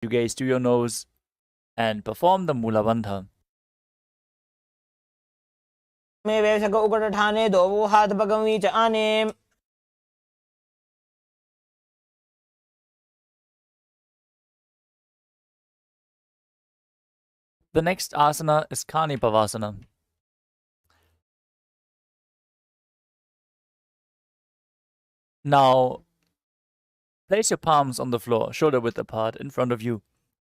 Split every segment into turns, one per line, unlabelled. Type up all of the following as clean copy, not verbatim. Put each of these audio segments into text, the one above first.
You gaze to your nose and perform the Mula Bandha.
में वैसक उकट ठाने दो वो हाथ भगवी च आने.
The next asana is Kanipavasana. Now, place your palms on the floor, shoulder width apart, in front of you.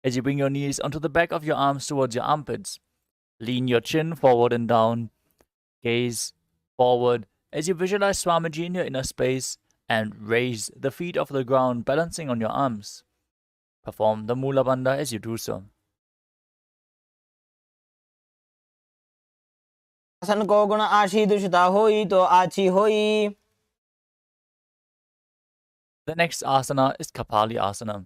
As you bring your knees onto the back of your arms towards your armpits, lean your chin forward and down. Gaze forward as you visualize Swamiji in your inner space and raise the feet off the ground, balancing on your arms. Perform the Mula Bandha as you do so.
आसन को गुण आशी दुषिता होई तो आची होई.
The next asana is Kapali Asana.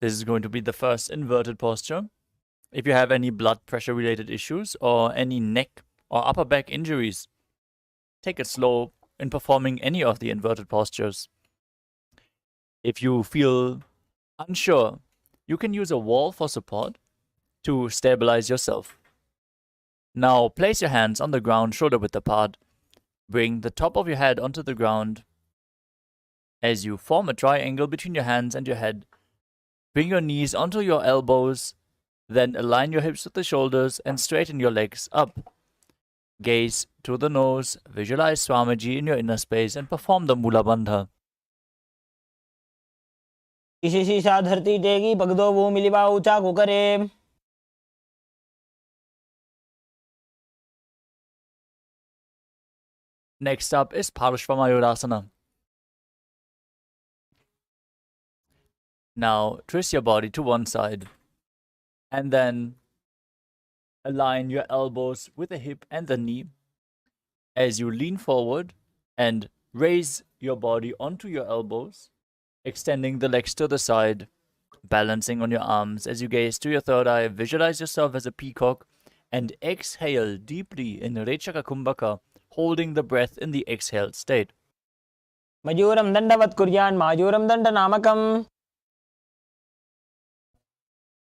This is going to be the first inverted posture. If you have any blood pressure related issues or any neck or upper back injuries, take it slow in performing any of the inverted postures. If you feel unsure, you can use a wall for support to stabilize yourself. Now place your hands on the ground, shoulder width apart. Bring the top of your head onto the ground. As you form a triangle between your hands and your head, bring your knees onto your elbows, then align your hips with the shoulders and straighten your legs up. Gaze to the nose, visualize Swamiji in your inner space and perform the Mula Bandha.
इसी शीशा धरती टेगी पगदो वो मिलिबा ऊंचा को करे.
Next up is Parashvamayurasana. Now twist your body to one side and then align your elbows with the hip and the knee as you lean forward and raise your body onto your elbows, extending the legs to the side, balancing on your arms. As you gaze to your third eye, visualize yourself as a peacock and exhale deeply in Rechaka Kumbhaka, holding the breath in the exhaled state.
मयूरम दंडवत कुर्यान मायूरम दंड नामकम.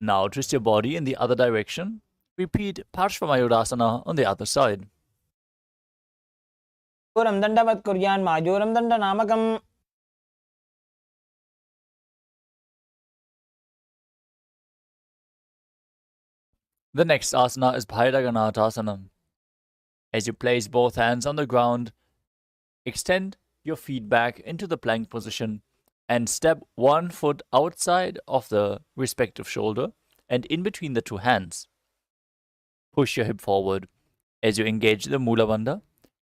Now twist your body in the other direction. Repeat Parshvamayurasana on the other side.
मयूरम दंडवत कुर्यान मायूरम दंड नामकम.
The next asana is Bhairaganathasana. As you place both hands on the ground, extend your feet back into the plank position and step one foot outside of the respective shoulder and in between the two hands. Push your hip forward as you engage the Mula Bandha.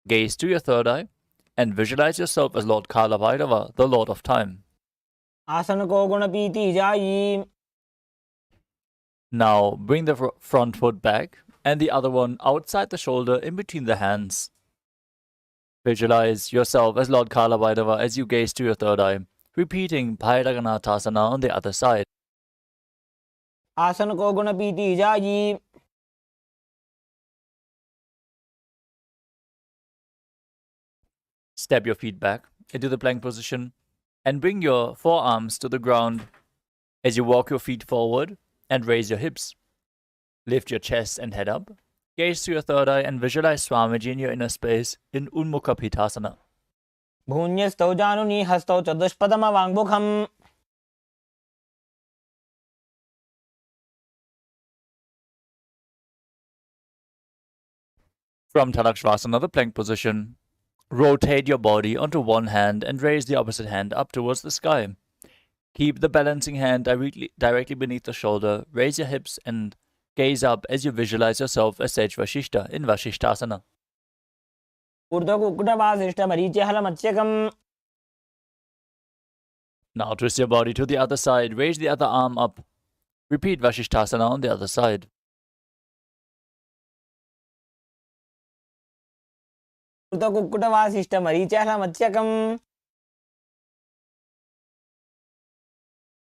Gaze to your third eye and visualize yourself as Lord Kala Bhairava, the Lord of Time.
आसन को गुण पीती जाई.
Now bring the front foot back and the other one outside the shoulder in between the hands. Visualize yourself as Lord Kala Bhairava as you gaze to your third eye, repeating Bhairaganathasana on the other side.
आसन को गुण पीती जाई.
Step your feet back into the plank position and bring your forearms to the ground as you walk your feet forward and raise your hips. Lift your chest and head up. Gaze to your third eye and visualize Swamiji in your inner space in Unmukha Pitasana.
भून्यस्तौ जानुनी हस्तौ च दुष्पदम वाङ्मुखम्.
From Tadakshvasana, the plank position, rotate your body onto one hand and raise the opposite hand up towards the sky. Keep the balancing hand directly beneath the shoulder. Raise your hips and gaze up as you visualize yourself as Sage Vashishta in Vashishtasana. Now twist your body to the other side. Raise the other arm up. Repeat Vashishtasana on the other side.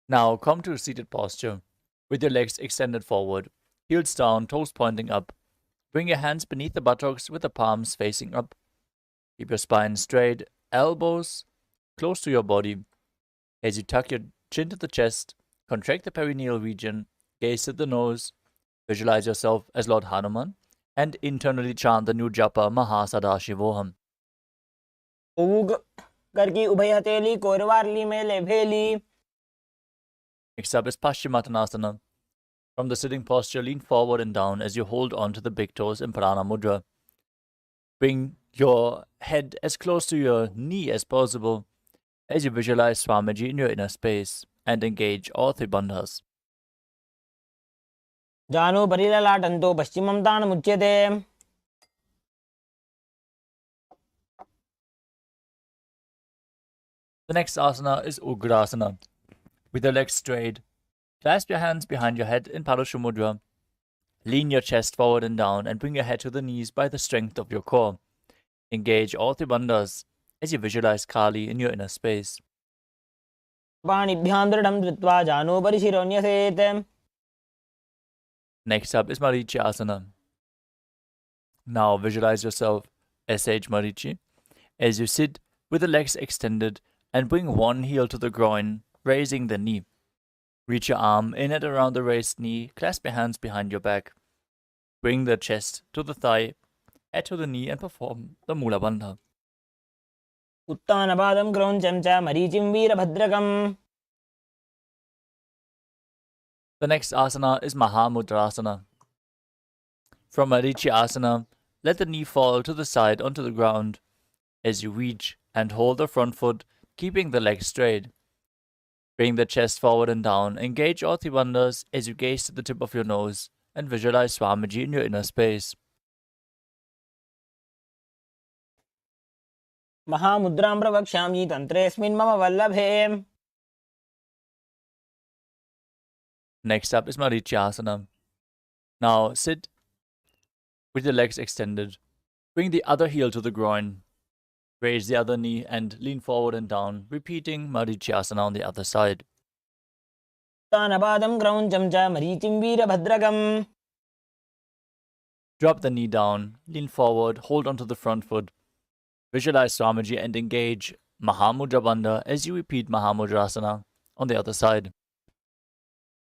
Now come to a seated posture with your legs extended forward, heels down, toes pointing up. Bring your hands beneath the buttocks with the palms facing up. Keep your spine straight, elbows close to your body. As you tuck your chin to the chest, Contract the perineal region, gaze at the nose, visualize yourself as Lord Hanuman, and internally chant the new japa Mahasadashivoham.
उग करके उभय हथेली कोरवारली में ले भेली.
Next up is Paschimottanasana. From the sitting posture, lean forward and down as you hold on to the big toes in Pradhana Mudra. Bring your head as close to your knee as possible as you visualize Swamiji in your inner space and engage all three bandhas.
जानो परिललाटन्तो पश्चिमं ताणमुच्यते.
The next asana is Ugrasana. With your legs straight, clasp your hands behind your head in Padusha Mudra. Lean your chest forward and down and bring your head to the knees by the strength of your core. Engage all three bandhas as you visualize Kali in your inner space.
पाणिभ्यां दृढं धृत्वा जानो परिशिरोऽन्यसेत्.
Next up is Marichi Asana. Now visualize yourself as Sage Marichi as you sit with the legs extended and bring one heel to the groin, raising the knee. Reach your arm in and around the raised knee, clasp your hands behind your back. Bring the chest to the thigh, head to the knee and perform the Mula Bandha.
उत्तानपादं क्रौञ्चं च मरीचिं वीरभद्रकम्.
The next asana is Mahamudrasana. From Marichi Asana, let the knee fall to the side onto the ground as you reach and hold the front foot, keeping the legs straight. Bring the chest forward and down, engage all three bandhas as you gaze to the tip of your nose and visualize Swamiji in your inner space.
महामुद्रां प्रवक्ष्यामि तन्त्रेऽस्मिन् मम वल्लभे.
Next up is Marichi Asana. Now sit with your legs extended. Bring the other heel to the groin. Raise the other knee and lean forward and down, repeating Marichi Asana on the other side.
उत्तानपादं क्रौञ्चं च मरीचिं वीरभद्रकम्.
Drop the knee down, lean forward, hold onto the front foot. Visualize Swamiji and engage Mahamudra Bandha as you repeat Mahamudrasana on the other side.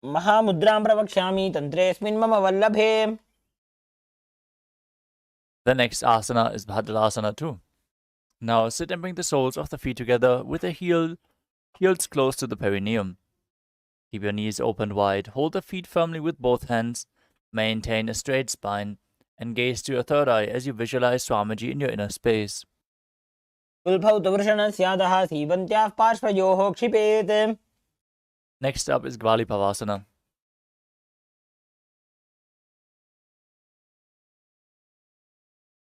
महामुद्रां प्रवक्ष्यामि तन्त्रेऽस्मिन् मम वल्लभे.
The next asana is Bhadrasana too. Now sit and bring the soles of the feet together with the heels close to the perineum. Keep your knees open wide, hold the feet firmly with both hands, maintain a straight spine, and gaze to your third eye as you visualize Swamiji in your inner space.
कुल्फौ तु वृषणस्यादः सीवन्त्याः पार्श्वयोः क्षिपेत्.
Next up is Gvalipavasana.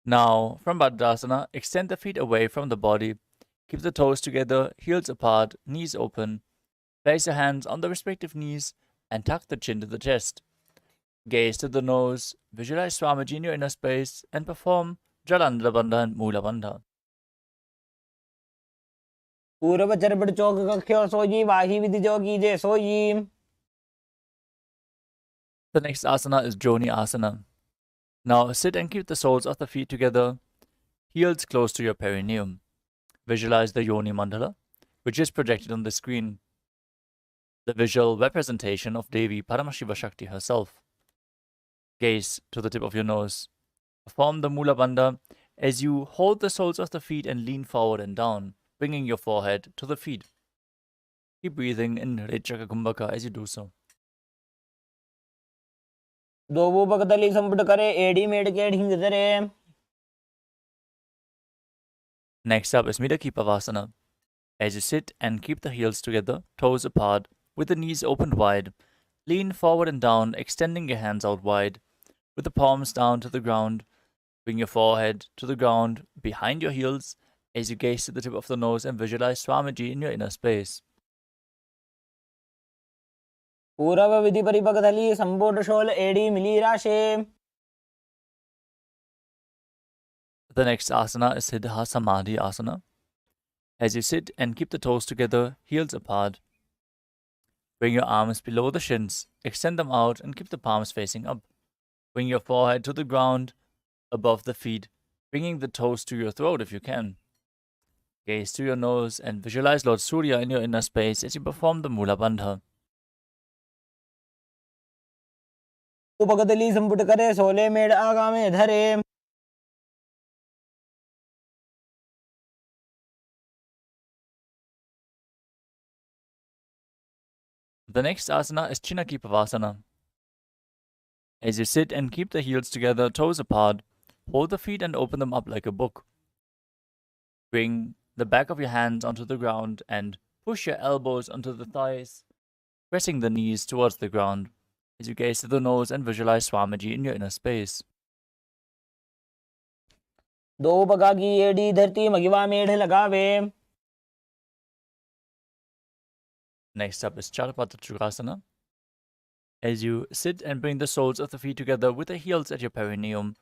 Now, from Bhadrasana, extend the feet away from the body. Keep the toes together, heels apart, knees open. Place your hands on the respective knees and tuck the chin to the chest. Gaze to the nose, visualize Swamiji in your inner space, and perform Jalandhara Bandha and Mula Bandha.
पूर्व चरपट चौक कख्यो सोई वाही विधि जो कीजे सोई.
The next asana is Joni Asana. Now sit and keep the soles of the feet together, heels close to your perineum. Visualize the Yoni Mandala, which is projected on the screen. The visual representation of Devi Paramashiva Shakti herself. Gaze to the tip of your nose. Perform the Mula Bandha as you hold the soles of the feet and lean forward and down, bringing your forehead to the feet. Keep breathing in Rechaka Kumbhaka as you do so.
दोवो भगतली संपुट करे AD made के ढिंग धरे.
Next up is Midakipavasana. As you sit and keep the heels together, toes apart, with the knees opened wide, lean forward and down, extending your hands out wide, with the palms down to the ground. Bring your forehead to the ground behind your heels as you gaze to the tip of the nose and visualize Swamiji in your inner space.
पूर्व विधि परिभगतली संपुट शोल एडी मिली राशे.
The next asana is Siddha Samadhi Asana. As you sit and keep the toes together, heels apart, bring your arms below the shins, extend them out and keep the palms facing up. Bring your forehead to the ground above the feet, bringing the toes to your throat if you can. Gaze to your nose and visualize Lord Surya in your inner space as you perform the Mula Bandha.
भगतली संपुट करे सोले मेड़ आगा में धरे।
The next asana is Chinakipavasana. As you sit and keep the heels together, toes apart, hold the feet and open them up like a book. Bring the back of your hands onto the ground and push your elbows onto the thighs, pressing the knees towards the ground as you gaze to the nose and visualize Swamiji in your inner space.
दो बगा की एड़ी धरती मगिवा मेढ़ लगावे।
Next up is Charapatrasana. As you sit and bring the soles of the feet together with the heels at your perineum,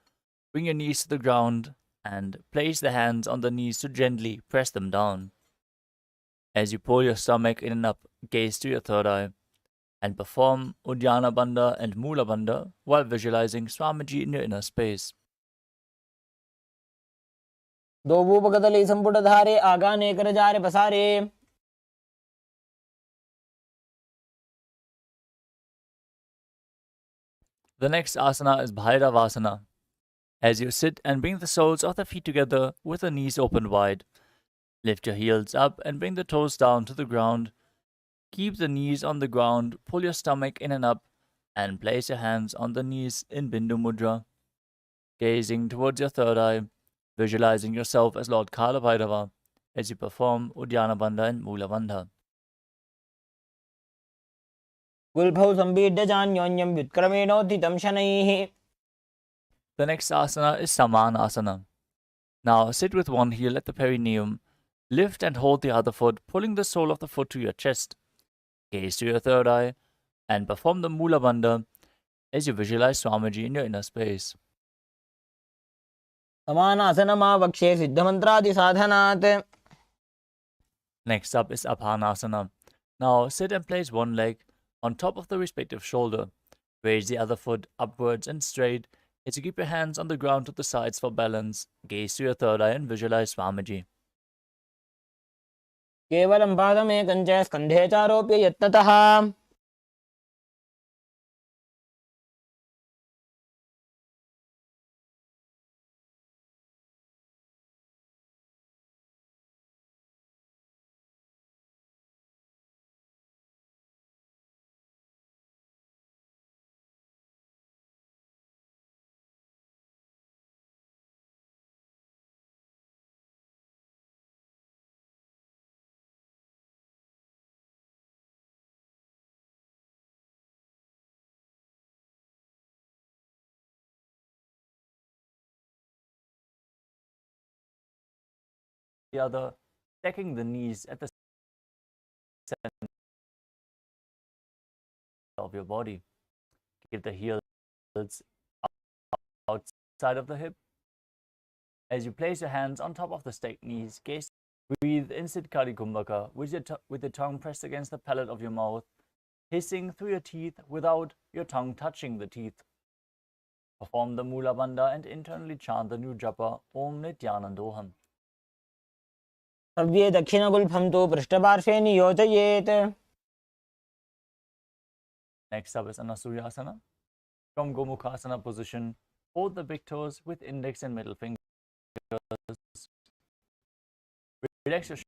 bring your knees to the ground and place the hands on the knees to gently press them down. As you pull your stomach in and up, gaze to your third eye and perform Uddiyana Bandha and Mula Bandha while visualizing Swamiji in your inner space.
दो वो भगतली संपुट धारे आगा ने कर जारे पसारे।
The next asana is Bhairavasana. As you sit and bring the soles of the feet together with the knees open wide, lift your heels up and bring the toes down to the ground. Keep the knees on the ground, pull your stomach in and up, and place your hands on the knees in Bindu Mudra. Gazing towards your third eye, visualizing yourself as Lord Kala Bhairava as you perform Uddiyana Bandha and Mula Bandha.
गुल्भौ संबीड्य जान्योन्यं व्युत्क्रमेणोत्थितं शनैः।
The next asana is Samanasana. Now sit with one heel at the perineum, lift and hold the other foot, pulling the sole of the foot to your chest. Gaze to your third eye and perform the Mula Bandha as you visualize Swamiji in your inner space.
समानासनमावक्ष्ये सिद्धमन्त्रादि साधनात्।
Next up is Apanasana. Now sit and place one leg on top of the respective shoulder. Raise the other foot upwards and straight as you keep your hands on the ground to the sides for balance. Gaze to your third eye and visualize Swamiji.
केवलं पादमेकं च स्कन्धे चारोप्य यत्नतः।
The other, stacking the knees at the center of your body. Keep the heels outside of the hip. As you place your hands on top of the stacked knees, gaze, breathe in Siddhkari Kumbhaka with your tongue pressed against the palate of your mouth, hissing through your teeth without your tongue touching the teeth. Perform the Mula Bandha and internally chant the new japa Om Nithyanandoham.
सव्ये दक्षिणगुल्फं तु पृष्ठपार्श्वे नियोजयेत्।
Next up is Anasuyasana. From Gomukhasana position, hold the big toes with index and middle fingers. Relax your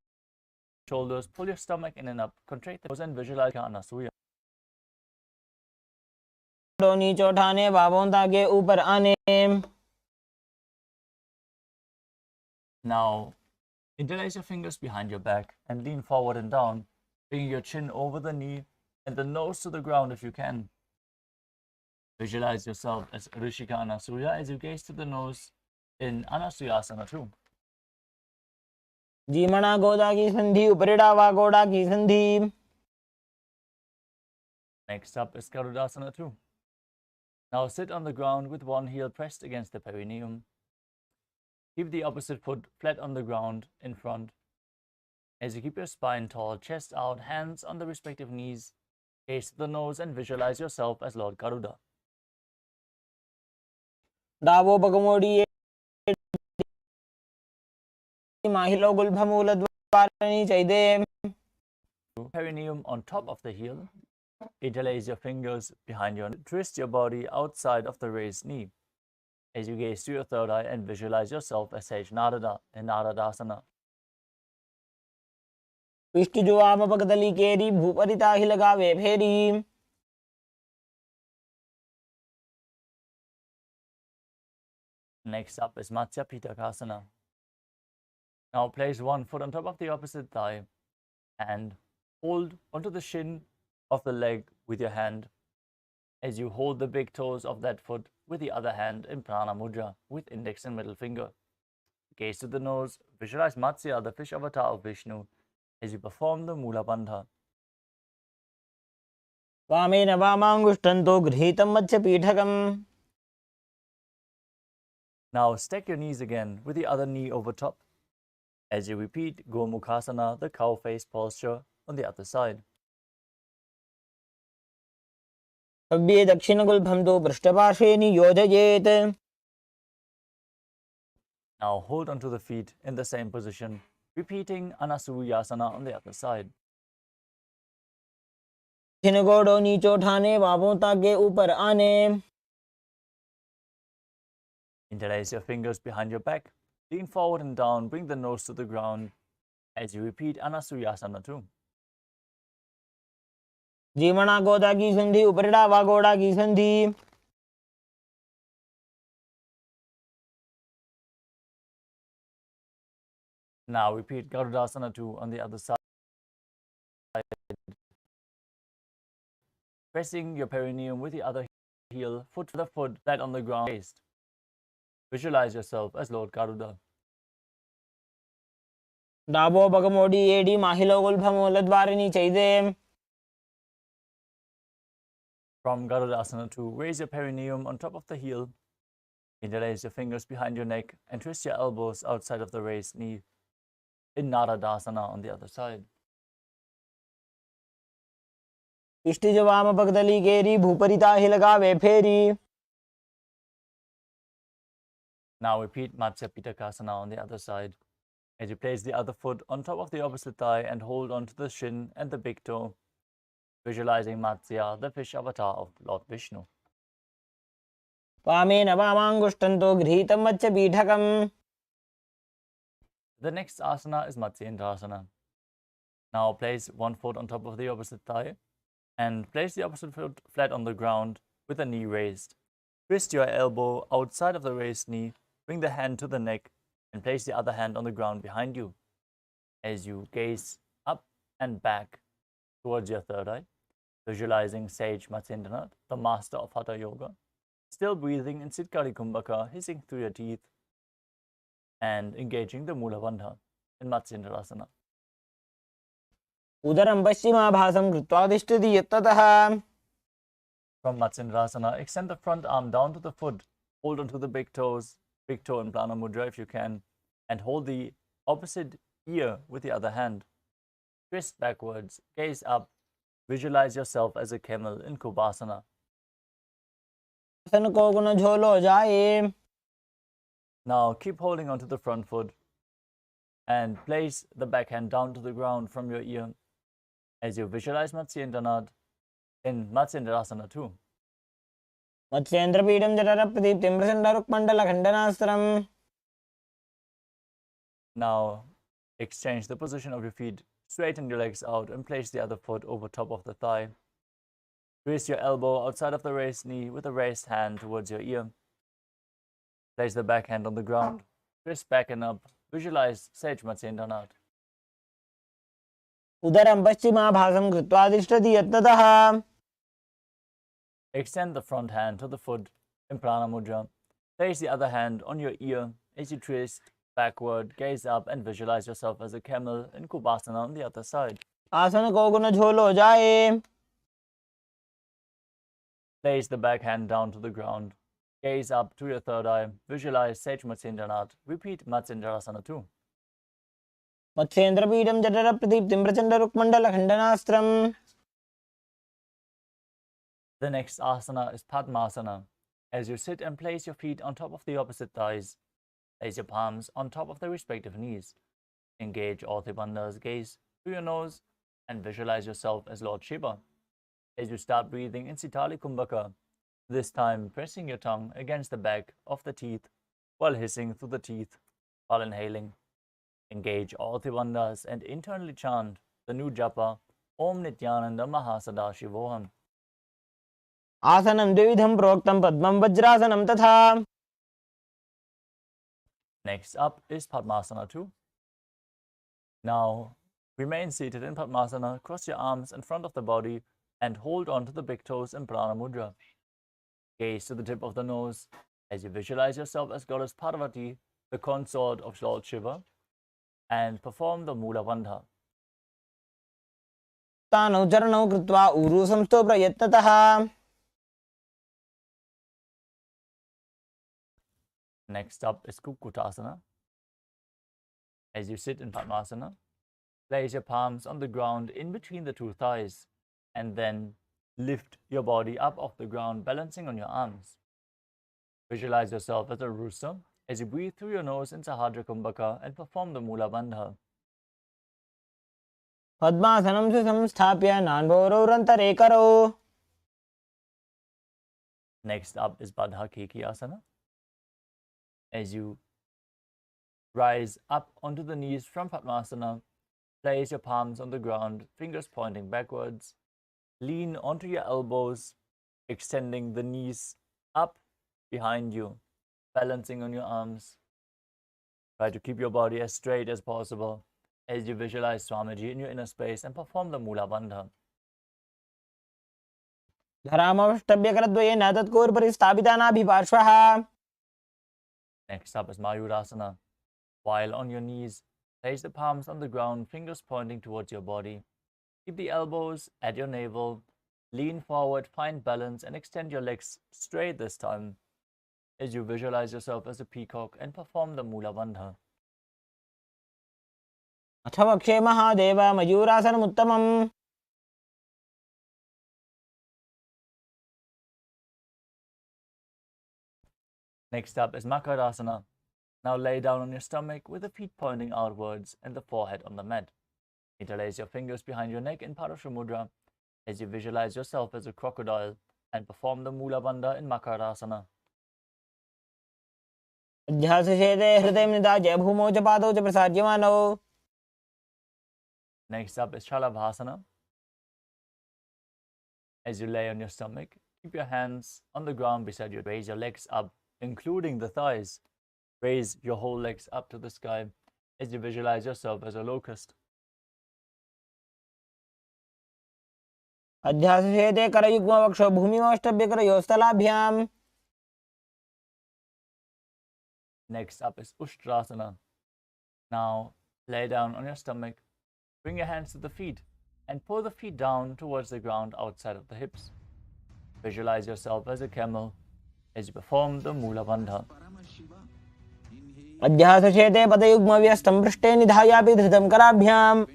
shoulders, pull your stomach in and up, contract the toes and visualize Anasuya.
नीचे उठाने बाहों ताकि ऊपर आने।
Now, interlace your fingers behind your back and lean forward and down, bringing your chin over the knee and the nose to the ground if you can. Visualize yourself as Rishika Anasuya as you gaze to the nose in Anasuyasana too.
जीमणा गोदा की संधि उपरिडावा गोड़ा की संधि।
Next up is Garudasana too. Now sit on the ground with one heel pressed against the perineum. Keep the opposite foot flat on the ground in front. As you keep your spine tall, chest out, hands on the respective knees, gaze to the nose and visualize yourself as Lord Garuda.
डावो बगमोड़ी माहिलो गुल्भमूल द्वारणी चैदे।
Perineum on top of the heel. Interlace your fingers behind your neck. Twist your body outside of the raised knee as you gaze to your third eye and visualize yourself as Sage Narada in Naradasana.
पिष्ट जो आम पगदली केरी भूपरिता ही लगावे फेरी।
Next up is Matsya Pitakasana. Now place one foot on top of the opposite thigh and hold onto the shin of the leg with your hand as you hold the big toes of that foot with the other hand in Prana Mudra with index and middle finger. Gaze to the nose, visualize Matsya, the fish avatar of Vishnu, as you perform the Mula Bandha.
वामेन वामांगुष्ठन्तो गृहीतं मत्स्यपीठकम्।
Now stack your knees again with the other knee over top as you repeat Gomukhasana, the cow face posture on the other side.
कव्ये दक्षिणगुल्फं तो पृष्ठपार्श्वे नियोजयेत्।
Now hold onto the feet in the same position, repeating Anasuriyasana on the other side.
घोड़ों नीचो ठाने बाबों ताके ऊपर आने।
Interlace your fingers behind your back, lean forward and down, bring the nose to the ground as you repeat Anasuriyasana too.
जीवना गोदा की संधि उपरिडावा गोड़ा की संधि।
Now repeat Garudasana too on the other side, pressing your perineum with the other heel, foot to the foot, flat on the ground. Visualize yourself as Lord Garuda.
डाबो बगमोडी एडी माहिलो गुल्फमोलद्वारिणी चैदे।
From Garudasana 2, raise your perineum on top of the heel. Interlace your fingers behind your neck and twist your elbows outside of the raised knee in Naradasana on the other side.
इष्टि वाम पगदली केरी भूपरिता ही लगावे फेरी।
Now repeat Matsya Pitakasana on the other side as you place the other foot on top of the opposite thigh and hold onto the shin and the big toe, visualizing Matsya, the fish avatar of Lord Vishnu.
वामेन वामांगुष्ठन्तो गृहीतं मत्स्यपीठकम्।
The next asana is Matsyendrasana. Now place one foot on top of the opposite thigh and place the opposite foot flat on the ground with the knee raised. Twist your elbow outside of the raised knee, bring the hand to the neck and place the other hand on the ground behind you as you gaze up and back towards your third eye, visualizing Sage Matsyendranath, the master of Hatha Yoga, still breathing in Sitkari Kumbhaka, hissing through your teeth and engaging the Mula Bandha in Matsyendrasana.
उदरं पश्चिमाभासं कृत्वा तिष्ठति यत्ततः।
From Matsyendrasana, extend the front arm down to the foot, hold onto the big toes, big toe in Prana Mudra if you can, and hold the opposite ear with the other hand. Twist backwards, gaze up, visualize yourself as a camel in Kubasana.
आसन को गुण झोलो जाए।
Now keep holding onto the front foot and place the back hand down to the ground from your ear as you visualize Matsyendranath in Matsyendrasana too.
मत्स्येन्द्रपीठं जठरप्रदीप्तिं प्रचण्डरुक्मण्डलखण्डनास्त्रम्।
Now exchange the position of your feet, straighten your legs out and place the other foot over top of the thigh. Twist your elbow outside of the raised knee with a raised hand towards your ear. Place the back hand on the ground. Twist back and up. Visualize Sage Matsyendranath.
उदरं पश्चिमाभासं कृत्वा तिष्ठति यत्ततः।
Extend the front hand to the foot in Prana Mudra. Place the other hand on your ear as you twist backward, gaze up and visualize yourself as a camel in Kubasana on the other side.
आसन को गुण झोलो जाए।
Place the back hand down to the ground. Gaze up to your third eye. Visualize Sage Matsyendranath. Repeat Matsyendrasana too.
मत्स्येन्द्रपीठं जठरप्रदीप्तिं प्रचण्डरुक्मण्डलखण्डनास्त्रम्।
The next asana is Padmasana. As you sit and place your feet on top of the opposite thighs, place your palms on top of the respective knees. Engage all the bandhas, gaze through your nose, and visualize yourself as Lord Shiva. as you start breathing in Sitali Kumbhaka, this time pressing your tongue against the back of the teeth while hissing through the teeth while inhaling. Engage all Trivandhas and internally chant the new japa Om Nithyananda Paramashivam.
आसनं द्विविधं प्रोक्तं पद्मं वज्रासनं तथा.
Next up is Padmasana 2. Now, remain seated in Padmasana, cross your arms in front of the body and hold on to the big toes in Prana Mudra. Gaze to the tip of the nose as you visualize yourself as Goddess Parvati, the consort of Lord Shiva, and perform the Mula Bandha.
तानौ चरणौ कृत्वा ऊरु संस्थो प्रयत्नतः.
Next up is Kukutasana. As you sit in Padmasana, place your palms on the ground in between the two thighs and then lift your body up off the ground, balancing on your arms. Visualize yourself as a rooster as you breathe through your nose in Sahadra Kumbhaka and perform the Mula Bandha.
पद्मासनं सुसंस्थाप्य नान्भोरौरन्तरे करौ.
Next up is Baddha Asana. As you rise up onto the knees from Padmasana, place your palms on the ground, fingers pointing backwards. Lean onto your elbows, extending the knees up behind you, balancing on your arms. Try to keep your body as straight as possible as you visualize Swamiji in your inner space and perform the Mula Bandha.
धरामवष्टभ्यकरद्वयेन तत्कोर्परि स्थापितानाभिपार्श्वः.
Next up is Mayurasana. While on your knees, place the palms on the ground, fingers pointing towards your body. Keep the elbows at your navel. Lean forward, find balance, and extend your legs straight this time as you visualize yourself as a peacock and perform the Mula Bandha.
अथ वक्षे Mahadev मयूरासनमुत्तमम्.
Next up is Makarasana. Now lay down on your stomach with the feet pointing outwards and the forehead on the mat. Interlace your fingers behind your neck in Parashamudra as you visualize yourself as a crocodile and perform the Mula Bandha in Makarasana.
अध्यासशेते हृदयं निधाय भूमौ च पादौ च प्रसार्यमानौ.
Next up is Shalavasana. As you lay on your stomach, keep your hands on the ground beside you. Raise your legs up, including the thighs. Raise your whole legs up to the sky as you visualize yourself as a locust.
अध्यासशेते करयुग्मवक्षौ भूमिमवष्टभ्यकरयोस्तलाभ्याम्.
Next up is Ushtrasana. Now lay down on your stomach, bring your hands to the feet and pull the feet down towards the ground outside of the hips. Visualize yourself as a camel as you perform the Mula Bandha.
अध्यासशेते पदयुग्मव्यस्तं पृष्ठे निधायापि धृतं कराभ्याम्.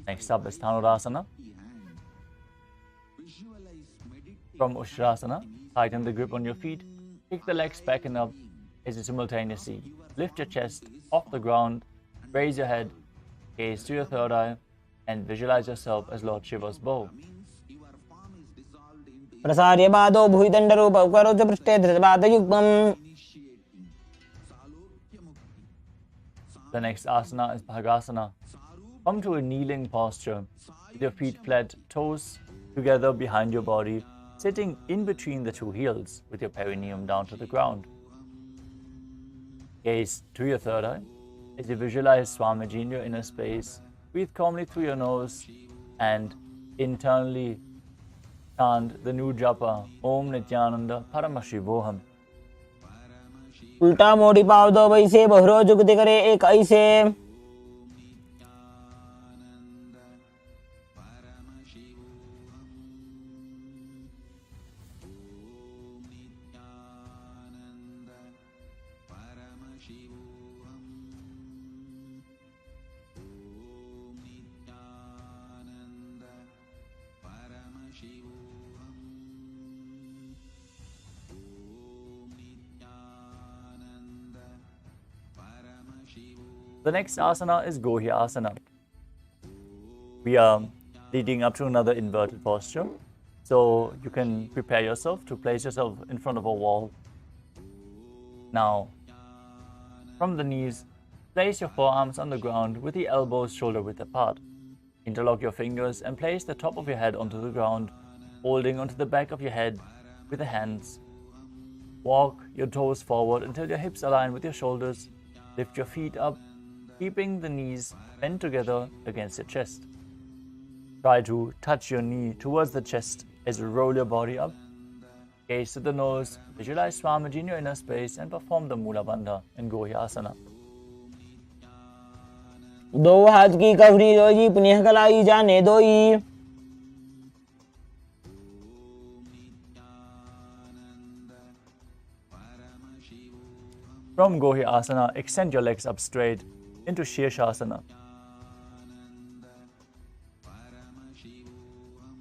Next up is Dhanurasana. From Ushtrasana, tighten the grip on your feet, kick the legs back and up as you simultaneously lift your chest off the ground, raise your head, gaze to your third eye, and visualize yourself as Lord Shiva's bow.
प्रसार्य पादौ भुविदण्डरूपौ करौ च पृष्ठे धृतपादयुग्मम्.
The next asana is Bhagasana. Come to a kneeling posture with your feet flat, toes together behind your body, sitting in between the two heels with your perineum down to the ground. Gaze to your third eye as you visualize Swamiji in your inner space. Breathe calmly through your nose and internally chant the new japa Om Nithyananda Paramashivoham.
उल्टा मोड़ी पाव दो वैसे बहरो जुगति करे एक ऐसे.
The next asana is Gohya Asana. We are leading up to another inverted posture. So you can prepare yourself to place yourself in front of a wall. Now, from the knees, place your forearms on the ground with the elbows shoulder width apart. Interlock your fingers and place the top of your head onto the ground, holding onto the back of your head with the hands. Walk your toes forward until your hips align with your shoulders. Lift your feet up, keeping the knees bent together against your chest. Try to touch your knee towards the chest as you roll your body up. Gaze to the nose, visualize Swamiji in your inner space and perform the Mula Bandha in Gohyasana.
दो हाथ की कवरी दोई पुण्य कलाई जाने दोई.
From Gohyasana, extend your legs up straight into Shirshasana.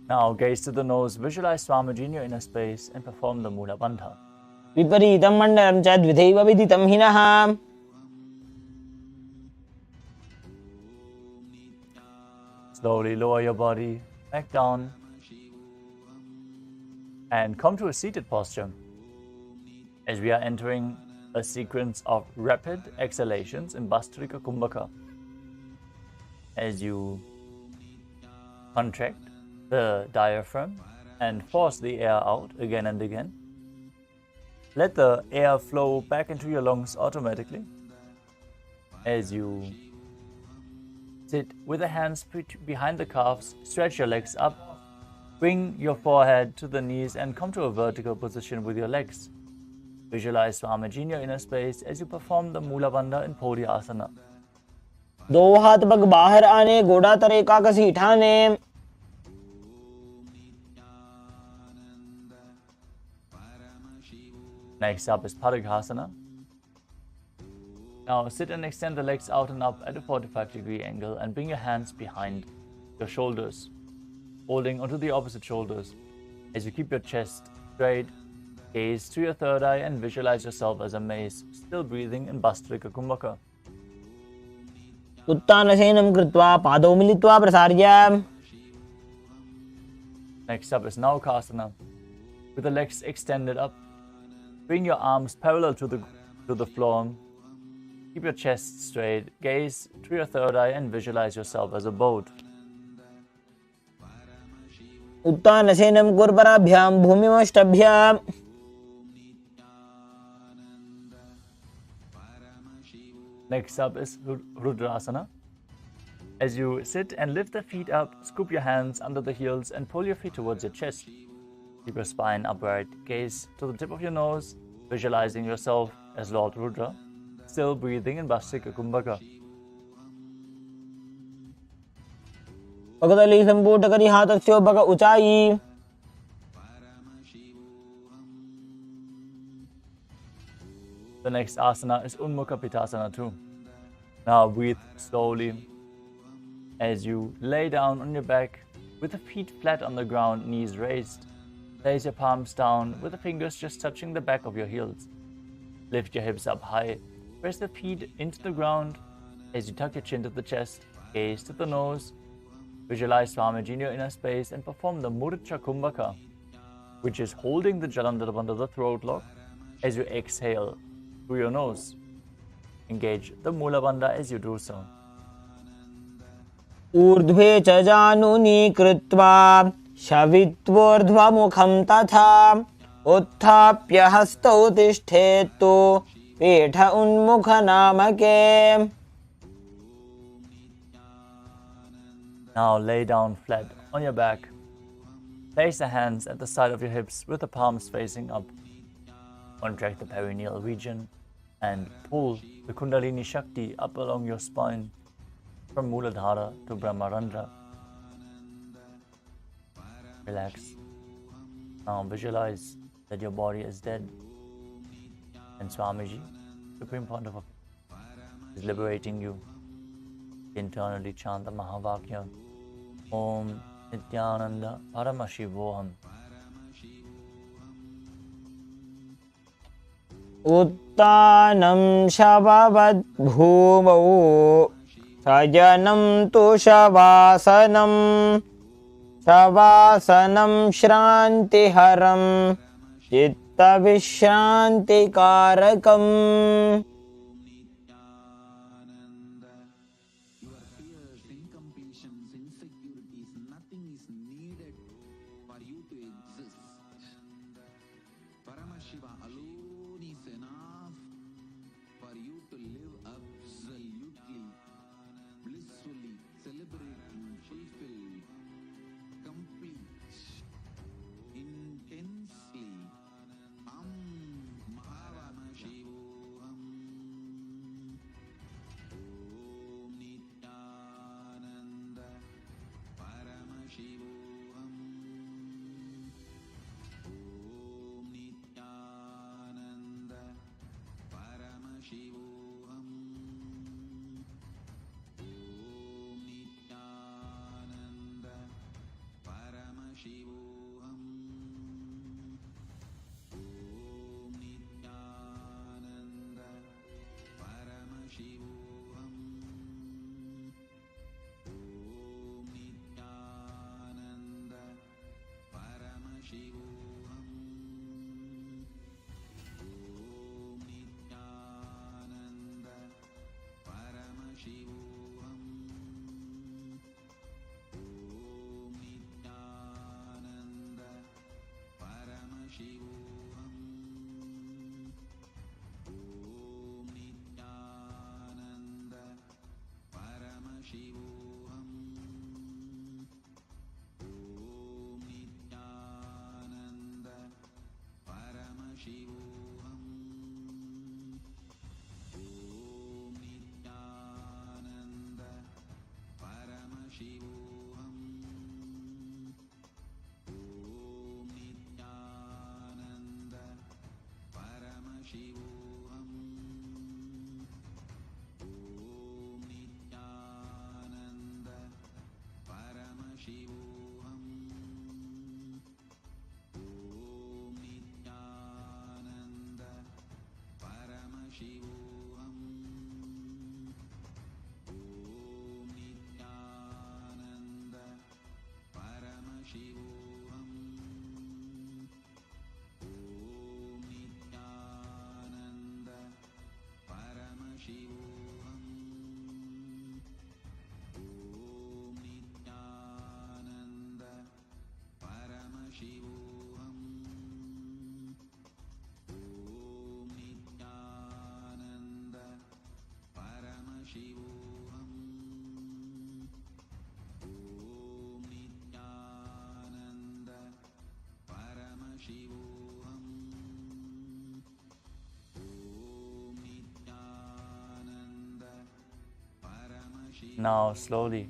Now gaze to the nose, visualize Swamiji in your inner space and perform the Mula Bandha.
विपरीतं मण्डलं च द्विधैव विदितं हिनः.
Slowly lower your body back down and come to a seated posture as we are entering a sequence of rapid exhalations in Bastrika Kumbhaka. As you contract the diaphragm and force the air out again and again, let the air flow back into your lungs automatically. As you sit with the hands behind the calves, stretch your legs up, bring your forehead to the knees and come to a vertical position with your legs. Visualize Swamiji in your inner space as you perform the Mula Bandha in Podhyasana.
दो हाथ पग बाहर आने, गोड़ा तरे का कसी ठाने.
Next up is Parighasana. Now sit and extend the legs out and up at a 45-degree angle and bring your hands behind your shoulders, holding onto the opposite shoulders. As you keep your chest straight, gaze to your third eye and visualize yourself as a mace, still breathing in Bastrika Kumbhaka.
उत्तानसेनं कृत्वा पादौ मिलित्वा प्रसार्य.
Next up is Naukasana. With the legs extended up, bring your arms parallel to the floor. Keep your chest straight, gaze to your third eye and visualize yourself as a boat.
उत्तानसेनं कुर्पराभ्यां भूमिमष्टभ्याम्.
Next up is Rudrasana. As you sit and lift the feet up, scoop your hands under the heels and pull your feet towards your chest. Keep your spine upright, gaze to the tip of your nose, visualizing yourself as Lord Rudra, still breathing in Bastrika Kumbhaka.
पगदली संपूट करी हाथस्यो पग ऊंचाई.
The next asana is Unmukha Pitasana too. Now breathe slowly as you lay down on your back with the feet flat on the ground, knees raised. Place your palms down with the fingers just touching the back of your heels. Lift your hips up high. Press the feet into the ground as you tuck your chin to the chest. Gaze to the nose. Visualize Swamiji in your inner space and perform the Murcha Kumbhaka, which is holding the Jalandhar under the throat lock as you exhale through your nose. Engage the Mula Bandha as you do so.
ऊर्ध्वे च जानुनी कृत्वा शवित्वोर्ध्वमुखं तथा उत्थाप्य हस्तौ तिष्ठेतु पीठ उन्मुख नामके.
Now lay down flat on your back. Place the hands at the side of your hips with the palms facing up. Contract the perineal region and pull the Kundalini Shakti up along your spine from Muladhara to Brahmarandra. Relax. Now visualize that your body is dead and Swamiji, Supreme Pontiff of Hinduism, is liberating you. Internally chant the Mahavakya. Om Nithyananda Paramashivoham.
उत्तानं शववद्भूमौ सजनं तु शवासनम् शवासनं श्रान्तिहरं चित्तविश्रान्तिकारकम्
Paramashiva alone is enough for you to live absolutely, blissfully, celebrating, fulfilled, complete, intensely. Paramashivoham. Om Nithyananda Paramashivoham. Om Nithyananda Paramashivoham. Om Nithyananda Paramashivoham. Om Nithyananda Paramashivoham. Om Nithyananda Paramashivoham. Om Nithyananda Paramashivoham. Om Nithyananda Paramashivoham. Om Nithyananda Paramashivoham. Om Nithyananda Paramashivoham. Om Nithyananda Paramashivoham. Om Nithyananda Paramashivoham. Om Nithyananda Paramashivoham. Om Nithyananda Paramashivoham. Om Nithyananda Paramashivoham. Om Nithyananda Paramashivoham. Om Nithyananda Paramashivoham. Om Nithyananda Paramashivoham. Om Nithyananda Paramashivoham. Om Nithyananda Paramashivoham.
Now slowly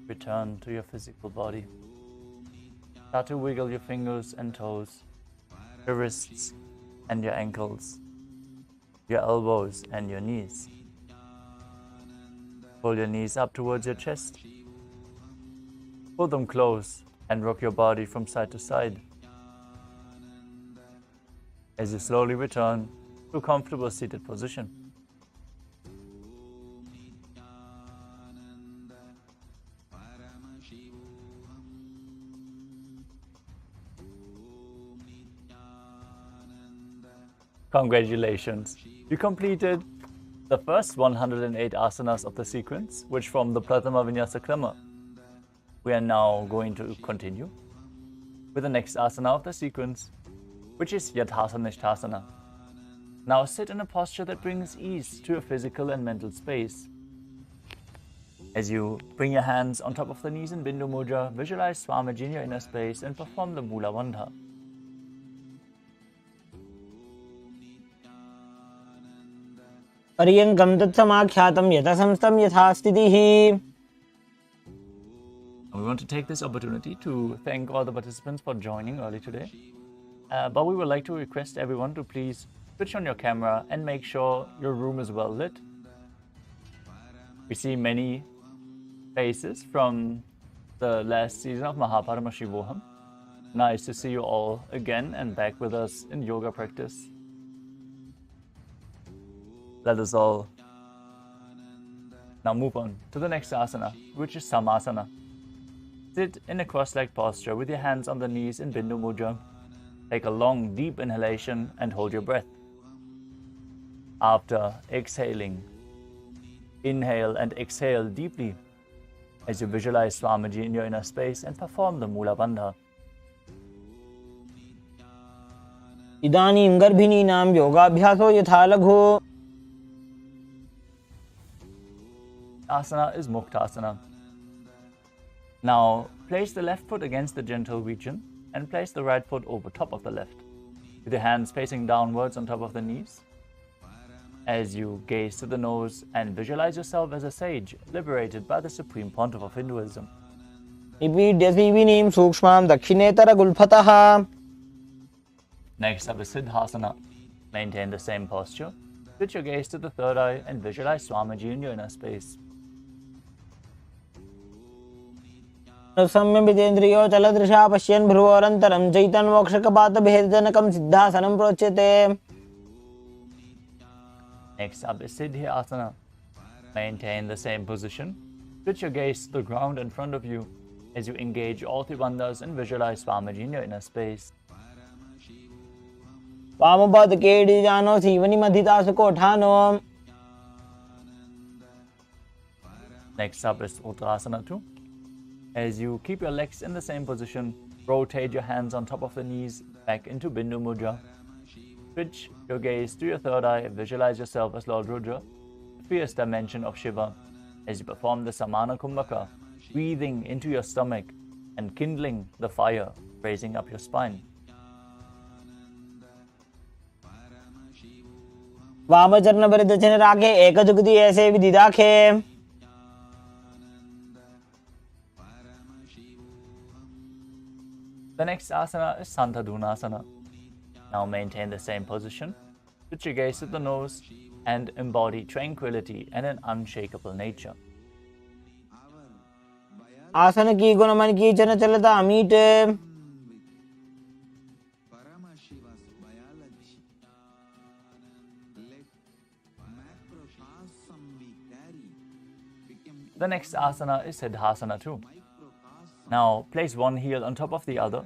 return to your physical body. Start to wiggle your fingers and toes, your wrists and your ankles, your elbows and your knees. Pull your knees up towards your chest. Pull them close and rock your body from side to side. As you slowly return to a comfortable seated position. Congratulations! You completed the first 108 asanas of the sequence, which form the Pratama Vinyasa Krama. We are now going to continue with the next asana of the sequence, which is Yathasanishthasana. Now sit in a posture that brings ease to your physical and mental space. As you bring your hands on top of the knees in Bindu Mudra, visualize Swamiji in your inner space and perform the Mula Bandha.
पर्यङ्कं तत्समाख्यातं यथासंस्थं यथा स्थितिः.
We want to take this opportunity to thank all the participants for joining early today. But we would like to request everyone to please switch on your camera and make sure your room is well lit. We see many faces from the last season of Paramashivoham. Nice to see you all again and back with us in yoga practice. Let us all now move on to the next asana, which is Samasana. Sit in a cross-legged posture with your hands on the knees in Bindu Mudra. Take a long, deep inhalation and hold your breath. After exhaling, inhale and exhale deeply as you visualize Swamiji in your inner space and perform the Mula Bandha.
इदानीं गर्भिणीनां योगाभ्यासो यथा लघु.
Asana is Muktasana. Now, place the left foot against the genital region and place the right foot over top of the left, with your hands facing downwards on top of the knees. As you gaze to the nose and visualize yourself as a sage liberated by the Supreme Pontiff of Hinduism.
निपीड्यसीविनीं सूक्ष्मां दक्षिणेतरगुल्फतः.
Next up is Siddhasana. Maintain the same posture. Switch your gaze to the third eye and visualize Swamiji in your inner space.
सम्यमितेन्द्रियो चलदृशा पश्यन् भ्रुवोरन्तरं चैतन्मोक्षकपातभेदजनकं सिद्धासनं प्रोच्यते.
Next up is Siddhyasana. Maintain the same position. Switch your gaze to the ground in front of you as you engage all three bandhas and visualize Swamiji in your inner space.
वामपदकेडिजानो सीवनिमधितासु कोठानो.
Next up is Uttarasana 2. As you keep your legs in the same position, rotate your hands on top of the knees back into Bindu Mudra. Switch your gaze to your third eye, visualize yourself as Lord Rudra, the fierce dimension of Shiva, as you perform the Samana Kumbhaka, breathing into your stomach and kindling the fire, raising up your spine.
वामचरणपरिदर्शन राखे एकजुगति ऐसे विधि राखे.
The next asana is Santadunasana. Now maintain the same position. Switch your gaze to the nose and embody tranquility and an unshakable nature.
आसन की गुण मन की चन चलता meet.
Paramashiva's biology. Let macrocosm we carry become
The next asana is Siddhasana 2. Now place one heel on top of the other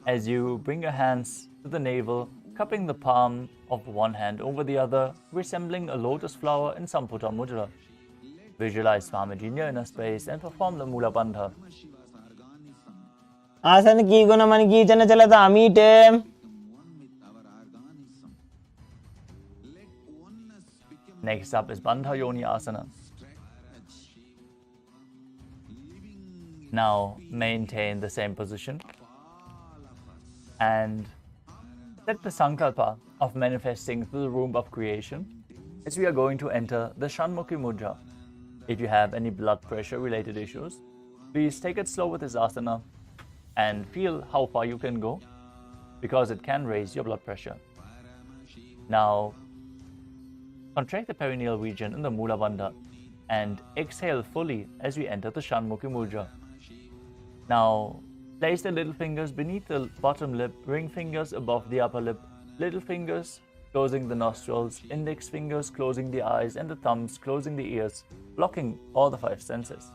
as you bring your hands to the navel, cupping the palm of one hand over the other, resembling a lotus flower in Samputa Mudra. Visualize Swamiji in your inner space and perform the Mula Bandha.
आसन की गुण मन की चन चलता meet.
one with our organism. Let oneness become
Next up is Bandha Yoni Asana. Now maintain the same position and set the sankalpa of manifesting through the womb of creation as we are going to enter the Shanmukhi Mudra. If you have any blood pressure related issues, please take it slow with this asana and feel how far you can go because it can raise your blood pressure. Now contract the perineal region in the Mula Bandha and exhale fully as we enter the Shanmukhi Mudra. Now, place the little fingers beneath the bottom lip, ring fingers above the upper lip, little fingers closing the nostrils, index fingers closing the eyes, and the thumbs closing the ears, blocking all the five senses.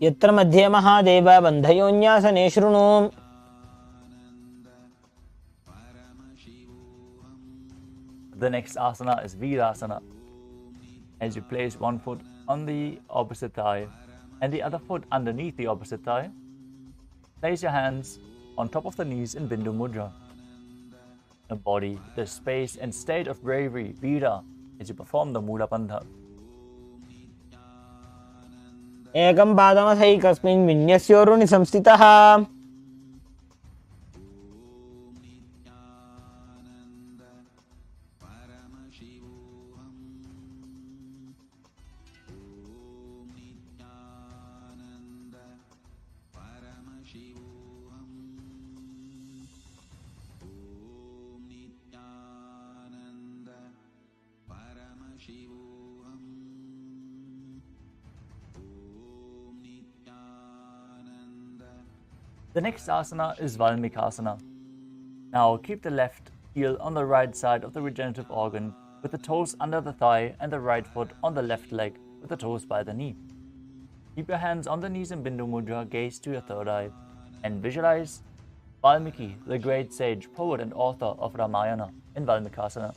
यत्र मध्ये महादेव बन्धयोन्यासने शृणु.
The next asana is Virasana. As you place one foot on the opposite thigh and the other foot underneath the opposite thigh, place your hands on top of the knees in Bindu Mudra. Embody the space and state of bravery, Vira, as you perform the Mula Bandha.
एकं पादमथैकस्मिन् विन्यस्योरुणि संस्थितः.
The next asana is Valmikasana. Now keep the left heel on the right side of the regenerative organ with the toes under the thigh and the right foot on the left leg with with the toes by the knee. Keep your hands on the knees in Bindu Mudra, gaze to your third eye, and visualize Valmiki, the great sage, poet and author of Ramayana in Valmikasana.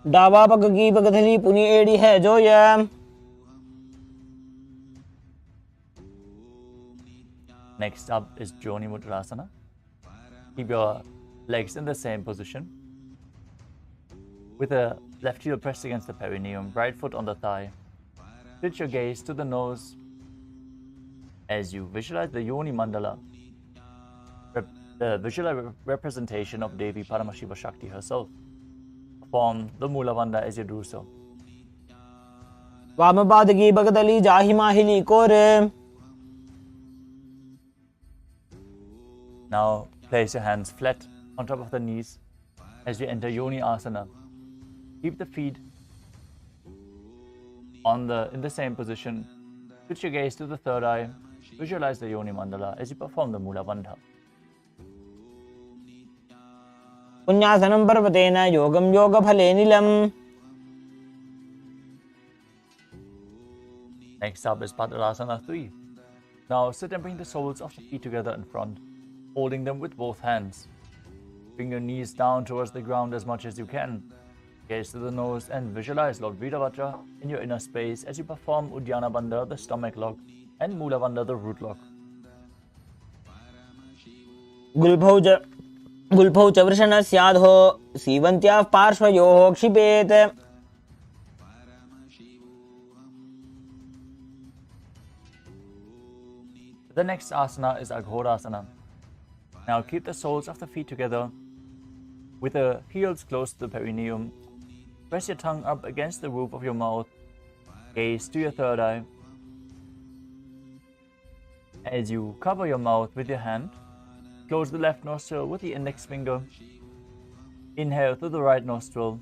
डावा पग की पगधली पुनी एड़ी है जो ये.
Next up is Joni Mudrasana. Keep your legs in the same position, with the left heel pressed against the perineum, right foot on the thigh. Switch your gaze to the nose as you visualize the Yoni Mandala, the visual representation of Devi Paramashiva Shakti herself. Perform the Mula Bandha as you do so.
वाम पाद की पगधली जाहि माहिली कोरे.
Now place your hands flat on top of the knees as you enter Yoni Asana. Keep the feet in the same position. Switch your gaze to the third eye. Visualize the Yoni Mandala as you perform the Mula Bandha.
पुण्यासनं पर्वतेन योगं योगफले नीलम्.
Next up is Padmalasana 3. Now sit and bring the soles of the feet together in front, holding them with both hands. Bring your knees down towards the ground as much as you can. Gaze to the nose and visualize Lord Virabhadra in your inner space as you perform Uddiyana Bandha, the stomach lock, and Mula Bandha, the root lock.
गुल्फौ च वृषणस्याधो सीवन्त्याः पार्श्वयोः क्षिपेत्.
The next asana is Aghorasana. Now keep the soles of the feet together with the heels close to the perineum. Press your tongue up against the roof of your mouth. Gaze to your third eye. As you cover your mouth with your hand, close the left nostril with the index finger. Inhale through the right nostril.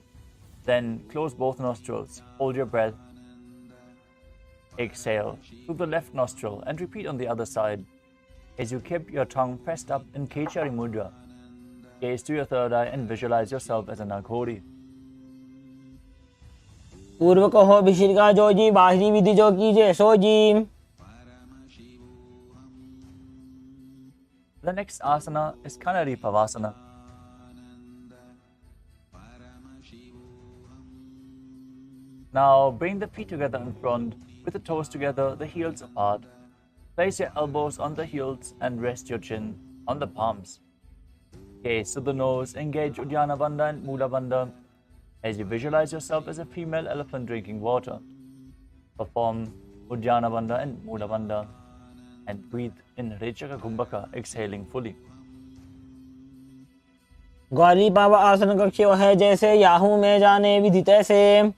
Then close both nostrils. Hold your breath. Exhale through the left nostril and repeat on the other side as you keep your tongue pressed up in Kechari Mudra. Gaze to your third eye and visualize yourself as an Aghori.
पूर्व कहो भिषिका जो जी बाहरी विधि जो कीजे सो जी.
The next asana is Kanari Pavasana. Now bring the feet together in front, with the toes together, the heels apart. Place your elbows on the heels and rest your chin on the palms. Gaze to the nose, engage Uddiyana Bandha and Mula Bandha as you visualize yourself as a female elephant drinking water. Perform Uddiyana Bandha and Mula Bandha and breathe in Rechaka Kumbhaka, exhaling fully.
Gauri पाव आसन कक्ष्यो है जैसे Yahoo में जाने विधि तैसे.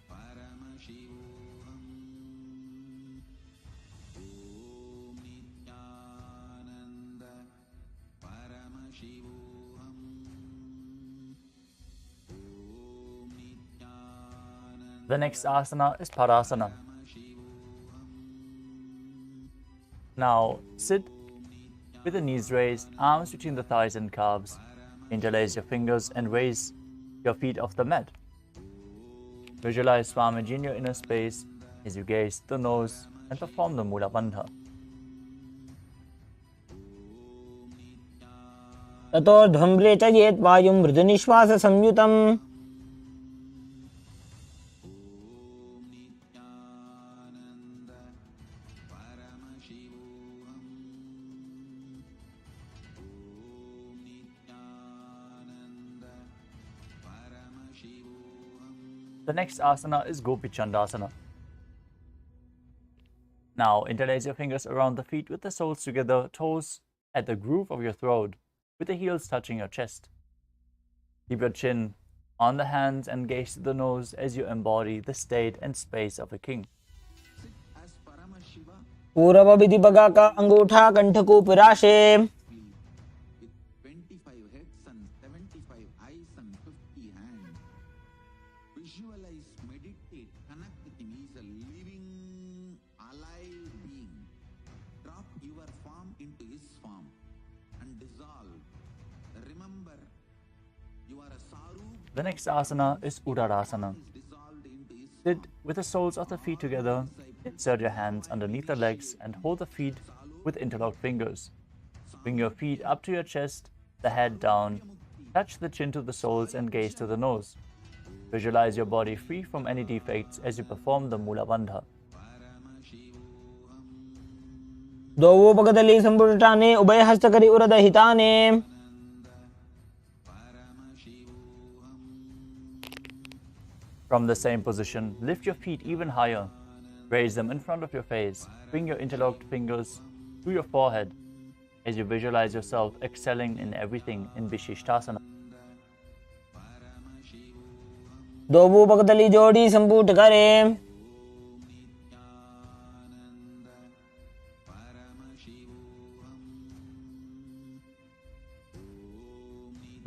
The next asana is Parasana. Now sit with the knees raised, arms between the thighs and calves. Interlace your fingers and raise your feet off the mat. Visualize Swamiji in your inner space as you gaze to the nose and perform the Mula Bandha.
ततोर्ध्वम्रे च येत् वायुं मृदुनिश्वास संयुतम्.
The next asana is Gopi Chandasana. Now interlace your fingers around the feet with the soles together, toes at the groove of your throat, with the heels touching your chest. Keep your chin on the hands and gaze to the nose as you embody the state and space of a king.
As Paramashiva
पूर्व विधि बगा का अंगूठा कंठ को पिराशे.
with 25 heads and 75 eyes and 50 hands. Visualize, meditate, connect with him. He is a living, alive being. Drop your form into his form and dissolve. Remember, you are a saru.
The next asana is Uddarasana.
Is dissolved into his
Sit with the soles of the feet together, insert your hands underneath the legs and hold the feet with interlocked fingers. Bring your feet up to your chest, the head down, touch the chin to the soles and gaze to the nose. Visualize your body free from any defects as you perform the Mula Bandha.
ದ್ವೌಪಗದಲ್ಲಿ ಸಂಪುಟಾನೆ ಉಭಯ ಹಸ್ತಕರಿ ಉರದ ಹಿತಾನೆ.
From the same position, lift your feet even higher. Raise them in front of your face. Bring your interlocked fingers to your forehead as you visualize yourself excelling in everything in Vishishtasana.
ದ್ವೌಪಗದಲ್ಲಿ ಜೋಡಿ ಸಂಪುಟ ಕರೆ.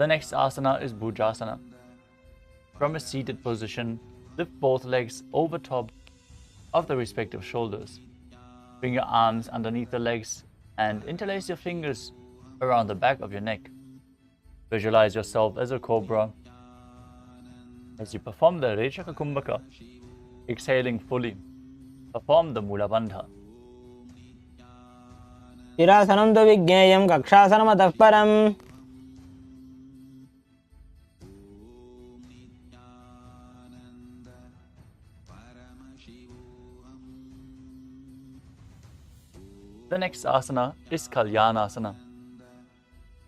The next asana is Bhujasana. From a seated position, lift both legs over top of the respective shoulders. Bring your arms underneath the legs and interlace your fingers around the back of your neck. Visualize yourself as a cobra as you perform the Rechaka Kumbhaka. Exhaling fully, perform the Mula Bandha.
స్థిరాసనం తు విజ్ఞేయం కక్షాసనమతః పరం.
The next asana is Kalyanasana.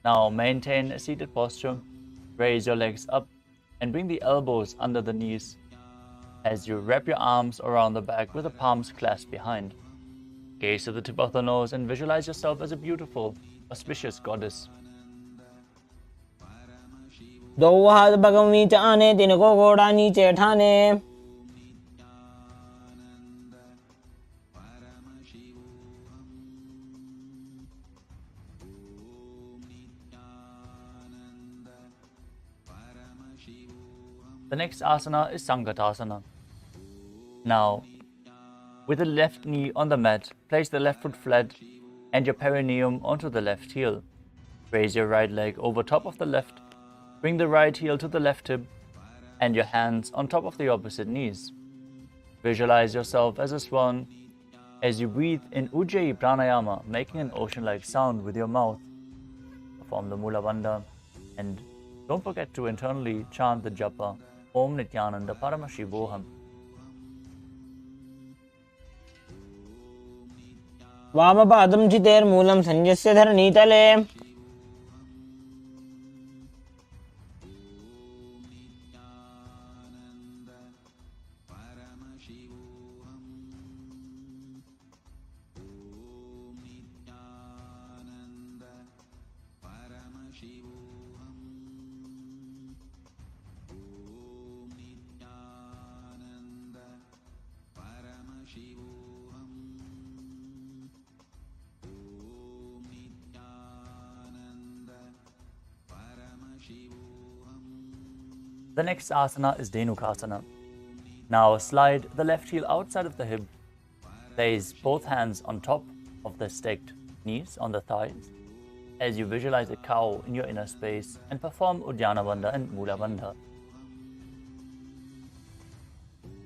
Now maintain a seated posture, raise your legs up and bring the elbows under the knees as you wrap your arms around the back with the palms clasped behind. Gaze to the tip of the nose and visualize yourself as a beautiful, auspicious goddess.
द्वौ हाथ भगम नीचे आने, तीन को घोड़ा नीचे ठाने.
The next asana is Sankatasana. Now, with the left knee on the mat, place the left foot flat and your perineum onto the left heel. Raise your right leg over top of the left. Bring the right heel to the left hip and your hands on top of the opposite knees. Visualize yourself as a swan as you breathe in Ujjayi Pranayama, making an ocean-like sound with your mouth. Perform the Mula Bandha and don't forget to internally chant the japa Om Nithyananda Paramashivoham.
वामपादं चितेर्मूलं संयस्य धरणीतले.
The next asana is Dhenukasana. Now slide the left heel outside of the hip. Place both hands on top of the stacked knees on the thighs as you visualize a cow in your inner space and perform Uddiyana Bandha and Mula Bandha.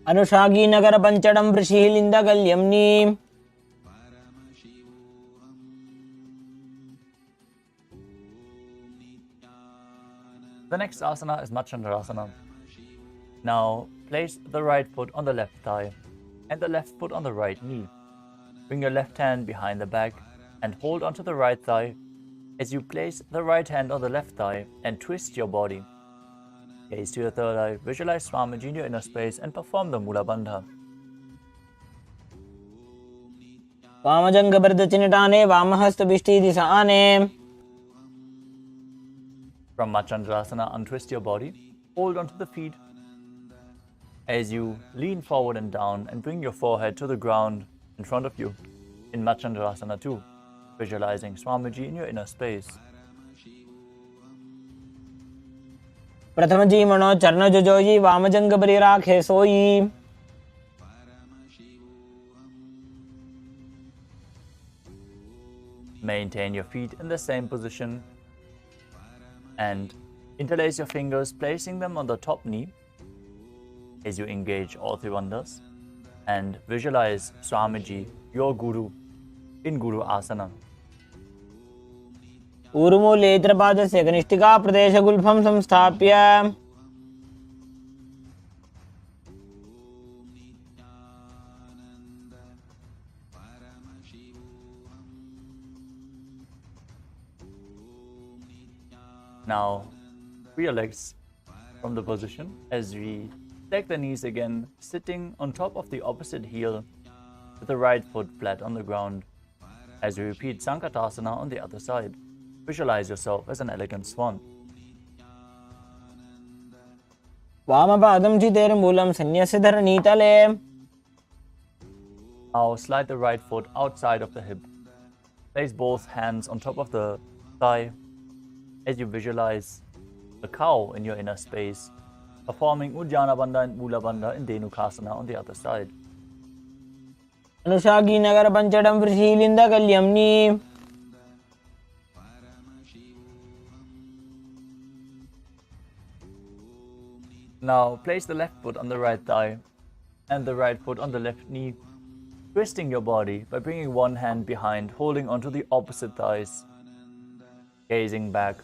अनुषागी Nagar पंचडं वृषिलिंद गल्यम्नी.
The next asana is Machandrasana. Now place the right foot on the left thigh and the left foot on the right knee. Bring your left hand behind the back and hold onto the right thigh as you place the right hand on the left thigh and twist your body. Gaze to your third eye, visualize Swamiji in your inner space and perform the Mula Bandha.
वामजंग बर्दचिनटाने वामहस्त बिष्टि दिशाने.
From Machandrasana, untwist your body, hold onto the feet as you lean forward and down and bring your forehead to the ground in front of you. In Machandrasana too, visualizing Swamiji in your inner space.
प्रथम जी मनो चरण जोजी वामजंग बरी राखे सोई.
Maintain your feet in the same position and interlace your fingers, placing them on the top knee as you engage all three wonders and visualize Swamiji, your Guru, in Guru Asana.
ऊर्मूलेत्रपादस्य कनिष्ठिकाप्रदेशगुल्फं संस्थाप्य
Now, relax from the position as we take the knees again, sitting on top of the opposite heel with the right foot flat on the ground as we repeat Sankatasana on the other side. Visualize yourself as an elegant swan.
वामपादं चितेर्मूलं सन्न्यस्य धरणीतले
Now slide the right foot outside of the hip. Place both hands on top of the thigh as you visualize a cow in your inner space, performing Ujjana Bandha and Mula Bandha in Dhenukasana on the other side.
अनुषागी Nagar पंचडं वृषीलिंद कल्यम्नि
Now place the left foot on the right thigh and the right foot on the left knee, twisting your body by bringing one hand behind, holding onto the opposite thighs, gazing back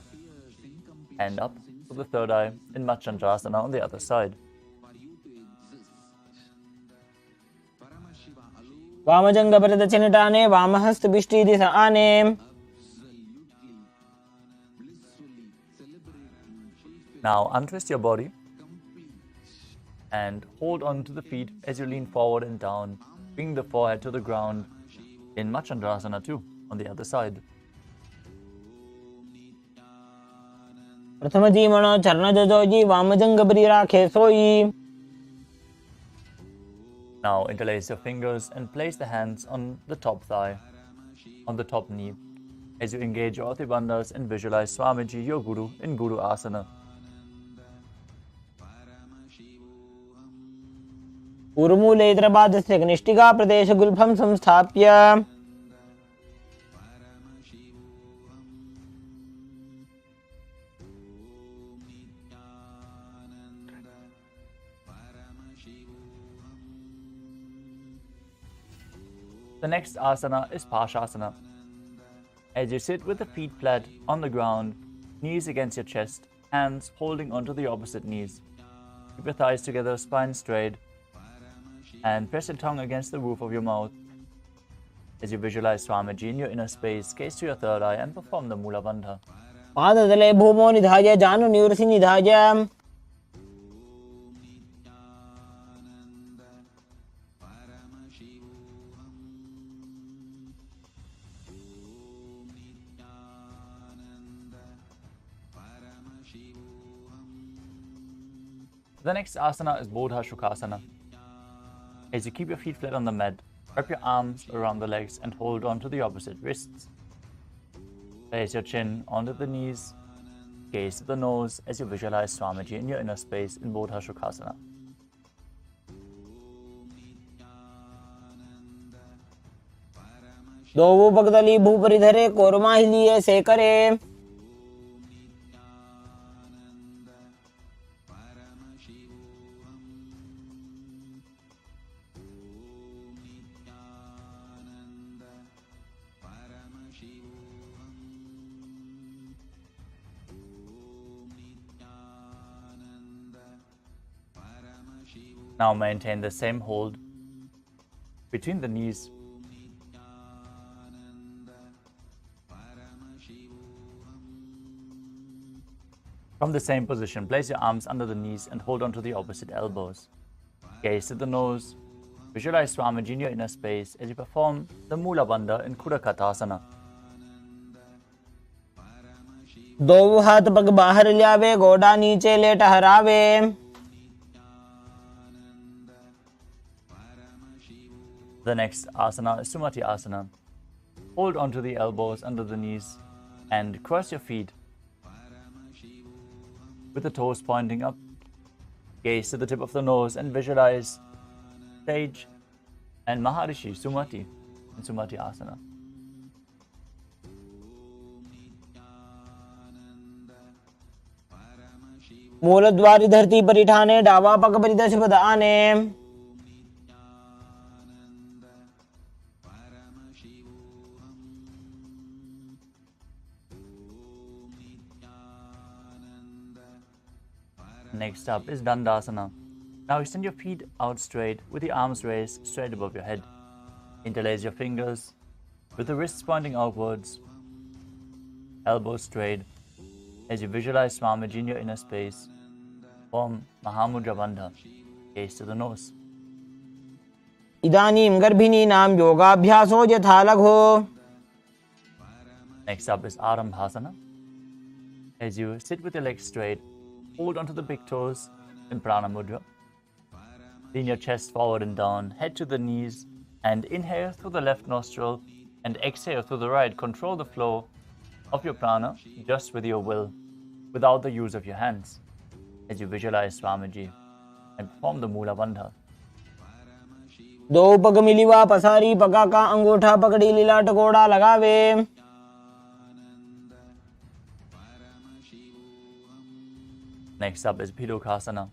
and up to the third eye in Machandrasana on the other side.
वामजंग प्रदक्षिणटाने वामहस्त बिष्टि दिशा आने
Now untwist your body and hold on to the feet as you lean forward and down, bring the forehead to the ground in Machandrasana too on the other side.
प्रथम जीवनो चरण जोजी वामजंग बरी राखे सोई
Now interlace your fingers and place the hands on the top thigh, on the top knee, as you engage your Bandhas and visualize Swamiji, your Guru, in Guru Asana.
ऊर्मूलेत्रपादस्य कनिष्ठिकाप्रदेशगुल्फं संस्थाप्य
The next asana is Pashasana. As you sit with the feet flat on the ground, knees against your chest, hands holding onto the opposite knees. Keep your thighs together, spine straight, and press your tongue against the roof of your mouth. As you visualize Swamiji in your inner space, gaze to your third eye and perform the Mula Bandha.
पादतले भूमो निधाय जानु निवृसि निधाय
The next asana is Bodha Shukasana. As you keep your feet flat on the mat, wrap your arms around the legs and hold on to the opposite wrists. Place your chin onto the knees, gaze to the nose as you visualize Swamiji in your inner space in Bodha Shukasana.
दो भगदली भूपरिधरे कोरमा हिलिये से करे
Now maintain the same hold between the knees. From the same position, place your arms under the knees and hold on to the opposite elbows. Gaze to the nose. Visualize Swamiji in your inner space as you perform the Mula Bandha in Kudakatasana.
दो हाथ पग बाहर ल्यावे गोडा नीचे ले टहरावे
The next asana is Sumati Asana. Hold onto the elbows under the knees and cross your feet with the toes pointing up. Gaze to the tip of the nose and visualize Sage and Maharishi Sumati in Sumati Asana.
मूलद्वारि धरती परिठाने डावा पग परिदश पद आने
Next up is Dandasana. Now extend your feet out straight with the arms raised straight above your head. Interlace your fingers with the wrists pointing outwards, elbows straight. As you visualize Swamiji in your inner space, form Mahamudra Bandha, gaze to the nose.
इदानीं गर्भिणीनां योगाभ्यासो यथा लघो.
Next up is Arambhasana. As you sit with your legs straight, hold onto the big toes in Prana Mudra. Lean your chest forward and down, head to the knees, and inhale through the left nostril and exhale through the right. Control the flow of your prana just with your will, without the use of your hands, as you visualize Swamiji and perform the Mula Bandha.
दो पग मिलिवा पसारी पगा का अंगूठा पकड़ी लीला टकोड़ा लगावे.
Next up is Bhidokasana.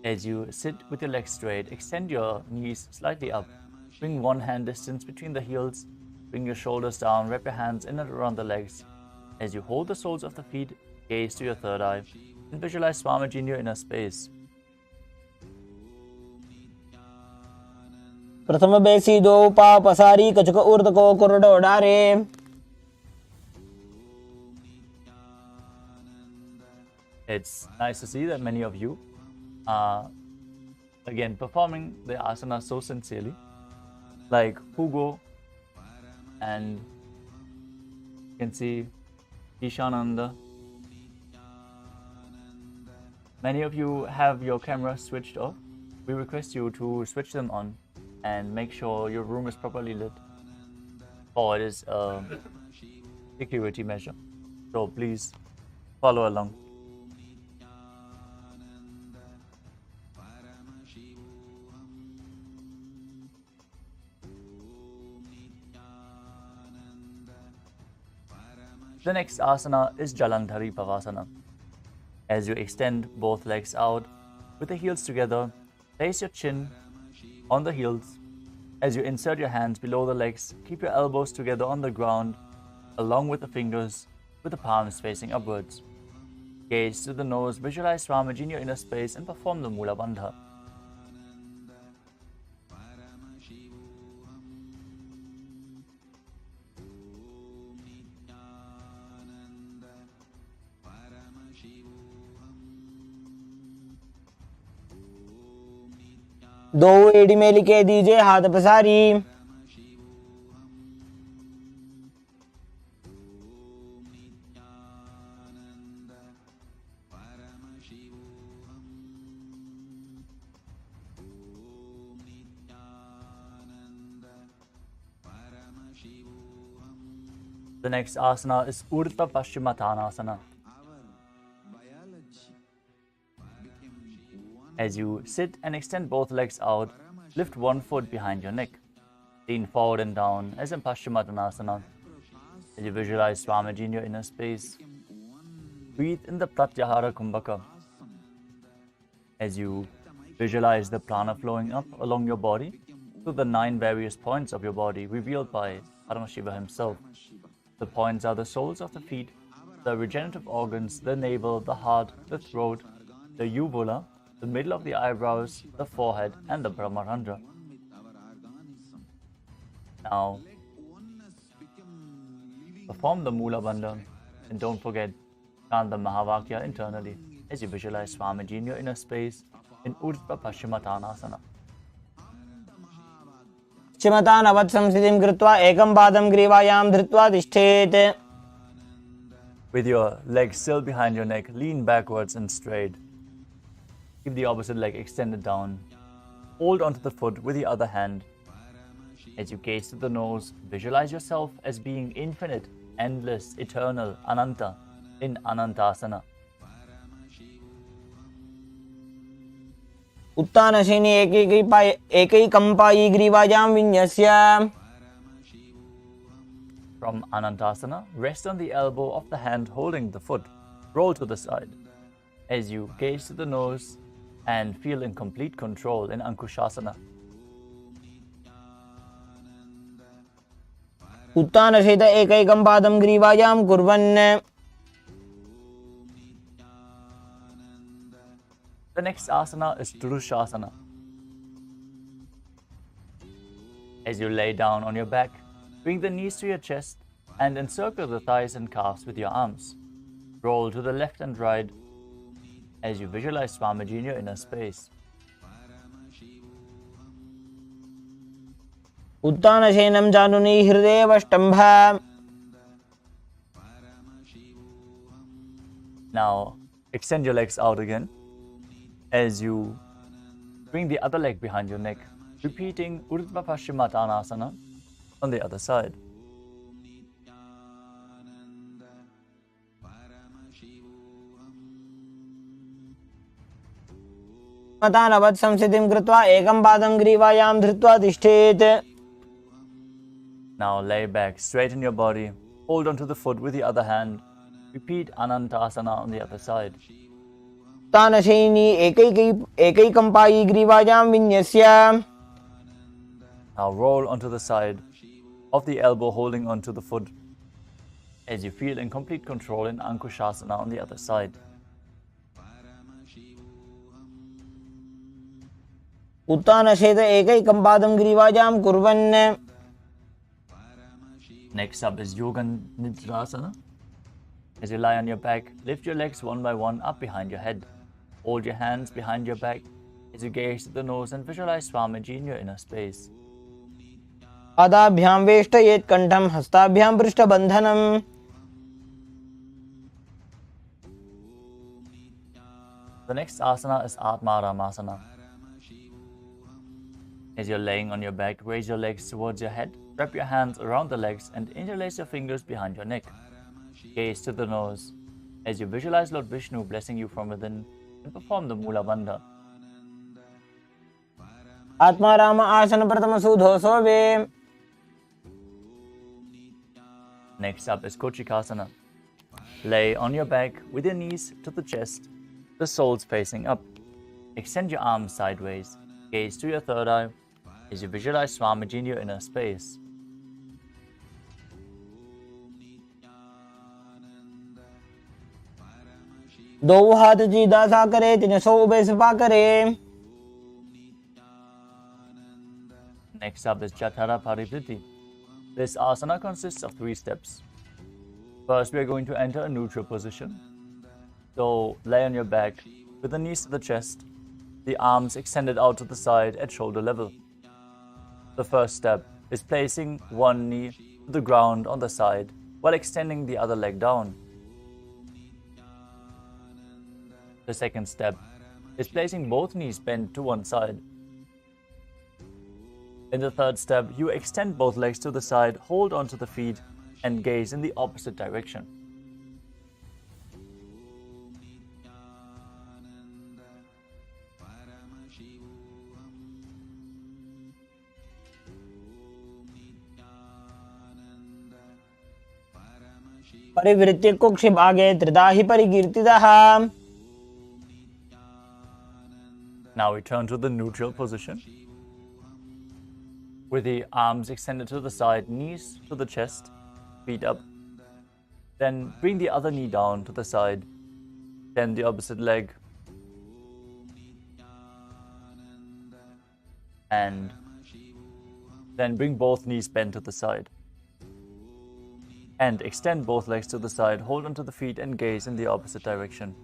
As you sit with your legs straight, extend your knees slightly up. Bring one hand distance between the heels. Bring your shoulders down. Wrap your hands in and around the legs. As you hold the soles of the feet, gaze to your third eye and visualize Swamiji in your inner space.
प्रथम बेसी दो पा पसारी कचक ऊर्ध को कुरडो डारे.
It's nice to see that many of you are again performing the asana so sincerely, like Hugo, and you can see Ishananda. Many of you have your camera switched off. We request you to switch them on and make sure your room is properly lit, or it is a security measure. So please follow along. The next asana is Jalandhari Pavasana. As you extend both legs out with the heels together, place your chin on the heels. As you insert your hands below the legs, keep your elbows together on the ground along with the fingers, with the palms facing upwards. Gaze to the nose, visualize Swamiji in your inner space and perform the Mula Bandha.
दो एड़ी में लिखे दीजिए हाथ पसारी.
The next asana is Urdhva Paschimottanasana. As you sit and extend both legs out, lift one foot behind your neck. Lean forward and down as in Paschimottanasana. As you visualize Swamiji in your inner space, breathe in the Pratyahara Kumbhaka. As you visualize the prana flowing up along your body to the 9 various points of your body revealed by Paramashiva himself. The points are the soles of the feet, the regenerative organs, the navel, the heart, the throat, the uvula, the middle of the eyebrows, the forehead, and the Brahmarandra. Now, perform the Mula Bandha and don't forget, chant the Mahavakya internally as you visualize Swamiji in your inner space in Urdhva Paschimottanasana.
चिमतानवत् संस्थितिं कृत्वा एकं पादं ग्रीवायां धृत्वा तिष्ठेत्.
With your legs still behind your neck, lean backwards and straight. Keep the opposite leg extended down. Hold onto the foot with the other hand. As you gaze to the nose, visualize yourself as being infinite, endless, eternal, Ananta, in Anantasana.
उत्तानशयनि एकैकं पायी ग्रीवायां विन्यस्य.
From Anantasana, rest on the elbow of the hand holding the foot. Roll to the side. as you gaze to the nose and feel in complete control in Ankushasana.
उत्थानसहित एकैकं पादं ग्रीवायां कुर्वन्
The next asana is Durushasana. As you lay down on your back, bring the knees to your chest and encircle the thighs and calves with your arms. Roll to the left and right as you visualize Swamiji in your inner space.
उत्थानशयनं जानुनी हृदयेवष्टम्भ.
Now, extend your legs out again as you bring the other leg behind your neck, repeating Urdhva Paschimottanasana on the other side.
मतानवत् संस्थितिं कृत्वा एकं पादं ग्रीवायां धृत्वा तिष्ठेत्.
Now lay back, straighten your body, hold onto the foot with the other hand, repeat Anantasana on the other side.
उत्थानशयनी एकैकं पायी ग्रीवायां विन्यस्य.
Now roll onto the side of the elbow, holding onto the foot as you feel in complete control in Ankushasana on the other side.
उत्थानशयित एकैकं पादं ग्रीवायां कुर्वन्.
Next up is Yoga Nidrasana. As you lie on your back, lift your legs one by one up behind your head. Hold your hands behind your back as you gaze at the nose and visualize Swamiji in your inner space.
पादाभ्यां वेष्टयेत् कण्ठं हस्ताभ्यां पृष्ठबन्धनम्.
The next asana is Atmaramasana. As you're laying on your back, raise your legs towards your head, wrap your hands around the legs and interlace your fingers behind your neck. Gaze to the nose as you visualize Lord Vishnu blessing you from within and perform the Mula Bandha.
Atmaram आसन प्रथम सुधोसो वे.
Next up is Kochikasana. Lay on your back with your knees to the chest, the soles facing up. Extend your arms sideways. Gaze to your third eye as you visualize Swamiji in your inner space.
दो हाथ सीधा सा करे, 300 ube Sapa करे.
Next up is Jatara Parivritti. This asana consists of 3 steps. First, we are going to enter a neutral position. So, lay on your back with the knees to the chest, the arms extended out to the side at shoulder level. The first step is placing one knee to the ground on the side while extending the other leg down. The second step is placing both knees bent to one side. In the third step, you extend both legs to the side, hold onto the feet, and gaze in the opposite direction.
परिवृत्य कुक्षि भागे त्रिधा हि परिकीर्तितः.
Now we turn to the neutral position. With the arms extended to the side, knees to the chest, feet up. Then bring the other knee down to the side. Bend the opposite leg. And then bring both knees bent to the side. And extend both legs to the side, hold onto the feet and gaze in the opposite direction.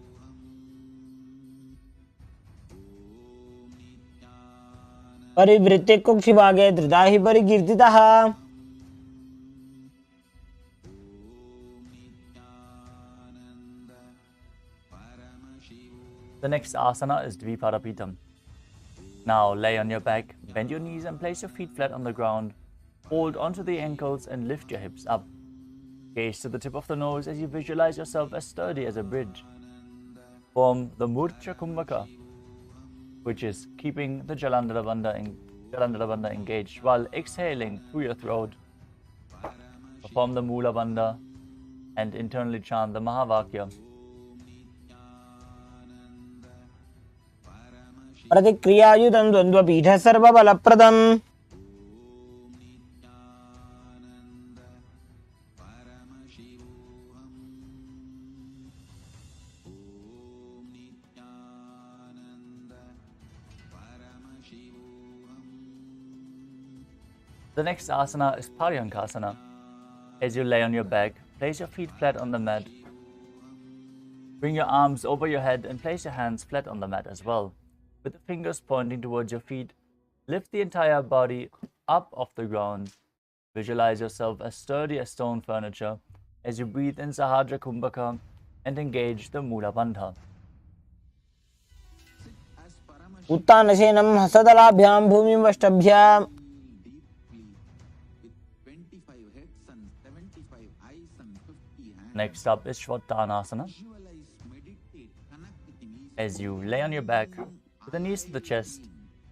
परिवृत्य कुक्षि भागे त्रिधा हि परिकीर्तितः.
The next asana is Dviparapitam. Now lay on your back, bend your knees and place your feet flat on the ground. Hold onto the ankles and lift your hips up. Gaze to the tip of the nose as you visualize yourself as sturdy as a bridge. Form the Murcha Kumbhaka, which is keeping the Jalandhara Bandha engaged while exhaling through your throat. Perform the Mula Bandha and internally chant the Mahavakya.
प्रतिक्रियायुतं द्वन्द्वपीठ सर्वबलप्रदम्
The next asana is Paryankasana. As you lay on your back, place your feet flat on the mat. Bring your arms over your head and place your hands flat on the mat as well. With the fingers pointing towards your feet, lift the entire body up off the ground. Visualize yourself as sturdy as stone furniture as you breathe in Sahadra Kumbhaka and engage the Mula Bandha.
उत्तानशयनं हस्तदलाभ्यां भूमिं वष्टभ्याम्
Next up is Shvattanasana. As you lay on your back, with the knees to the chest,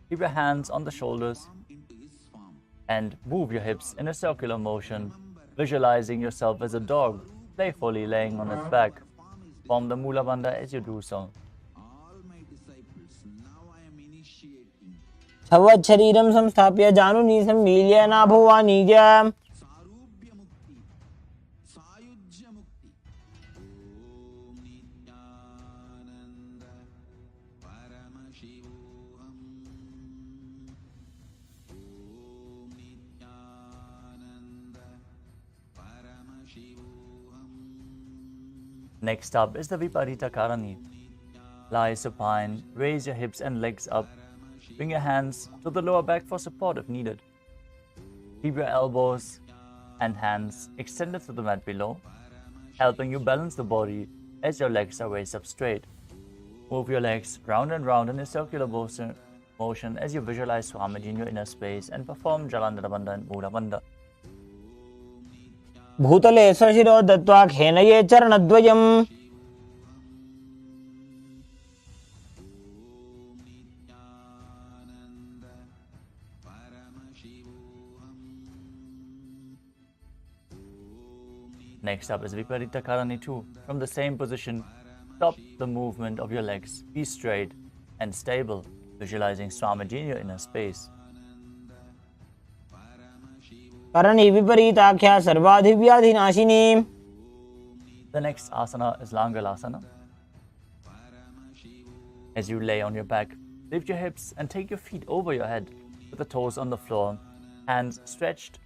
keep your hands on the shoulders and move your hips in a circular motion, visualizing yourself as a dog, playfully laying on its back. Form the Mula Bandha as you do so.
शरीरं संस्थाप्य जानुनी सम्मील्य नाभोवाणीज्य
Next up is the Viparita Karani. Lie supine, raise your hips and legs up. Bring your hands to the lower back for support if needed. Keep your elbows and hands extended to the mat below, helping you balance the body as your legs are raised up straight. Move your legs round and round in a circular motion as you visualize Swamiji in your inner space and perform Jalandhara Bandha and Mula Bandha.
भूतले स्वशिरो दत्त्वा खेनये चरणद्वयम्
Next up is Viparita Karani 2. From the same position, stop the movement of your legs. Be straight and stable, visualizing Swamiji in your inner space.
Karni विपरीताख्या सर्वाधिव्याधिनाशिनी.
The next asana is Langalasana. As you lay on your back, lift your hips and take your feet over your head with the toes on the floor, hands stretched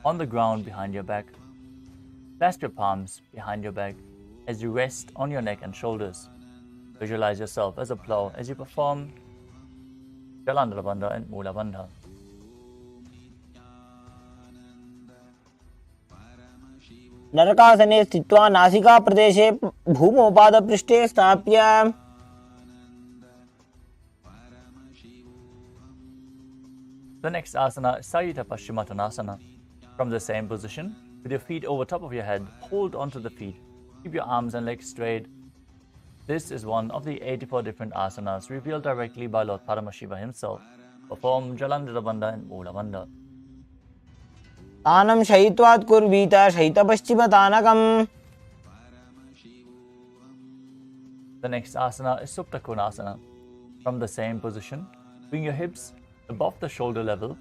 on the ground behind your back. Clasp your palms behind your back as you rest on your neck and shoulders. Visualize yourself as a plow as you perform Jalandhara Bandha and Mula Bandha.
नरकासने स्थित्वा नासिका प्रदेशे भूमौ पादपृष्ठे स्थाप्य
The next asana is Sayita Paschimottanasana. From the same position, with your feet over top of your head, hold onto the feet. Keep your arms and legs straight. This is one of the 84 different asanas revealed directly by Lord Paramashiva himself. Perform Jalandhara Bandha and Mula Bandha.
तानं शयित्वात् कुर्वीत शयितपश्चिमतानकम्.
The next asana is Supta Konasana. From the same position, bring your hips above the shoulder level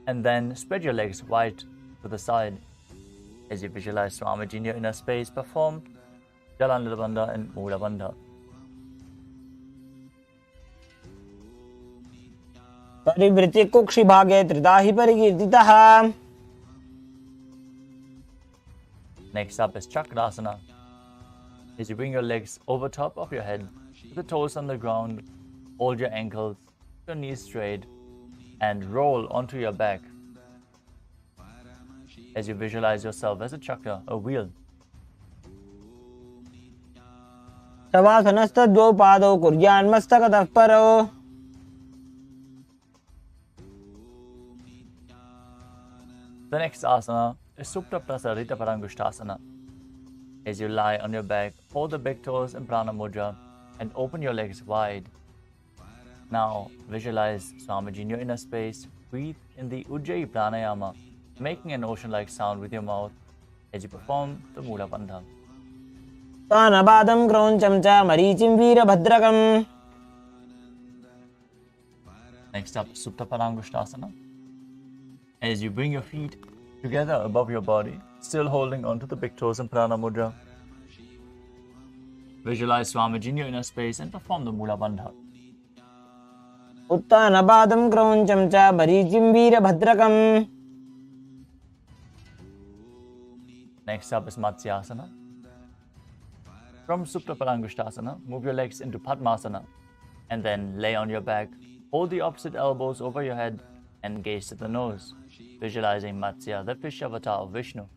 and then spread your legs wide to the side. As you visualize Swamiji in your inner space, perform Jalandhara Bandha and Mula Bandha.
परिवृत्ति कुक्षि भागे त्रिधा हि परिकीर्तितः.
Next up is Chakrasana. As you bring your legs over top of your head, with the toes on the ground, hold your ankles, your knees straight, and roll onto your back. As you visualize yourself as a chakra, a wheel.
शवासनस्तद्वौ पादौ कुर्यान्मस्तकतः परौ.
The next asana is Supta Prasarita Parangushtasana. As you lie on your back, hold the big toes in Prana Mudra and open your legs wide. Now visualize Swamiji in your inner space. Breathe in the Ujjayi Pranayama, making an ocean-like sound with your mouth as you perform the Mula Bandha.
तानपादं क्रौञ्चं च मरीचिं वीरभद्रकम्.
Next up, Supta Padangusthasana. As you bring your feet together above your body, still holding onto the big toes in Prana Mudra. Visualize Swamiji in your inner space and perform the Mula Bandha.
उत्तानपादं क्रौञ्चं च बरीचिं वीरभद्रकम्.
Next up is Matsyasana. From Supta Padangusthasana, move your legs into Padmasana and then lay on your back. Hold the opposite elbows over your head and gaze to the nose, visualizing Matsya, the fish avatar of Vishnu.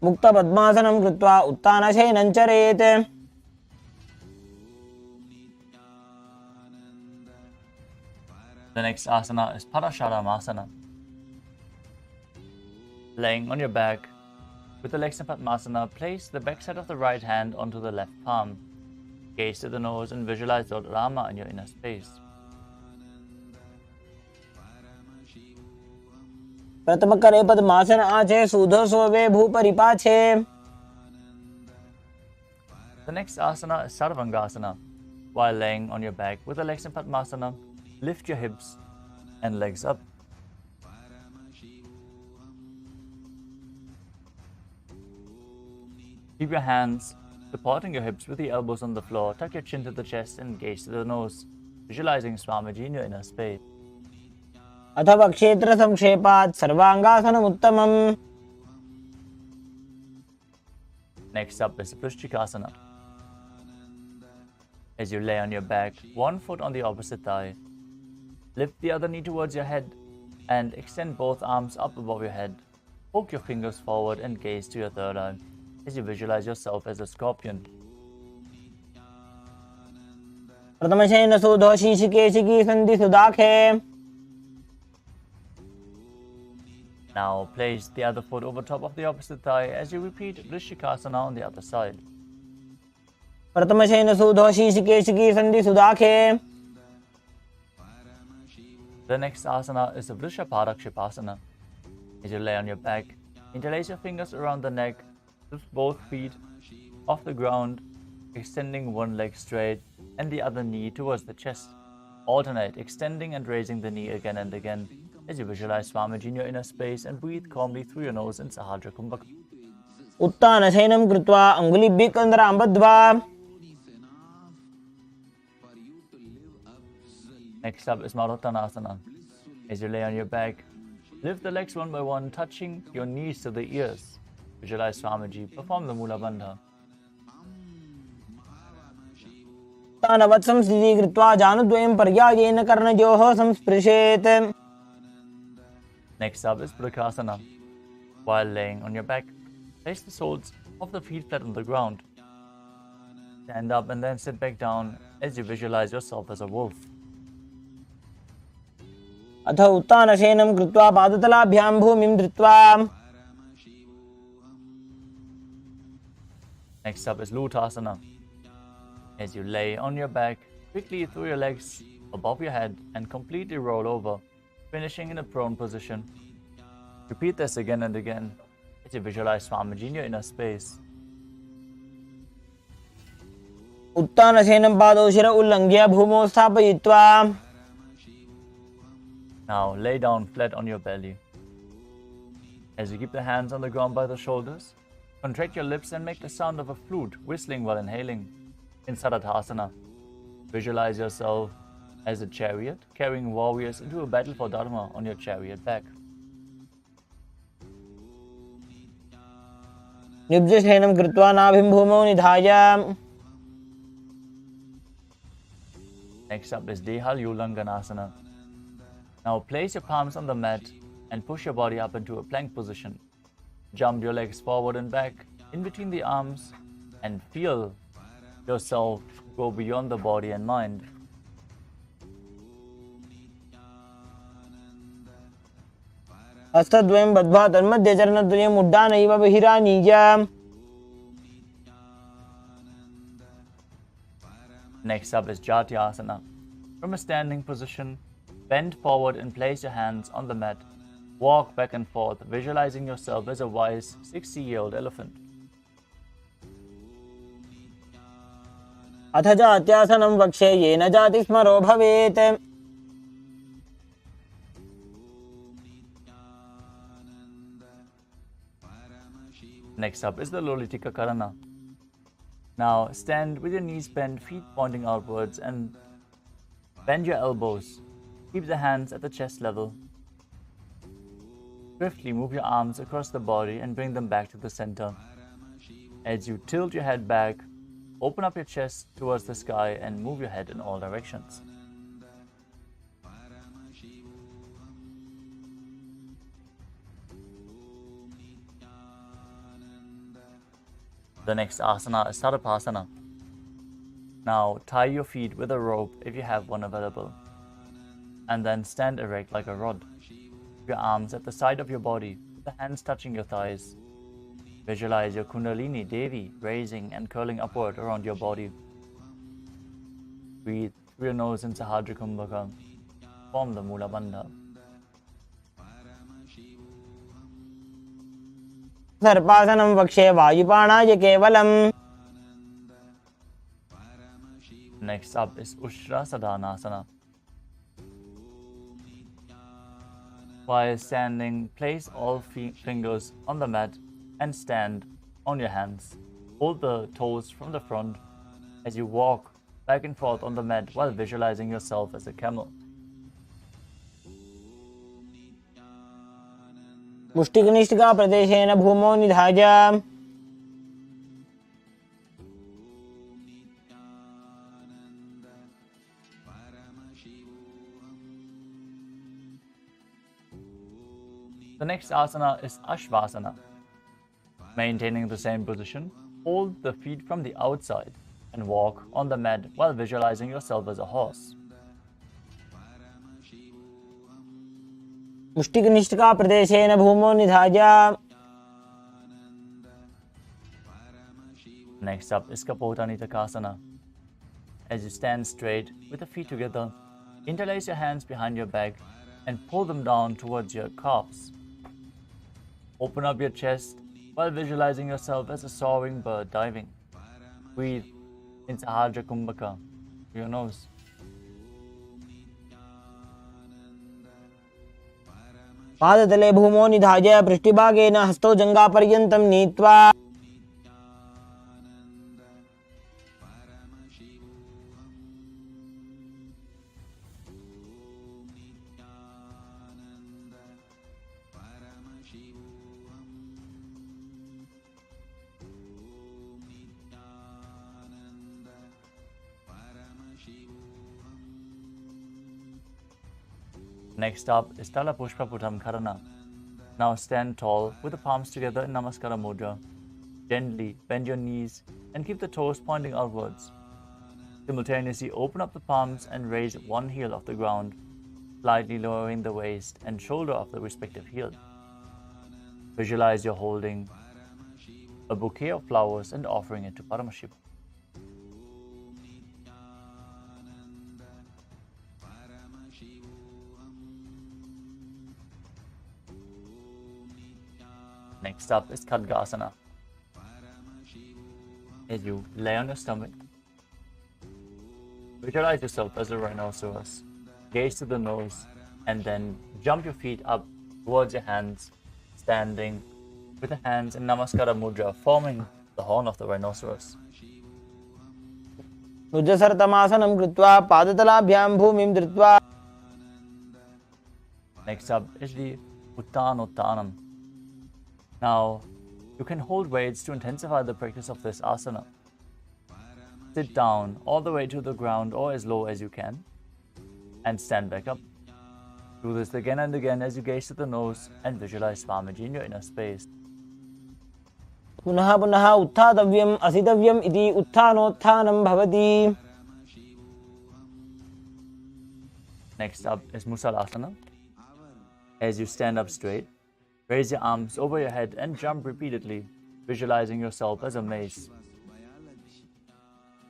मुक्तपद्मासनं कृत्वा उत्तानशयनं चरेत्.
The next asana is Parasharamasana. Laying on your back, with the legs in Padmasana, place the backside of the right hand onto the left palm. Gaze to the nose and visualize Lord Rama in your inner space.
प्रथम करे पद्मासन आचे सूधो सोवे भूपरि पाछे.
The next asana is Sarvangasana. While laying on your back with the legs in Padmasana, lift your hips and legs up. Keep your hands supporting your hips with the elbows on the floor. Tuck your chin to the chest and gaze to the nose, visualizing Swamiji in your inner space.
अथवा क्षेत्र संक्षेपात् सर्वांगासनम् उत्तमम्.
Next up is Vrishchikasana. As you lay on your back, one foot on the opposite thigh, lift the other knee towards your head and extend both arms up above your head. Poke your fingers forward and gaze to your third eye as you visualize yourself as a scorpion.
प्रथमशयन सूधो शीशिकेशिकी सन्धि सुदाखे.
Now place the other foot over top of the opposite thigh as you repeat Vrishchikasana on the other side.
प्रथमशयन सूधो शीशिकेशिकी सन्धि सुदाखे.
The next asana is a Vrishaparakshipasana. As you lay on your back, interlace your fingers around the neck, lift both feet off the ground, extending one leg straight and the other knee towards the chest. Alternate extending and raising the knee again and again as you visualize Swamiji in your inner space and breathe calmly through your nose in Sahadra Kumbhaka.
उत्तानशयनं कृत्वा अङ्गुलिभ्यः कन्दरां बद्ध्वा.
Next up is Maruttanasana. As you lay on your back, lift the legs one by one, touching your knees to the ears. Visualize Swamiji, perform the Mula Bandha.
उत्तानवत् स्थितीकृत्वा जानुद्वयं पर्यायेन कर्णयोः संस्पृशेत्.
Next up is Prakasana. While laying on your back, place the soles of the feet flat on the ground. Stand up and then sit back down as you visualize yourself as a wolf.
अथ उत्तानशयनं कृत्वा पादतलाभ्यां भूमिं धृत्वा.
Next up is Lutasana. As you lay on your back, quickly throw your legs above your head and completely roll over, finishing in a prone position. Repeat this again and again as you visualize Swamiji in your inner space.
उत्तानशयनं पादौ शिर उल्लङ्घ्य भूमौ स्थापयित्वा.
Now lay down flat on your belly. As you keep the hands on the ground by the shoulders, contract your lips and make the sound of a flute whistling while inhaling. In Saradhasana, visualize yourself as a chariot carrying warriors into a battle for Dharma on your chariot back.
निब्जशयनं कृत्वा नाभिं भूमौ निधाय.
Next up is Dehalyulanganasana. Now place your palms on the mat and push your body up into a plank position. Jump your legs forward and back in between the arms and feel yourself go beyond the body and mind.
हस्तद्वयं बद्ध्वा तन्मध्यचरणद्वयम् उड्डानैव बहिरानीय.
Next up is Jatyasana. From a standing position, bend forward and place your hands on the mat. Walk back and forth, visualizing yourself as a wise 60-year-old elephant.
अथ जात्यासनं वक्ष्ये येन जातिस्मरो भवेत्।
Next up is the Lolitika Karana. Now stand with your knees bent, feet pointing outwards, and bend your elbows. Keep the hands at the chest level. Swiftly move your arms across the body and bring them back to the center. As you tilt your head back, open up your chest towards the sky and move your head in all directions. The next asana is Tadapasana. Now tie your feet with a rope if you have one available, and then stand erect like a rod. Keep your arms at the side of your body, with the hands touching your thighs. Visualize your Kundalini Devi raising and curling upward around your body. Breathe through your nose in Sahadra Kumbhaka. Form the Mula Bandha.
सर्पासनं वक्ष्ये वायुपाणाय केवलम्।
Next up is Ushra Sadhanasana. While standing, place all fingers on the mat and stand on your hands. Hold the toes from the front as you walk back and forth on the mat while visualizing yourself as a camel.
मुष्टिकनिष्ठिका प्रदेशेन भूमौ निधाय।
The next asana is Ashvasana. Maintaining the same position, hold the feet from the outside and walk on the mat while visualizing yourself as a horse.
मुष्टिकनिष्ठिका प्रदेशेन भूमौ निधाय।
Next up is Kapotanitakasana. As you stand straight with the feet together, interlace your hands behind your back and pull them down towards your calves. Open up your chest while visualizing yourself as a soaring bird diving. Breathe in Sahadra Kumbhaka through your nose.
पादतले भूमौ निधाय पृष्ठभागेन हस्तौ जङ्घापर्यन्तं नीत्वा।
Next up is Talapushpa Putam Karana. Now stand tall with the palms together in Namaskara Mudra. Gently bend your knees and keep the toes pointing outwards. Simultaneously open up the palms and raise one heel off the ground, slightly lowering the waist and shoulder of the respective heel. Visualize you're holding a bouquet of flowers and offering it to Paramashivam. Next up is Khadgasana. As you lay on your stomach, visualize yourself as a rhinoceros. Gaze to the nose and then jump your feet up towards your hands, standing with the hands in Namaskara Mudra, forming the horn of the rhinoceros.
भुजसर्तमासनं कृत्वा पादतलाभ्यां भूमिं धृत्वा।
Next up is the Uttanottanam. Now, you can hold weights to intensify the practice of this asana. Sit down all the way to the ground or as low as you can and stand back up. Do this again and again as you gaze to the nose and visualize Swamiji in your inner space.
पुनः पुनः उत्थातव्यम् असितव्यम् इति उत्थानोत्थानं भवति।
Next up is Musalasana. As you stand up straight, raise your arms over your head and jump repeatedly, visualizing yourself as a mace.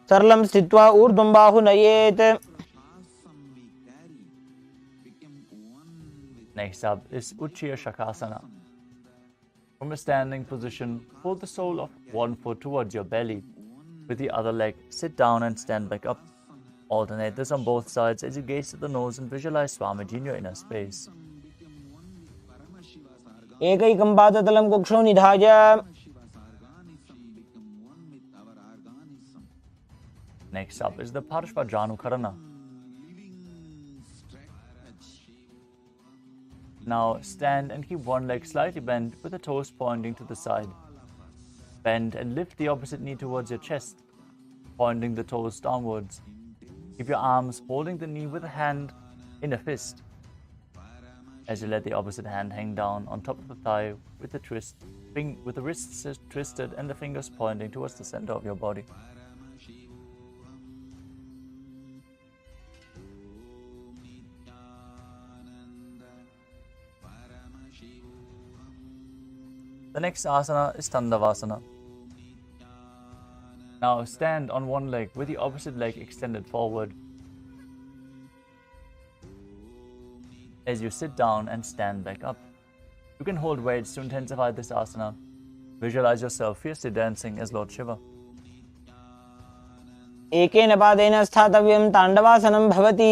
सरलं स्थित्वा ऊर्ध्वं बाहु नयेत्।
Next up is Uchchiya Shakasana. From a standing position, pull the sole of one foot towards your belly. With the other leg, sit down and stand back up. Alternate this on both sides as you gaze at the nose and visualize Swamiji in your inner space.
एकैकं पादतलं कुक्षौ निधाय
Next up is the Parshvajanukarana. Now stand and keep one leg slightly bent with the toes pointing to the side. Bend and lift the opposite knee towards your chest, pointing the toes downwards. Keep your arms holding the knee with a hand in a fist. As you let the opposite hand hang down on top of the thigh with the wrists twisted and the fingers pointing towards the center of your body. The next asana is Tandavasana. Now stand on one leg with the opposite leg extended forward. As you sit down and stand back up. You can hold weights to intensify this asana. Visualize yourself fiercely dancing as Lord Shiva.
एकेन पादेन स्थातव्यं ताण्डवासनं भवति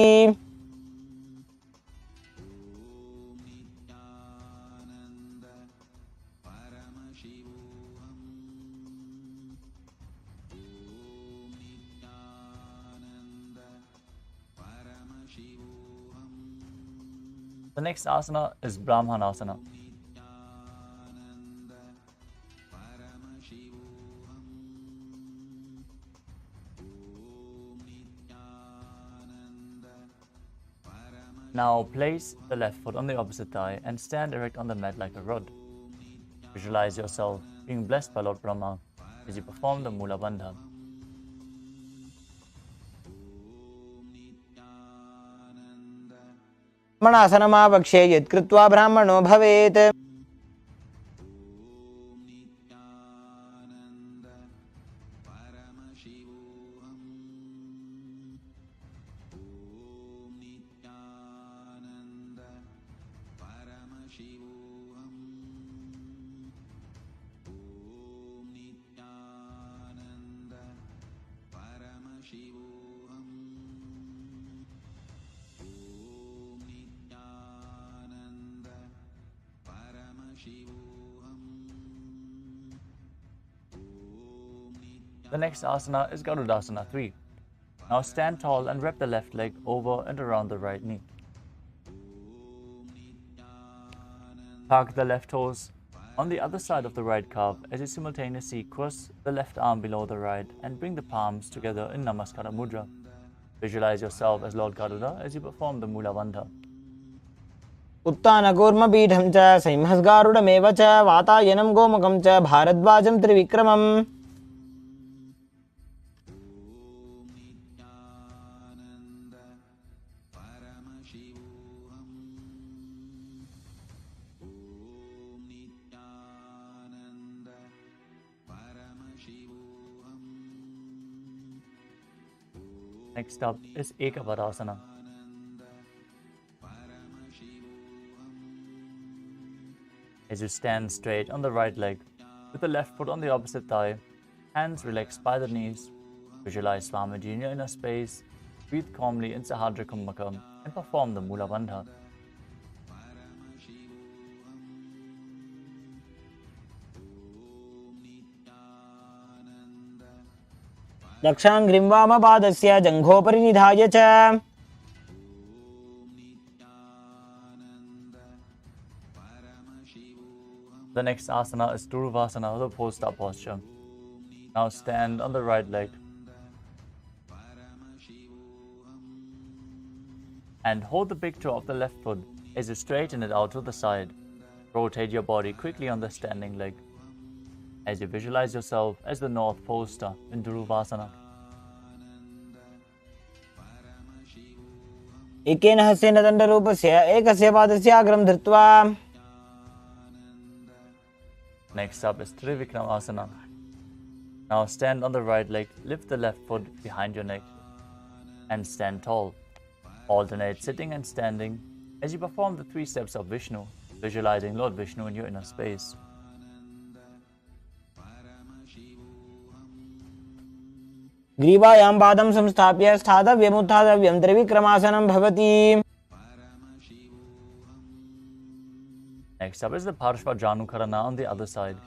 The next asana is Brahmanasana. Now place the left foot on the opposite thigh and stand erect on the mat like a rod. Visualize yourself being blessed by Lord Brahma as you perform the Mula Bandha.
ब्राह्मणासनमावक्ष्ये यत्कृत्वा ब्राह्मणो भवेत्
The next asana is Garudasana 3. Now stand tall and wrap the left leg over and around the right knee. Park the left toes on the other side of the right calf as you simultaneously cross the left arm below the right and bring the palms together in Namaskara Mudra. Visualize yourself as Lord Garuda as you perform the Mula Bandha.
उत्तानकूर्मपीठं च सिंहस्गारुडमेव च वातायनं गोमुखं च भारद्वाजं त्रिविक्रमम्
Next up is Ekavarasana. As you stand straight on the right leg, with the left foot on the opposite thigh, hands relaxed by the knees, visualize Swamiji in your inner space, breathe calmly in Sahadra Kumbhaka, and perform the Mula Bandha.
दक्षाङ्घ्रिं वामपादस्य जङ्घोपरि निधाय च
The next asana is Durvasana, the pole-star posture. Now stand on the right leg and hold the big toe of the left foot as you straighten it out to the side. Rotate your body quickly on the standing leg as you visualize yourself as the North Pole Star in Durvasana.
एकेन हस्तेन दण्डरूपस्य एकस्य पादस्य अग्रं धृत्वा
Next up is Trivikramasana. Now stand on the right leg, lift the left foot behind your neck and stand tall. Alternate sitting and standing as you perform the 3 steps of Vishnu, visualizing Lord Vishnu in your inner space.
ग्रीवायां पादं संस्थाप्य स्थातव्यम् उत्थातव्यं त्रिविक्रमासनं भवति.
Next up is the Parshvajanukarana on the other side.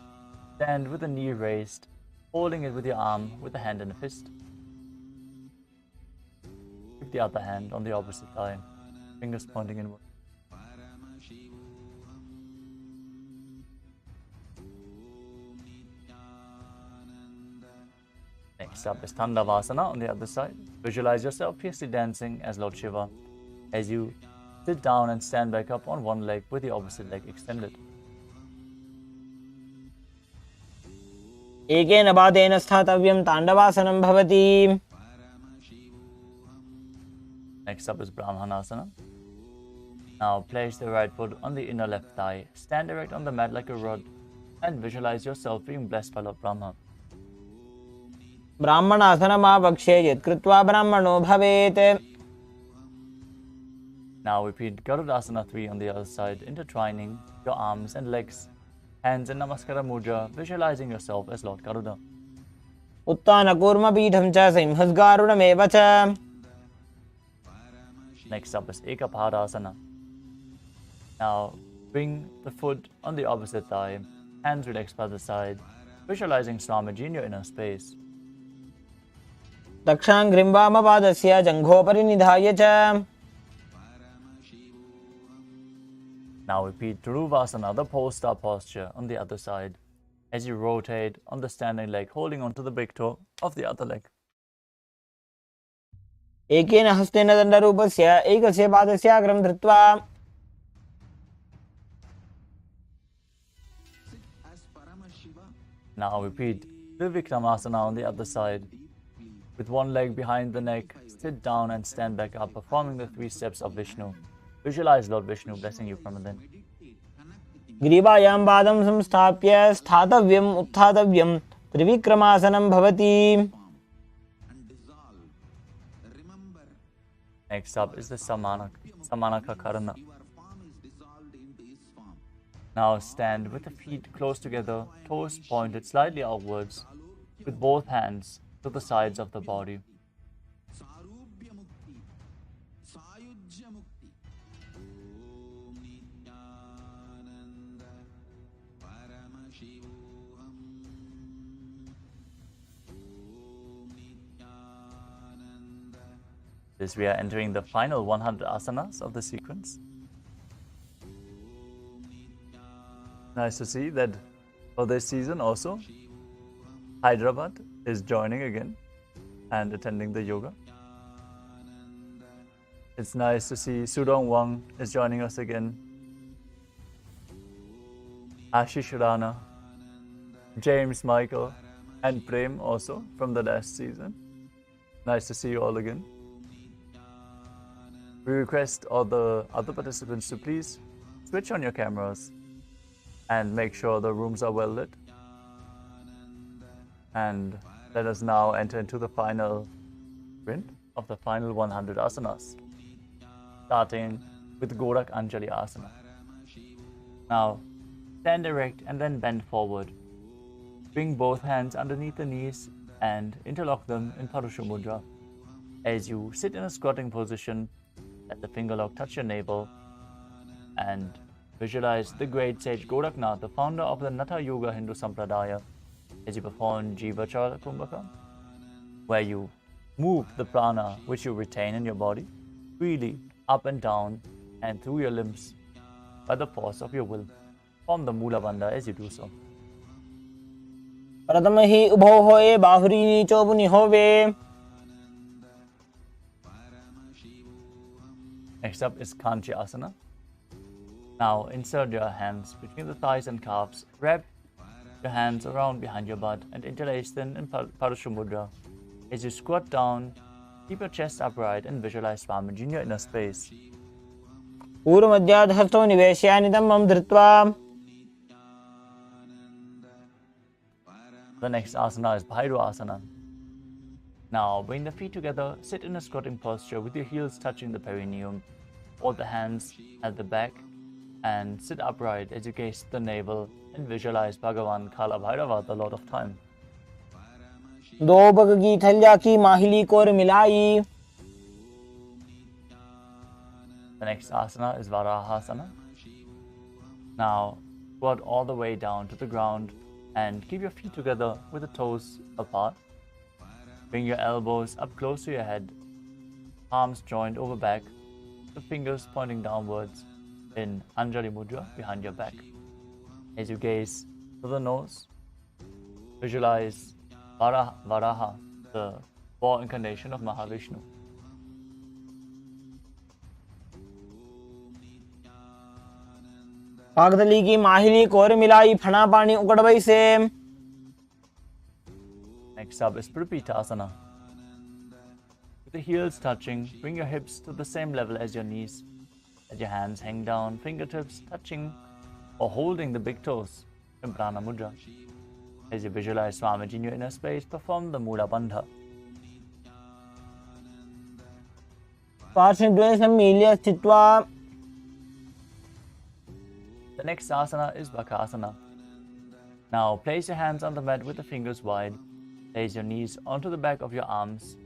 Stand with the knee raised, holding it with your arm with the hand in a fist. Keep the other hand on the opposite thigh, fingers pointing inward. Next up is Tandavasana on the other side. Visualize yourself fiercely dancing as Lord Shiva as you sit down and stand back up on one leg with the opposite leg extended.
एकेन पादेन स्थातव्यं ताण्डवासनं भवति.
Next up is Brahmanasana. Now place the right foot on the inner left thigh, stand erect on the mat like a rod, and visualize yourself being blessed by Lord Brahma.
ब्राह्मणासनमावक्ष्ये यत् कृत्वा ब्राह्मणो भवेत्.
Now repeat Garudasana 3 on the other side, intertwining your arms and legs, hands in Namaskara Mudra, visualizing yourself as Lord Garuda.
उत्तानकूर्मपीठं च सिंहस्गारुडमेव च.
Next up is Ekapadasana. Now bring the foot on the opposite thigh, hands relaxed by the side, visualizing Swamiji in your inner space.
दक्षाङ्घ्रिं वामपादस्य जङ्घोपरि निधाय च.
Now repeat Dhuruvasana, the pole star posture on the other side, as you rotate on the standing leg, holding onto the big toe of the other leg.
एकेन हस्तेन दण्डरूपस्य एकस्य पादस्य अग्रं धृत्वा.
Sit as Paramashiva.
Now repeat Trivikramasana on the other side. With one leg behind the neck, sit down and stand back up, performing the 3 steps of Vishnu. Visualize Lord Vishnu blessing you from within.
ग्रीवायां पादं संस्थाप्य स्थातव्यम् उत्थातव्यं त्रिविक्रमासनं भवति.
And dissolve. Remember,
Next up is the Samanaka Karana.
your form is dissolved into his form.
Now stand with the feet close together, toes pointed slightly outwards, with both hands to the sides of the body.
Sarubhya Mukti. Sayujya Mukti. Om Nithyananda Paramashivoham. Om Nithyananda.
This we are entering the final 100 asanas of the sequence. Nice to see that for this season also, Hyderabad is joining again and attending the yoga. It's nice to see Sudong Wang is joining us again. Ashish Rana, James Michael, and Prem also from the last season. Nice to see you all again. We request all the other participants to please switch on your cameras and make sure the rooms are well lit. And let us now enter into the final sprint of the final 100 asanas, starting with Gorak Anjali Asana. Now, stand erect and then bend forward. Bring both hands underneath the knees and interlock them in Parusha Mudra. As you sit in a squatting position, let the finger lock touch your navel and visualize the great sage Goraknath, the founder of the Natha Yoga Hindu Sampradaya, as you perform Jiva Chala Kumbhaka, where you move the prana which you retain in your body freely up and down and through your limbs by the force of your will. Form the Mula Bandha as you do so.
प्रथम हि उभौ होए बाहुरी नीचो पुनि होवे.
Next up is Kanchi Asana. Now insert your hands between the thighs and calves. Wrap your hands around behind your butt and interlace them in Parusha Mudra. As you squat down, keep your chest upright and visualize Swamiji in your inner space.
पूर्वमध्याद् हस्तौ निवेश्य नितम्बं धृत्वा.
The next asana is Bhairu Asana. Now bring the feet together, sit in a squatting posture with your heels touching the perineum. Hold the hands at the back and sit upright as you gaze the navel and visualize Bhagavan Kala Bhairava, the Lord of Time.
दो bug की थलिया की माहिली core मिलाई.
The next asana is Varahasana. Now, squat all the way down to the ground and keep your feet together with the toes apart. Bring your elbows up close to your head, palms joined over back, the fingers pointing downwards in Anjali Mudra behind your back. As you gaze to the nose, visualize Varaha, the boar incarnation of Mahavishnu.
पागदली की माहिली core मिलाई फना पानी उकड़वई से.
Next up is Prapitasana. With the heels touching, bring your hips to the same level as your knees. Let your hands hang down, fingertips touching or holding the big toes in Prana Mudra. As you visualize Swamiji in your inner space, perform the Mula Bandha.
पार्श्वद्वये सम्मील्य स्थित्वा.
The next asana is Bakasana. Now place your hands on the mat with the fingers wide. Place your knees onto the back of your arms.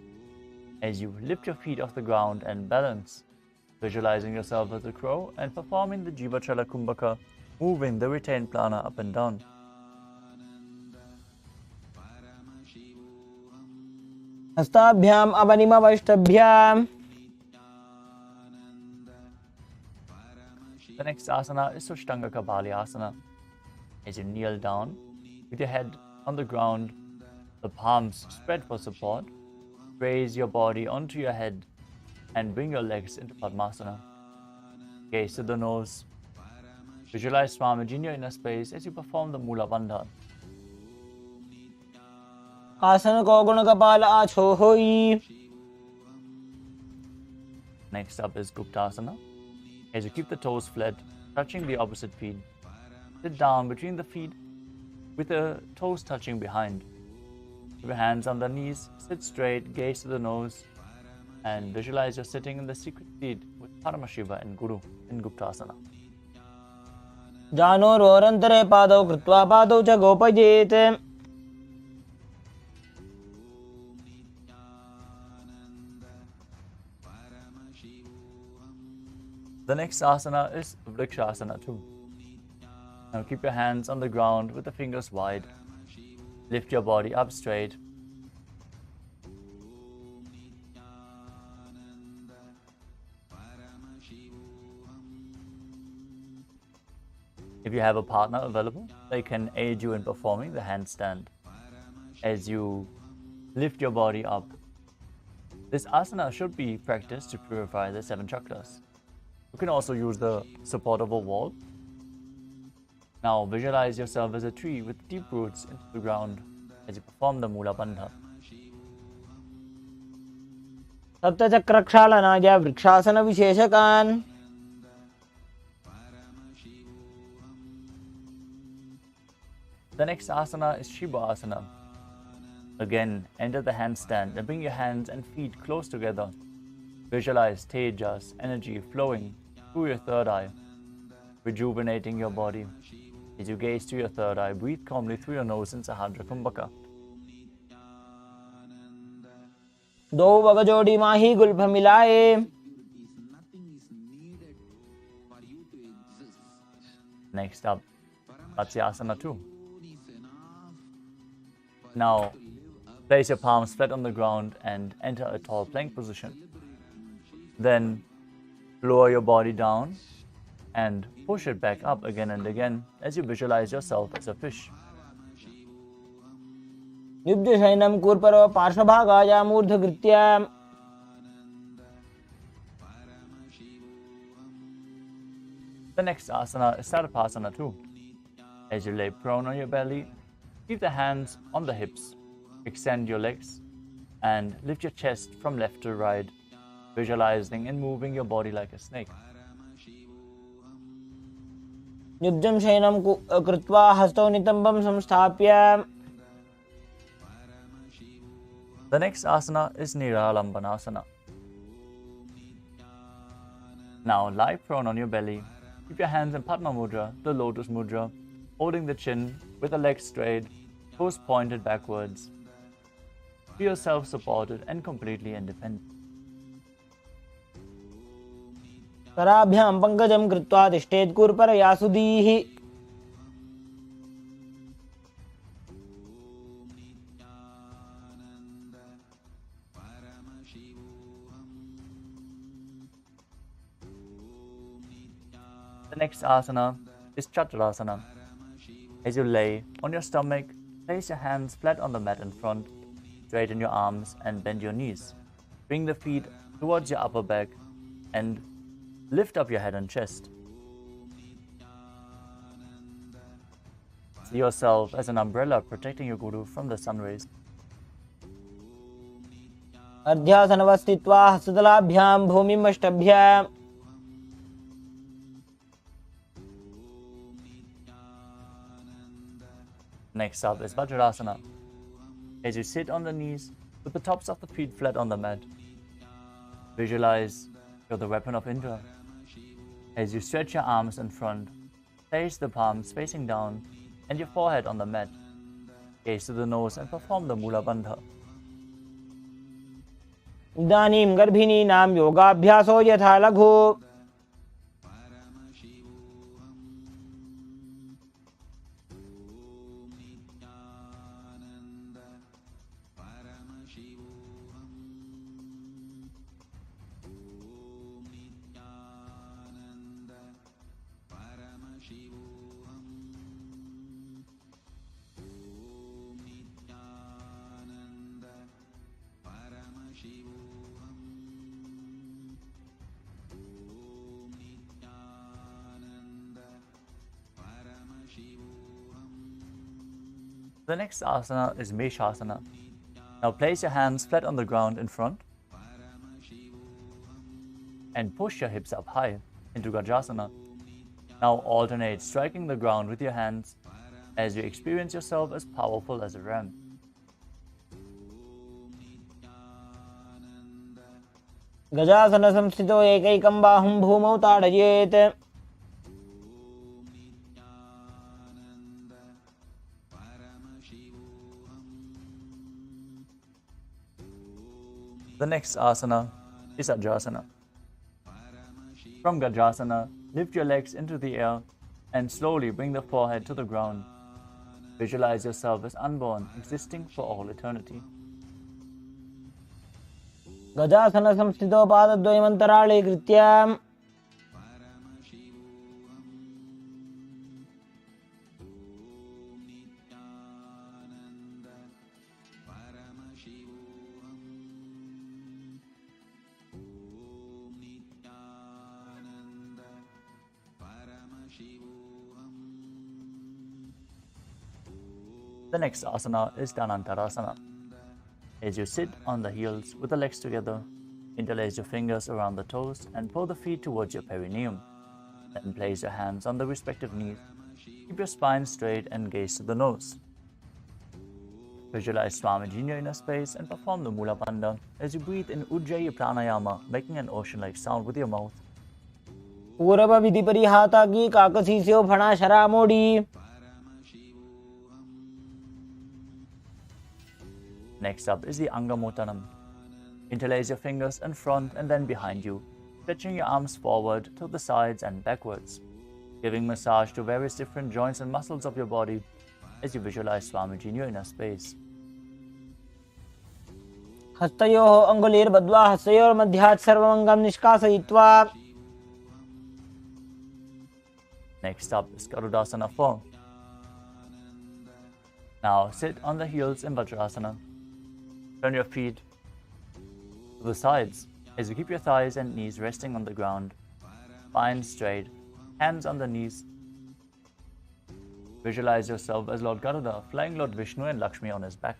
As you lift your feet off the ground and balance, visualizing yourself as a crow and performing the Jivachala Kumbhaka, moving the retained prana up and down.
हस्ताभ्याम अवनिमवष्टभ्याम.
The next asana is Sushtanga Kabali Asana. As you kneel down, with your head on the ground, the palms spread for support, raise your body onto your head and bring your legs into Padmasana. Gaze to the nose. Visualize Swamiji in your inner space as you perform the Mula Bandha.
आसन को गुण कपाल आछो होई.
Next up is Guptasana. As you keep the toes flat, touching the opposite feet, sit down between the feet with the toes touching behind. Keep your hands on the knees, sit straight, gaze to the nose, and visualize you're sitting in the secret seat with Paramashiva and Guru in Guptasana.
जानो रोरंतरे पादौ कृत्वा पादौ च गोपयेत्.
The next asana is Vrikshasana too. Now keep your hands on the ground with the fingers wide. Lift your body up straight. If you have a partner available, they can aid you in performing the handstand. As you lift your body up, this asana should be practiced to purify the 7 chakras. You can also use the support of a wall. Now visualize yourself as a tree with deep roots into the ground as you perform the Mula Bandha.
सप्तचक्रक्षालनाय वृक्षासन विशेषकान्.
The next asana is Shiva Asana. Again, enter the handstand and bring your hands and feet close together. Visualize Tejas, energy flowing through your third eye, rejuvenating your body. As you gaze to your third eye, breathe calmly through your nose in Sahadra Kumbhaka.
दो bug जोड़ी माही Gulf मिलाए.
Next up, Matsyasana 2. Now, place your palms flat on the ground and enter a tall plank position. Then, lower your body down and push it back up again and again as you visualize yourself as a fish.
युद्धशयनं कूर्परो पार्श्वभागाय मूर्धकृत्य.
The next asana is Sarvasana 2. As you lay prone on your belly, keep the hands on the hips, extend your legs, and lift your chest from left to right, visualizing and moving your body like a snake.
युद्धं शयनं कृत्वा हस्तौ नितम्बं संस्थाप्य.
The next asana is Niralambanasana. Now lie prone on your belly. Keep your hands in Padma Mudra, the Lotus Mudra, holding the chin with the legs straight, toes pointed backwards. Feel yourself supported and completely independent.
कराभ्यां पंकजं कृत्वा तिष्ठेत् कूर्परयासुदीः
The next asana is Chaturasana. As you lay on your stomach, place your hands flat on the mat in front, straighten your arms and bend your knees. Bring the feet towards your upper back and lift up your head and chest. See yourself as an umbrella protecting your guru from the sun rays.
अर्ध्यासनवस्थित्वा हस्ततलाभ्यां भूमिमष्टभ्य
Next up is Vajrasana. As you sit on the knees with the tops of the feet flat on the mat, visualize you're the weapon of Indra. As you stretch your arms in front, place the palms facing down and your forehead on the mat. Gaze to the nose and perform the Mula Bandha.
इदानीं गर्भिणीनां योगाभ्यासो यथा लघु
The next asana is Meshasana. Now place your hands flat on the ground in front and push your hips up high into Gajasana. Now alternate striking the ground with your hands as you experience yourself as powerful as a ram.
गजासन संस्थितो एकैकं बाहुं भूमौ ताडयेत्
The next asana is Ajasana. From Gajasana, lift your legs into the air and slowly bring the forehead to the ground. Visualize yourself as unborn, existing for all eternity.
गजासन संस्थितो पादद्वयमन्तराळे कृत्य
The next asana is Dhanantarasana. As you sit on the heels with the legs together, interlace your fingers around the toes and pull the feet towards your perineum. Then place your hands on the respective knees. Keep your spine straight and gaze to the nose. Visualize Swamiji in your inner space and perform the Mula Bandha as you breathe in Ujjayi Pranayama, making an ocean-like sound with your mouth.
पूर्व विधि परिहाता की काकसीस्यो फणा शरा मोड़ी
Next up is the Angamotanam. Interlace your fingers in front and then behind you, stretching your arms forward to the sides and backwards, giving massage to various different joints and muscles of your body as you visualize Swamiji in your inner space.
हस्तयोः अङ्गुलीर्बद्ध्वा हस्तयोर्मध्यात् सर्वमङ्गं निष्कासयित्वा
Next up is Garudasana form. Now sit on the heels in Vajrasana. Turn your feet to the sides as you keep your thighs and knees resting on the ground. Spine straight, hands on the knees. Visualize yourself as Lord Garuda, flying Lord Vishnu and Lakshmi on his back.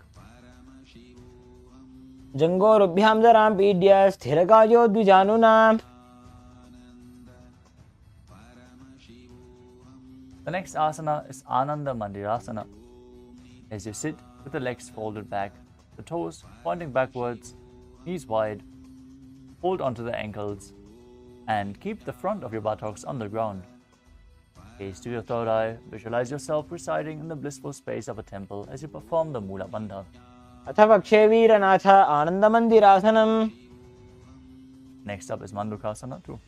जङ्घोरुभ्यां जरां पीड्य स्थिरकायो द्विजानुना
The next asana is Ananda Mandirasana. As you sit with the legs folded back, the toes pointing backwards, knees wide, hold onto the ankles, and keep the front of your buttocks on the ground. Gaze to your third eye, visualize yourself residing in the blissful space of a temple as you perform the Mula Bandha.
अथ वक्षे वीरनाथ आनन्दमन्दिरासनम्.
Next up is Mandukasana too.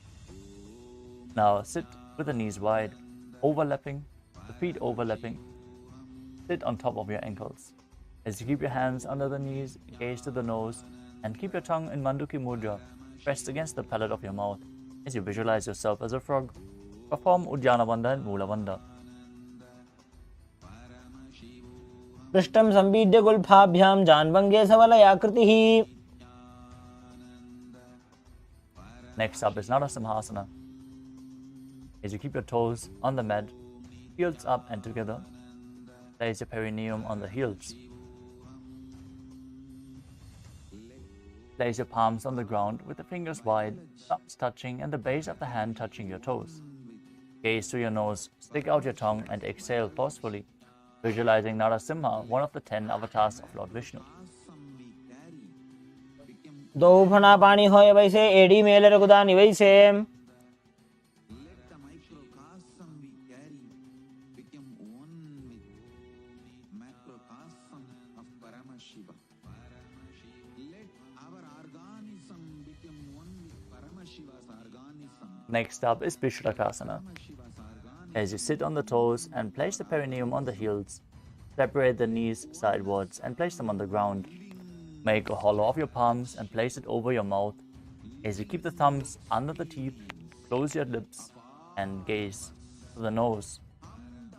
Now sit with the knees wide, overlapping, the feet overlapping. Sit on top of your ankles. As you keep your hands under the knees, gaze to the nose, and keep your tongue in Manduki Mudra, pressed against the palate of your mouth. As you visualize yourself as a frog, perform Uddiyana Bandha and Mula Bandha.
पृष्ठं संपीड्य गुल्फाभ्यां जान्वङ्गे सवलयाकृतिः.
Next up is Narasimhasana. As you keep your toes on the mat, heels up and together, place your perineum on the heels. Place your palms on the ground with the fingers wide, thumbs touching and the base of the hand touching your toes. Gaze to your nose, stick out your tongue and exhale forcefully, visualizing Narasimha, one of the 10 avatars of Lord Vishnu.
दो फना पानी होए वैसे AD मेले रघुदानी वैसे.
Let the microcosm we carry become one with macrocosm of Paramashiva. Let our organism become one with Paramashiva's organism.
Next up is Vishuddhakasana. As you sit on the toes and place the perineum on the heels, separate the knees sidewards and place them on the ground. Make a hollow of your palms and place it over your mouth. As you keep the thumbs under the teeth, close your lips and gaze to the nose.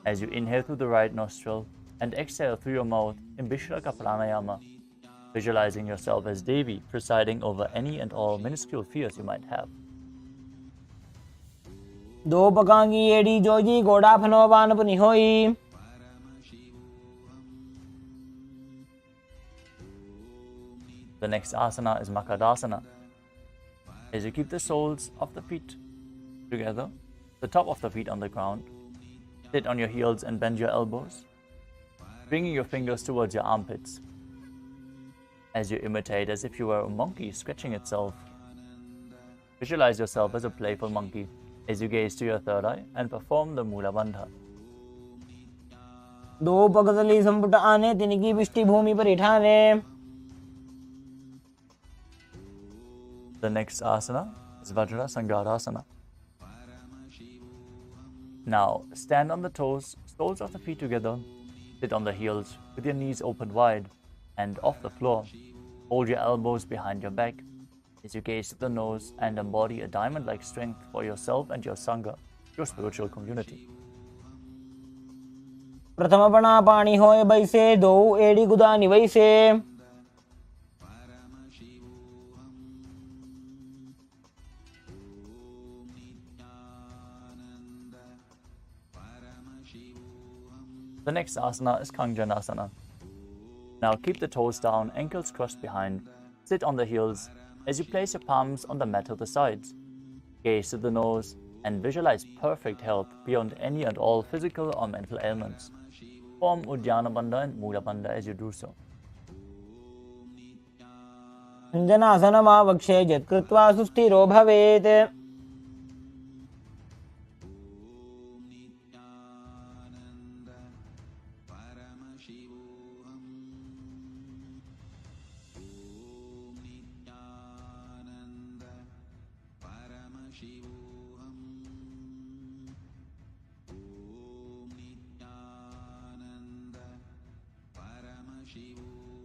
As you inhale through the right nostril and exhale through your mouth in Vishuddhaka Pranayama, visualizing yourself as Devi presiding over any and all minuscule fears you might have.
दो पकांगी AD Joji गोड़ा फनो बान पुनि होई.
The next asana is Makadasana. As you keep the soles of the feet together, the top of the feet on the ground, sit on your heels and bend your elbows, bringing your fingers towards your armpits. As you imitate as if you were a monkey scratching itself. Visualize yourself as a playful monkey as you gaze to your third eye and perform the Mula Bandha.
दो पगतली संपुट आने तिनकी पिष्टि भूमि पर इठाने.
The next asana is Vajra Sangarasana. Now stand on the toes, soles of the feet together, sit on the heels with your knees open wide and off the floor. Hold your elbows behind your back as you gaze to the nose and embody a diamond-like strength for yourself and your Sangha, your spiritual community.
प्रथम पना पानी होए वैसे दो AD गुदानी वैसे.
The next asana is Kanjanasana. Now keep the toes down, ankles crossed behind. Sit on the heels as you place your palms on the mat to the sides. Gaze to the nose and visualize perfect health beyond any and all physical or mental ailments. Form Uddiyana Bandha and Mula Bandha as you do so.
अंजनासनमा वक्षे यत्कृत्वा सुस्थिरो भवेत्.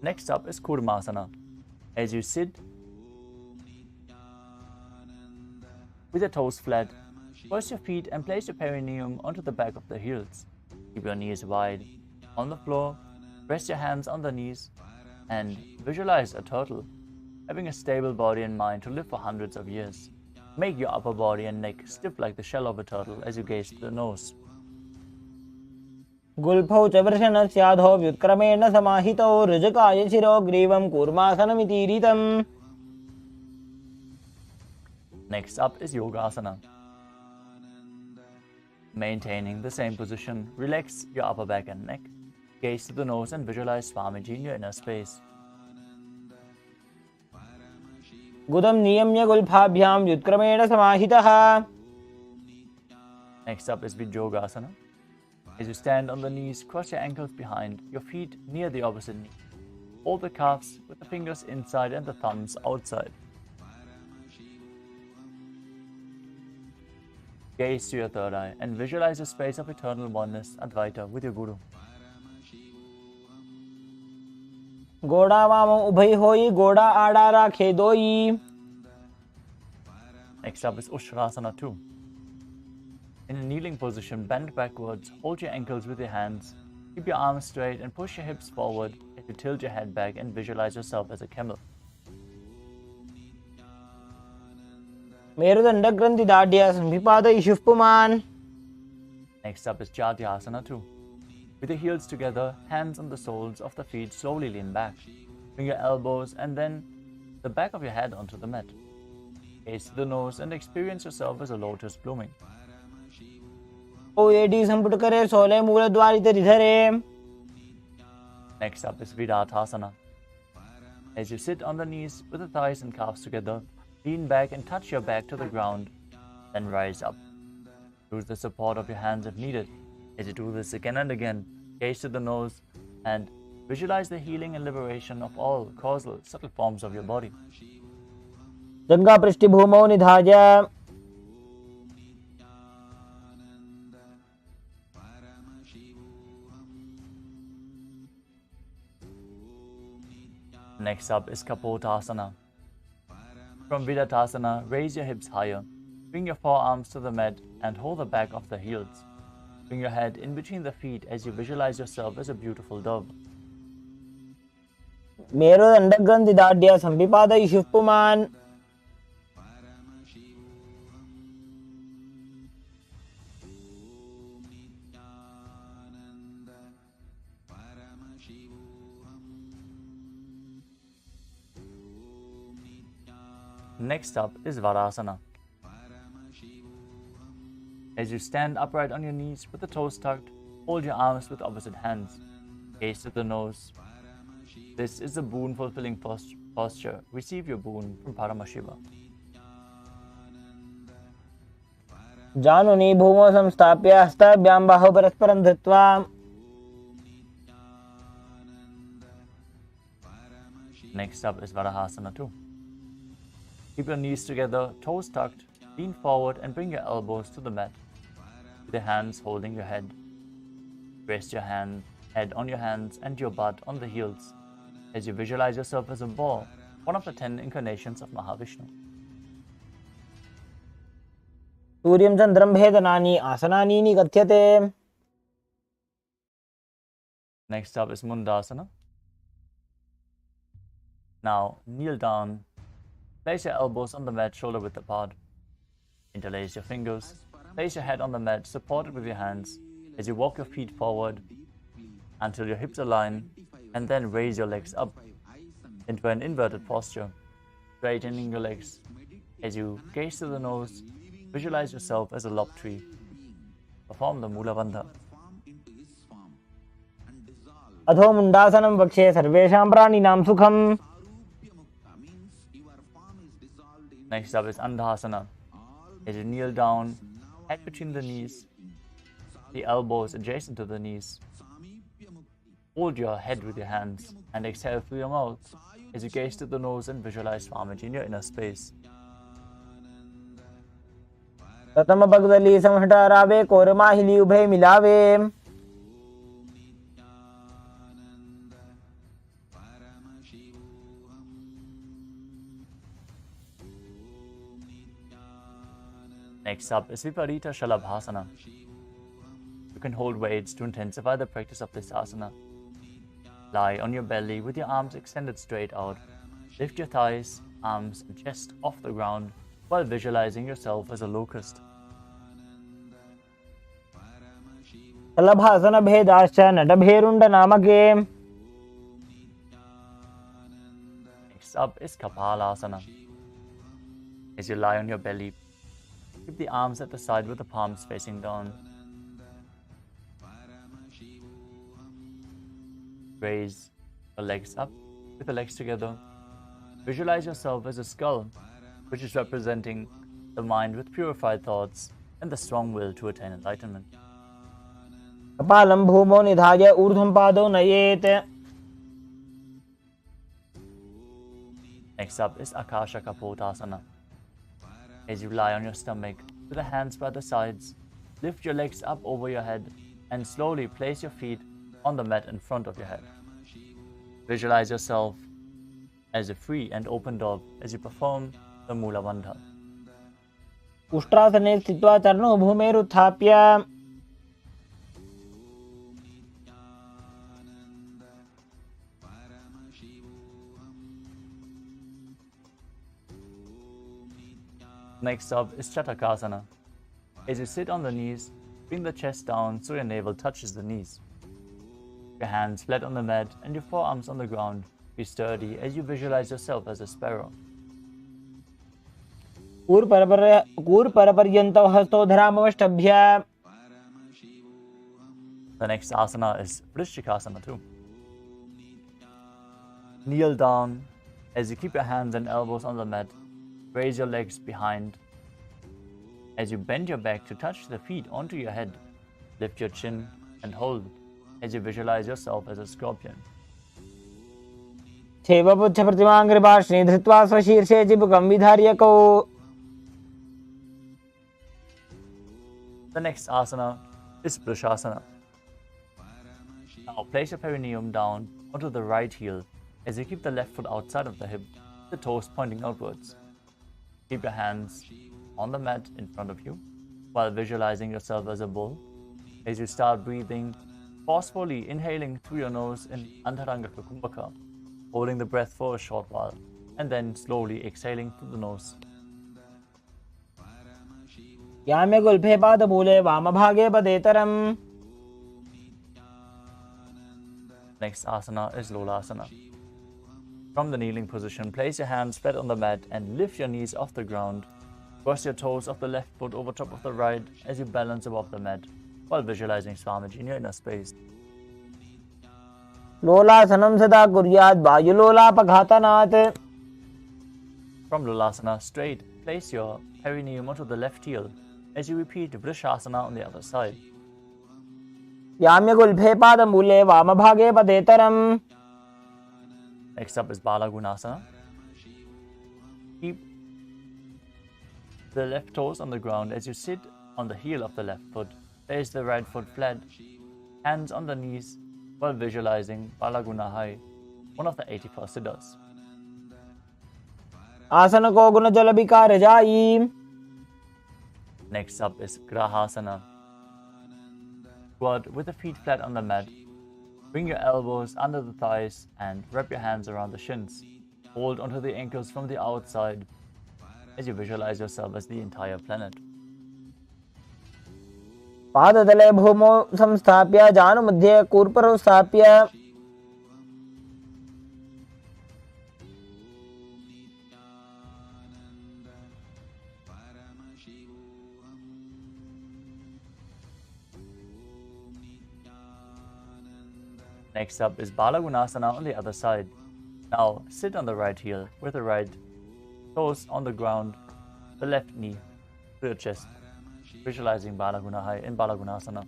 Next up is Kurmasana. As you sit with your toes flat, cross your feet and place your perineum onto the back of the heels. Keep your knees wide. On the floor, rest your hands on the knees and visualize a turtle, having a stable body and mind to live for hundreds of years. Make your upper body and neck stiff like the shell of a turtle as you gaze to the nose.
गुल्फौ च वृषणस्याधो व्युत्क्रमेण समाहितौ ऋजकाय शिरो ग्रीवं कूर्मासनमितीरितम्.
Next up is Yogasana. Maintaining the same position, relax your upper back and neck. Gaze to the nose and visualize Swamiji in your inner space.
गुदं नियम्य गुल्फाभ्यां व्युत्क्रमेण समाहितः.
Next up is Vijogasana. As you stand on the knees, cross your ankles behind, your feet near the opposite knee. Hold the calves with the fingers inside and the thumbs outside. Gaze to your third eye and visualize a space of eternal oneness, Advaita, with your Guru.
गोड़ा वामो उभय होई गोड़ा आड़ा राखे दोई.
Next up is Ushtrasana 2. In a kneeling position, bend backwards, hold your ankles with your hands, keep your arms straight and push your hips forward as you tilt your head back and visualize yourself as a camel.
मेरुदंड ग्रंथि दाढ़्य संभिपाद इशुष्पुमान.
Next up is Jatyasana 2. With your heels together, hands on the soles of the feet, slowly lean back. Bring your elbows and then the back of your head onto the mat. Gaze to the nose and experience yourself as a lotus blooming.
ओ एडी संपुट करे सोले मूल द्वारित रिधरे.
Next up is Vidathasana. As you sit on the knees with the thighs and calves together, lean back and touch your back to the ground, then rise up. Use the support of your hands if needed. As you do this again and again, gaze to the nose and visualize the healing and liberation of all causal, subtle forms of your body.
जंगा पृष्ठभूमौ निधाय.
Next up is Kapotasana. From Vidathasana, raise your hips higher. Bring your forearms to the mat and hold the back of the heels. Bring your head in between the feet as you visualize yourself as a beautiful dove.
मेरुदंड ग्रंथि दाढ़्य संभिपाद इशुष्पुमान.
Next up is Varasana. As you stand upright on your knees with the toes tucked, hold your arms with opposite hands. Gaze to the nose. This is a boon-fulfilling posture. Receive your boon from Paramashiva.
जानुनी भूमौ संस्थाप्य हस्ताभ्यां बाहौ परस्परं धृत्वा.
Next up is Varahasana 2. Keep your knees together, toes tucked, lean forward and bring your elbows to the mat. With your hands holding your head. Rest your head on your hands and your butt on the heels as you visualize yourself as a boar, one of the 10 incarnations of Mahavishnu.
सूर्यं चन्द्रं भेदनानि आसनानि निगथ्यते.
Next up is Mundasana. Now kneel down. Place your elbows on the mat, shoulder width apart. Interlace your fingers. Place your head on the mat, supported with your hands, as you walk your feet forward until your hips align, and then raise your legs up into an inverted posture, straightening your legs. As you gaze to the nose, visualize yourself as a lob tree. Perform the Mula Bandha.
अथो मुंडासनं वक्षे सर्वेषां प्राणिनां सुखम्.
Next up is Andhasana. As you kneel down, head between the knees, the elbows adjacent to the knees. Hold your head with your hands and exhale through your mouth as you gaze to the nose and visualize Swamiji in your inner space.
प्रथम भगदली समहटारावे कोरमाहिली उभय मिलावे.
Next up is Viparita Shalabhasana. You can hold weights to intensify the practice of this asana. Lie on your belly with your arms extended straight out. Lift your thighs, arms and chest off the ground while visualizing yourself as a locust.
शलभासन भेदाश्च नटभेरुण्ड नामके.
Next up is Kapalasana. As you lie on your belly, keep the arms at the side with the palms facing down. Raise the legs up with the legs together. Visualize yourself as a skull, which is representing the mind with purified thoughts and the strong will to attain enlightenment.
कपालं भूमौ निधाय ऊर्ध्वं पादौ नयेत्.
Next up is Akasha Kapotasana. As you lie on your stomach with the hands by the sides, lift your legs up over your head and slowly place your feet on the mat in front of your head. Visualize yourself as a free and open dove as you perform the Mula Bandha.
उष्ट्रासने स्थित्वा चरणौ भूमेरुत्थाप्य
Next up is Chatakasana. As you sit on the knees, bring the chest down so your navel touches the knees. Your hands flat on the mat and your forearms on the ground. Be sturdy as you visualize yourself as a sparrow.
कूर्परपर्यन्तौ हस्तौ धरामवष्टभ्य
The next asana is Vrishchikasana too. Kneel down as you keep your hands and elbows on the mat. Raise your legs behind. As you bend your back to touch the feet onto your head, lift your chin and hold as you visualize yourself as a scorpion.
छेवपुच्छप्रतिमाङ्घ्रिपार्श्वे धृत्वा स्वशीर्षे चिबुकं विधार्यकौ.
The next asana is Vrishasana. Now place your perineum down onto the right heel as you keep the left foot outside of the hip, the toes pointing outwards. Keep your hands on the mat in front of you while visualizing yourself as a bull. As you start breathing, forcefully inhaling through your nose in Antaranga Kumbhaka, holding the breath for a short while, and then slowly exhaling through the nose.
याम्य गुल्फे पादमूले वामभागे पदेतरम्.
Next asana is Lolasana. From the kneeling position, place your hands flat on the mat and lift your knees off the ground. Cross your toes of the left foot over top of the right as you balance above the mat while visualizing Swamiji in your inner space.
लोलासनं सदा कुर्यात् वायुलोलापघातनात्.
From Lolasana, straight, place your perineum onto the left heel as you repeat Vrishasana on the other side.
याम्य गुल्फे पादमूले वामभागे पदेतरम्.
Next up is Balagunasana. Keep the left toes on the ground as you sit on the heel of the left foot. Place the right foot flat, hands on the knees while visualizing Balagunahai, one of the 84 siddhas.
आसन को गुण जल विकार जाई.
Next up is Grahasana. Squat with the feet flat on the mat. Bring your elbows under the thighs and wrap your hands around the shins. Hold onto the ankles from the outside as you visualize yourself as the entire planet.
पादतले भूमौ संस्थाप्य जानुमध्ये कूर्परौ स्थाप्य.
Next up is Balagunasana on the other side. Now sit on the right heel with the right toes on the ground, the left knee to your chest, visualizing Balagunahai in Balagunasana.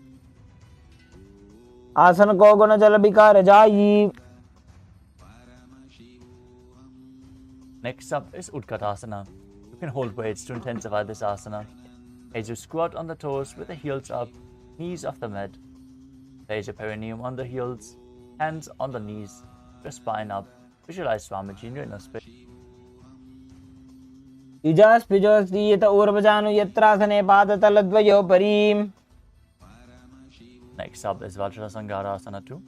आसन को गुण जल विकार जाई.
Next up is Utkatasana. You can hold weights to intensify this asana. As you squat on the toes with the heels up, knees off the mat. Place your perineum on the heels, hands on the knees, your spine up. Visualize Swamiji in your inner space.
युजास्पिजोस्तीयत ऊर्वजानु यत्रासने पादतलद्वयोपरि.
Next up is Vajrasangarasana too.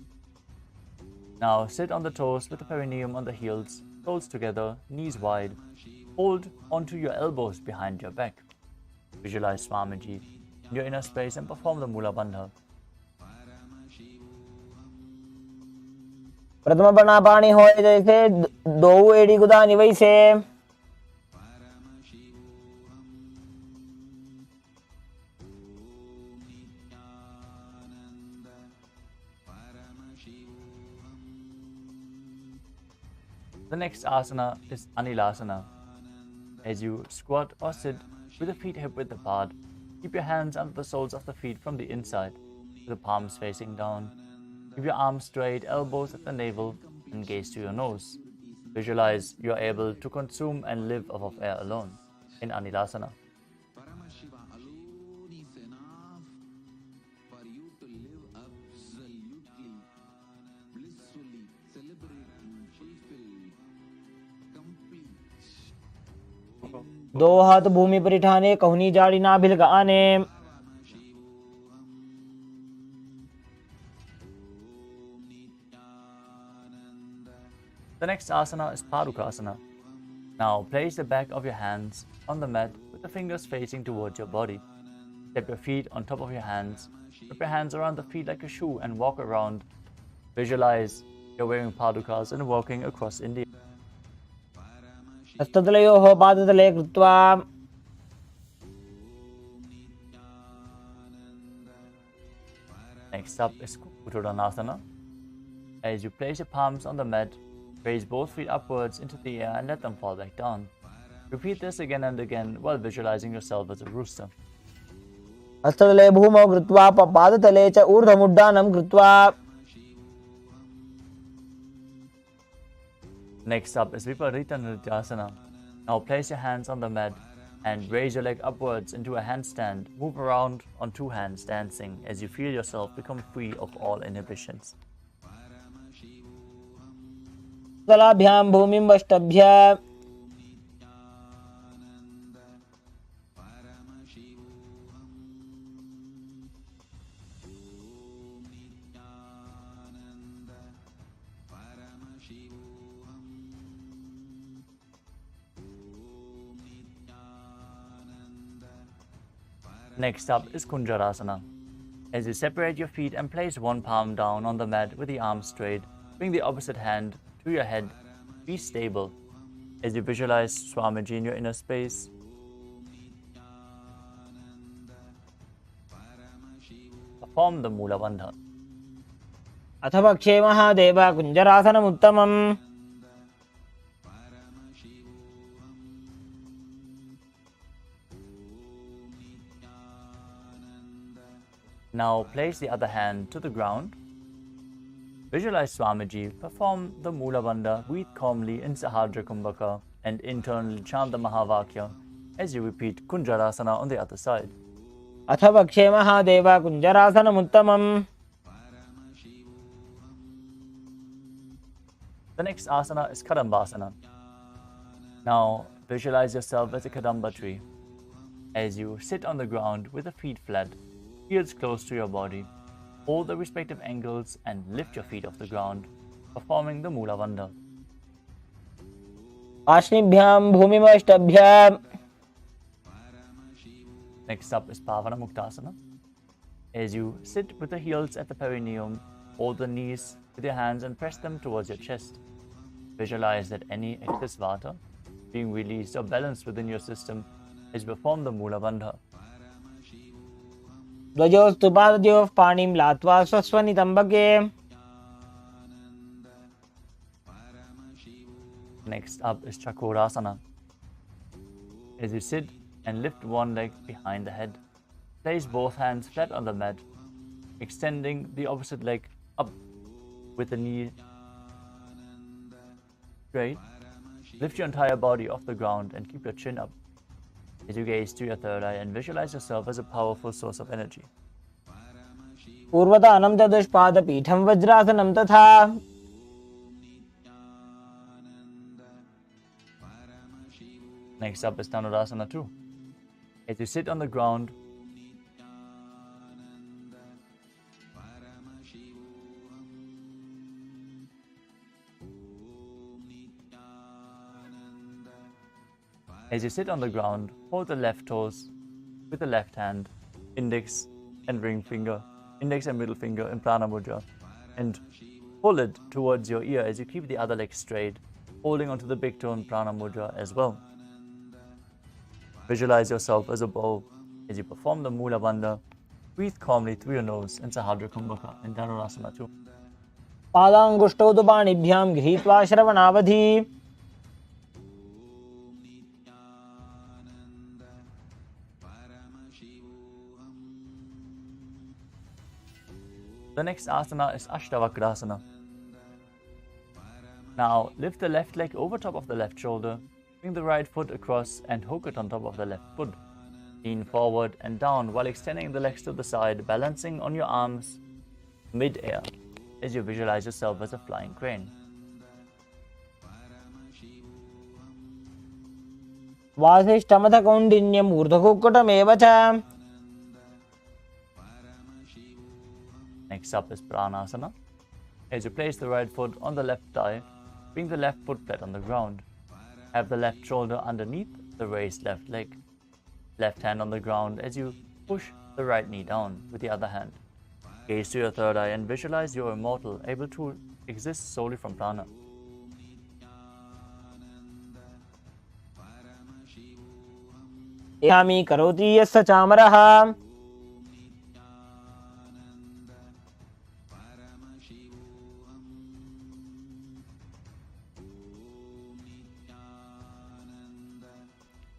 Now sit on the toes with the perineum on the heels, toes together, knees wide. Hold onto your elbows behind your back. Visualize Swamiji in your inner space and perform the Mula Bandha.
प्रथम प्रणापाणी होए जैसे दो एड़ी गुदानी वैसे.
The next asana is Anilasana. As you squat or sit with the feet hip width apart, keep your hands under the soles of the feet from the inside, with the palms facing down. Keep your arms straight, elbows at the navel, and gaze to your nose. Visualize you are able to consume and live off of air alone in Anilasana.
Paramashiva alone is enough for you to live absolutely, blissfully, celebrating, fulfilled, complete.
दो हाथ भूमि पर ठाने कहनी जाड़ी नाभिल गाने
The next asana is Padukasana. Now place the back of your hands on the mat with the fingers facing towards your body. Step your feet on top of your hands. Wrap your hands around the feet like a shoe and walk around. Visualize you're wearing padukas and walking across India.
हस्ततलयोः पादतले कृत्वा
Next up is Uttanasana. As you place your palms on the mat, raise both feet upwards into the air and let them fall back down. Repeat this again and again while visualizing yourself as a rooster.
हस्ततले भूमौ कृत्वा पादतले च ऊर्ध्वमुड्डानं कृत्वा
Next up is Viparita Nrityasana. Now place your hands on the mat and raise your leg upwards into a handstand. Move around on two hands dancing as you feel yourself become free of all inhibitions.
तलाभ्यां भूमिं वष्टभ्य
Next up is Kunjarasana. As you separate your feet and place one palm down on the mat with the arms straight, bring the opposite hand to your head. Be stable. As you visualize Swamiji in your inner space, perform the Mula Bandha.
अथ पक्षे Mahadev कुञ्जरासनमुत्तमम्
Now place the other hand to the ground. Visualize Swamiji, perform the Mula Bandha, breathe calmly in Sahadra Kumbhaka and internally chant the Mahavakya as you repeat Kunjarasana on the other side.
अथ पक्षे Mahadev कुञ्जरासनमुत्तमम्
The next asana is Kadambasana. Now visualize yourself as a Kadamba tree. As you sit on the ground with the feet flat, heels close to your body, hold the respective angles and lift your feet off the ground, performing the Mula Bandha.
आश्निभ्यां भूमिमष्टभ्य
Next up is Pavana Muktasana. As you sit with the heels at the perineum, hold the knees with your hands and press them towards your chest. Visualize that any excess vata being released or balanced within your system as you perform the Mula Bandha.
ध्वजोस्तु पादयोः पाणिं लात्वा स्वस्वनितम्बके
Next up is Chakorasana. As you sit and lift one leg behind the head, place both hands flat on the mat, extending the opposite leg up with the knee straight. Lift your entire body off the ground and keep your chin up as you gaze to your third eye and visualize yourself as a powerful source of energy.
पूर्वतानं चतुष्पादपीठं वज्रासनं तथा
Next up is Dhanurasana 2. As you sit on the ground, hold the left toes with the left hand, index and middle finger in Prana Mudra, and pull it towards your ear as you keep the other leg straight, holding onto the big toe in Prana Mudra as well. Visualize yourself as a bow as you perform the Mula Bandha. Breathe calmly through your nose in Sahadra Kumbhaka in Dhanurasana 2.
पादाङ्गुष्ठौ तु पाणिभ्यां गृहीत्वा श्रवणावधि
The next asana is Ashtavakrasana. Now lift the left leg over top of the left shoulder. Bring the right foot across and hook it on top of the left foot. Lean forward and down while extending the legs to the side, balancing on your arms mid-air as you visualize yourself as a flying crane.
वासिष्ठमथ कौण्डिन्यम् ऊर्ध्वकुक्कुटमेव च.
Next up is Pranasana. As you place the right foot on the left thigh, bring the left foot flat on the ground. Have the left shoulder underneath the raised left leg. Left hand on the ground as you push the right knee down with the other hand. Gaze to your third eye and visualize you're immortal, able to exist solely from prana.
यामि करोति यस्य चामरः.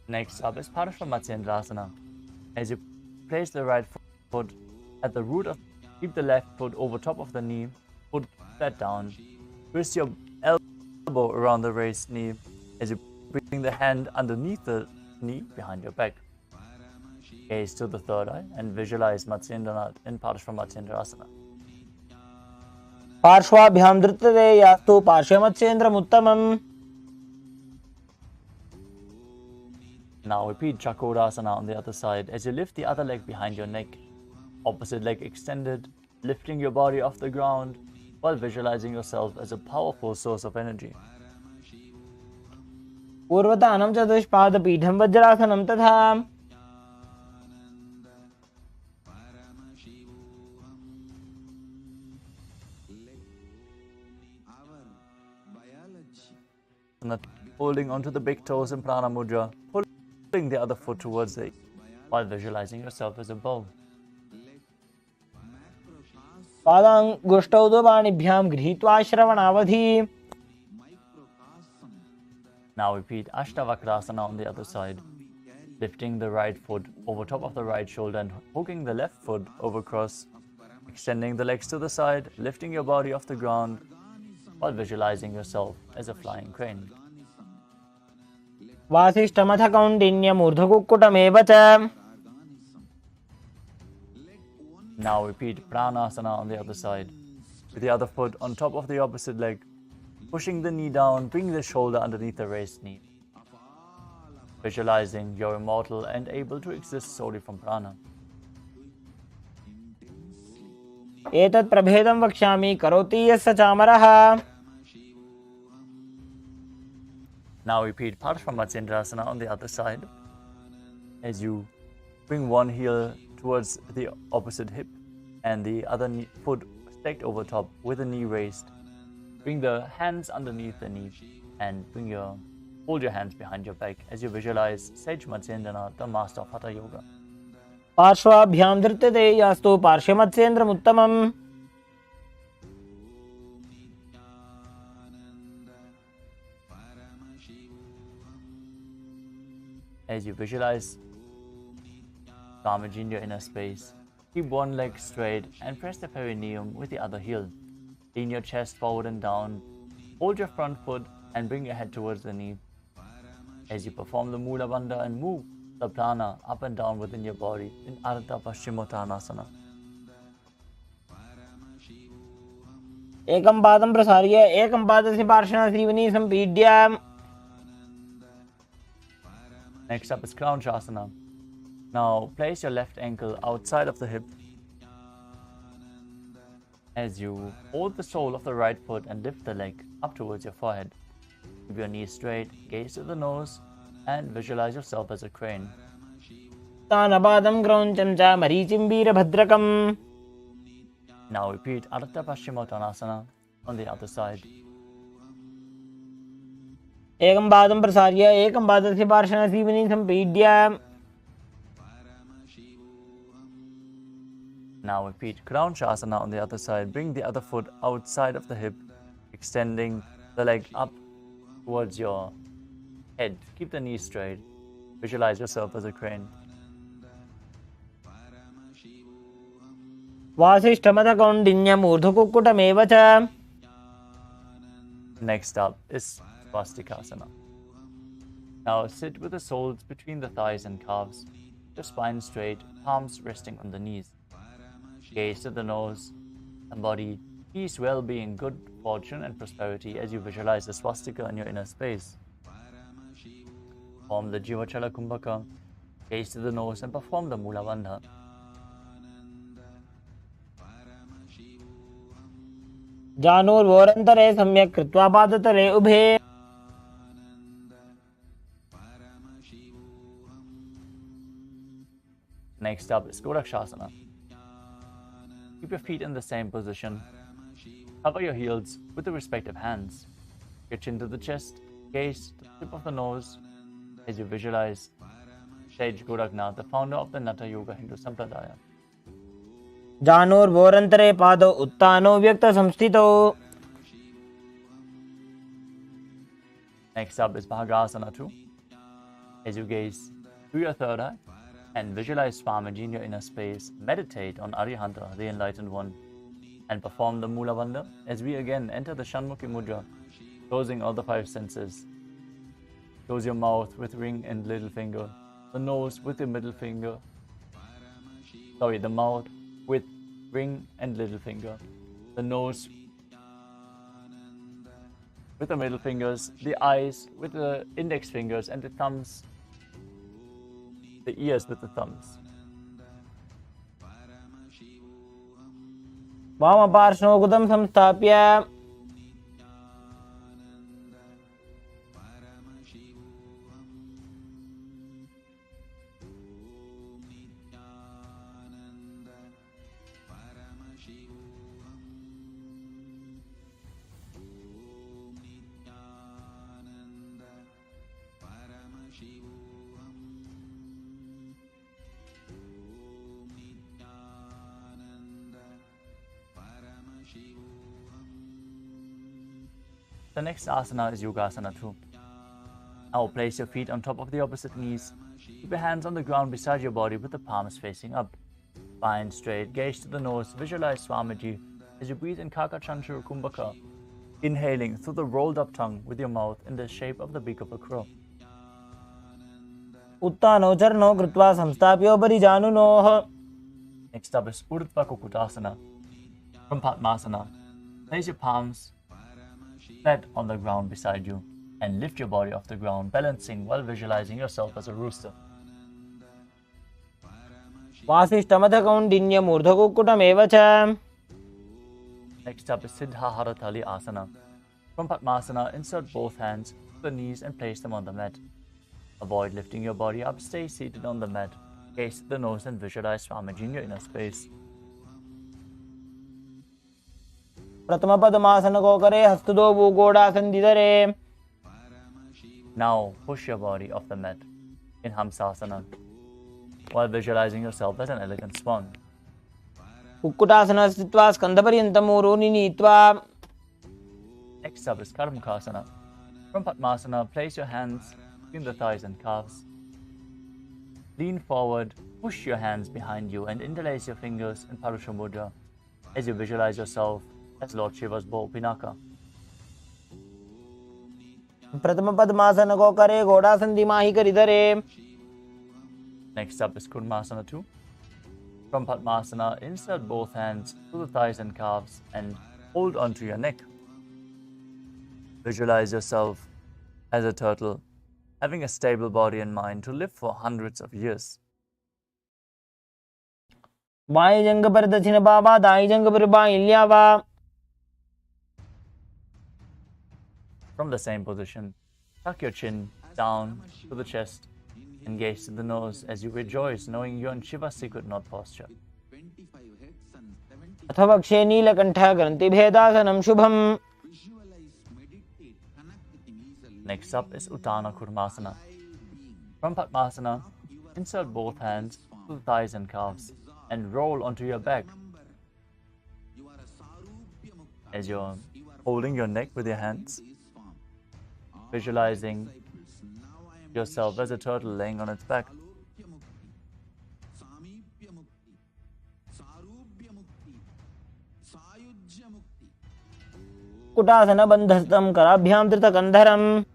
Next up is Paramashivoham. As you place the right foot at the root of, keep the left foot over top of the knee, foot flat down. Twist your elbow around the raised knee as you bring the hand underneath the knee behind your back. Gaze to the third eye and visualize Matsyendranath in Paramashivoham.
पार्श्वाभ्यां धृतते यास्तु पार्श्वमत्स्येन्द्रमुत्तमम्.
Now repeat Chakrasana on the other side as you lift the other leg behind your neck. Opposite leg extended, lifting your body off the ground while visualizing yourself as a powerful source of energy.
पूर्वतानं चतुष्पादपीठं वज्रासनं तथा.
Holding onto the big toes in Prana Mudra, pulling the other foot towards it while visualizing yourself as a bow.
पादाङ्गुष्ठौ पाणिभ्यां गृहीत्वा श्रवणावधि.
Now repeat Ashtavakrasana on the other side, lifting the right foot over top of the right shoulder and hooking the left foot over cross, extending the legs to the side, lifting your body off the ground while visualizing yourself as a flying crane.
वासिष्ठमथ कौण्डिन्यम् ऊर्ध्वकुक्कुटमेव च.
Now repeat Pranasana on the other side, with the other foot on top of the opposite leg, pushing the knee down, bring the shoulder underneath the raised knee. Visualizing you're immortal and able to exist solely from prana.
एतत् प्रभेदं वक्ष्यामि करोति यस्य चामरः.
Now repeat Paramashivoham on the other side as you bring one heel towards the opposite hip and the other foot stacked over top with the knee raised. Bring the hands underneath the knee and hold your hands behind your back as you visualize Sage Matsyendranath, the master of Hatha Yoga.
पार्श्वाभ्यां धृतते यास्तु पार्श्वमत्स्येन्द्रमुत्तमम्.
As you visualize Swamiji in your inner space, keep one leg straight and press the perineum with the other heel. Lean your chest forward and down. Hold your front foot and bring your head towards the knee. As you perform the Mula Bandha and move the prana up and down within your body in Ardha Paschimottanasana.
एकं पादं प्रसार्य एकं पादस्य पार्श्वना Shrivani सम्पीड्य.
Next up is Crown Shasana. Now place your left ankle outside of the hip as you hold the sole of the right foot and lift the leg up towards your forehead. Keep your knees straight, gaze to the nose and visualize yourself as a crane.
तानपादं क्रौञ्चं च मरीचिं वीरभद्रकम्.
Now repeat Ardha Paschimottanasana on the other side.
एकं पादं प्रसार्य एकं पादस्य पार्श्वना Shrivani सम्पीड्य.
Now repeat Crown Shasana on the other side. Bring the other foot outside of the hip, extending the leg up towards your head. Keep the knees straight. Visualize yourself as a crane.
वासिष्ठमथ कौण्डिन्यम् ऊर्ध्वकुक्कुटमेव च.
Next up is Swastikasana. Now sit with the soles between the thighs and calves, your spine straight, palms resting on the knees. Gaze to the nose, embody peace, well-being, good fortune and prosperity as you visualize the swastika in your inner space. Form the Jivachala Kumbhaka, gaze to the nose and perform the Mula Bandha.
जानुर्वोरन्तरे सम्यक् कृत्वा पादतले उभे
Next up is Godakshasana. Keep your feet in the same position. Cover your heels with the respective hands. Your chin to the chest, gaze to the tip of the nose as you visualize Sage Goraknath, the founder of the Natha Yoga Hindu Sampradaya.
जानुर्वोरन्तरे पादौ उत्तानौ व्यक्तसंस्थितौ
Next up is Bhagasana 2. As you gaze through your third eye and visualize Swamiji in your inner space, meditate on Arihanta, the enlightened one, and perform the Mula Bandha as we again enter the Shanmukhi Mudra, closing all the five senses. Close your mouth with ring and little finger, the nose with the middle finger, the mouth with ring and little finger, the nose with the middle fingers, the eyes with the index fingers, and the thumbs, the ears with the thumbs.
वामपार्श्वौ गुदं संस्थाप्य
The next asana is Yogasana 2. Now place your feet on top of the opposite knees. Keep your hands on the ground beside your body with the palms facing up. Spine straight, gaze to the nose, visualize Swamiji as you breathe in Kakachanchur Kumbhaka, inhaling through the rolled up tongue with your mouth in the shape of the beak of a crow.
उत्तानौ चरणौ कृत्वा संस्थाप्योपरि जानुनोः
Next up is Urdhva Kukutasana. From Padmasana, place your palms flat on the ground beside you and lift your body off the ground, balancing while visualizing yourself as a rooster.
वासिष्ठमथकौण्डिन्यमूर्धकुक्कुटमेव च
Next up is Siddhaharatali Asana. From Padmasana, insert both hands to the knees and place them on the mat. Avoid lifting your body up, stay seated on the mat. Gaze at the nose and visualize Swamiji in your inner space.
प्रथम पद्मासन को करे हस्तदो भूगोड़ासन दिधरे
Now push your body off the mat in Hamsasana while visualizing yourself as an elegant swan.
Kukkutasana स्थित्वा स्कन्धपर्यन्तं ऊरोनि नीत्वा
Next up is Karmakasana. From Padmasana, place your hands between the thighs and calves. Lean forward, push your hands behind you and interlace your fingers in Parusha Mudra as you visualize yourself as Lord Shiva's bow, Pinaka.
प्रथम पद्मासन को करे घोड़ासन दिमाही करि धरे
Next up is Kurmasana 2. From Padmasana, insert both hands through the thighs and calves and hold onto your neck. Visualize yourself as a turtle, having a stable body and mind to live for hundreds of years.
बाएं जंग पर दक्षिण बाबा दाएं जंग पर बाएं ल्यावा
From the same position, tuck your chin down to the chest and gaze to the nose as you rejoice knowing you're in Shiva's secret knot posture.
25 heads and 70
अथ वक्षे नीलकण्ठ ग्रन्थिभेदासनं शुभम्
visualize, meditate, connect with him. He is a
Next up is Uttana Kurmasana. From Padmasana, insert both hands to the thighs and calves and roll onto your back
you are a sarupya mukta.
as you're holding your neck with your hands, visualizing
Now I am
yourself as a turtle laying on its back.
alokya mukti, samipya mukti, sarupya mukti, sayujya mukti.
Kukkutasana बंधस्तं कराभ्याम धृतकंधरम.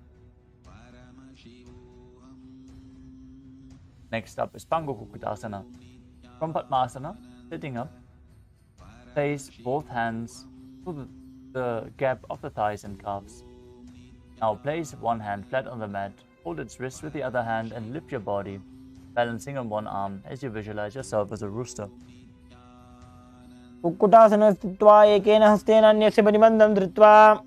Next up is Pangukukkutasana. From Padmasana, sitting up, place both hands through the gap of the thighs and calves. Now place one hand flat on the mat, hold its wrist with the other hand and lift your body, balancing on one arm as you visualize yourself as a rooster.
Kukkutasana स्थित्वा एकेन हस्तेन अन्यस्य परिबन्धं धृत्वा.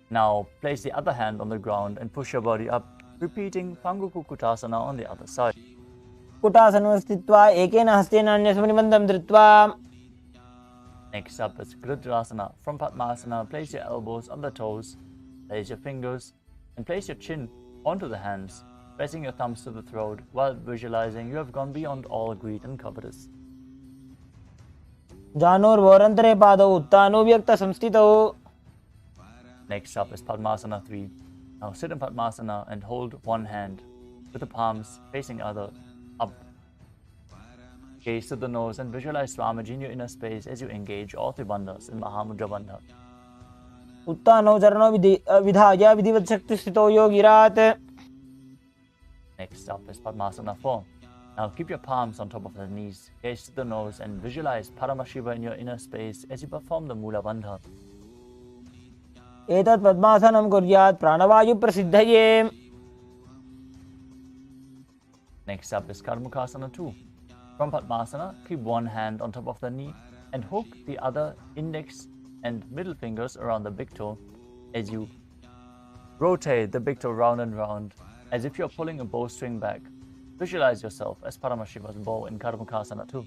Now place the other hand on the ground and push your body up, repeating Pangukukkutasana on the other side.
Kukkutasana स्थित्वा एकेन हस्तेन अन्यस्य परिबन्धं धृत्वा.
Next up is Gridrasana. From Padmasana, place your elbows on the toes, place your fingers, and place your chin onto the hands, pressing your thumbs to the throat while visualizing you have gone beyond all greed and covetous.
जानोर्वोरन्तरे पादौ उत्तानो व्यक्तसंस्थितौ.
Next up is Padmasana 3. Now sit in Padmasana and hold one hand with the palms facing other up. Gaze to the nose and visualize Swamiji in your inner space as you engage all three bandhas in Mahamudra Bandha.
उत्तानो चरणो विधाय विधिवत् शक्तिस्थितो योगिरात्.
Next up is Padmasana 4. Now keep your palms on top of the knees, gaze to the nose and visualize Paramashiva in your inner space as you perform the Mula Bandha.
एतत् पद्मासनं कुर्यात् प्राणवायु प्रसिद्धये.
Next up is Karmukasana 2. From Padmasana, keep one hand on top of the knee and hook the other index and middle fingers around the big toe as you rotate the big toe round and round as if you're pulling a bowstring back. Visualize yourself as Paramashiva's bow in Karmukasana 2.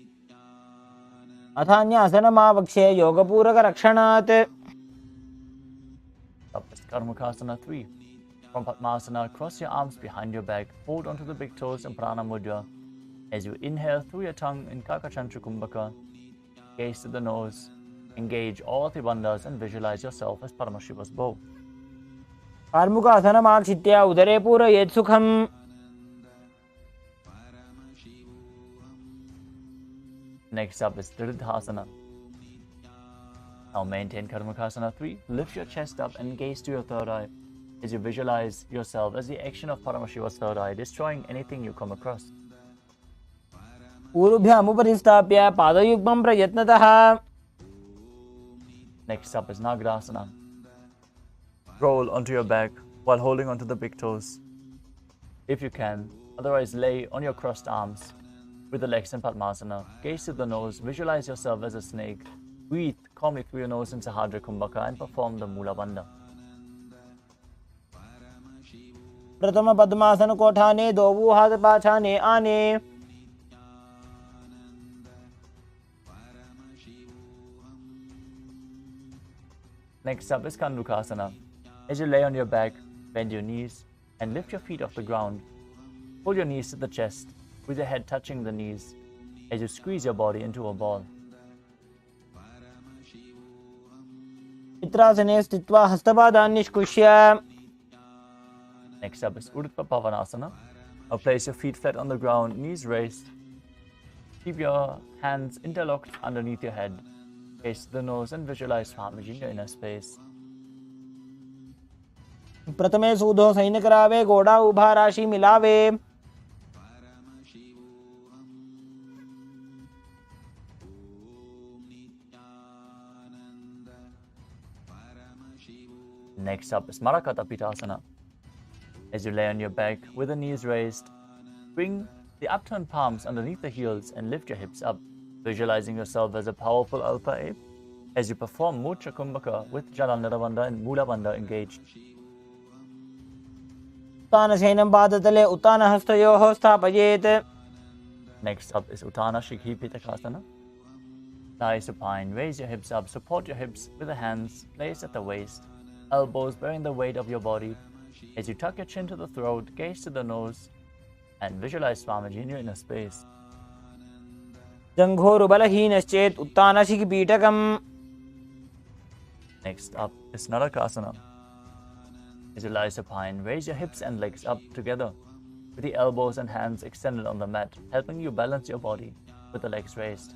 अथान्यासनमावक्ष्ये योगपूरकरक्षणात्.
Up is Karmukasana 3. From Padmasana, cross your arms behind your back, hold onto the big toes in Prana Mudra. As you inhale through your tongue in Kakachantra Kumbhaka, gaze to the nose, engage all three bandhas and visualize yourself as Paramashiva's bow.
कार्मुकासनमाक्षित्य उदरे पूरयेत् सुखम्.
Next up is Diridhasana. Now maintain Karmakasana 3. Lift your chest up and gaze to your third eye as you visualize yourself as the action of Paramashiva's third eye, destroying anything you come across.
पूर्वभ्यामुपरि स्थाप्य पादयुग्मं प्रयत्नतः.
Next up is Nagrasana. Roll onto your back while holding onto the big toes, if you can. Otherwise, lay on your crossed arms with the legs in Padmasana. Gaze to the nose, visualize yourself as a snake. Breathe calmly through your nose in Sahadra Kumbhaka and perform the Mula Bandha.
प्रथम पद्मासन कोठाने दोवु हाथ पाछाने आने.
Next up is Kandukasana. As you lay on your back, bend your knees and lift your feet off the ground. Pull your knees to the chest with your head touching the knees as you squeeze your body into a ball.
चित्रासने स्थित्वा हस्तपादान् निष्कुष्य.
Next up is Urdhva Pavanasana. Now place your feet flat on the ground, knees raised. Keep your hands interlocked underneath your head. Gaze to the nose and visualize Swamiji in your inner space.
प्रथमे सूधो San करावे घोड़ा उभा राशि मिलावे.
Next up is Marakata Pitasana. As you lay on your back with the knees raised, bring the upturned palms underneath the heels and lift your hips up, visualizing yourself as a powerful alpha ape as you perform Mucha Kumbhaka with Jalandhara Bandha and Mula Bandha engaged.
उत्तानशयनं पादतले उत्तानहस्तयोः स्थापयेत्.
Next up is Uttana Shikhi Pitakasana. Lie supine, raise your hips up, support your hips with the hands placed at the waist, elbows bearing the weight of your body. As you tuck your chin to the throat, gaze to the nose, and visualize Swamiji in your inner space.
जङ्घोरुबलहीनश्चेत् उत्तानशिखिपीठकम्.
Next up is Narakasana. As you lie supine, raise your hips and legs up together. with the elbows and hands extended on the mat, helping you balance your body with the legs raised.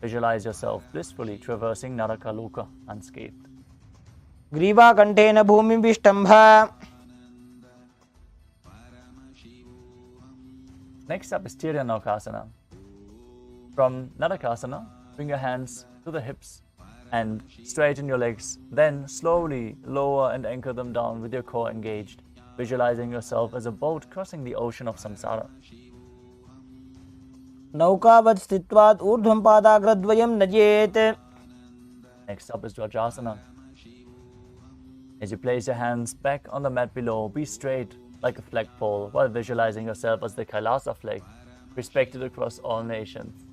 Visualize yourself blissfully traversing Narakaloka unscathed.
ग्रीवा कंठेन भूमि विष्टंभ.
Next up is Tiryanokasana. From Narakasana, bring your hands to the hips and straighten your legs. Then slowly lower and anchor them down with your core engaged, visualizing yourself as a boat crossing the ocean of samsara.
नौकावत् स्थित्वात् ऊर्ध्वं पादाग्रद्वयं नजेत्.
Next up is Dvajasana. As you place your hands back on the mat below, be straight like a flagpole while visualizing yourself as the Kailasa flag, respected across all nations.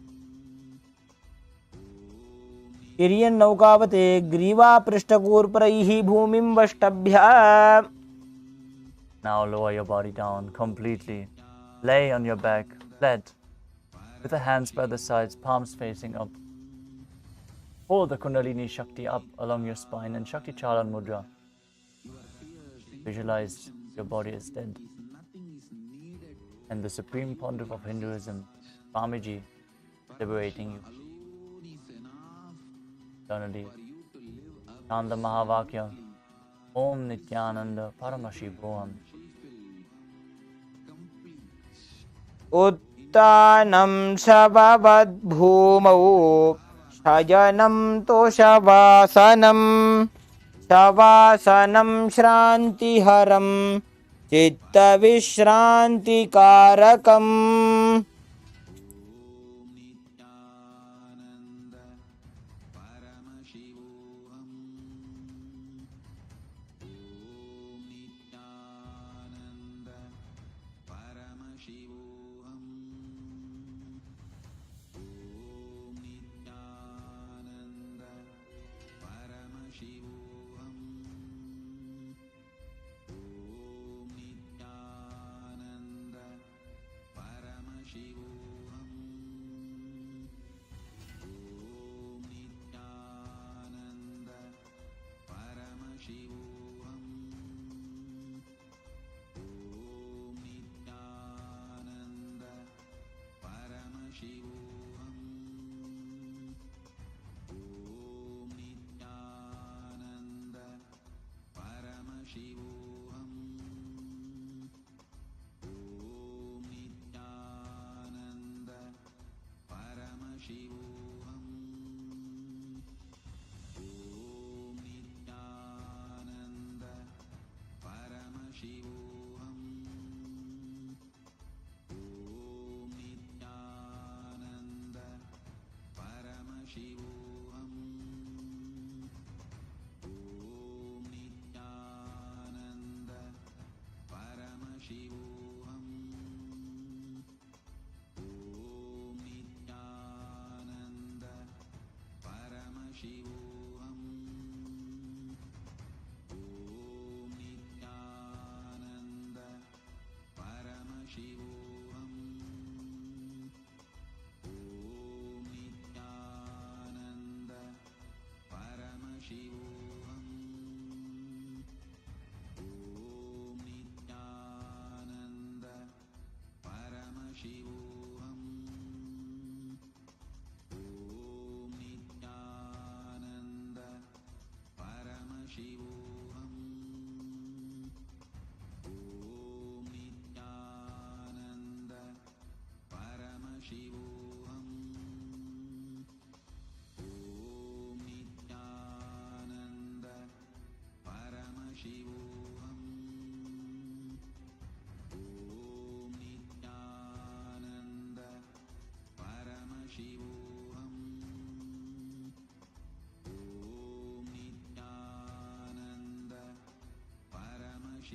तिर्यन् नौकावते ग्रीवा पृष्ठकूर्परैः भूमिं वष्टभ्य.
Now lower your body down completely. Lay on your back, flat, with the hands by the sides, palms facing up. Pull the Kundalini Shakti up along your spine and Shakti Chalan Mudra. Visualize your body is dead. And the Supreme Pontiff of Hinduism, Swamiji, liberating you eternally. Chant the Mahavakya, Om Nithyananda Paramashivoham.
उत्तानं शववद्भूमौ शयनं तोषवासनं शवासनं श्रान्तिहरं चित्तविश्रान्तिकारकम्.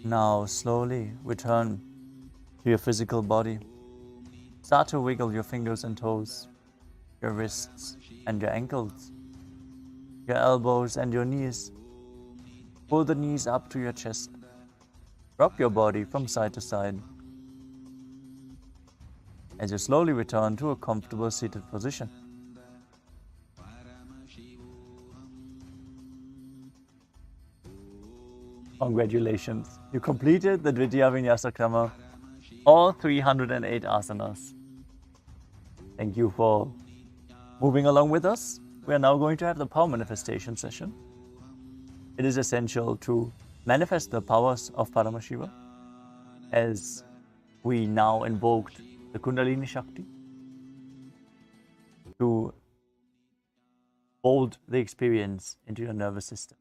Now slowly return to your physical body. Start to wiggle your fingers and toes, your wrists and your ankles, your elbows and your knees. Pull the knees up to your chest. Rock your body from side to side. As you slowly return to a comfortable seated position. Congratulations, you completed the Dvitiya Vinyasa Krama all 308 asanas. Thank you for moving along with us. We are now going to have the power manifestation session. It is essential to manifest the powers of Paramashiva as we now invoked the Kundalini Shakti to mold the experience into your nervous system.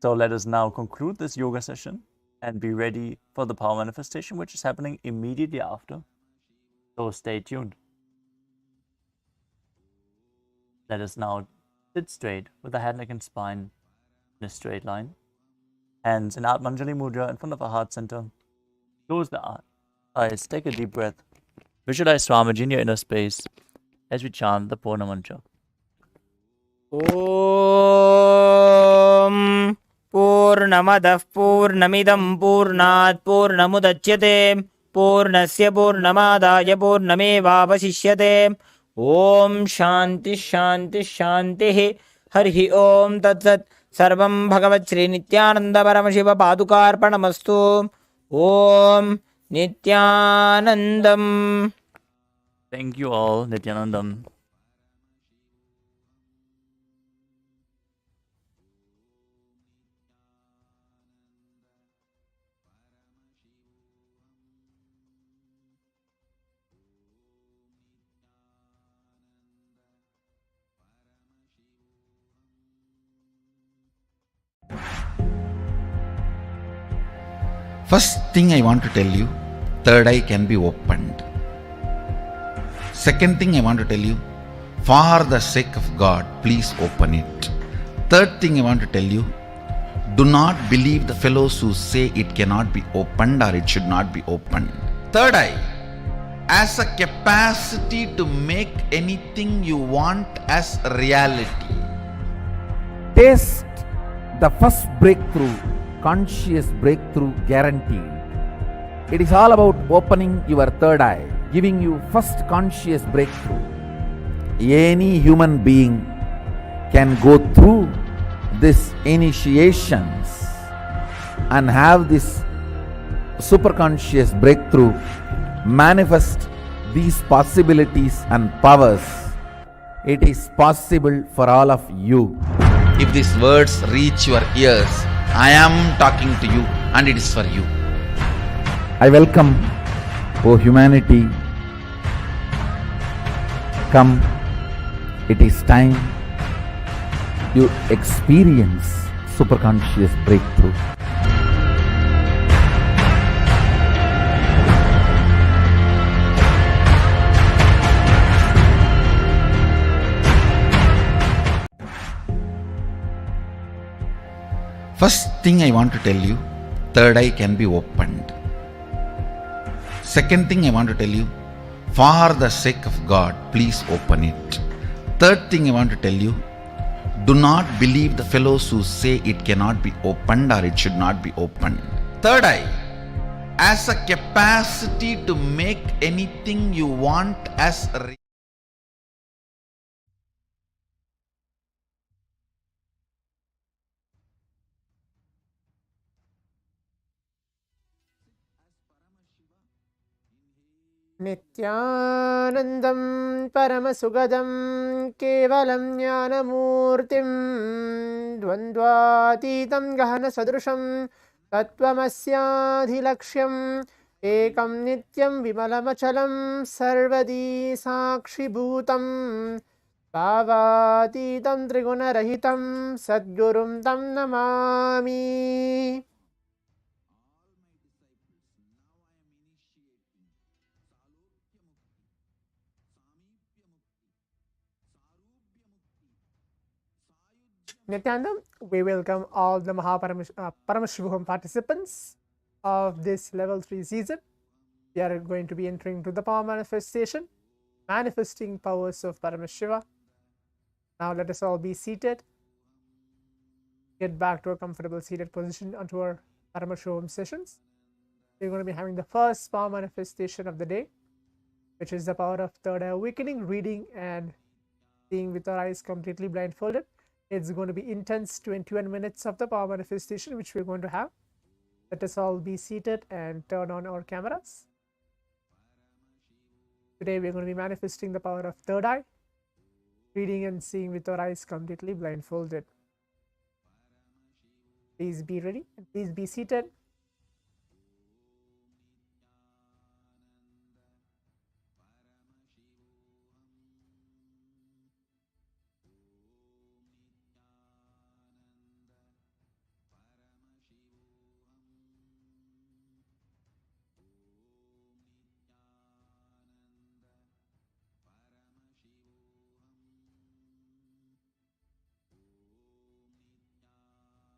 So let us now conclude this yoga session and be ready for the power manifestation, which is happening immediately after. So stay tuned. Let us now sit straight with the head, neck, and spine in a straight line. Hands in Atmanjali Mudra in front of our heart center. Close the eyes, take a deep breath. Visualize Swamiji in your inner space as we chant the Purna Mantra.
Om Purnamadah Purnamidam Purnat Purnamudachyate Purnasya Purnamadaya Purnamevavasishyate Om Shanti Shanti Shanti Harihi Om Tat Sat Sarvam Bhagavat Sri Nithyananda Paramashiva Padukarpanamastu Om Nithyanandam.
Thank you all, Nithyanandam.
First thing I want to tell you, third eye can be opened. Second thing I want to tell you, for the sake of God, please open it. Third thing I want to tell you, do not believe the fellows who say it cannot be opened or it should not be opened. Third eye has a capacity to make anything you want as reality.
Taste the first breakthrough, conscious breakthrough guaranteed. It is all about opening your third eye, giving you first conscious breakthrough. Any human being can go through these initiations and have this superconscious breakthrough, manifest these possibilities and powers. It is possible for all of you.
If these words reach your ears, I am talking to you and it is for you.
I welcome, O humanity, come, it is time you experience superconscious breakthrough.
First thing I want to tell you, third eye can be opened. Second thing I want to tell you, for the sake of God, please open it. Third thing I want to tell you, do not believe the fellows who say it cannot be opened or it should not be opened. Third eye has a capacity to make anything you want as reality.
नित्यानन्दं परमसुगदं केवलं ज्ञानमूर्तिं द्वन्द्वातीतं गहनसदृशं तत्त्वमस्याधिलक्ष्यम् एकं नित्यं विमलमचलं सर्वदी साक्षिभूतं भावातीतं त्रिगुणरहितं सद्गुरुं तं Namami. Nithyanandam, we welcome all the Paramashivoham participants of this level 3 season. We are going to be entering to the power manifestation, manifesting powers of Paramashiva. Now let us all be seated. Get back to a comfortable seated position onto our Paramashivoham sessions. We're going to be having the first power manifestation of the day, which is the power of third eye awakening, reading and seeing with our eyes completely blindfolded. It's going to be intense 21 minutes of the power manifestation, which we're going to have. Let us all be seated and turn on our cameras. Today we are going to be manifesting the power of third eye, reading and seeing with our eyes completely blindfolded. Please be ready and please be seated.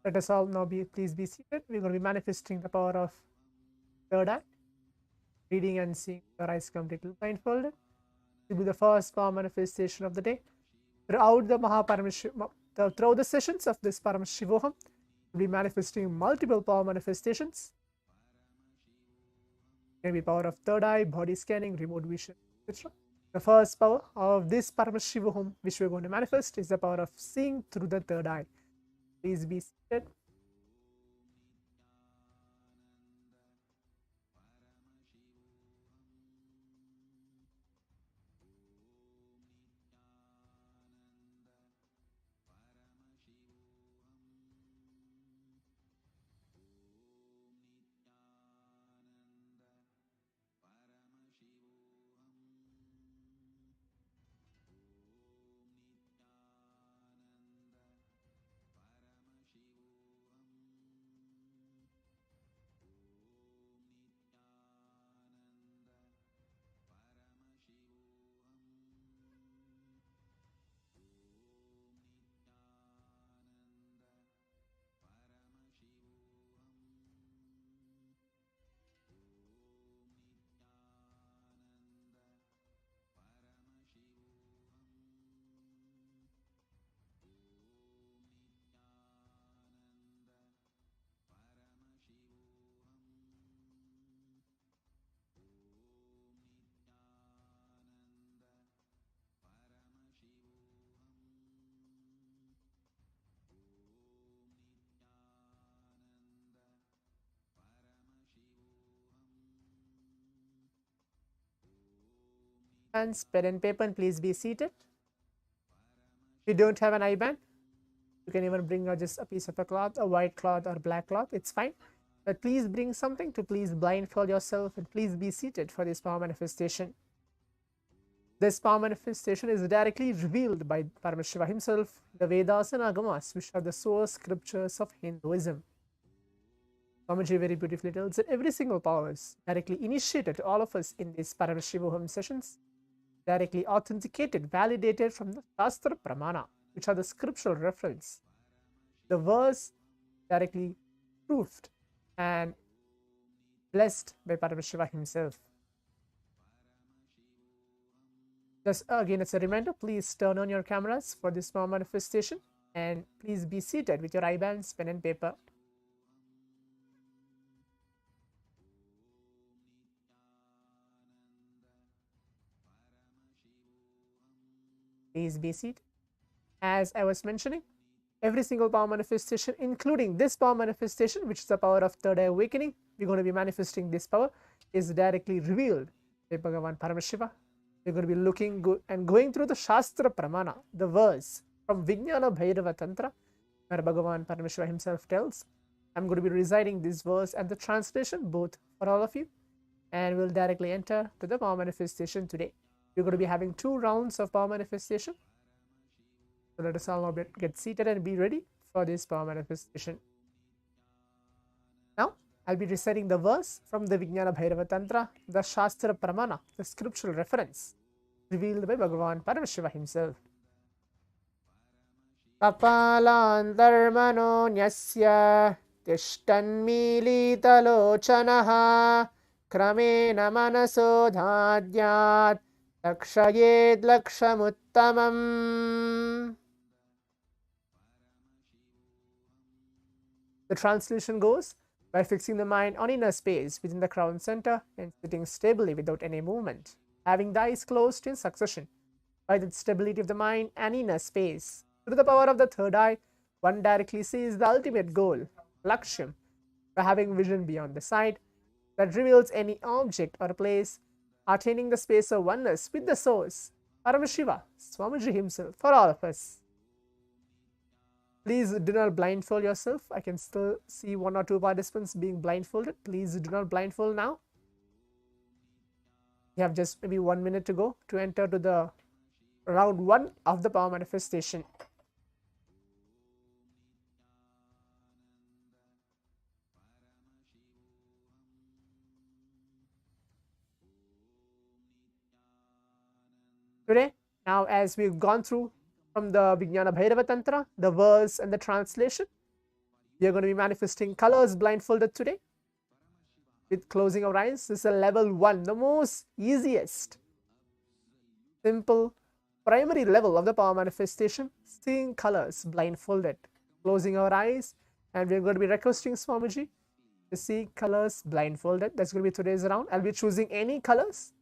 Let us all now please be seated. We're going to be manifesting the power of third eye, reading and seeing with our eyes completely blindfolded. It will be the first power manifestation of the day. Throughout the sessions of this Paramashivoham, we'll be manifesting multiple power manifestations. It can be power of third eye, body scanning, remote vision, etc. The first power of this Paramashivoham, which we're going to manifest, is the power of seeing through the third eye. Please be seated. Hands, pen and paper, and please be seated. If you don't have an eye band, you can even bring just a piece of a cloth, a white cloth or black cloth, it's fine. But please bring something to please blindfold yourself and please be seated for this power manifestation. This power manifestation is directly revealed by Paramashiva himself, the Vedas and Agamas, which are the source scriptures of Hinduism. Swamiji very beautifully tells that every single power is directly initiated to all of us in these Paramashivoham sessions, directly authenticated, validated from the Shastra Pramana, which are the scriptural reference. The verse directly proved and blessed by Paramashiva himself. Just again, it's a reminder, please turn on your cameras for this power manifestation and please be seated with your eye bands, pen and paper. Please be seated. As I was mentioning, every single power manifestation, including this power manifestation, which is the power of third eye awakening, we're going to be manifesting this power, is directly revealed by Bhagavan Paramashiva. We're going to be looking and going through the Shastra Pramana, the verse from Vijnana Bhairava Tantra, where Bhagavan Paramashiva himself tells, I'm going to be reciting this verse and the translation both for all of you, and we'll directly enter to the power manifestation today. We're going to be having 2 rounds of power manifestation. So let us all now get seated and be ready for this power manifestation. Now, I'll be reciting the verse from the Vijnana Bhairava Tantra, the Shastra Pramana, the scriptural reference, revealed by Bhagavan Paramashiva himself. Kapalantarmano nyasya tishtanmilitalochanaha kramena manaso dhadyat lakshayed lakshamuttamam. The translation goes, by fixing the mind on inner space within the crown center and sitting stably without any movement, having the eyes closed in succession, by the stability of the mind and inner space, through the power of the third eye, one directly sees the ultimate goal, Lakshyam, by having vision beyond the sight that reveals any object or place, attaining the space of oneness with the source, Paramashiva, Swamiji himself, for all of us. Please do not blindfold yourself. I can still see 1 or 2 participants being blindfolded. Please do not blindfold now. You have just maybe 1 minute to go to enter to the round 1 of the power manifestation. Today, now as we've gone through from the Vijnana Bhairava Tantra, the verse and the translation, we are going to be manifesting colors blindfolded today with closing our eyes. This is a level 1, the most easiest, simple, primary level of the power manifestation, seeing colors blindfolded, closing our eyes, and we're going to be requesting Swamiji to see colors blindfolded. That's going to be today's round. I'll be choosing any colors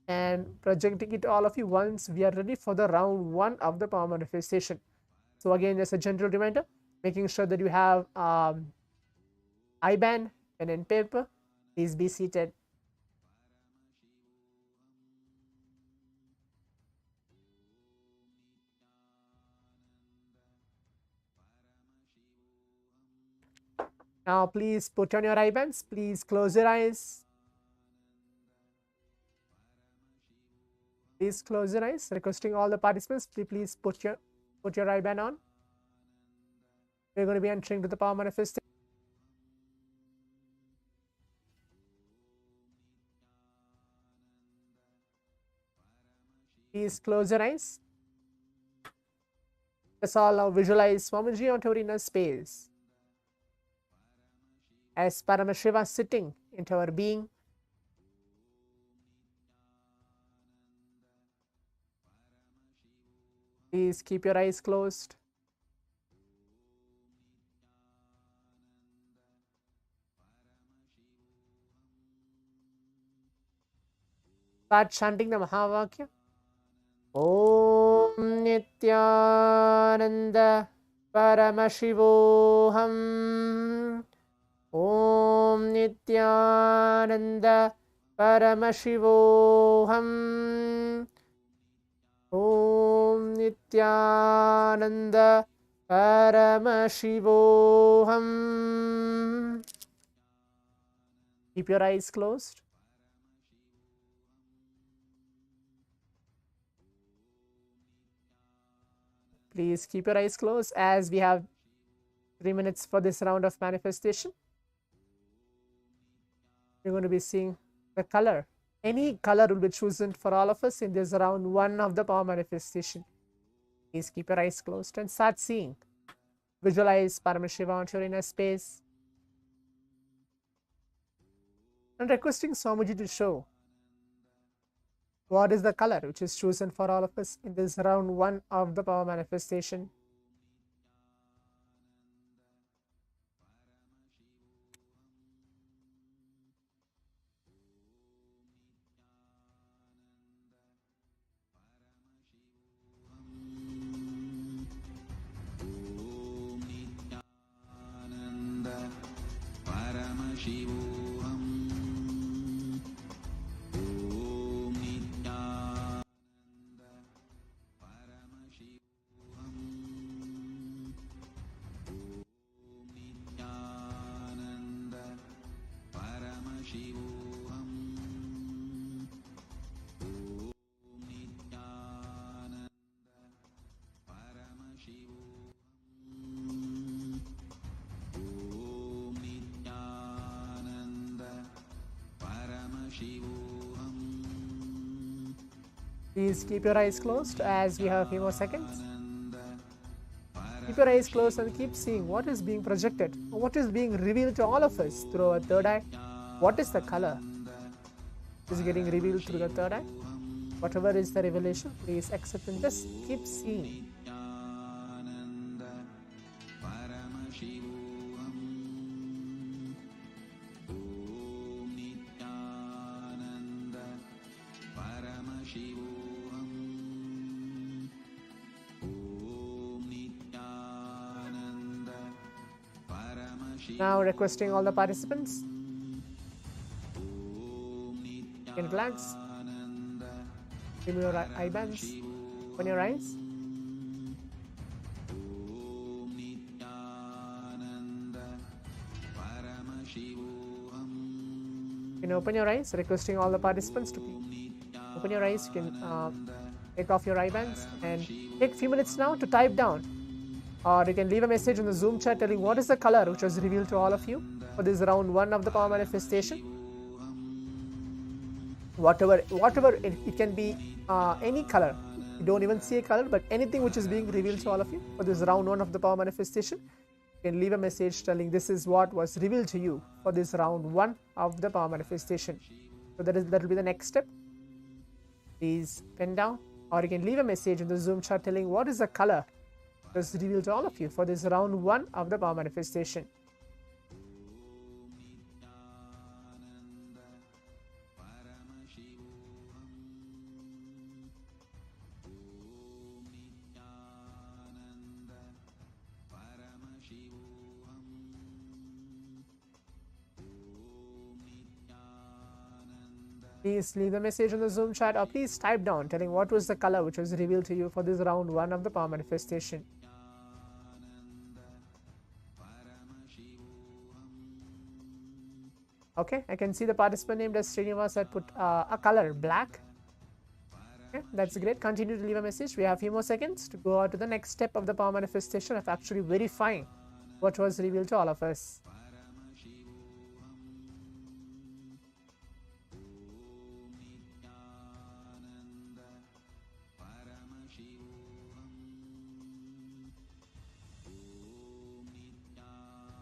and projecting it to all of you once we are ready for the round 1 of the power manifestation. So again, just a gentle reminder, making sure that you have I-band, pen and paper. Please be seated. Now please put on your I-bands. Please close your eyes. Please close your eyes. Requesting all the participants, please put your I-band on. We're going to be entering to the power manifestation. Please close your eyes. Let's all now visualize Swamiji onto our inner space as Paramashiva sitting into our being. Please keep your eyes closed. Start chanting the Mahavakya. Om Nithyananda Paramashivoham. Om Nithyananda Paramashivoham. Om Nithyananda Paramashivoham. Keep your eyes closed. Please keep your eyes closed as we have 3 minutes for this round of manifestation. We're going to be seeing the color. Any color will be chosen for all of us in this round 1 of the power manifestation. Please keep your eyes closed and start seeing. Visualize Paramashiva onto your inner space. And requesting Swamiji to show what is the color which is chosen for all of us in this round 1 of the power manifestation.
Paramashivoham. Om Nithyananda Paramashivoham. Om Nithyananda Paramashivoham. Om Nithyananda Paramashivoham.
Please keep your eyes closed as we have a few more seconds. Keep your eyes closed and keep seeing what is being projected, what is being revealed to all of us through our third eye. What is the color? Is getting revealed through the third eye. Whatever is the revelation, please accept and just keep seeing. Now requesting all the participants, you can relax, remove your eye bands, open your eyes. You can open your eyes, requesting all the participants to please open your eyes. You can take off your eye bands and take a few minutes now to type down, or you can leave a message in the Zoom chat telling what is the color which was revealed to all of you for this round 1 of the power manifestation. Whatever it can be, any color. You don't even see a color, but anything which is being revealed to all of you for this round 1 of the power manifestation. You can leave a message telling this is what was revealed to you for this round 1 of the power manifestation. So that will be the next step. Please pen down, or you can leave a message in the Zoom chat telling what is the color that was revealed to all of you for this round 1 of the power manifestation. Please leave the message in the Zoom chat, or please type down telling what was the color which was revealed to you for this round 1 of the power manifestation. Okay, I can see the participant named as Srinivas had put a color black. Okay, that's great. Continue to leave a message. We have a few more seconds to go on to the next step of the power manifestation of actually verifying what was revealed to all of us.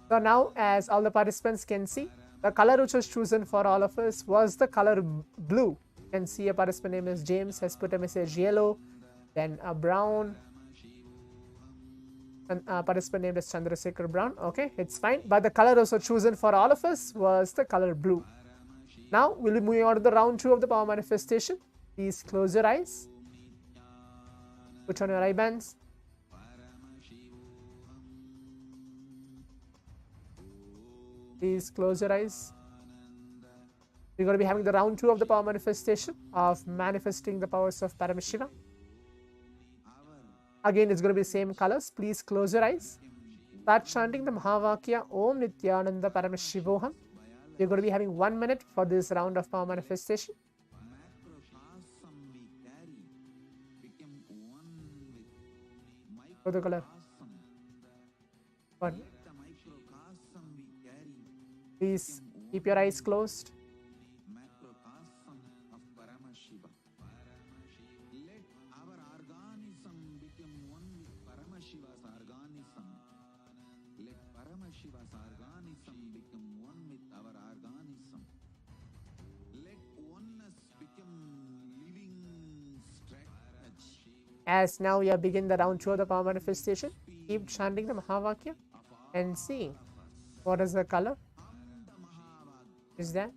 So now, as all the participants can see, the color which was chosen for all of us was the color blue. You can see a participant name is James has put a message yellow, then a brown, and a participant named as Chandrasekhar Brown. Okay, it's fine. But the color also chosen for all of us was the color blue. Now we'll be moving on to the round 2 of the power manifestation. Please close your eyes. Put on your eye bands. Please close your eyes. We're going to be having the round 2 of the power manifestation of manifesting the powers of Paramashiva. Again, it's going to be the same colors. Please close your eyes. Start chanting the Mahavakya Om Nithyananda Paramashivoham. We're going to be having 1 minute for this round of power manifestation. For the color. 1. Please keep your eyes closed.
Macrocosm of Paramashiva. Let our organism become one with Paramashiva's organism. Let Paramashiva's organism become one with our organism. Let oneness become living strategy.
As now we are beginning the round 2 of the power manifestation, keep chanting the Mahavakya and seeing what is the color. Is that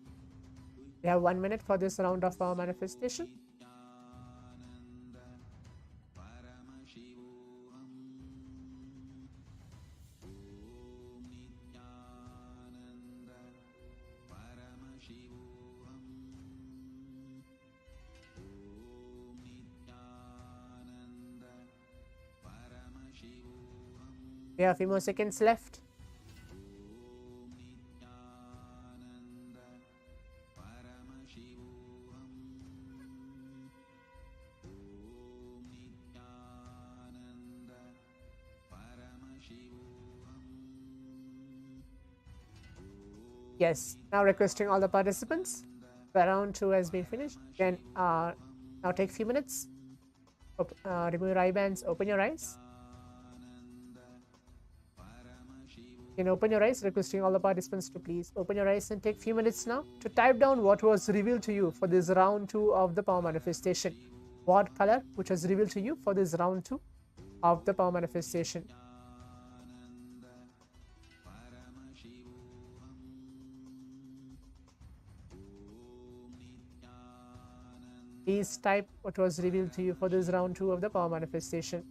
we have 1 minute for this round of power manifestation. We have a few more seconds left. Yes, now requesting all the participants. The round 2 has been finished. Then now take a few minutes. Remove your eye bands, open your eyes. You can open your eyes, requesting all the participants to please open your eyes and take a few minutes now to type down what was revealed to you for this round 2 of the power manifestation. What color which was revealed to you for this round 2 of the power manifestation. Please type what was revealed to you for this round 2 of the power manifestation.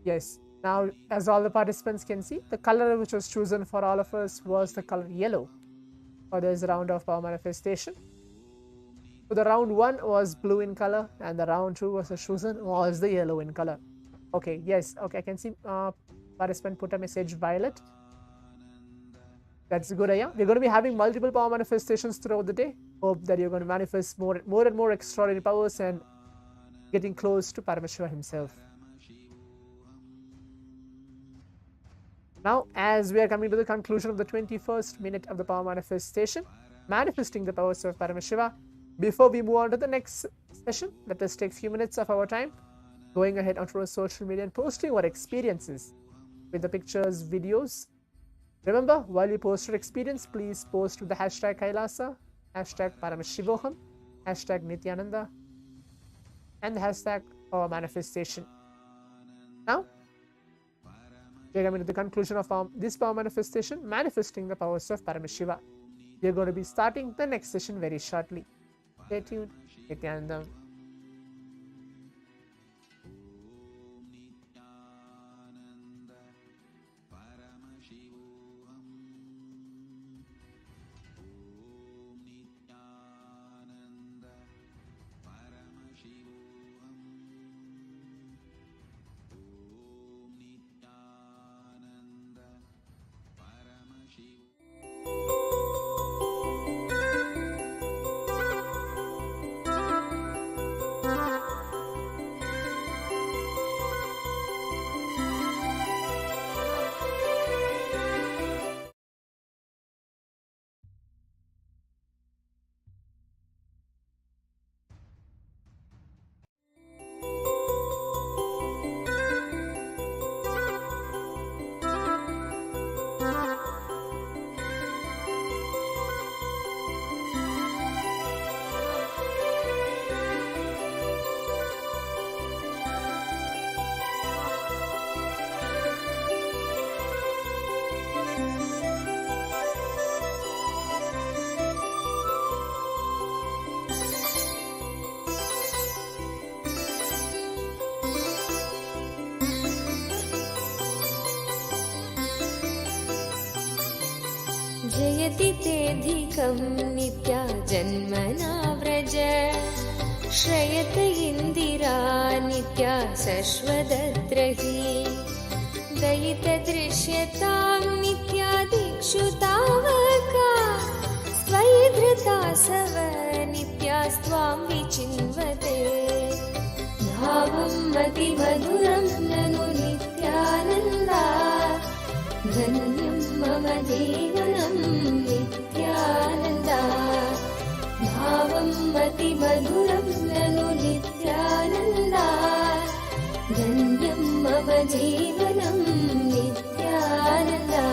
Yes. Now, as all the participants can see, the color which was chosen for all of us was the color yellow for this round of power manifestation. So the round 1 was blue in color, and the round 2 was chosen was the yellow in color. Okay, yes, okay, I can see participant put a message violet. That's a good idea. We're going to be having multiple power manifestations throughout the day. Hope that you're going to manifest more and more extraordinary powers and getting close to Paramashiva himself. Now, as we are coming to the conclusion of the 21st minute of the power manifestation, manifesting the powers of Paramashiva, before we move on to the next session, let us take a few minutes of our time going ahead onto our social media and posting our experiences with the pictures, videos. Remember, while you post your experience, please post with the hashtag Kailasa, hashtag Paramashivoham, hashtag Nithyananda, and the hashtag Power Manifestation. Now, we are coming to the conclusion of this power manifestation, manifesting the powers of Paramashiva. We are going to be starting the next session very shortly. Stay tuned. Nithyananda.
जयति तेऽधिकं नित्या जन्मना व्रज श्रयत इन्दिरा नित्या शश्वदत्र हि दयितदृश्यतां नित्या दिक्षु तावका त्वयि धृता सव नित्यास्त्वां विचिन्वते भावं मतिमधुरं ननु नित्यानन्दा धन्यं मम जीवनं नित्यानन्दा भावं मतिमधुरं ननु नित्यानन्दा धन्यं मम जीवनं नित्यानन्दा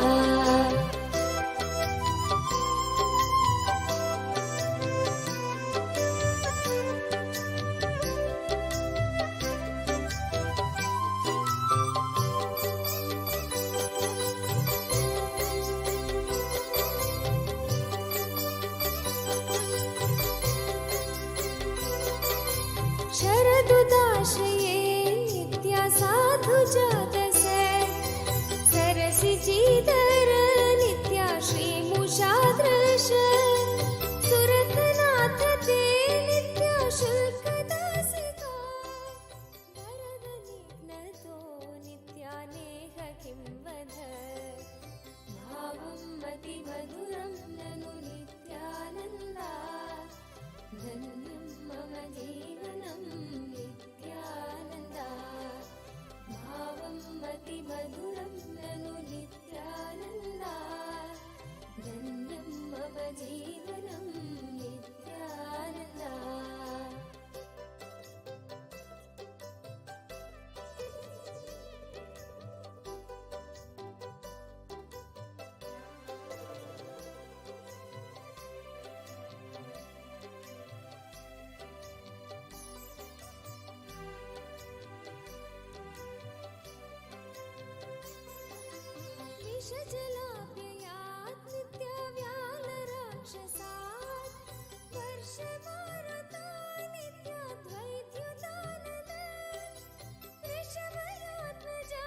शरदुदाशये नित्या साधु जातसे सरसिजीधर नित्या श्रीमुषादृश सुरतनाथ ते नित्या शुल्कदासिका वरदनिघ्नतो नित्या नेह किं वद भावं मतिमधुरं ननु नित्यानन्दा धन्यं मम जीवनं नित्यानन्दा भावं मतिमधुरं ननु नित्यानन्दा धन्यं मम जीवनं Nityananda विषजलाप्ययात् नित्यव्यालराक्षसात् वर्षमारुता नित्याद्वैत्युदानन वृषभयात्मजा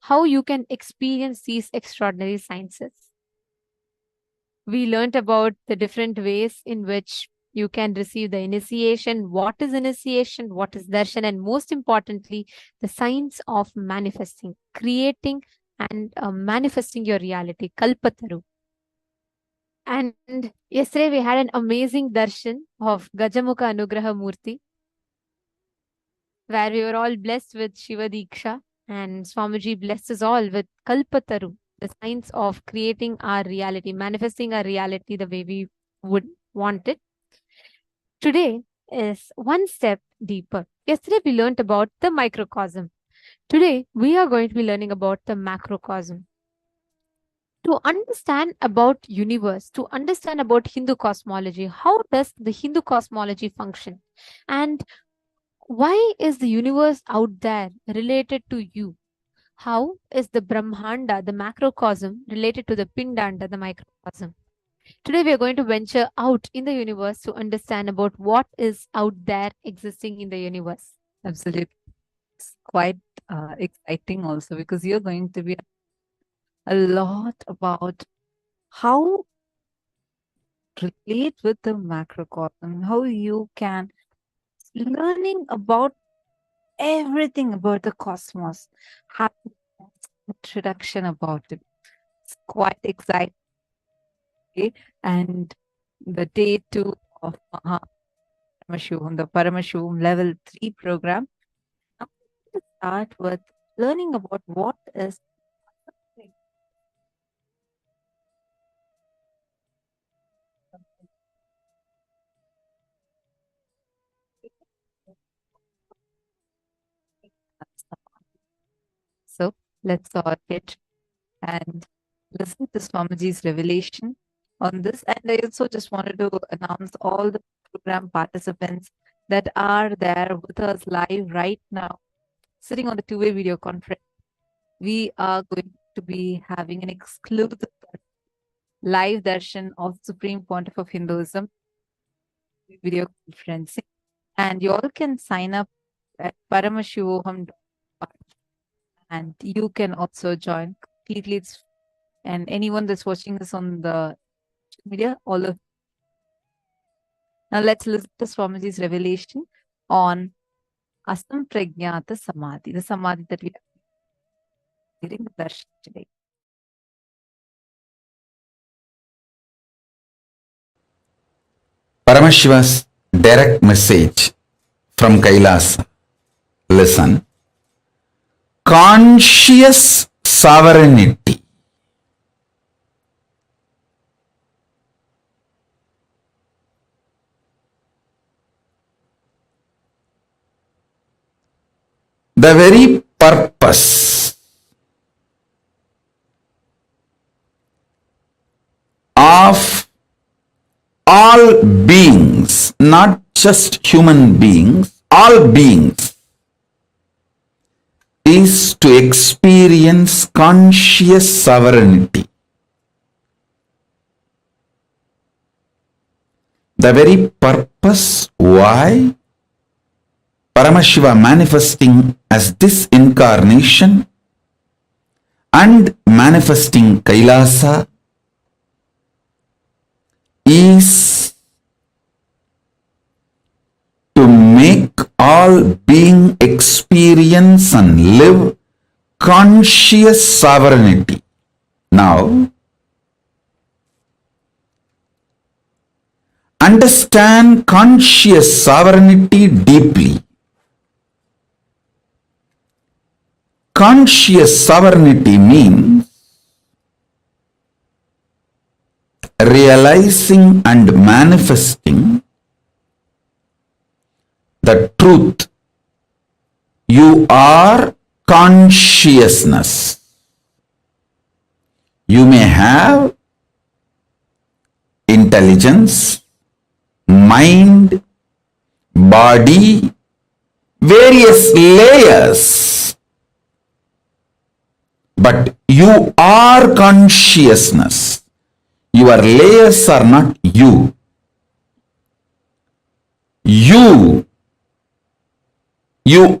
how you can experience these extraordinary sciences. We learnt about the different ways in which you can receive the initiation, what is darshan, and most importantly, the science of manifesting, creating and manifesting your reality, Kalpataru. And yesterday we had an amazing darshan of Gajamukha Anugraha Murti, where we were all blessed with Shiva Deeksha, and Swamiji blessed us all with Kalpataru, the science of creating our reality, manifesting our reality the way we would want it. Today is one step deeper. Yesterday we learned about the microcosm. Today we are going to be learning about the macrocosm. To understand about universe, to understand about Hindu cosmology, how does the Hindu cosmology function? And why is the universe out there related to you? How is the Brahmanda, the macrocosm, related to the Pindanda, the microcosm? Today we are going to venture out in the universe to understand about what is out there existing in the universe.
Absolutely. It's quite exciting also, because you're going to be a lot about how to relate with the macrocosm, how you can learning about everything about the cosmos, have introduction about it. It's quite exciting. And the day 2 of Paramashivoham, the Paramashivoham level 3 program. Now let's start with learning about what is so let's all get and listen to Swamiji's revelation on this. And I also just wanted to announce all the program participants that are there with us live right now, sitting on the two-way video conference. We are going to be having an exclusive live darshan of Supreme Pontiff of Hinduism video conferencing. And you all can sign up at Paramashivoham, and you can also join completely. It's, and anyone that's watching this on the media, all of. Now let's listen to Swamiji's revelation on Asampragnata Samadhi, the Samadhi that we are during the darshan today.
Paramashiva's direct message from Kailasa. Listen. Conscious sovereignty. The very purpose of all beings, not just human beings, all beings, is to experience conscious sovereignty. The very purpose why Paramashiva manifesting as this incarnation and manifesting Kailasa is to make all being experience and live conscious sovereignty. Now, understand conscious sovereignty deeply. Conscious sovereignty means realizing and manifesting the truth. You are consciousness. You may have intelligence, mind, body, various layers, but you are consciousness. Your layers are not you. You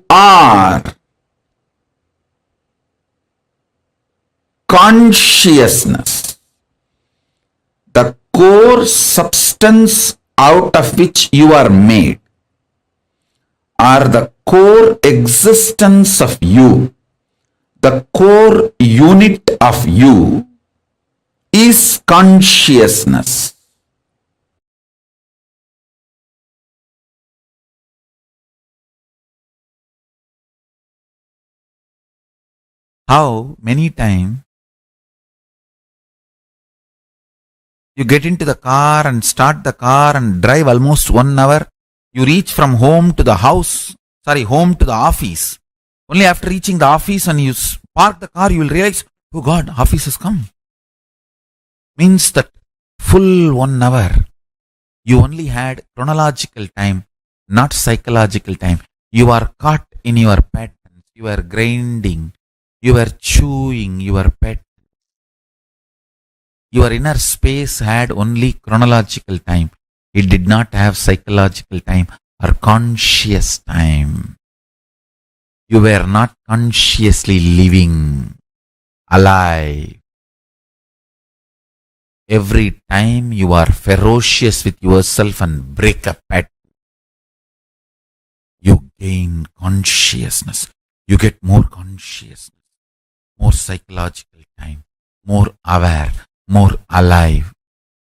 are.
consciousness, the core substance out of which you are made, or the core existence of you, the core unit of you is consciousness. How many times you get into the car and start the car and drive almost 1 hour, you reach from home to the home to the office. Only after reaching the office and you park the car, you will realize, oh God, office has come. Means that full 1 hour, you only had chronological time, not psychological time. You are caught in your patterns, you are grinding, you are chewing your pet. Your inner space had only chronological time. It did not have psychological time or conscious time. You were not consciously living, alive. Every time you are ferocious with yourself and break a pattern, you gain consciousness. You get more consciousness, more psychological time, more aware, more alive.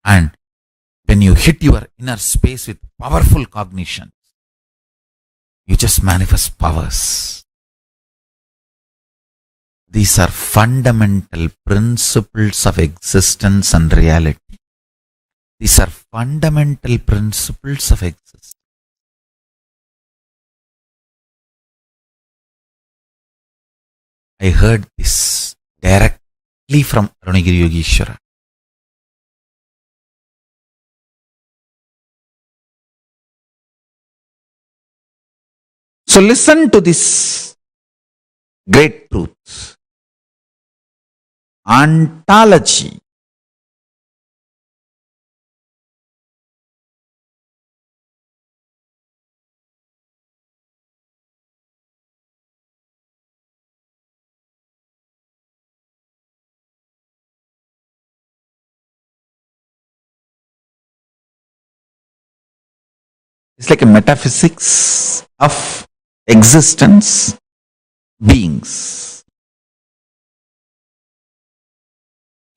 And when you hit your inner space with powerful cognition, you just manifest powers. These are fundamental principles of existence and reality. These are fundamental principles of existence. I heard this directly from Arunagiri Yogeshwara. So listen to this great truth. Ontology. It's like a metaphysics of existence, beings.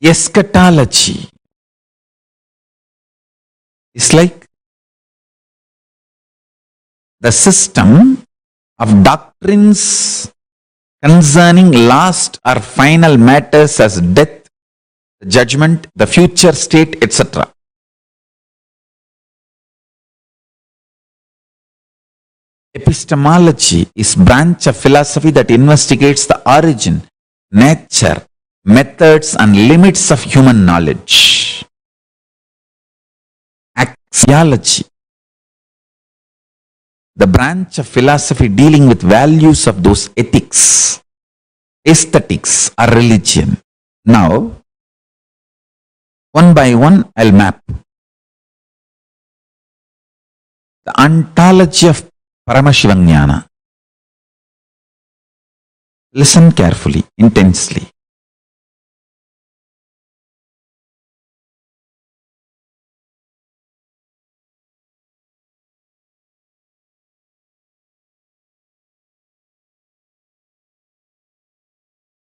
Eschatology is like the system of doctrines concerning last or final matters as death, judgment, the future state, etc. Epistemology is branch of philosophy that investigates the origin, nature, methods and limits of human knowledge. Axiology, the branch of philosophy dealing with values of those ethics, aesthetics or religion. Now, one by one, I'll map. The ontology of Paramashivam Jnana. Listen carefully, intensely.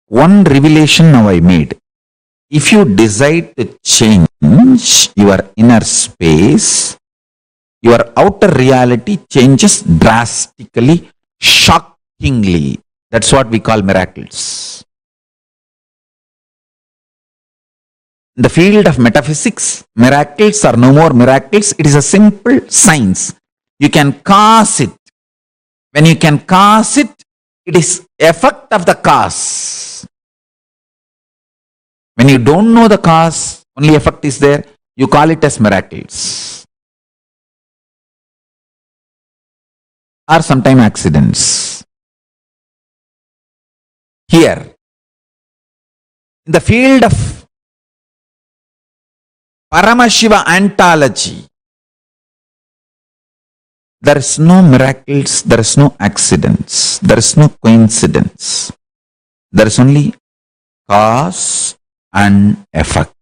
One revelation now I made. If you decide to change your inner space, your outer reality changes drastically, shockingly. That's what we call miracles. In the field of metaphysics, miracles are no more miracles. It is a simple science. You can cause it. When you can cause it, it is effect of the cause. When you don't know the cause, only effect is there, you call it as miracles. Or sometimes accidents. Here, in the field of Paramashiva ontology, there is no miracles, there is no accidents, there is no coincidence. There is only cause and effect.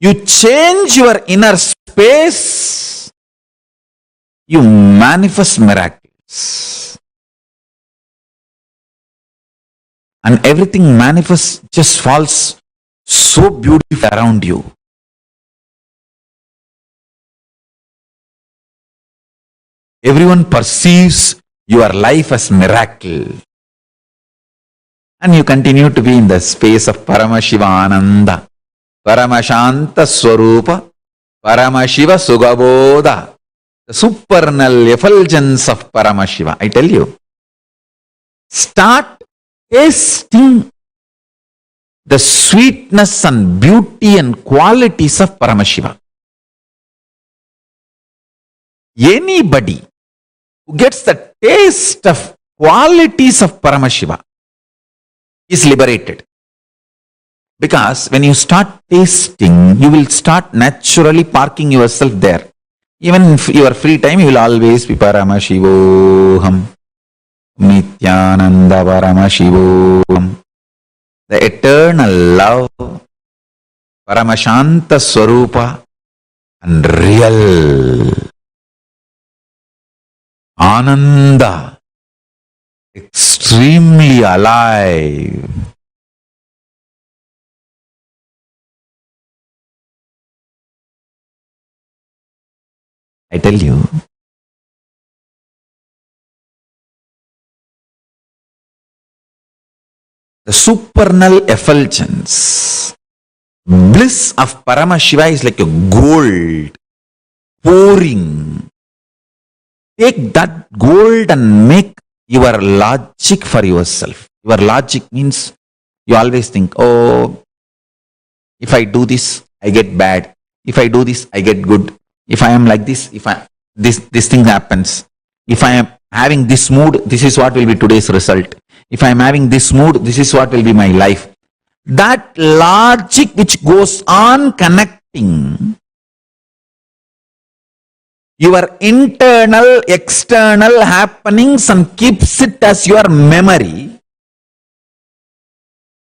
You change your inner space, you manifest miracles. And everything manifests, just falls so beautiful around you. Everyone perceives your life as miracle. And you continue to be in the space of Paramashivananda, Paramashanta Swarupa, Paramashiva Sugaboda, the supernal effulgence of Paramashiva. I tell you, start tasting the sweetness and beauty and qualities of Paramashiva. Anybody who gets the taste of qualities of Paramashiva is liberated. Because when you start tasting, you will start naturally parking yourself there. Even in your free time, you will always be Paramashivoham, Nithyananda Paramashivam. The eternal love, Paramashanta Swarupa, and real Ananda, extremely alive. I tell you, the supernal effulgence, bliss of Paramashiva is like a gold pouring. Take that gold and make your logic for yourself. Your logic means you always think, oh, if I do this, I get bad. If I do this, I get good. If I am like this, this thing happens. If I am having this mood, this is what will be today's result. If I am having this mood, this is what will be my life. That logic which goes on connecting your internal, external happenings and keeps it as your memory.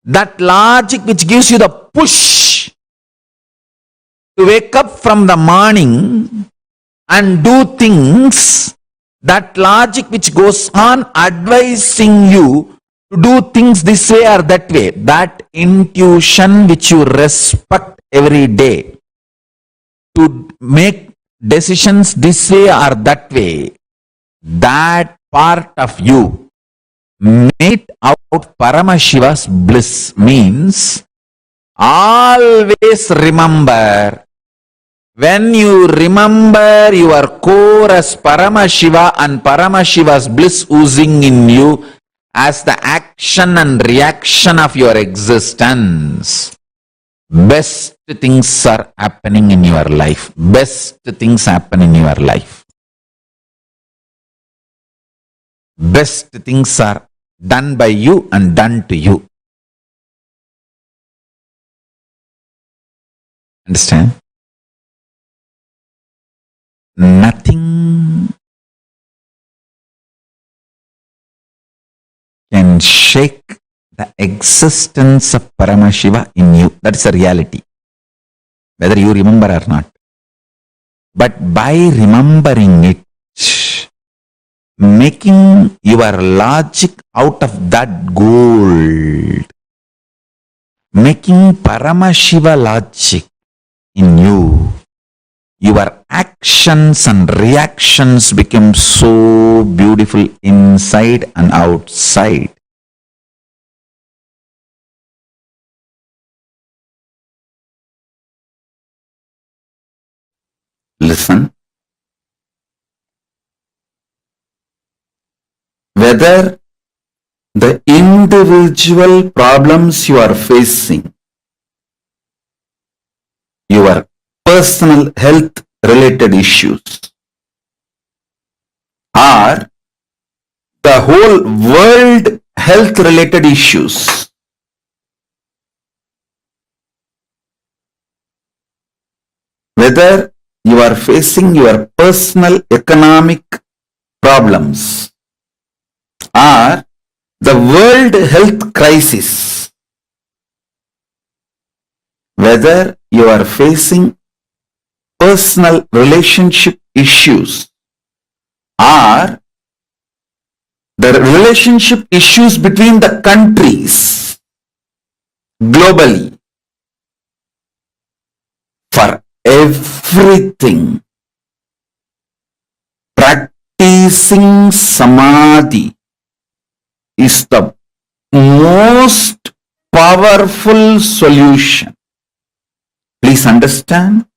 That logic which gives you the push to wake up from the morning and do things, that logic which goes on advising you to do things this way or that way, that intuition which you respect every day, to make decisions this way or that way, that part of you made out Paramashiva's bliss means always remember, when you remember your core as Paramashiva and Paramashiva's bliss oozing in you as the action and reaction of your existence, best things are happening in your life. Best things happen in your life. Best things are done by you and done to you. Understand? Nothing can shake the existence of Paramashiva in you. That's a reality, whether you remember or not. But by remembering it, making your logic out of that gold, making Paramashiva logic in you, your actions and reactions become so beautiful inside and outside. Listen. Whether the individual problems you are facing, your personal health related issues, or the whole world health related issues, whether you are facing your personal economic problems or the world health crisis, whether you are facing personal relationship issues or the relationship issues between the countries globally, for everything, practicing samadhi is the most powerful solution. Please understand.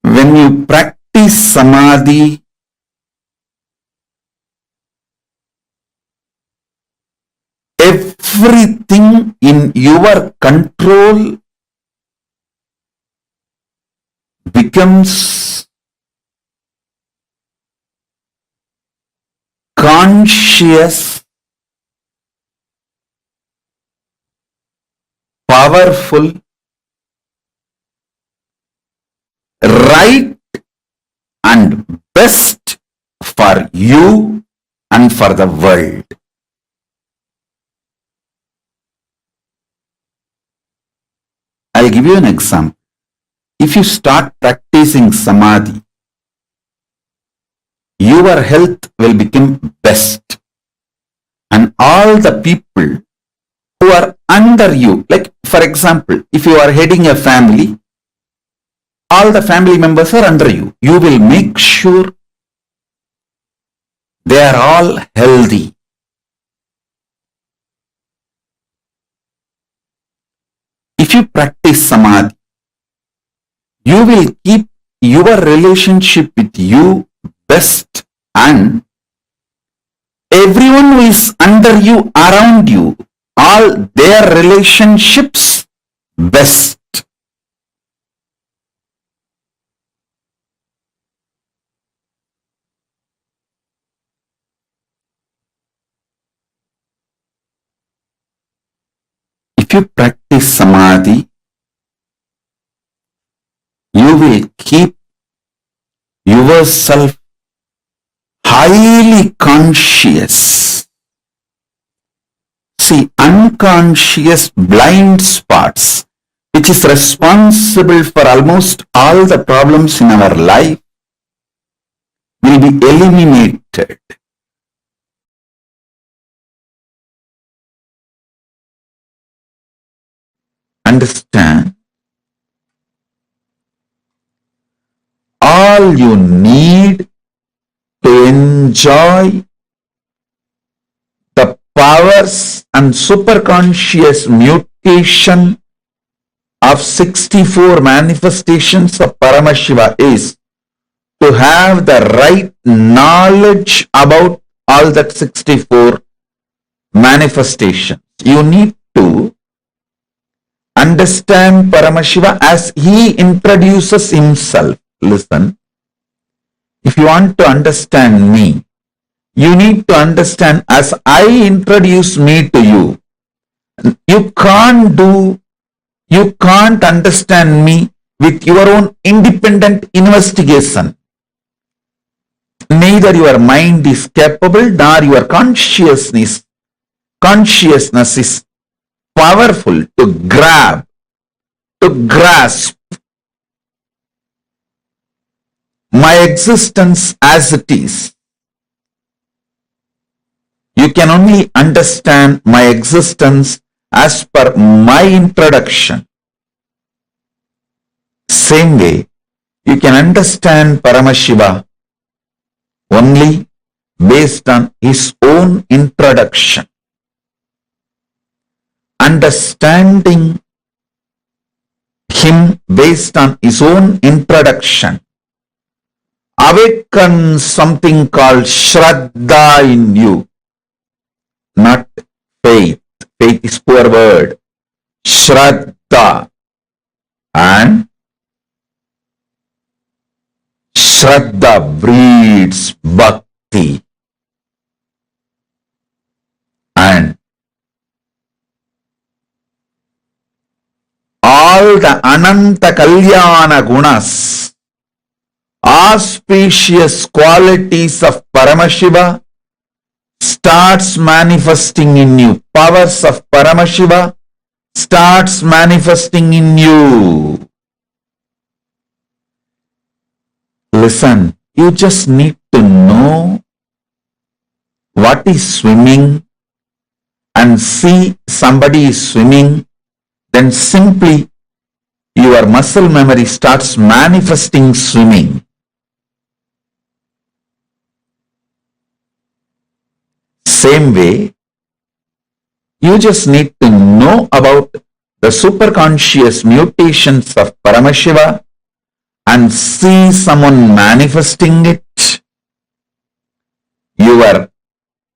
When you practice samadhi, everything in your control becomes conscious, powerful, right and best for you and for the world. I'll give you an example. If you start practicing samadhi, your health will become best. And all the people who are under you, like for example, if you are heading a family, all the family members are under you. You will make sure they are all healthy. If you practice samadhi, you will keep your relationship with you best, and everyone who is under you, around you, all their relationships best. If you practice samadhi, you will keep yourself highly conscious. See, unconscious blind spots, which is responsible for almost all the problems in our life, will be eliminated. Understand? All you need to enjoy the powers and superconscious mutation of 64 manifestations of Paramashiva is to have the right knowledge about all that 64 manifestations. You need to understand Paramashiva as he introduces himself. Listen, if you want to understand me, you need to understand as I introduce me to you. You can't understand me with your own independent investigation. Neither your mind is capable nor your consciousness is powerful to grasp my existence as it is. You can only understand my existence as per my introduction. Same way, you can understand Paramashiva only based on his own introduction. Understanding him based on his own introduction awakens something called Shraddha in you, not faith. Faith is poor word. Shraddha. And Shraddha breeds bhakti. And all the Ananta Kalyana Gunas, auspicious qualities of Paramashiva starts manifesting in you. Powers of Paramashiva starts manifesting in you. Listen, you just need to know what is swimming and see somebody is swimming, then simply your muscle memory starts manifesting swimming. Same way, you just need to know about the superconscious mutations of Paramashiva and see someone manifesting it. Your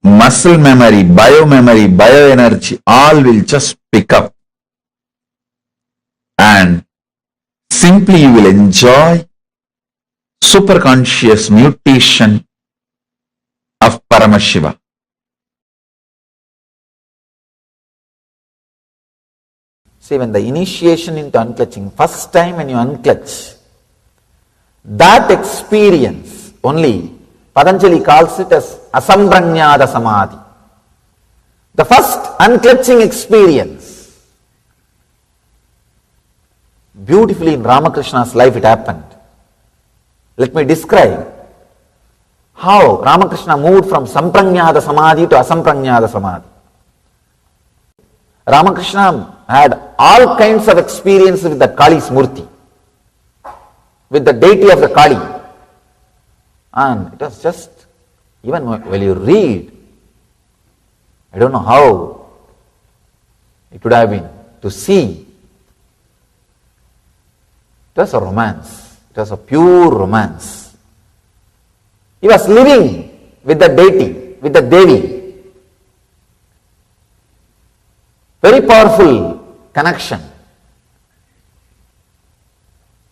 muscle memory, bioenergy, all will just pick up. And simply you will enjoy superconscious mutation of Paramashiva. See, when the initiation into unclutching, first time when you unclutch, that experience only, Patanjali calls it as asampranyada samadhi. The first unclutching experience. Beautifully in Ramakrishna's life it happened. Let me describe how Ramakrishna moved from sampranyada samadhi to asampranyada samadhi. Ramakrishna had all kinds of experience with the Kali's Murti, with the deity of the Kali. And it was just, even when you read, I don't know how it would have been to see. It was a romance. It was a pure romance. He was living with the deity, with the Devi. Very powerful connection.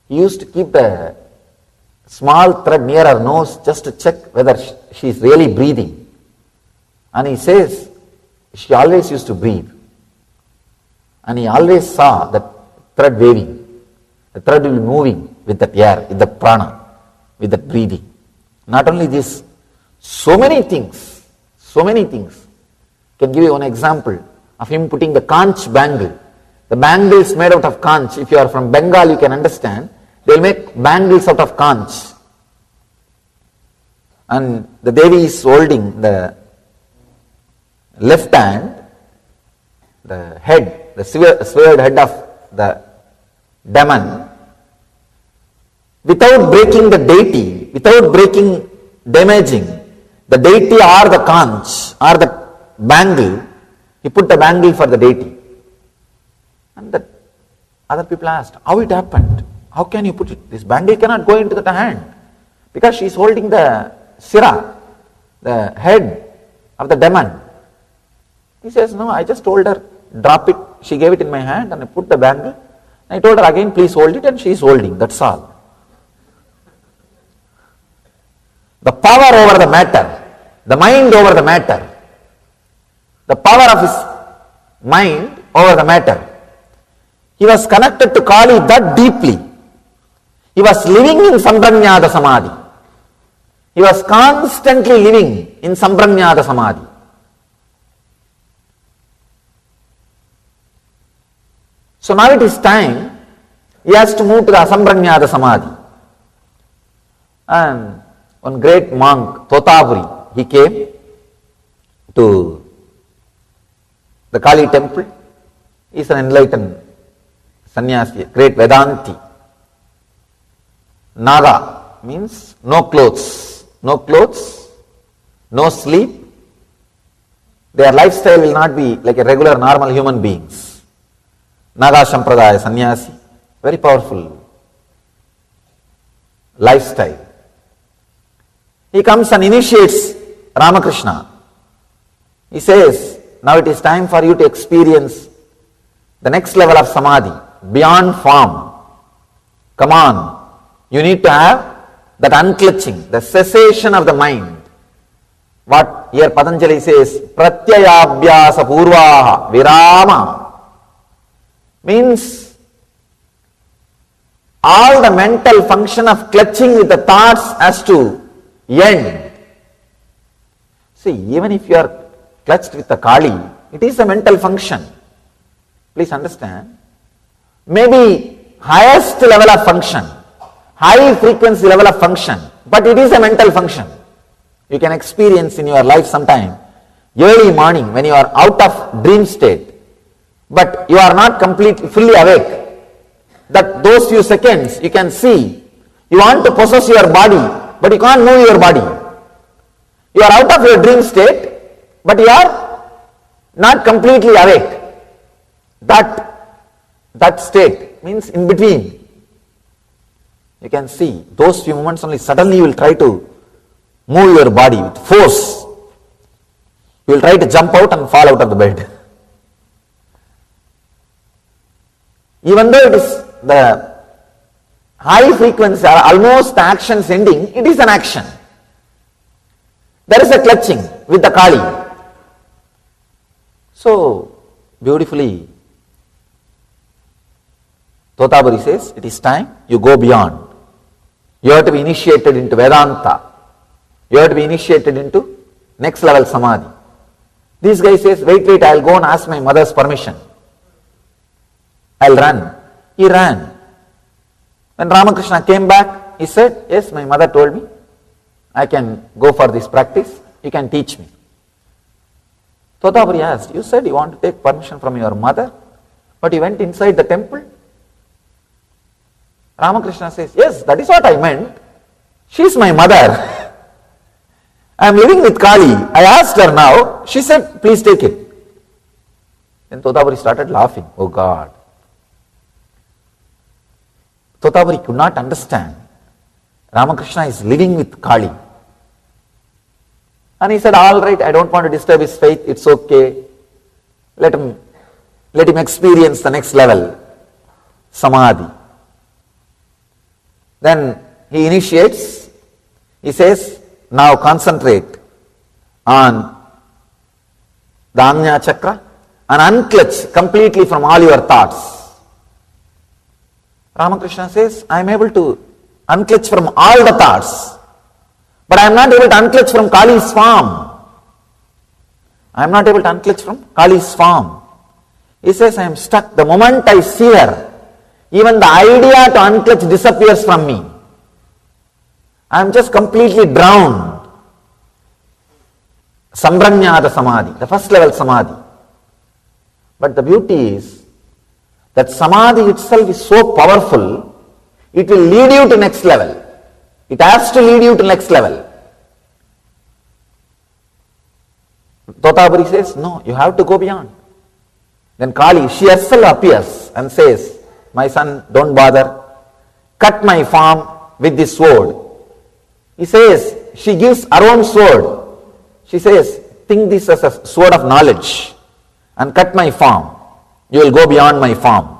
He used to keep the small thread near her nose just to check whether she is really breathing. And he says she always used to breathe. And he always saw that thread waving. The thread will be moving with that air, with the prana, with that breathing. Not only this, so many things. Can give you one example of him putting the conch bangle. The bangle is made out of conch. If you are from Bengal, you can understand. They will make bangles out of conch. And the Devi is holding the left hand, the head, the severed head of the demon, without breaking the deity, without damaging the deity or the conch or the bangle. He put the bangle for the deity. And the other people asked, how it happened? How can you put it? This bangle cannot go into the hand. Because she is holding the sira, the head of the demon. He says, no, I just told her, drop it. She gave it in my hand and I put the bangle. I told her again, please hold it, and she is holding. That's all. The power over the matter, the mind over the matter, the power of his mind over the matter. He was connected to Kali that deeply. He was living in Sampranyada Samadhi. He was constantly living in Sampranyada Samadhi. So now it is time, he has to move to the Asampranyada Samadhi. And one great monk, Totapuri, he came to the Kali temple. He is an enlightened sannyasi, great Vedanti. Naga means no clothes, no sleep. Their lifestyle will not be like a regular normal human beings. Naga Sampradaya sannyasi, very powerful lifestyle. He comes and initiates Ramakrishna. He says, now it is time for you to experience the next level of samadhi, beyond form. Come on, you need to have that unclutching, the cessation of the mind. What here Patanjali says, pratyayabhyasa purvaha virama, means all the mental function of clutching with the thoughts has to end. See, even if you are clutched with a Kali, it is a mental function. Please understand. Maybe highest level of function, high frequency level of function, but it is a mental function. You can experience in your life sometime, early morning when you are out of dream state, but you are not completely fully awake. That those few seconds you can see, you want to possess your body, but you can't move your body. You are out of your dream state, but you are not completely awake. That state means in between. You can see those few moments only, suddenly you will try to move your body with force. You will try to jump out and fall out of the bed. Even though it is the high frequency, almost the action's ending, it is an action. There is a clutching with the Kali. So, beautifully, Totaburi says, it is time you go beyond. You have to be initiated into Vedanta. You have to be initiated into next level Samadhi. This guy says, wait, I'll go and ask my mother's permission. I'll run. He ran. When Ramakrishna came back, he said, yes, my mother told me, I can go for this practice, you can teach me. Totaburi asked, you said you want to take permission from your mother, but you went inside the temple? Ramakrishna says, yes, that is what I meant. She is my mother. I am living with Kali. I asked her now. She said, please take it. Then Totaburi started laughing. Oh God. Totaburi could not understand. Ramakrishna is living with Kali. And he said, all right, I don't want to disturb his faith. It's okay. Let him experience the next level, Samadhi. Then he initiates, he says, now concentrate on the Ajna Chakra and unclutch completely from all your thoughts. Ramakrishna says, I am able to unclutch from all the thoughts, but I am not able to unclutch from Kali's form. I am not able to unclutch from Kali's form. He says, I am stuck. The moment I see her, even the idea to unclutch disappears from me. I am just completely drowned. Sambranyada Samadhi, the first level Samadhi. But the beauty is that Samadhi itself is so powerful, it will lead you to next level. It has to lead you to next level. Totaburi says, no, you have to go beyond. Then Kali, she herself appears and says, my son, don't bother. Cut my form with this sword. He says, she gives her own sword. She says, think this as a sword of knowledge and cut my form. You will go beyond my form.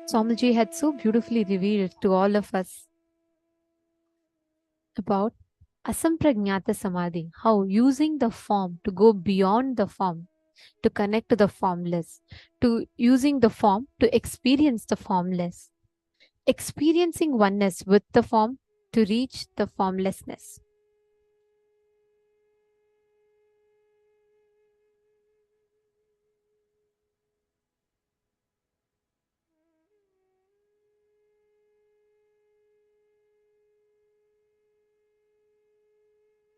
Swamiji had so beautifully revealed to all of us about asampragnata samadhi, how using the form to go beyond the form, to connect to the formless, to using the form to experience the formless, experiencing oneness with the form to reach the formlessness.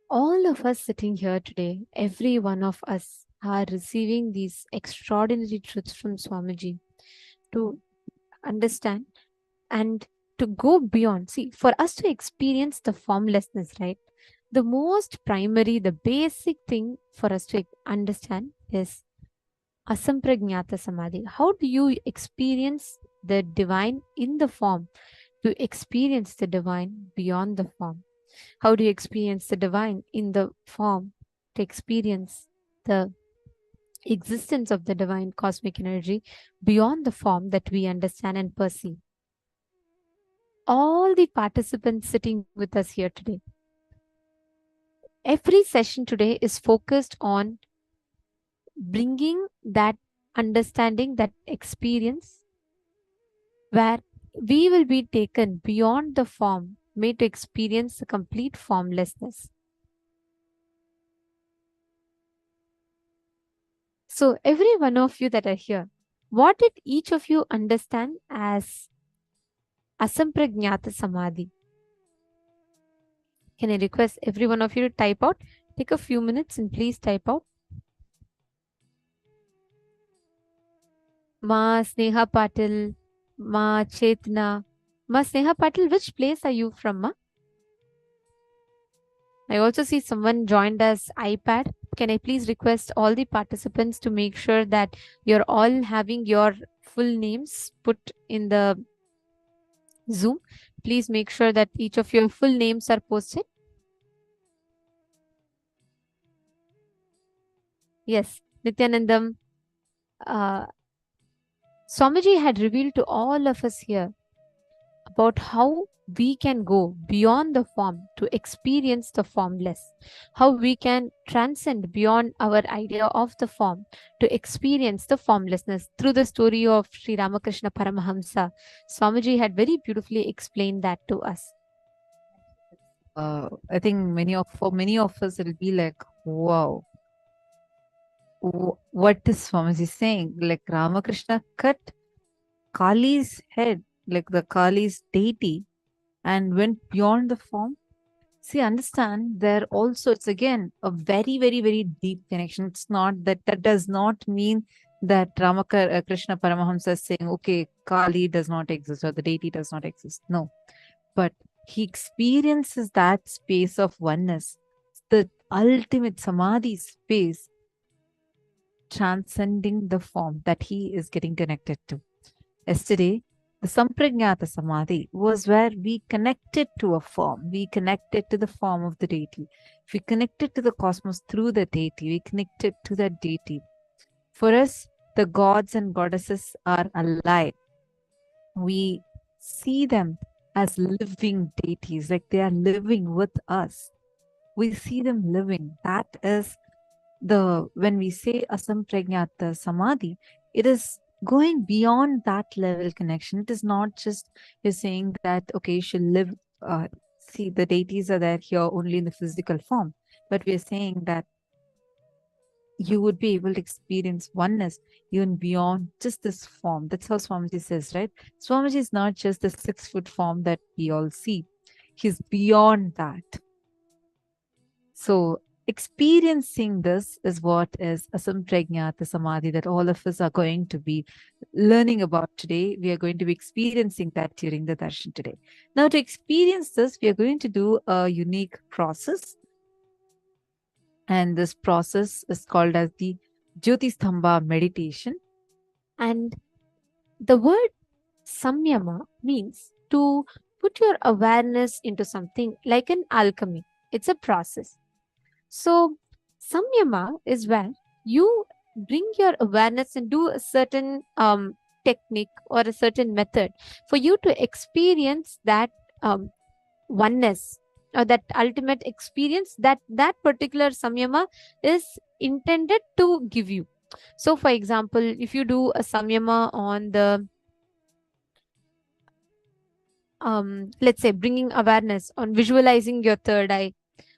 All of us sitting here today, every one of us are receiving these extraordinary truths from Swamiji to understand and to go beyond. See, for us to experience the formlessness, right? The most primary, the basic thing for us to understand is asampragnata samadhi. How do you experience the divine in the form to experience the divine beyond the form? How do you experience the divine in the form to experience the existence of the divine cosmic energy beyond the form that we understand and perceive? All the participants sitting with us here today, every session today is focused on bringing that understanding, that experience, where we will be taken beyond the form, made to experience the complete formlessness. So, every one of you that are here, what did each of you understand as asampragnata samadhi? Can I request every one of you to type out? Take a few minutes and please type out. Ma Sneha Patil, Ma Chetna. Ma Sneha Patil, which place are you from, Ma? I also see someone joined as iPad. Can I please request all the participants to make sure that you're all having your full names put in the Zoom? Please make sure that each of your full names are posted. Yes, Nithyanandam. Swamiji had revealed to all of us here about how we can go beyond the form to experience the formless, how we can transcend beyond our idea of the form to experience the formlessness. Through the story of Sri Ramakrishna Paramahamsa, Swamiji had very beautifully explained that to us.
I think for many of us, it'll be like, wow, what is Swamiji saying? Like Ramakrishna cut Kali's head, like the Kali's deity, and went beyond the form. See, understand, there also, it's again a very, very, very deep connection. It's not that does not mean that Krishna Paramahamsa is saying, okay, Kali does not exist or the deity does not exist. No. But he experiences that space of oneness, the ultimate samadhi space, transcending the form that he is getting connected to. Yesterday, the Sampragnata Samadhi was where we connected to a form. We connected to the form of the deity. We connected to the cosmos through the deity. We connected to that deity. For us, the gods and goddesses are alive. We see them as living deities, like they are living with us. We see them living. That is when we say Asampragnata Samadhi, it is going beyond that level connection. It is not just you're saying that, okay, you should live, see, the deities are there here only in the physical form, but we're saying that you would be able to experience oneness even beyond just this form. That's how Swamiji says, right? Swamiji is not just the 6-foot form that we all see. He's beyond that. So experiencing this is what is Asampragnata Samadhi that all of us are going to be learning about today. We are going to be experiencing that during the darshan today. Now, to experience this, we are going to do a unique process. And this process is called as the Jyotistambha meditation.
And the word samyama means to put your awareness into something like an alchemy. It's a process. So, samyama is where you bring your awareness and do a certain technique or a certain method for you to experience that oneness or that ultimate experience that that particular samyama is intended to give you. So for example, if you do a samyama on the let's say bringing awareness on visualizing your third eye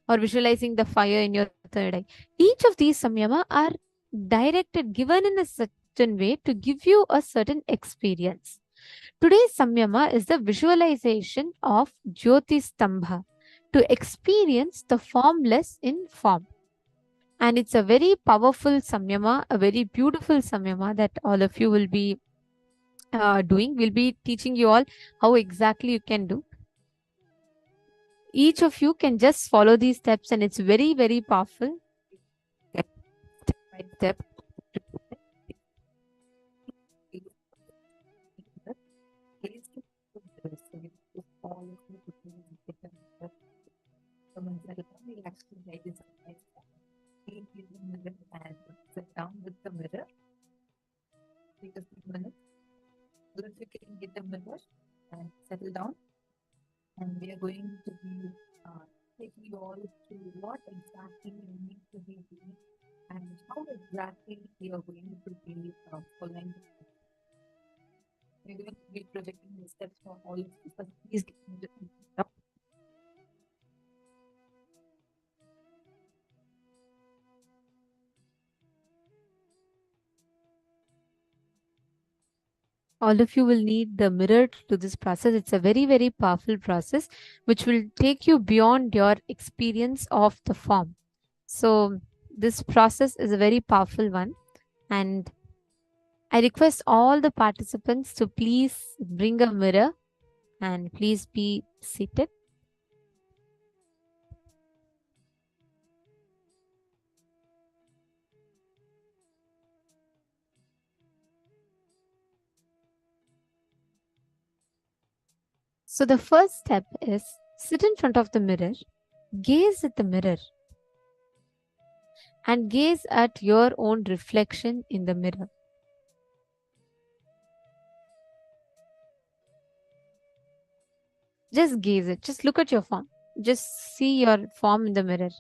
or visualizing the fire in your third eye, each of these samyama are directed, given in a certain way to give you a certain experience. Today's samyama is the visualization of Jyoti Stambha, to experience the formless in form. And it's a very powerful samyama, a very beautiful samyama that all of you will be doing. We'll be teaching you all how exactly you can do. Each of you can just follow these steps, and it's very, very powerful.
Step by step. And sit down with the mirror. Take a few minutes. So if you can get a mirror and settle down. And we are going to be taking you all through what exactly you need to be doing and how exactly you are going to be following. We're going to be projecting the steps for all of you. But please get into the
All of you will need the mirror to this process. It's a very, very powerful process which will take you beyond your experience of the form. So this process is a very powerful one, and I request all the participants to please bring a mirror and please be seated. So the first step is sit in front of the mirror, gaze at the mirror, and gaze at your own reflection in the mirror. Just gaze it. Just look at your form. Just see your form in the mirror.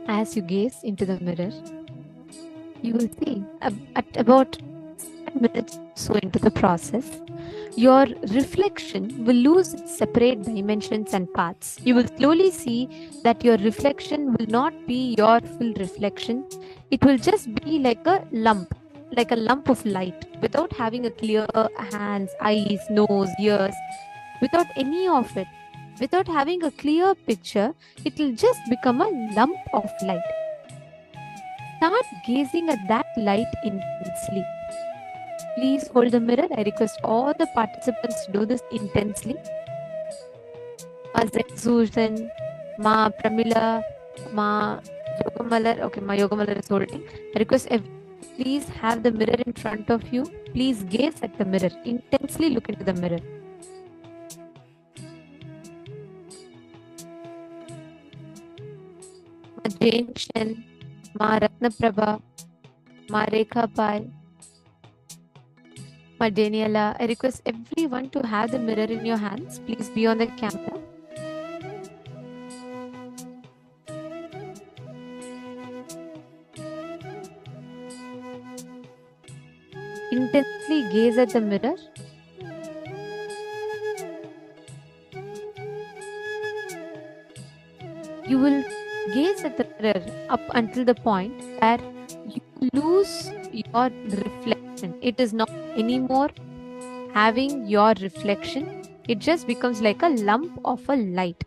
As you gaze into the mirror, you will see at about 7 minutes or so into the process, your reflection will lose its separate dimensions and paths. You will slowly see that your reflection will not be your full reflection. It will just be like a lump of light, without having a clear hands, eyes, nose, ears, without any of it. Without having a clear picture, it will just become a lump of light. Start gazing at that light intensely. Please hold the mirror. I request all the participants to do this intensely. A Zen Susan, Ma Pramila, Ma Yogamalar. Okay, Ma Yogamalar is holding. I request please have the mirror in front of you. Please gaze at the mirror. Intensely look into the mirror. Ma Jane Shen, Ma Ratnaprabha, Ma Rekha Pai, Ma Daniela. I request everyone to have the mirror in your hands. Please be on the camera. Intensely gaze at the mirror. You will gaze at the mirror up until the point where you lose your reflection. It is not anymore having your reflection. It just becomes like a lump of a light.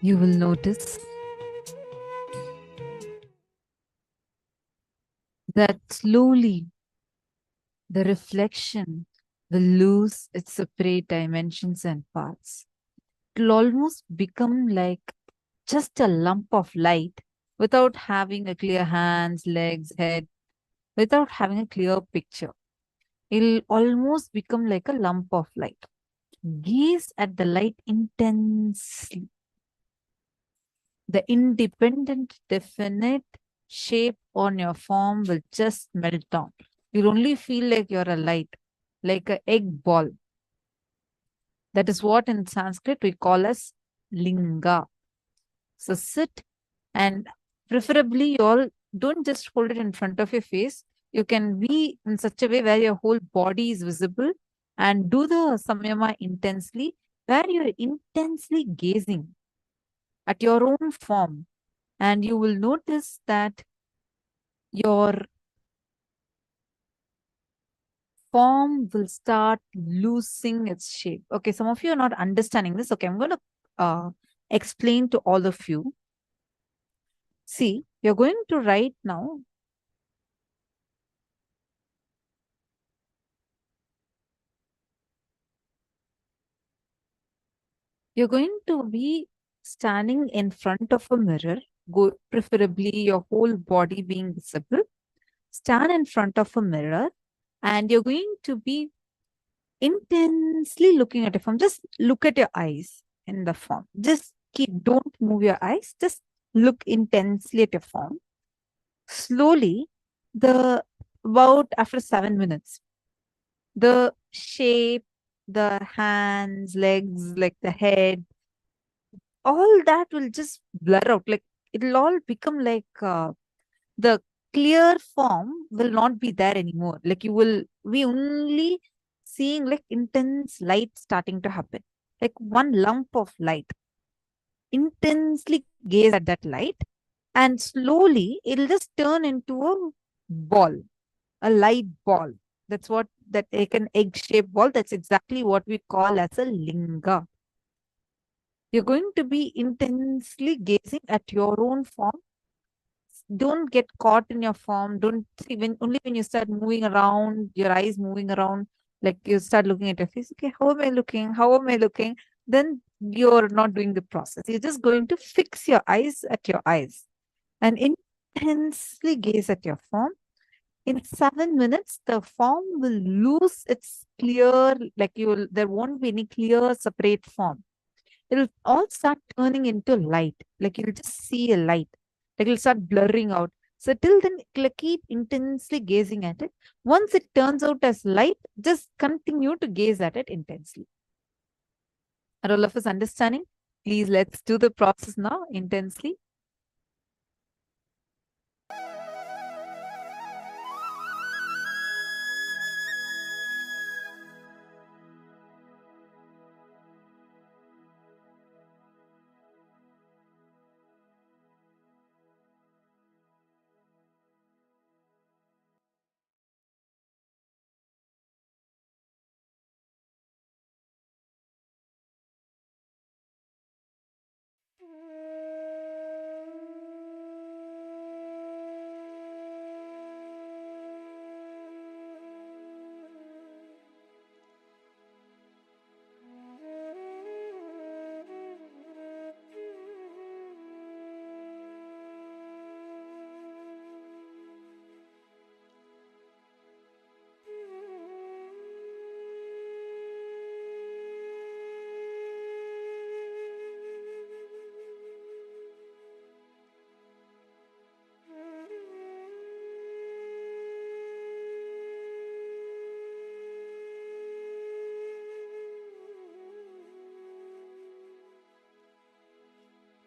you will notice that slowly the reflection will lose its separate dimensions and parts. It will almost become like just a lump of light without having a clear hands, legs, head, without having a clear picture. It'll almost become like a lump of light. Gaze at the light intensely. The independent, definite shape on your form will just melt down. You'll only feel like you're a light, like an egg ball. That is what in Sanskrit we call as linga. So sit, and preferably you all don't just hold it in front of your face. You can be in such a way where your whole body is visible, and do the samyama intensely, where you're intensely gazing at your own form. And you will notice that your form will start losing its shape. Okay, some of you are not understanding this. Okay, I'm going to explain to all of you. See, you're going to write now. You're going to be standing in front of a mirror, preferably your whole body being visible. Stand in front of a mirror, and you're going to be intensely looking at your form. Just look at your eyes in the form. Don't move your eyes. Just look intensely at your form. Slowly, about after 7 minutes, the shape, the hands, legs, like the head, all that will just blur out. Like it'll all become like the clear form will not be there anymore. Like you will be only seeing like intense light starting to happen, like one lump of light. Intensely gaze at that light, and slowly it'll just turn into a ball, a light ball. That's what that like an egg-shaped ball. That's exactly what we call as a linga. You're going to be intensely gazing at your own form. Don't get caught in your form. Don't see only when you start moving around, your eyes moving around, like you start looking at your face. Okay, how am I looking? How am I looking? Then you're not doing the process. You're just going to fix your eyes at your eyes and intensely gaze at your form. In 7 minutes, the form will lose its clear, there won't be any clear separate form. It'll all start turning into light. Like you'll just see a light. Like it'll start blurring out. So till then, keep intensely gazing at it. Once it turns out as light, just continue to gaze at it intensely. Are all of us understanding? Please, let's do the process now intensely.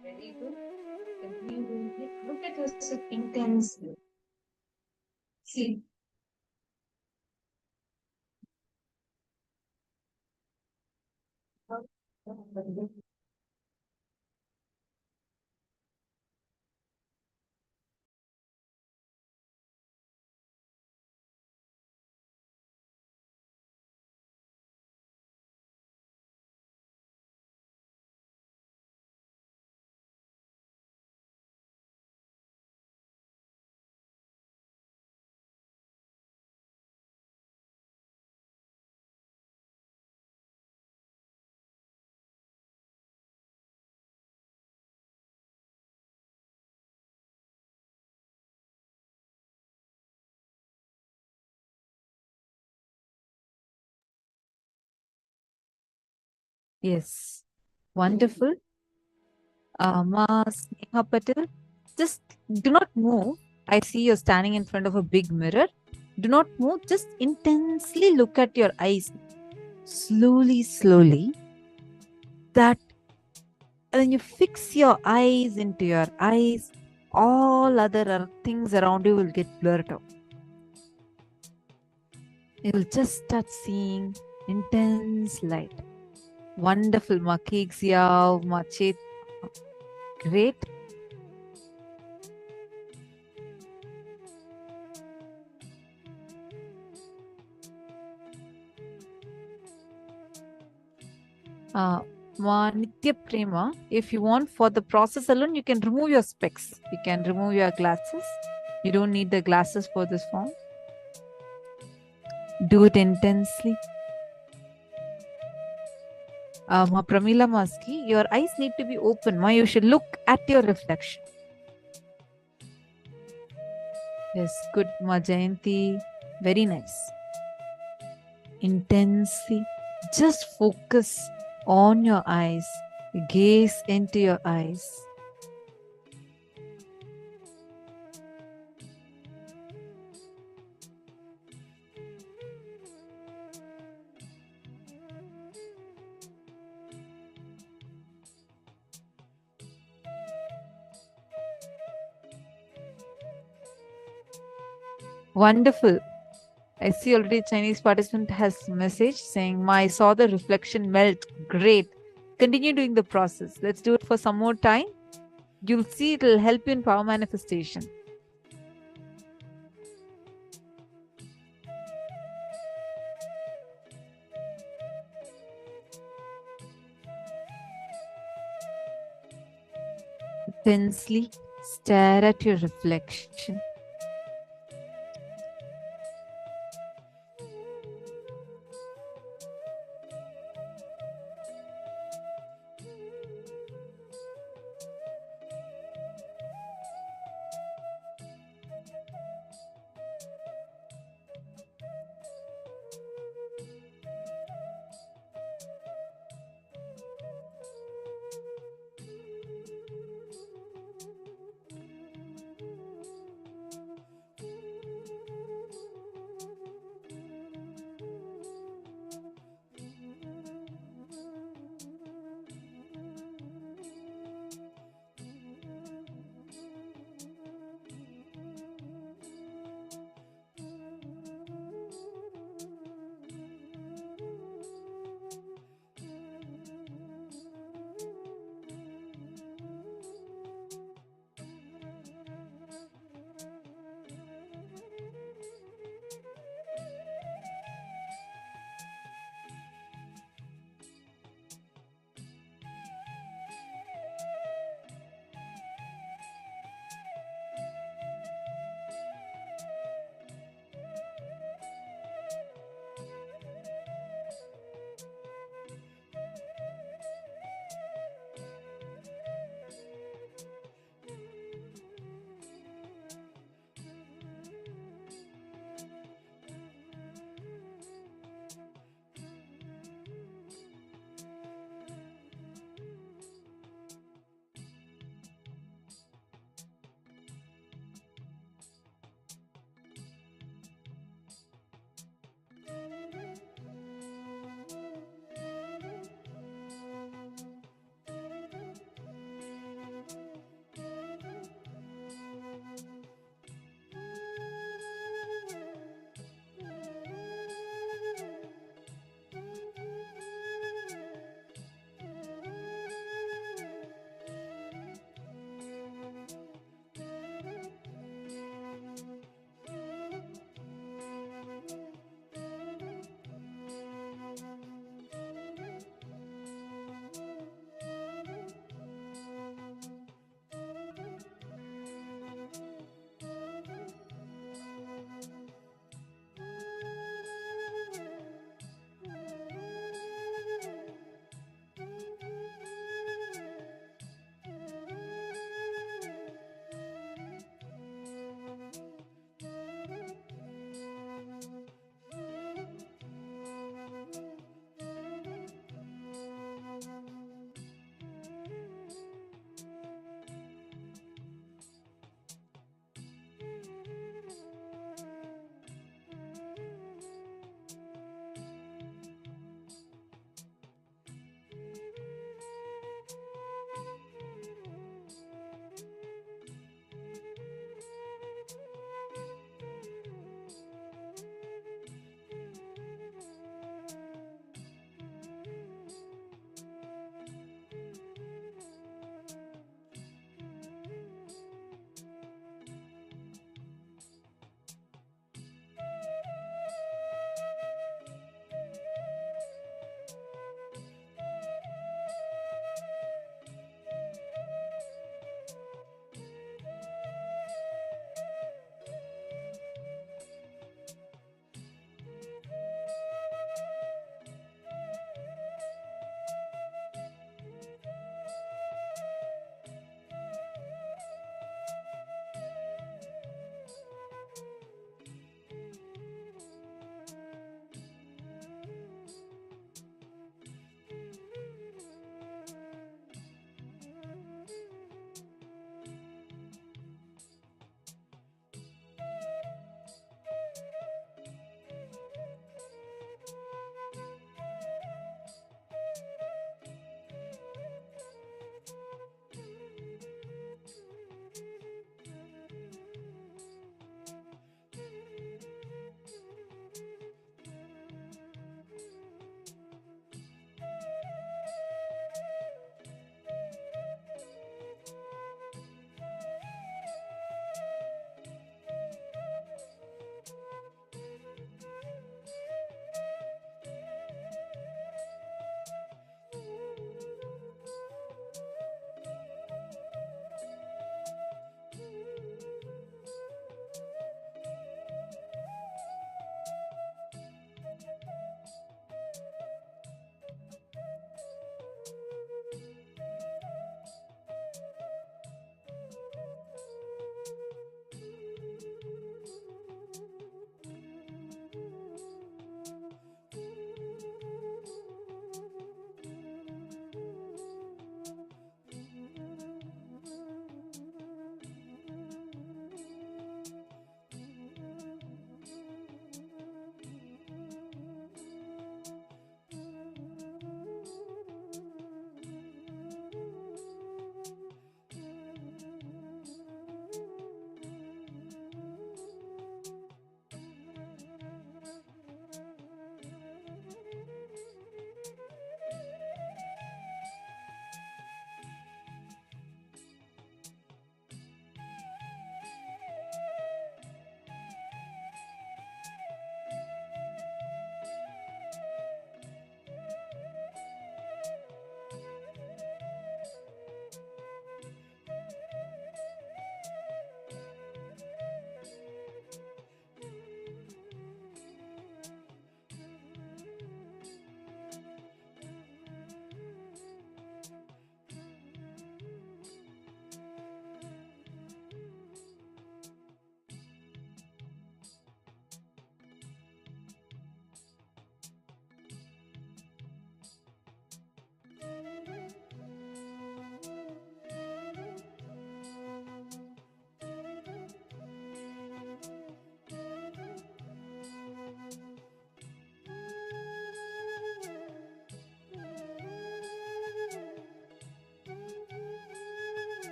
Very good. Continue doing it. Look at yourself intensely. See. Yes. Wonderful. Ma Sneha Patel, just do not move. I see you're standing in front of a big mirror. Do not move. Just intensely look at your eyes. Slowly, slowly. That, and then you fix your eyes into your eyes. All other things around you will get blurred out. You'll just start seeing intense light. Wonderful, Ma Kixiao, Ma Chet. Great. Ma Nitya Prema, if you want for the process alone, you can remove your specs. You can remove your glasses. You don't need the glasses for this form. Do it intensely. Ma Pramila Maski, your eyes need to be open. Ma, you should look at your reflection. Yes, good. Ma Jayanti, very nice. Intensely, just focus on your eyes. Gaze into your eyes. Wonderful. I see already Chinese participant has message saying, I saw the reflection melt. Great. Continue doing the process. Let's do it for some more time. You'll see it will help you in power manifestation. Intensely stare at your reflection.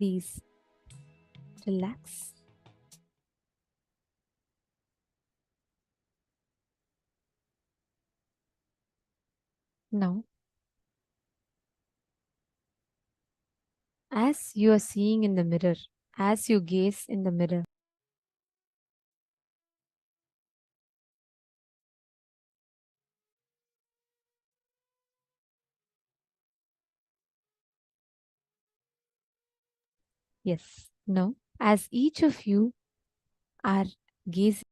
Please relax. Now, as you are seeing in the mirror, as you gaze in the mirror, yes, now, as each of you are gazing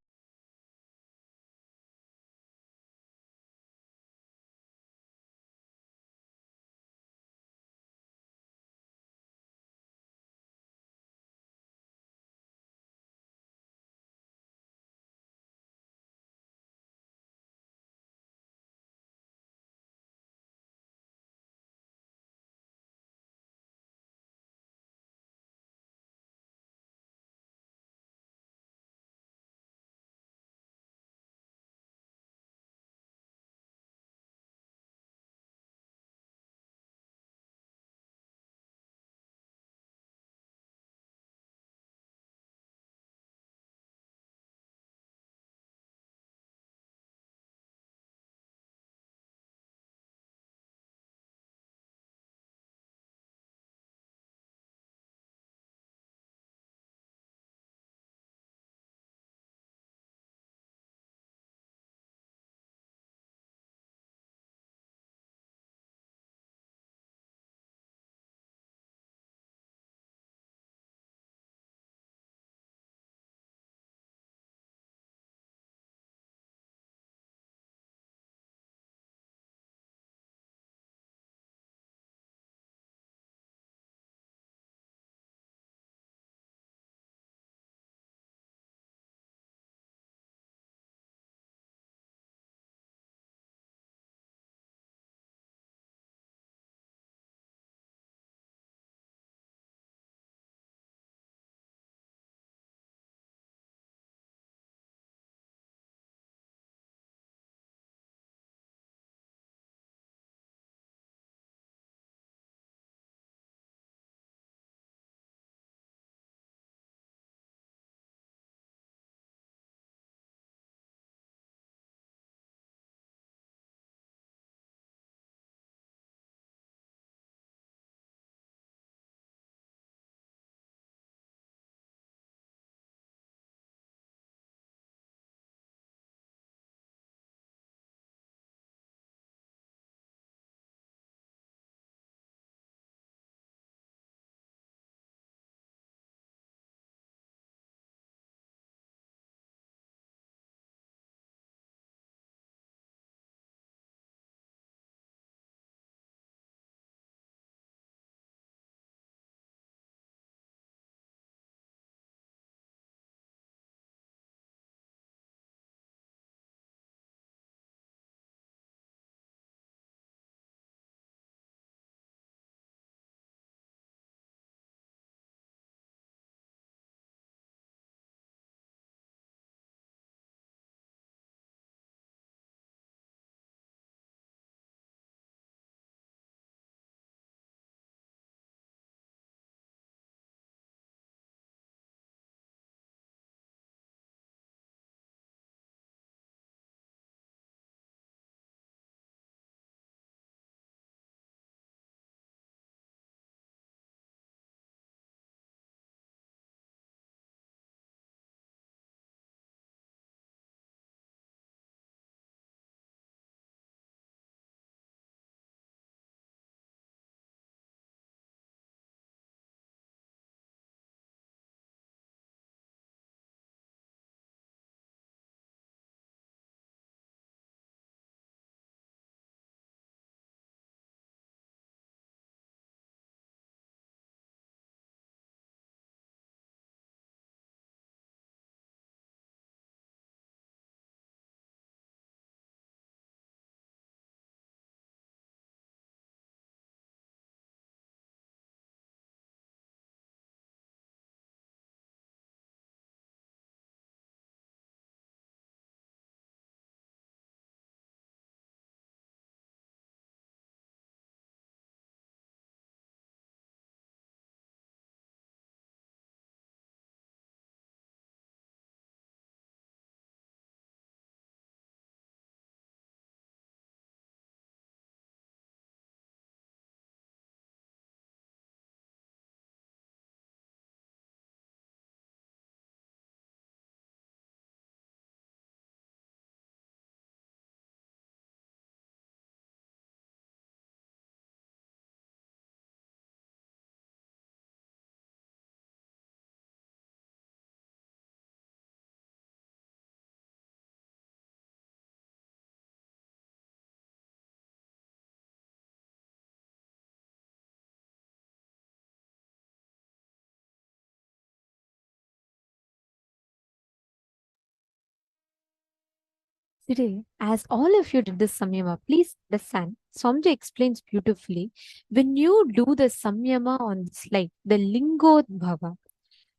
Today, as all of you did this samyama, please understand, Swamiji explains beautifully, when you do the samyama on this light, the lingodbhava,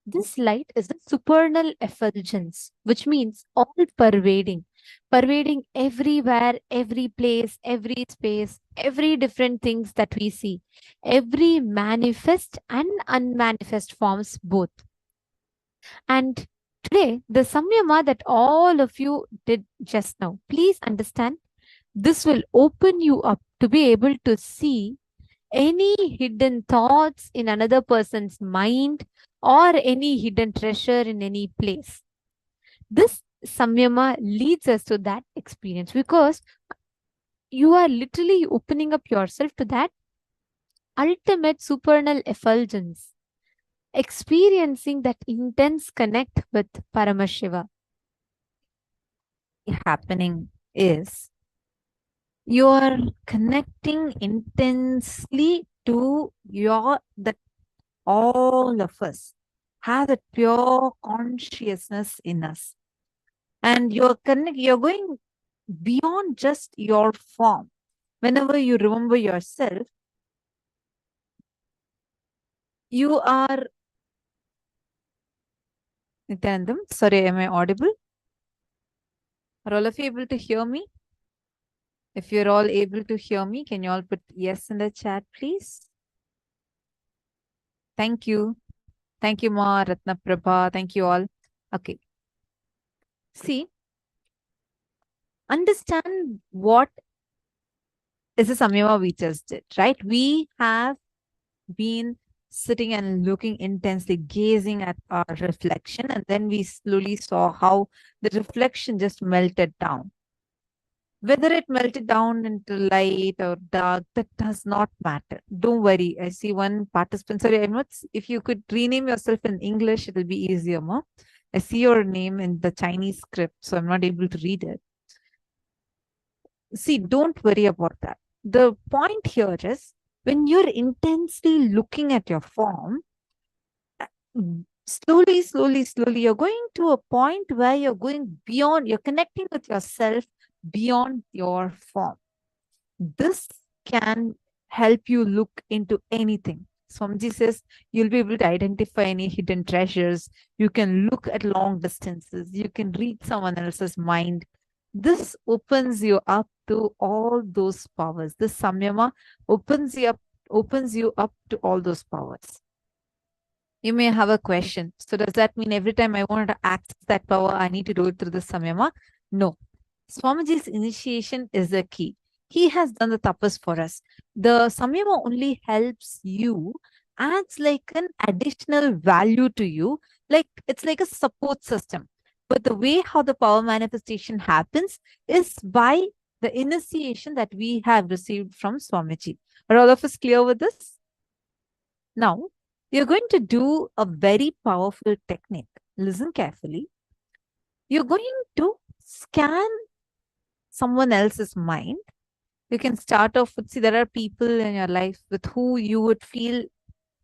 this light is the supernal effulgence, which means all pervading, pervading everywhere, every place, every space, every different things that we see, every manifest and unmanifest forms both. And today, the samyama that all of you did just now, please understand, this will open you up to be able to see any hidden thoughts in another person's mind or any hidden treasure in any place. This samyama leads us to that experience because you are literally opening up yourself to that ultimate supernal effulgence, experiencing that intense connect with Paramashiva.
Happening is you are connecting intensely to that all of us have that pure consciousness in us. And you're going beyond just your form. Whenever you remember yourself, you are Nityanandam, sorry, am I audible? Are all of you able to hear me? If you're all able to hear me, can you all put yes in the chat, please? Thank you. Thank you, Ma, Ratna Prabha. Thank you all. Okay. See, understand what is the samyama we just did, right? We have been sitting and looking intensely, gazing at our reflection, and then we slowly saw how the reflection just melted down. Whether it melted down into light or dark, that does not matter. Don't worry. I see one participant. Sorry, I'm not. If you could rename yourself in English, it'll be easier, Ma. I see your name in the Chinese script, so I'm not able to read it. See, don't worry about that. The point here is when you're intensely looking at your form, slowly, you're going to a point where you're going beyond, you're connecting with yourself beyond your form. This can help you look into anything. Swamiji says you'll be able to identify any hidden treasures. You can look at long distances. You can read someone else's mind. This opens you up to all those powers. This samyama opens you up to all those powers. You may have a question. So does that mean every time I want to access that power, I need to do it through the samyama? No. Swamiji's initiation is the key. He has done the tapas for us. The samyama only helps you, adds like an additional value to you. Like it's like a support system. But the way how the power manifestation happens is by the initiation that we have received from Swamiji. Are all of us clear with this? Now, you're going to do a very powerful technique. Listen carefully. You're going to scan someone else's mind. You can start off with, see, there are people in your life with who you would feel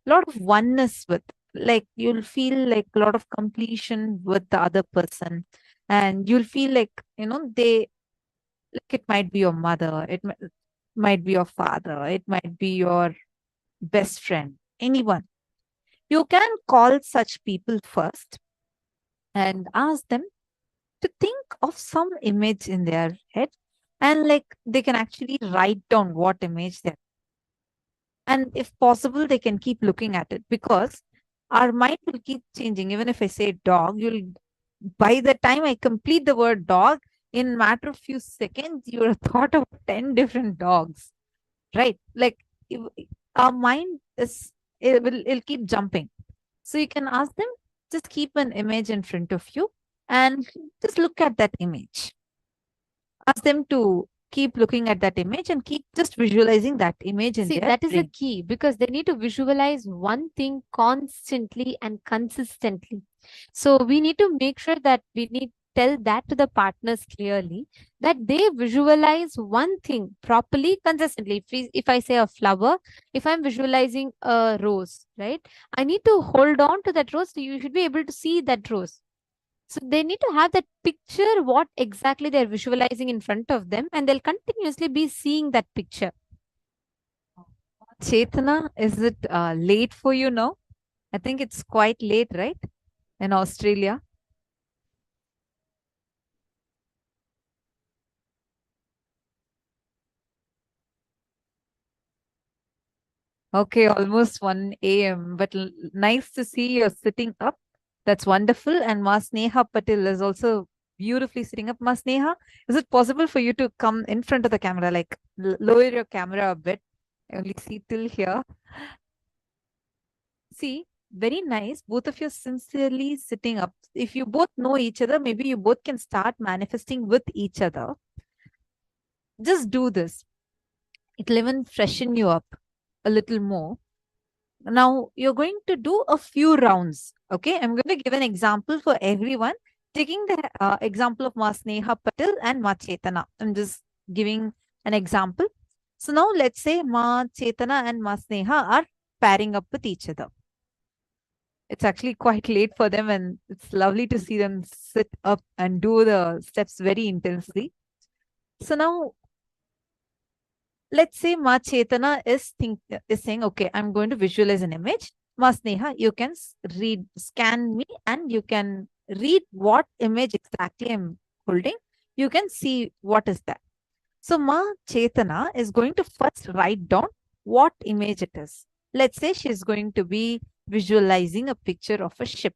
a lot of oneness with. Like you'll feel like a lot of completion with the other person. And you'll feel like, it might be your mother, it might be your father, it might be your best friend, anyone. You can call such people first and ask them to think of some image in their head, and like they can actually write down what image they're. And if possible, they can keep looking at it because our mind will keep changing. Even if I say dog, by the time I complete the word dog, in matter of few seconds, you have thought of 10 different dogs, right? Like our mind it'll keep jumping. So you can ask them, just keep an image in front of you and just look at that image. Ask them to keep looking at that image and keep just visualizing that image in
See,
their
that is
brain.
a key because they need to visualize one thing constantly and consistently. So we need to make sure that we need tell that to the partners clearly that they visualize one thing properly, consistently. If I say a flower, if I'm visualizing a rose, right? I need to hold on to that rose. So you should be able to see that rose. So they need to have that picture, what exactly they're visualizing in front of them, and they'll continuously be seeing that picture.
Chetana, is it late for you now? I think it's quite late, right? In Australia. Okay, almost 1 a.m. But nice to see you're sitting up. That's wonderful. And Ma Sneha Patil is also beautifully sitting up. Ma Sneha, is it possible for you to come in front of the camera, like lower your camera a bit? I only see till here. See, very nice. Both of you sincerely sitting up. If you both know each other, maybe you both can start manifesting with each other. Just do this. It'll even freshen you up a little more. Now you're going to do a few rounds. Okay, I'm going to give an example for everyone. Taking the example of Ma Sneha Patil and Ma Chetana. I'm just giving an example. So now let's say Ma Chetana and Ma Sneha are pairing up with each other. It's actually quite late for them, and it's lovely to see them sit up and do the steps very intensely. So now let's say Ma Chetana is saying, okay, I'm going to visualize an image. Ma Sneha, you can scan me, and you can read what image exactly I'm holding. You can see what is that. So Ma Chetana is going to first write down what image it is. Let's say she's going to be visualizing a picture of a ship.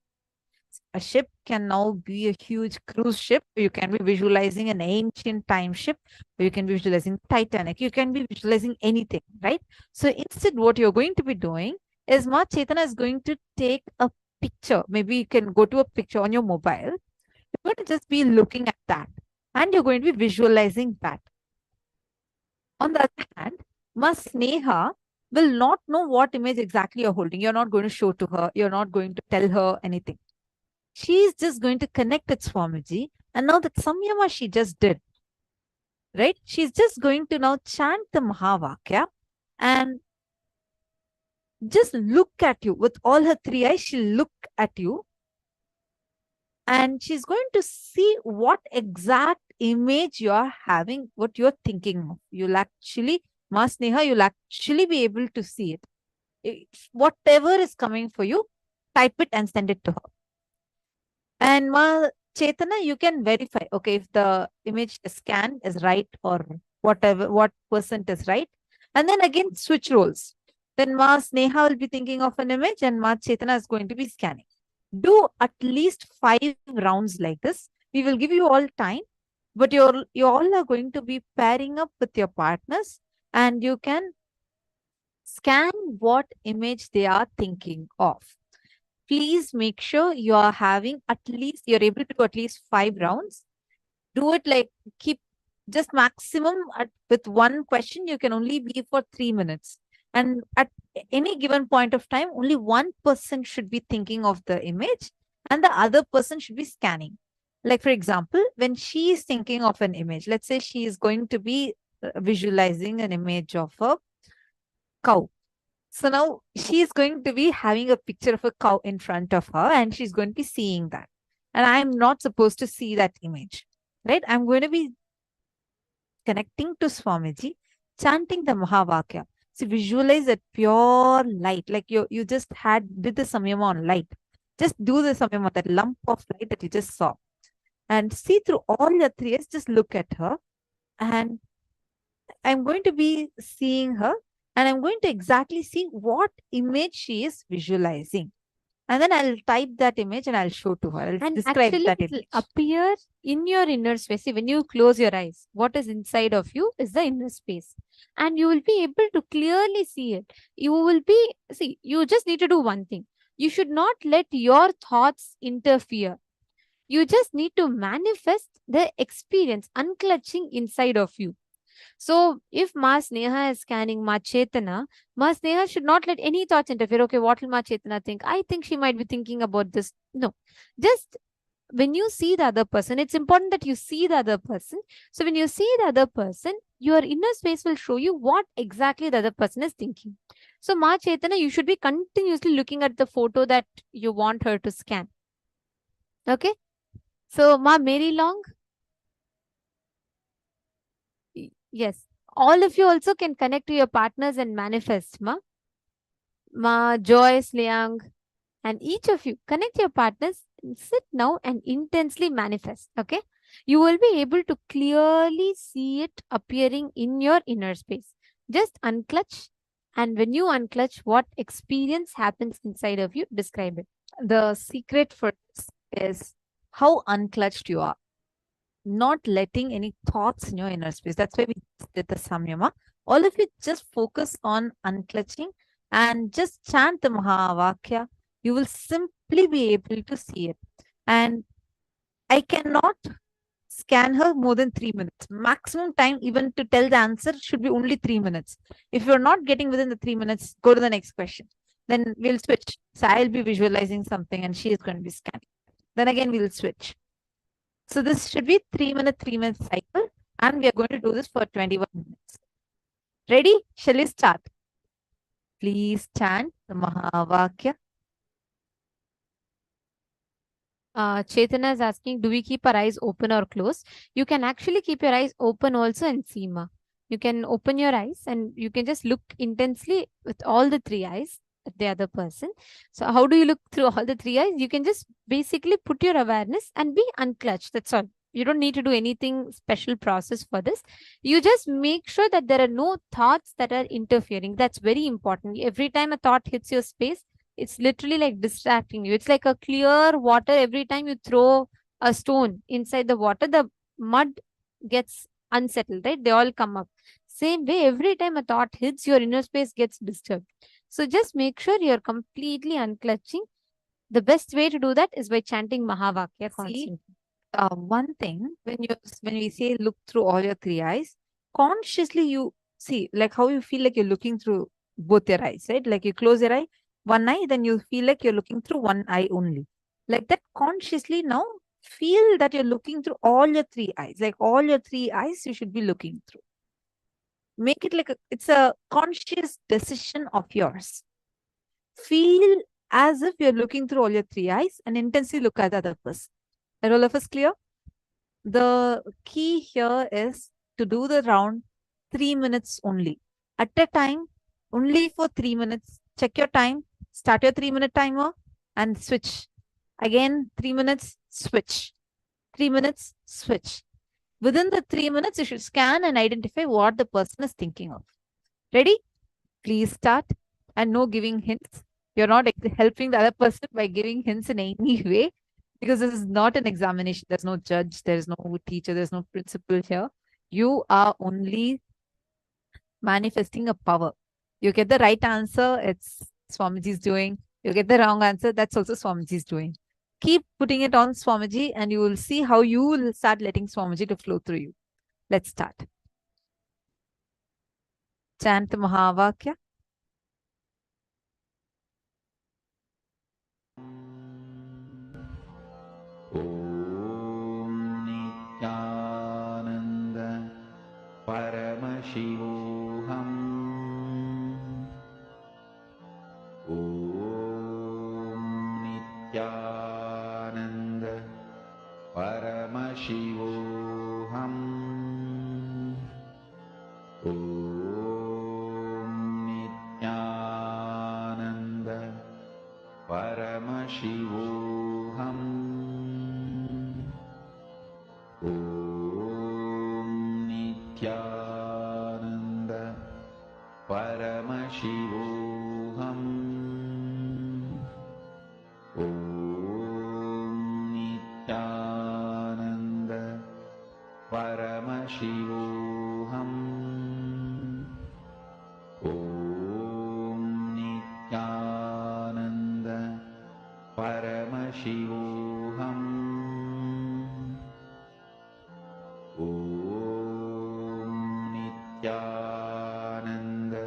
A ship can now be a huge cruise ship. You can be visualizing an ancient time ship. Or you can be visualizing Titanic. You can be visualizing anything, right? So instead, what you're going to be doing is Ma Chetana is going to take a picture. Maybe you can go to a picture on your mobile. You're going to just be looking at that, and you're going to be visualizing that. On the other hand, Ma Sneha will not know what image exactly you're holding. You're not going to show to her. You're not going to tell her anything. She's just going to connect with Swamiji. And now that Samyama she just did, right? She's just going to now chant the Mahavakya and just look at you with all her three eyes. She'll look at you and she's going to see what exact image you're having, what you're thinking of. You'll actually, Ma Sneha, you'll actually be able to see it. Whatever is coming for you, type it and send it to her. And Ma Chetana, you can verify, okay, if the image scan is right or whatever, what percent is right. And then again, switch roles. Then Ma Sneha will be thinking of an image and Ma Chetana is going to be scanning. Do at least 5 rounds like this. We will give you all time, but you all are going to be pairing up with your partners and you can scan what image they are thinking of. Please make sure you are having you're able to do at least 5 rounds. Do it like keep just maximum with one question. You can only be for 3 minutes. And at any given point of time, only one person should be thinking of the image and the other person should be scanning. Like, for example, when she is thinking of an image, let's say she is going to be visualizing an image of a cow. So now she's going to be having a picture of a cow in front of her and she's going to be seeing that. And I'm not supposed to see that image, right? I'm going to be connecting to Swamiji, chanting the Mahavakya. So visualize that pure light, like you just did the samyama on light. Just do the samyama, that lump of light that you just saw. And see through all your 3 eyes, just look at her. And I'm going to be seeing her. And I'm going to exactly see what image she is visualizing. And then I'll type that image and I'll show to her. I'll describe that image.
It will appear in your inner space. See, when you close your eyes, what is inside of you is the inner space. And you will be able to clearly see it. You just need to do one thing. You should not let your thoughts interfere. You just need to manifest the experience, unclutching inside of you. So if Ma Sneha is scanning Ma Chetana, Ma Sneha should not let any thoughts interfere. Okay, what will Ma Chetana think? I think she might be thinking about this. No, just when you see the other person, it's important that you see the other person. So when you see the other person, your inner space will show you what exactly the other person is thinking. So Ma Chetana, you should be continuously looking at the photo that you want her to scan. Okay. So, Ma Mary Long, yes, all of you also can connect to your partners and manifest, Ma Joyce Liang, and each of you connect your partners, sit now and intensely manifest. Okay, you will be able to clearly see it appearing in your inner space. Just unclutch, and when you unclutch, what experience happens inside of you? Describe it.
The secret for this is how unclutched you are, not letting any thoughts in your inner space. That's why we did the samyama. All of you just focus on unclutching and just chant the Mahavakya. You will simply be able to see it. And I cannot scan her more than 3 minutes. Maximum time even to tell the answer should be only 3 minutes. If you're not getting within the 3 minutes, go to the next question. Then we'll switch. So I'll be visualizing something and she is going to be scanning. Then again, we'll switch. So this should be 3 minute cycle. And we are going to do this for 21 minutes. Ready? Shall we start? Please chant the Mahavakya.
Chaitanya is asking, do we keep our eyes open or closed? You can actually keep your eyes open also and see, Ma. You can open your eyes and you can just look intensely with all the three eyes at the other person. So how do you look through all the three eyes? You can just basically put your awareness and be unclutched. That's all. You don't need to do anything special process for this. You just make sure that there are no thoughts that are interfering. That's very important. Every time a thought hits your space, it's literally like distracting you. It's like a clear water. Every time you throw a stone inside the water, the mud gets unsettled, right? They all come up. Same way, every time a thought hits, your inner space gets disturbed. So just make sure you're completely unclutching. The best way to do that is by chanting Mahavakya constantly.
One thing, when we say look through all your three eyes, consciously you see like how you feel like you're looking through both your eyes, right? Like you close your eye, one eye, then you feel like you're looking through one eye only. Like that consciously now feel that you're looking through all your three eyes. Like all your three eyes you should be looking through. Make it like it's a conscious decision of yours. Feel as if you're looking through all your three eyes and intensely look at the other person. Are all of us clear? The key here is to do the round 3 minutes only. At a time, only for 3 minutes. Check your time, start your 3-minute timer and switch. Again, 3 minutes, switch. 3 minutes, switch. Within the 3 minutes, you should scan and identify what the person is thinking of. Ready? Please start. And no giving hints. You're not helping the other person by giving hints in any way. Because this is not an examination. There's no judge. There's no teacher. There's no principal here. You are only manifesting a power. You get the right answer, it's Swamiji's doing. You get the wrong answer, that's also Swamiji's doing. Keep putting it on Swamiji and you will see how you will start letting Swamiji to flow through you. Let's start. Chant the Mahavakya.
Om Nithyananda Paramashivoham. Om Nithyananda Paramashivoham. Om Nithyananda Paramashivoham. Om Nithyananda Paramashivoham. Om Nithyananda Paramashivoham. Om Nithyananda Paramashivoham. Om Nithyananda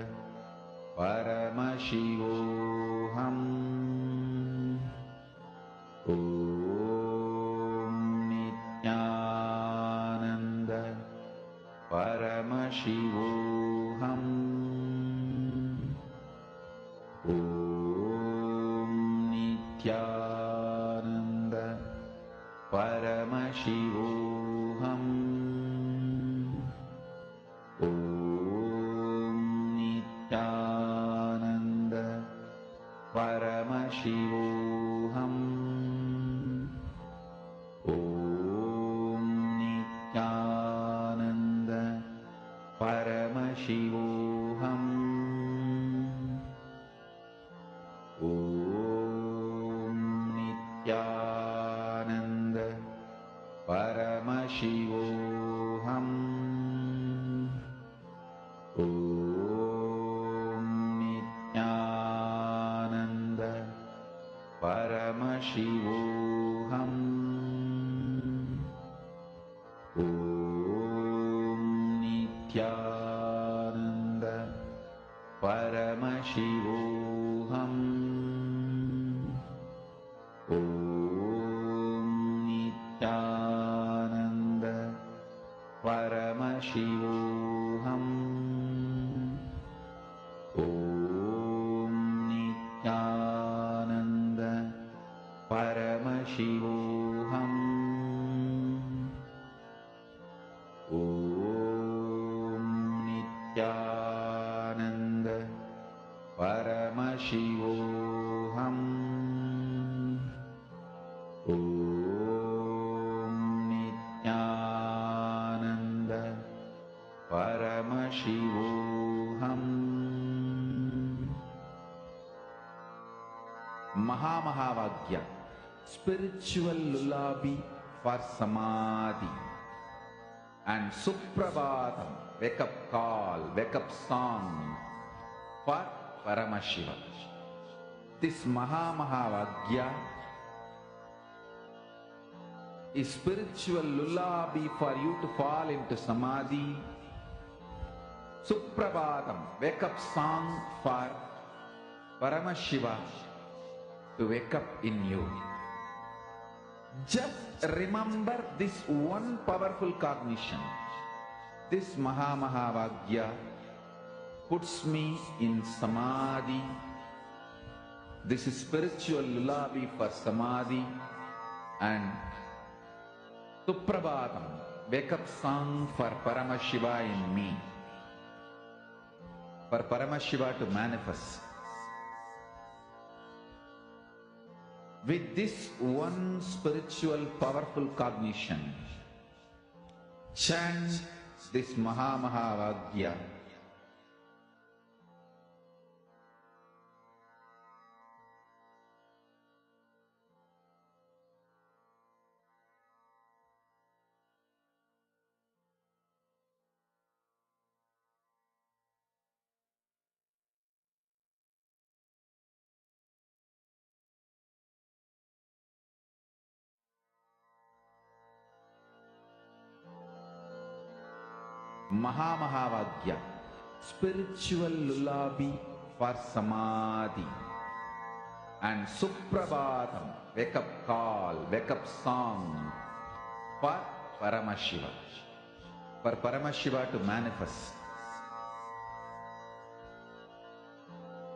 Paramashivoham. Om Nithyananda Paramashivoham. Om Nithyananda Paramashivoham. Paramashivoham. Om Nithyananda Paramashivoham. Om Nithyananda Paramashivoham. Om Nithyananda Paramashivoham. Om Nithyananda Paramashivoham. Om Nithyananda Paramashivoham. Om Nithyananda Paramashivoham. Om Nithyananda Paramashivoham. Om Nithyananda Paramashivoham. Om Nithyananda Paramashivoham. Mahamahavagya, spiritual lullaby for samadhi, and Suprabhatam, wake up call, wake up song for Paramashiva. This Mahamahavagya is spiritual lullaby for you to fall into samadhi. Suprabhatam, wake up song for Paramashiva to wake up in you. Just remember this one powerful cognition. This Mahamahavagya puts me in samadhi. This is spiritual lullaby for samadhi. And Suprabhatam, wake up song for Paramashiva in me. For Paramashiva to manifest. With this one spiritual powerful cognition, chant this Mahamahavagya. Mahamahavagya, spiritual lullaby for samadhi, and Suprabhatam, wake up call, wake up song for Paramashiva, for Paramashiva to manifest.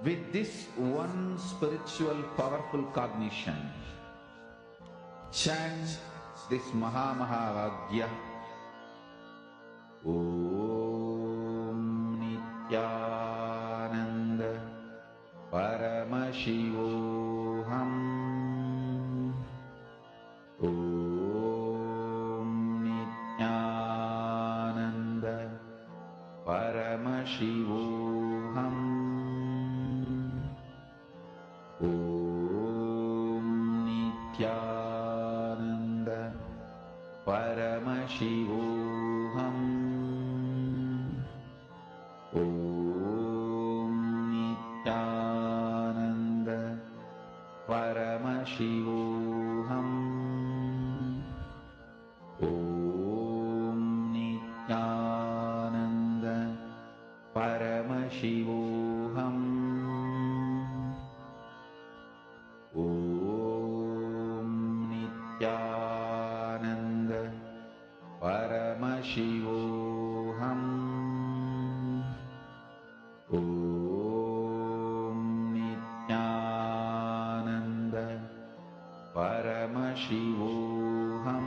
With this one spiritual powerful cognition, chant this Mahamahavagya. Om Nithyananda Paramashivoham. Om Nithyananda Paramashivoham. Om Nithyananda Paramashivoham. Om Nithyananda Paramashivoham. Om Nithyananda Paramashivoham. Om Nithyananda Paramashivoham. Om Nithyananda Paramashivoham.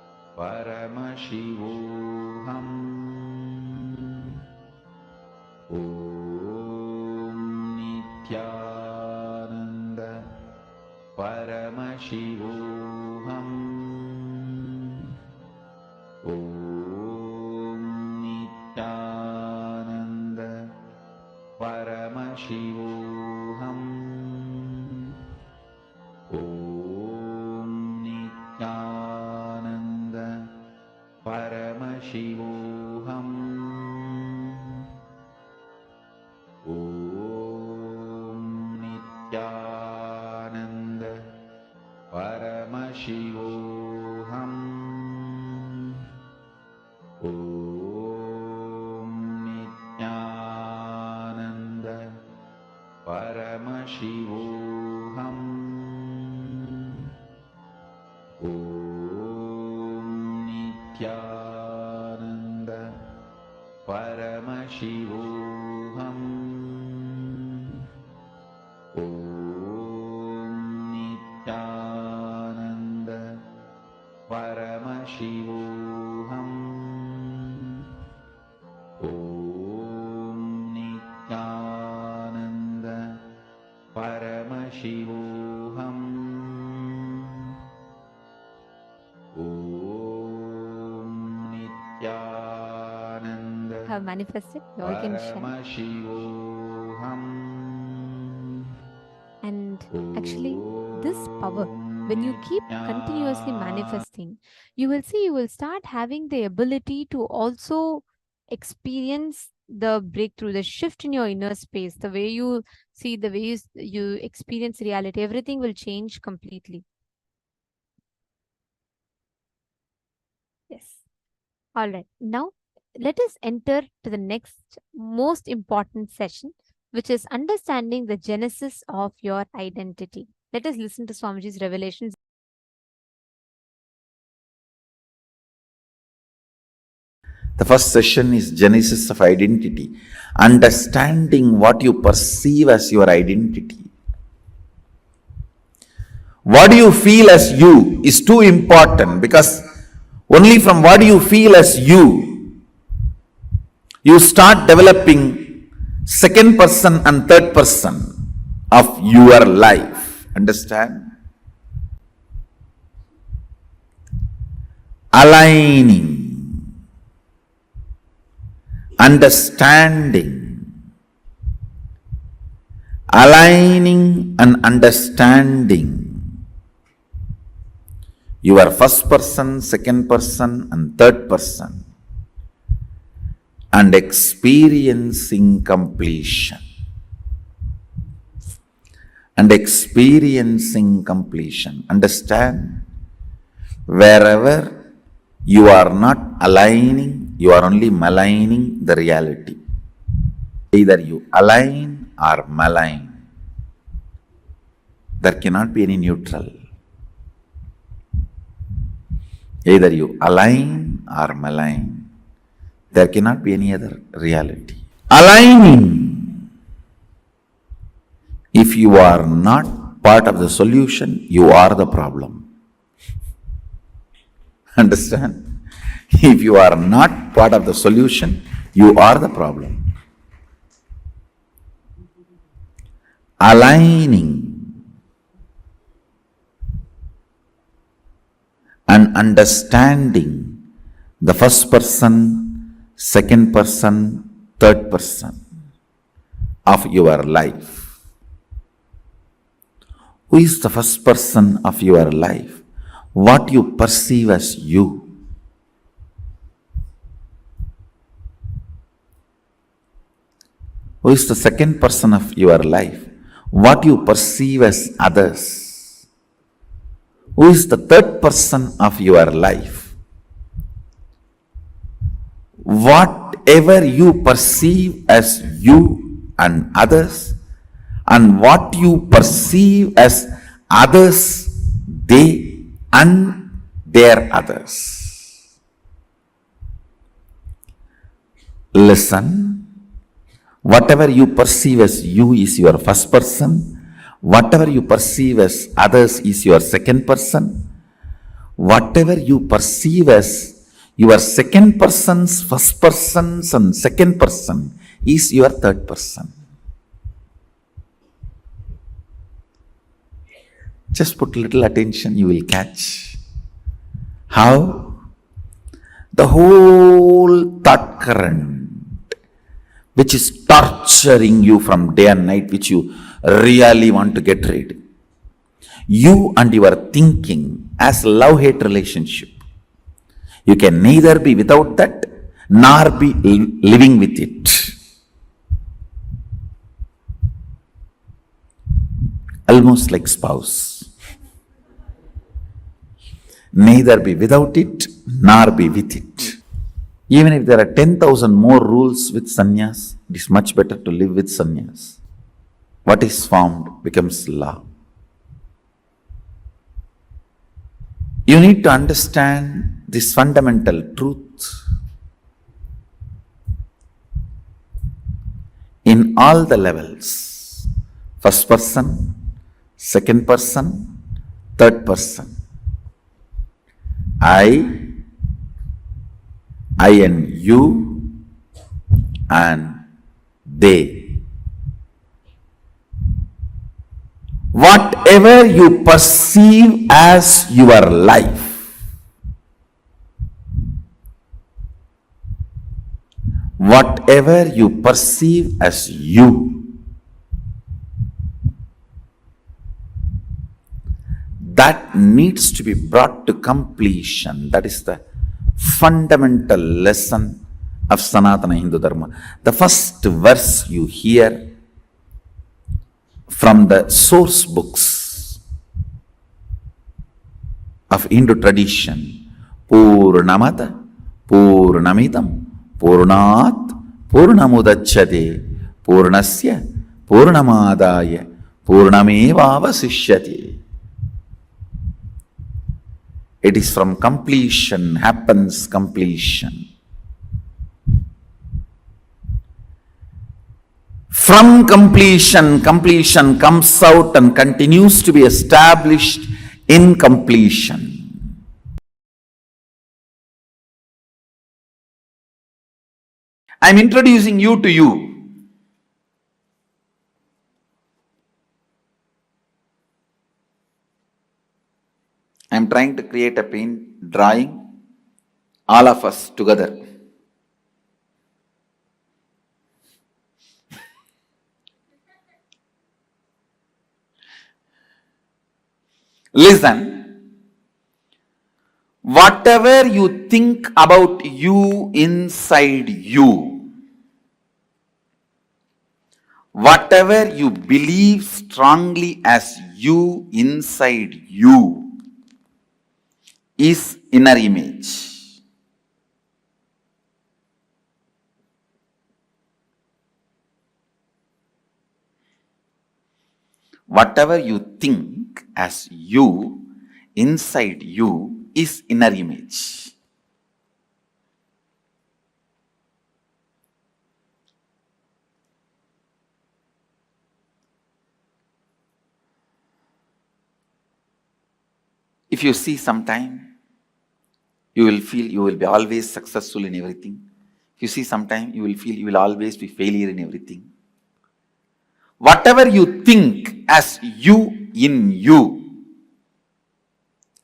Paramashivoham. Om Nithyananda Paramashivoham. Om Nithyananda Paramashivoham. Om Nithyananda Paramashivoham. Om Nithyananda Paramashivoham. Om Nithyananda Paramashivoham. Om Nithyananda Paramashivoham. Om Nithyananda Paramashivoham. Om Nithyananda Paramashivoham. Om Nithyananda
Have manifested, you all can share.
Paramashivoham.
And actually, this power, when you keep continuously manifesting, you will see you will start having the ability to also experience the breakthrough, the shift in your inner space, the way you see, the way you experience reality, everything will change completely. Yes. All right. Now, let us enter to the next most important session, which is understanding the genesis of your identity. Let us listen to Swamiji's revelations.
The first session is Genesis of Identity, understanding what you perceive as your identity. What do you feel as you is too important, because only from what you feel as you start developing second person and third person of your life. Understand? Aligning, understanding, aligning and understanding your first person, second person and third person, and experiencing completion. And experiencing completion. Understand? Wherever you are not aligning, you are only maligning the reality. Either you align or malign. There cannot be any neutral. Either you align or malign. There cannot be any other reality. Aligning. If you are not part of the solution, you are the problem. Understand? If you are not part of the solution, you are the problem. Aligning and understanding the first person, second person, third person of your life. Who is the first person of your life? What you perceive as you. Who is the second person of your life? What you perceive as others. Who is the third person of your life? Whatever you perceive as you and others, and what you perceive as others, they and their others. Listen. Whatever you perceive as you is your first person. Whatever you perceive as others is your second person. Whatever you perceive as Your second person's first person's and second person is your third person. Just put little attention, you will catch how the whole thought current which is torturing you from day and night, which you really want to get rid. You and your thinking as love-hate relationship. You can neither be without that nor be living with it. Almost like spouse. Neither be without it nor be with it. Even if there are 10,000 more rules with sannyas, it is much better to live with sannyas. What is formed becomes law. You need to understand this fundamental truth. In all the levels, first person, second person, third person. I and you, and they. Whatever you perceive as your life, whatever you perceive as you, that needs to be brought to completion. That is the fundamental lesson of Sanatana Hindu Dharma. The first verse you hear from the source books of Hindu tradition, Purnamata, Purnamidam, Purnat, Purnamudachyate, Purnasya, Purnamadaya, Purnamevavasishyate. It is from completion, happens completion. From completion, completion comes out and continues to be established in completion. I am introducing you to you. I am trying to create a drawing, all of us together. Listen, whatever you think about you inside you, whatever you believe strongly as you inside you, is inner image. Whatever you think as you, inside you, is inner image. If you see sometime, you will feel you will be always successful in everything. If you see sometime, you will feel you will always be failure in everything. Whatever you think as you in you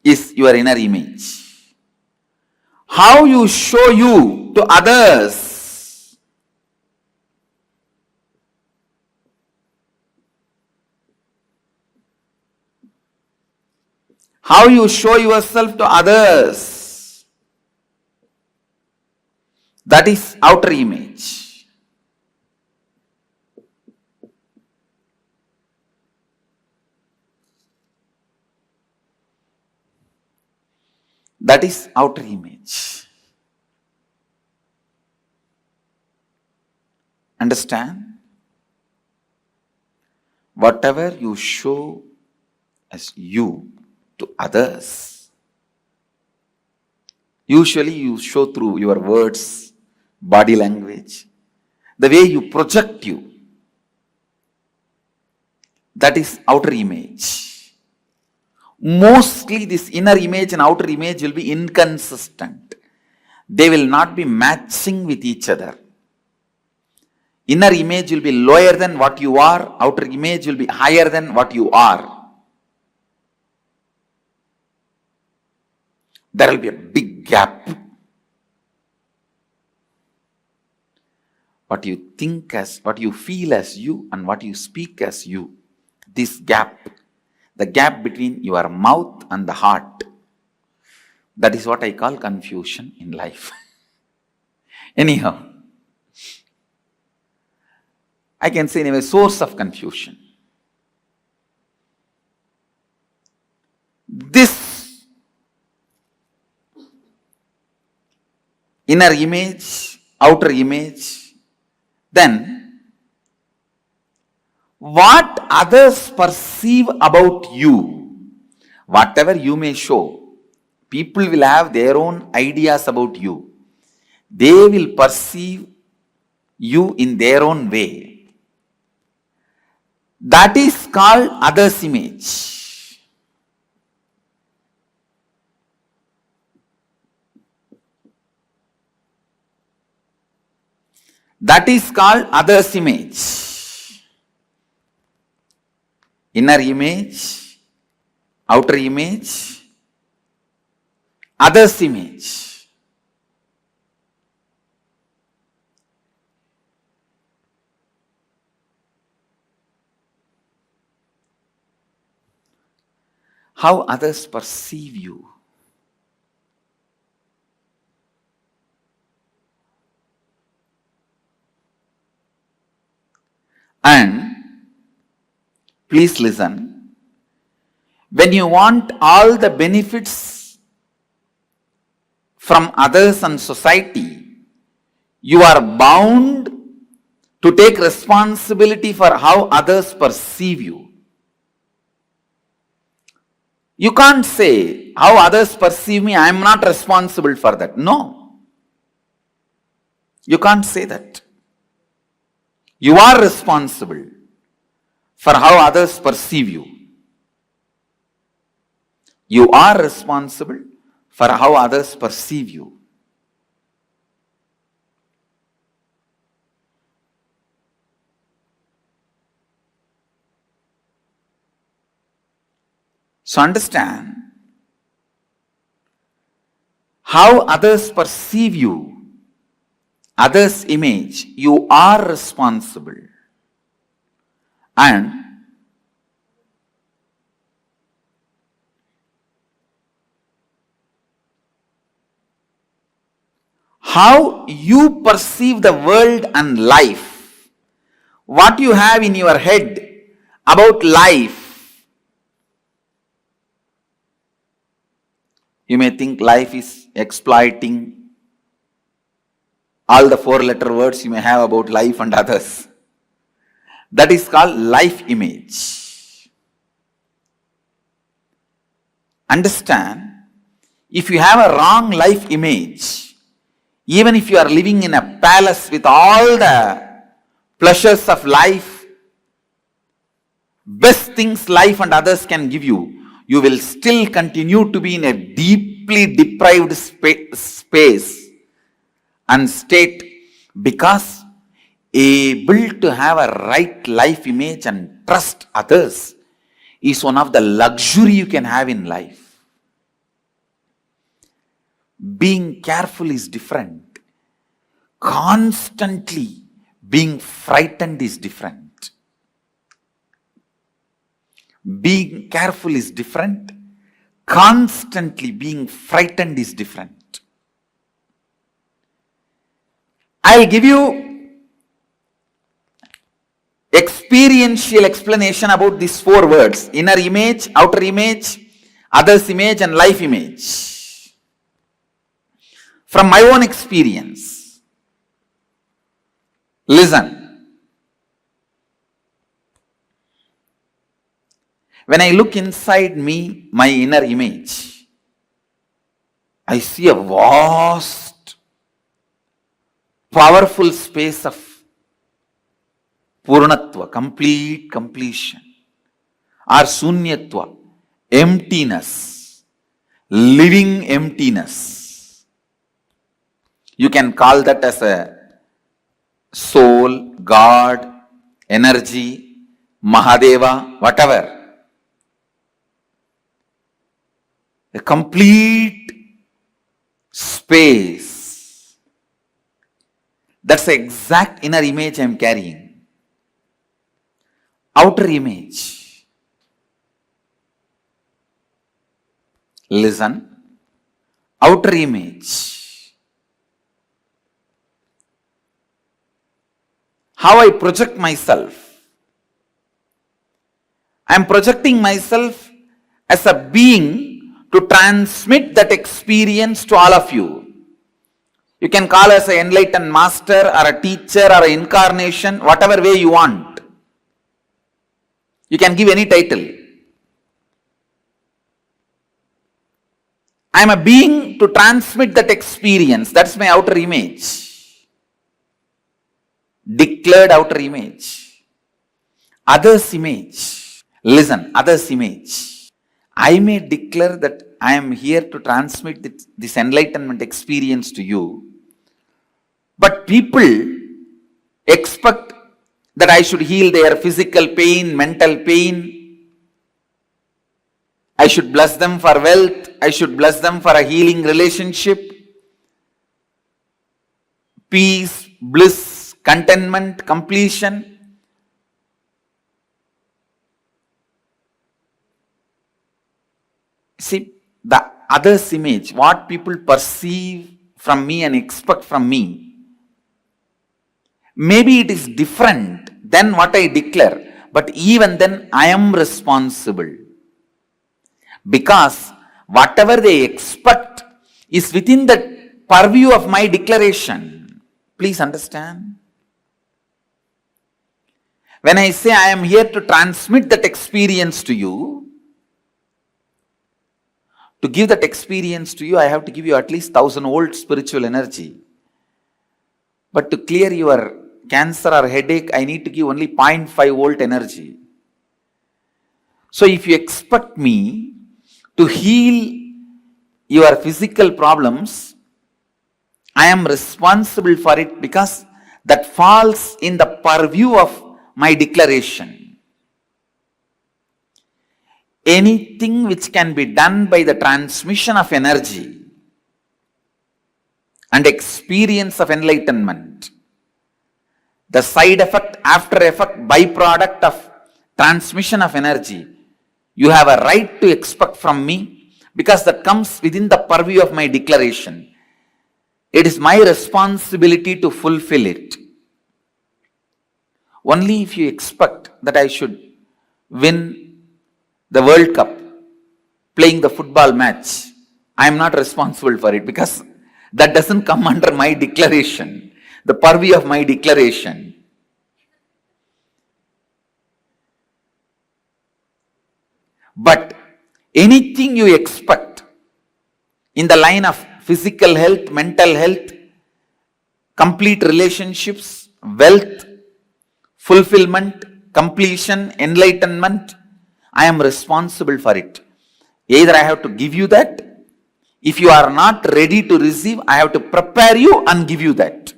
is your inner image. How you show you to others, how you show yourself to others, that is outer image. That is outer image. Understand? Whatever you show as you to others, usually you show through your words, body language, the way you project you. That is outer image. Mostly this inner image and outer image will be inconsistent. They will not be matching with each other. Inner image will be lower than what you are, outer image will be higher than what you are. There will be a big gap. What you think as, what you feel as you, and what you speak as you. This gap, the gap between your mouth and the heart, that is what I call confusion in life. Anyhow, I can say anyway, source of confusion. This inner image, outer image, then what others perceive about you, whatever you may show, people will have their own ideas about you. They will perceive you in their own way. That is called others' image. That is called others' image. Inner image, outer image, others' image. How others perceive you. And please listen, when you want all the benefits from others and society, you are bound to take responsibility for how others perceive you. You can't say, how others perceive me, I am not responsible for that. No. You can't say that. You are responsible for how others perceive you. You are responsible for how others perceive you. So understand, how others perceive you, others' image, you are responsible. And how you perceive the world and life, what you have in your head about life. You may think life is exploiting. All the 4-letter words you may have about life and others. That is called life image. Understand, if you have a wrong life image, even if you are living in a palace with all the pleasures of life, best things life and others can give you, you will still continue to be in a deeply deprived space and state, because able to have a right life image and trust others is one of the luxury you can have in life. Being careful is different. Constantly being frightened is different. Being careful is different. Constantly being frightened is different. I'll give you experiential explanation about these 4 words: inner image, outer image, others' image, and life image. From my own experience. Listen. When I look inside me, my inner image, I see a vast, powerful space of Purnatva, complete completion, or Sunyatva, emptiness, living emptiness. You can call that as a soul, God, energy, Mahadeva, whatever. A complete space. That's the exact inner image I am carrying. Outer image. Listen. Outer image. How I project myself. I am projecting myself as a being to transmit that experience to all of you. You can call us an enlightened master or a teacher or an incarnation, whatever way you want. You can give any title. I am a being to transmit that experience. That's my outer image. Declared outer image. Others' image. Listen, others' image. I may declare that I am here to transmit this enlightenment experience to you, but people expect that I should heal their physical pain, mental pain. I should bless them for wealth. I should bless them for a healing relationship, peace, bliss, contentment, completion. See, the other's image, what people perceive from me and expect from me, maybe it is different than what I declare, but even then I am responsible. Because whatever they expect is within the purview of my declaration. Please understand. When I say I am here to transmit that experience to you, to give that experience to you, I have to give you at least 1000 volt spiritual energy. But to clear your cancer or headache, I need to give only 0.5 volt energy. So if you expect me to heal your physical problems, I am responsible for it because that falls in the purview of my declaration. Anything which can be done by the transmission of energy and experience of enlightenment, the side effect, after effect, byproduct of transmission of energy, you have a right to expect from me because that comes within the purview of my declaration. It is my responsibility to fulfill it. Only if you expect that I should win the World Cup, playing the football match, I am not responsible for it because that doesn't come under my declaration, the purview of my declaration. But anything you expect in the line of physical health, mental health, complete relationships, wealth, fulfillment, completion, enlightenment, I am responsible for it. Either I have to give you that. If you are not ready to receive, I have to prepare you and give you that.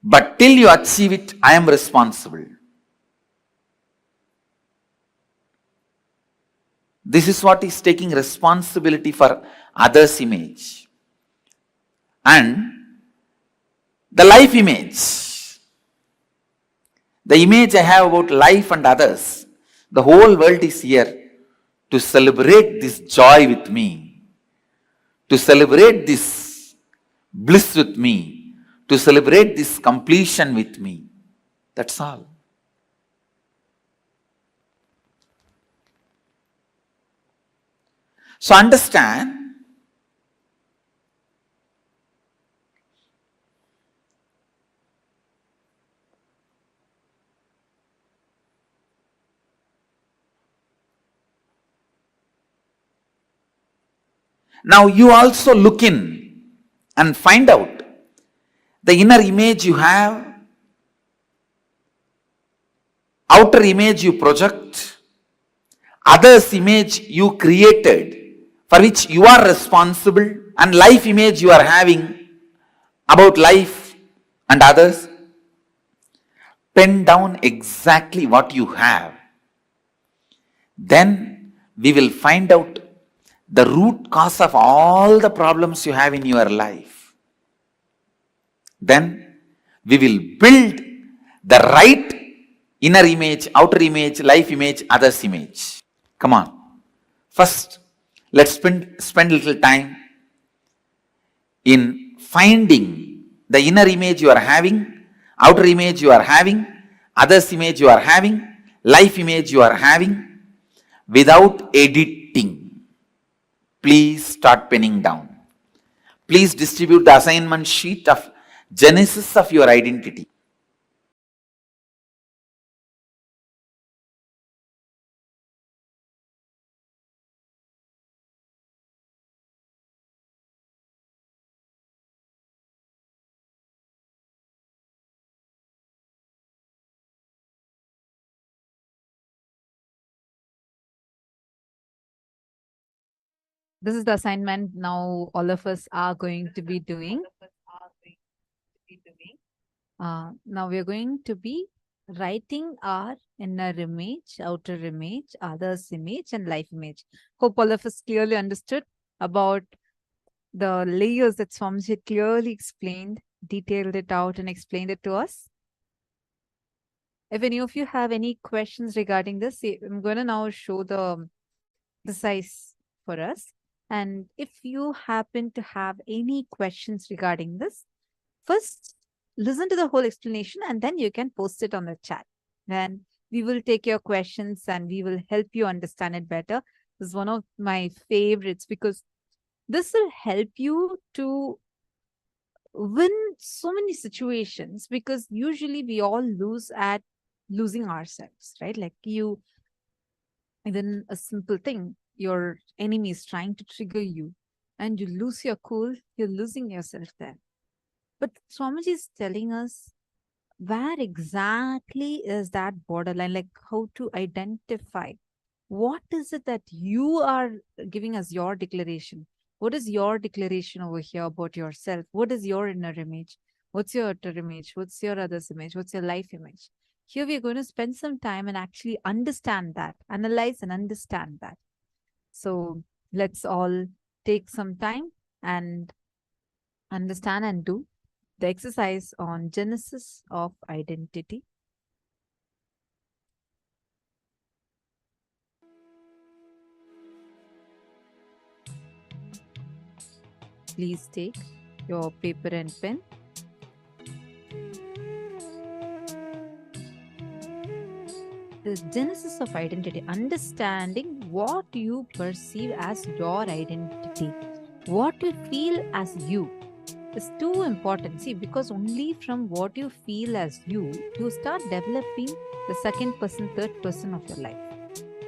But till you achieve it, I am responsible. This is what is taking responsibility for others' image. And the life image. The image I have about life and others. The whole world is here to celebrate this joy with me, to celebrate this bliss with me, to celebrate this completion with me. That's all. So understand, now you also look in and find out the inner image you have, outer image you project, others' image you created, for which you are responsible, and life image you are having. about life and others, pen down exactly what you have. Then we will find out the root cause of all the problems you have in your life. Then we will build the right inner image, outer image, life image, others image. Come on. First, let's spend little time in finding the inner image you are having, outer image you are having, others image you are having, life image you are having, without editing. Please start penning down. Please distribute the assignment sheet of genesis of your identity.
This is the assignment now all of us are going to be doing. Now we are going to be writing our inner image, outer image, others image, and life image. Hope all of us clearly understood about the layers that Swamiji had clearly explained, detailed it out, and explained it to us. If any of you have any questions regarding this, I'm going to now show the size for us. And if you happen to have any questions regarding this, first listen to the whole explanation and then you can post it on the chat. And we will take your questions and we will help you understand it better. This is one of my favorites because this will help you to win so many situations, because usually we all lose at losing ourselves, right? Like you, even a simple thing, your enemy is trying to trigger you and you lose your cool, you're losing yourself there. But Swamiji is telling us where exactly is that borderline, like how to identify what is it that you are giving as your declaration. What is your declaration over here about yourself? What is your inner image? What's your outer image? What's your other's image? What's your life image? Here we are going to spend some time and actually understand that, analyze and understand that. So let's all take some time and understand and do the exercise on genesis of identity. Please take your paper and pen. The genesis of identity, understanding what you perceive as your identity, what you feel as you, is too important. See, because only from what you feel as you start developing the second person, third person of your life.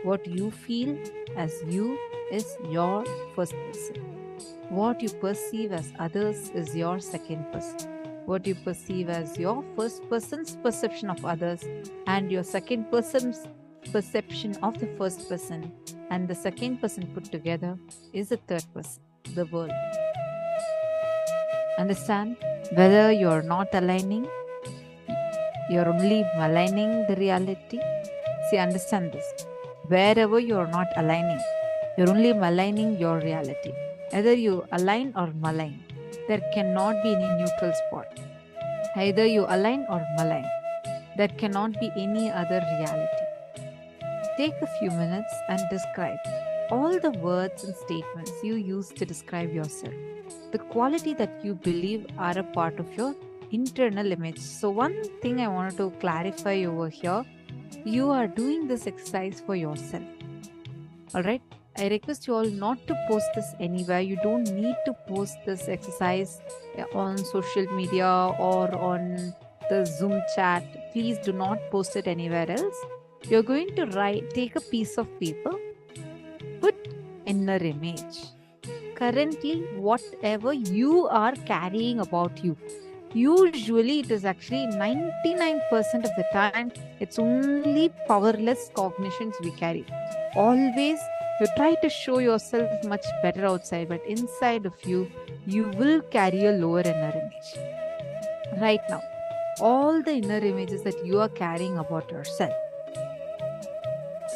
What you feel as you is your first person. What you perceive as others is your second person. What you perceive as your first person's perception of others and your second person's perception of the first person and the second person put together is the third person, the world. Understand? Whether you're not aligning, you're only maligning the reality. See, understand this. Wherever you're not aligning, you're only maligning your reality. Either you align or malign. There cannot be any neutral spot. Either you align or malign. There cannot be any other reality. Take a few minutes and describe all the words and statements you use to describe yourself, the quality that you believe are a part of your internal image. So one thing I wanted to clarify over here, you are doing this exercise for yourself. All right. I request you all not to post this anywhere. You don't need to post this exercise on social media or on the Zoom chat. Please do not post it anywhere else. You're going to take a piece of paper, put inner image. Currently, whatever you are carrying about you, usually it is actually 99% of the time, it's only powerless cognitions we carry. Always You try to show yourself much better outside, but inside of you, you will carry a lower inner image. Right now, all the inner images that you are carrying about yourself.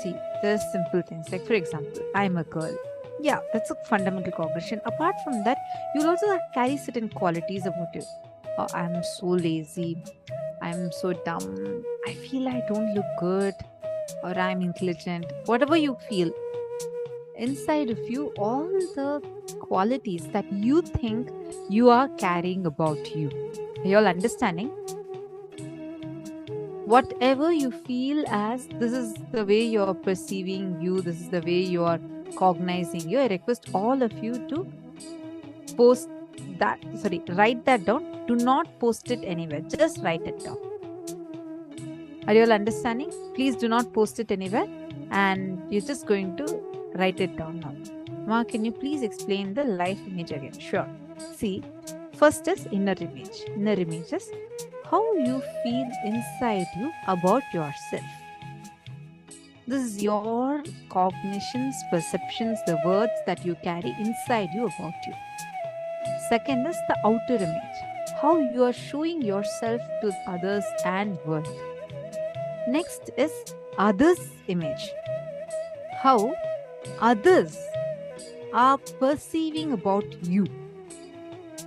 See, there's simple things like, for example, I'm a girl. Yeah, that's a fundamental cognition. Apart from that, you'll also carry certain qualities about you. I'm so lazy. I'm so dumb. I feel I don't look good. Or I'm intelligent. Whatever you feel, inside of you, all the qualities that you think you are carrying about you. Are you all understanding? Whatever you feel as this is the way you're perceiving you, this is the way you are cognizing you, I request all of you to write that down. Do not post it anywhere. Just write it down. Are you all understanding? Please do not post it anywhere. And you're just going to write it down now. Ma, can you please explain the life image again? Sure. See, first is inner image. Inner image is how you feel inside you about yourself. This is your cognitions, perceptions, the words that you carry inside you about you. Second is the outer image, how you are showing yourself to others and world. Next is others' image, how others are perceiving about you.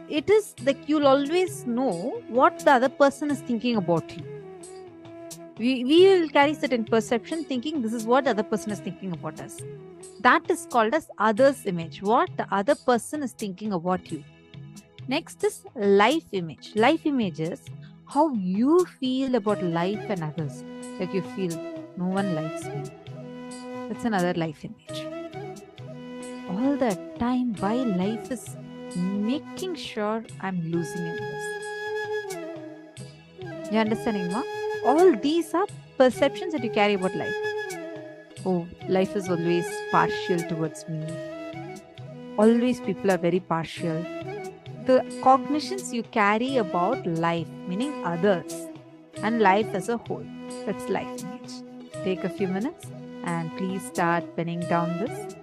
It is like you'll always know what the other person is thinking about you. We will carry certain perception thinking this is what the other person is thinking about us. That is called as others' image, what the other person is thinking about you. Next is life image. Life image is how you feel about life and others. Like you feel no one likes me. That's another life image. All the time, why life is making sure I'm losing in this. You understanding, ma? All these are perceptions that you carry about life. Oh, life is always partial towards me. Always people are very partial. The cognitions you carry about life, meaning others, and life as a whole. That's life image. Take a few minutes and please start penning down this.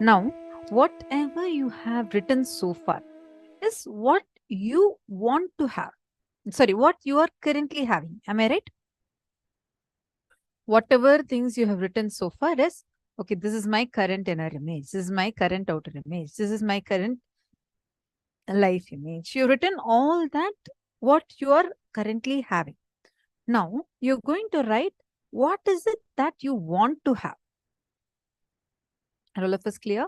Now, whatever you have written so far is what you want to have. Sorry, what you are currently having. Am I right? Whatever things you have written so far is, okay, this is my current inner image. This is my current outer image. This is my current life image. You've written all that, what you are currently having. Now, you're going to write what is it that you want to have. Are all of us clear?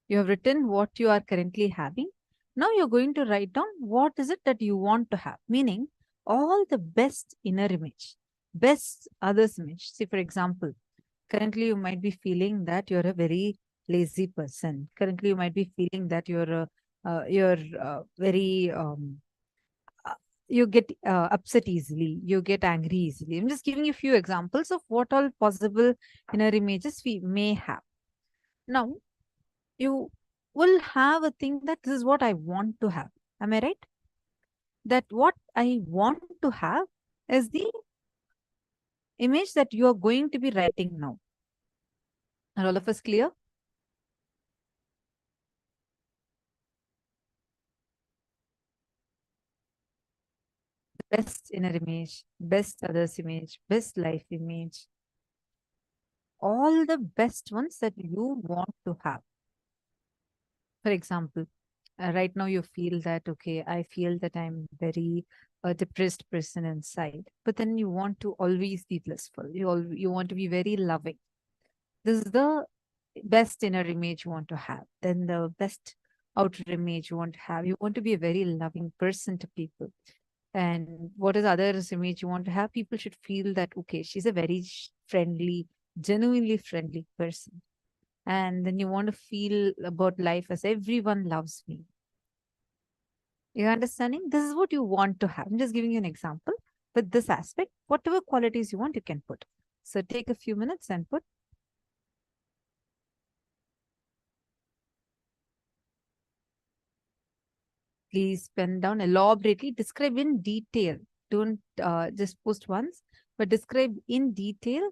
You have written what you are currently having. Now you're going to write down what is it that you want to have, meaning all the best inner image, best others image. See, for example, currently you might be feeling that you're a very lazy person. Currently you might be feeling that you're very you get upset easily, you get angry easily. I'm just giving you a few examples of what all possible inner images we may have. Now, you will have a thing that this is what I want to have. Am I right? That what I want to have is the image that you are going to be writing now. Are all of us clear? Best inner image, best others image, best life image, all the best ones that you want to have. For example, right now you feel that, okay, I feel that I'm very depressed person inside, but then you want to always be blissful. You want to be very loving. This is the best inner image you want to have. Then the best outer image you want to have. You want to be a very loving person to people. And what is other image you want to have? People should feel that, okay, she's a very friendly, genuinely friendly person. And then you want to feel about life as everyone loves me. You're understanding? This is what you want to have. I'm just giving you an example. With this aspect, whatever qualities you want, you can put. So take a few minutes and put. Please pen down elaborately, describe in detail. Don't just post once, but describe in detail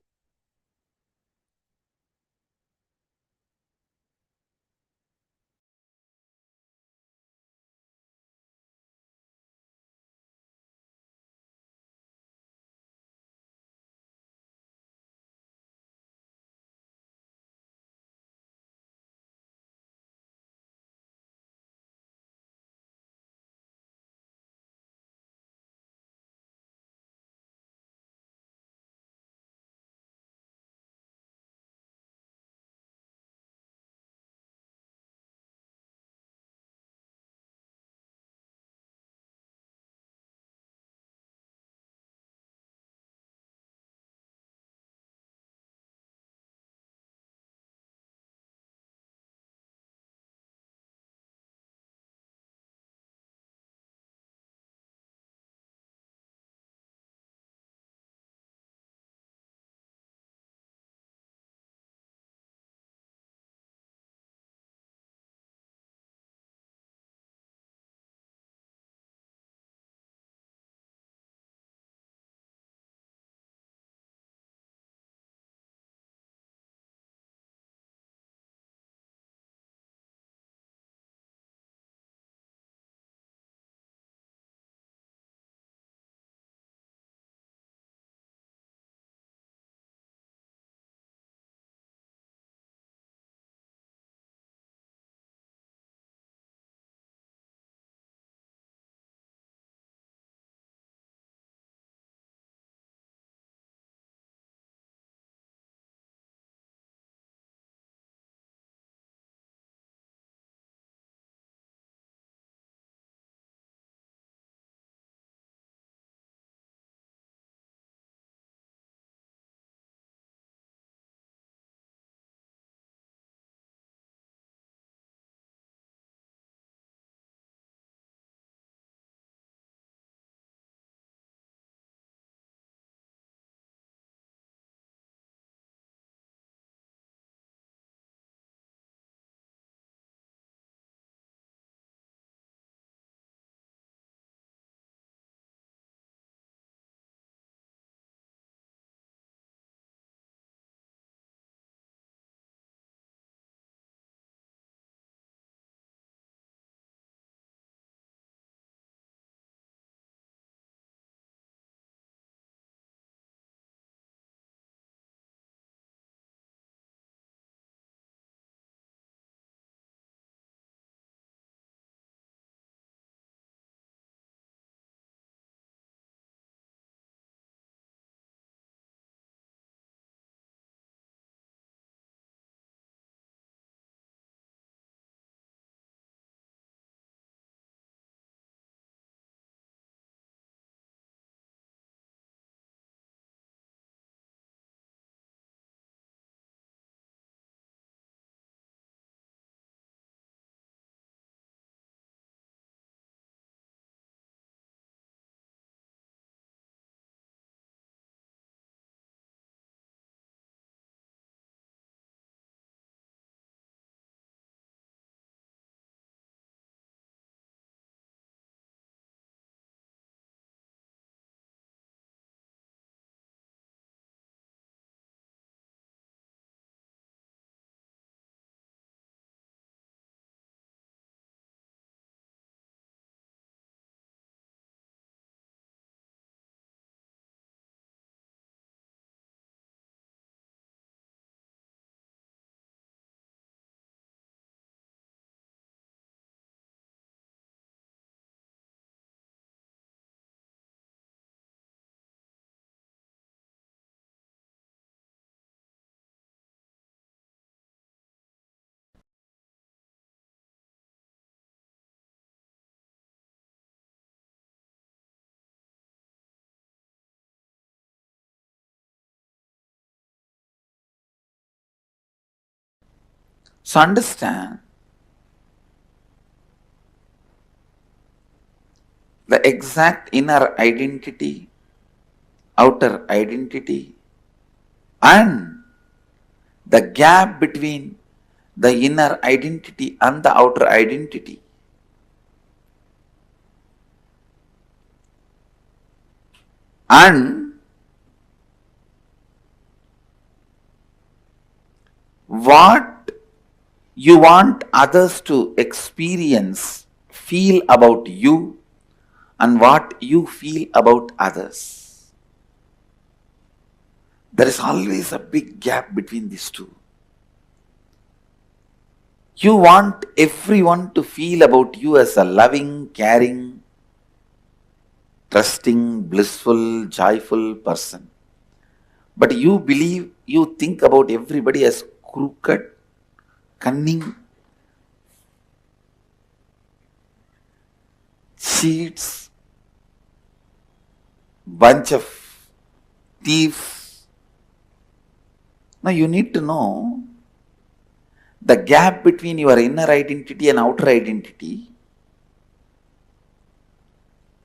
So understand, the exact inner identity, outer identity, and the gap between the inner identity and the outer identity. And what you want others to experience, feel about you, and what you feel about others. There is always a big gap between these two. You want everyone to feel about you as a loving, caring, trusting, blissful, joyful person. But you believe, you think about everybody as crooked, cunning, cheats, bunch of thieves. Now you need to know the gap between your inner identity and outer identity.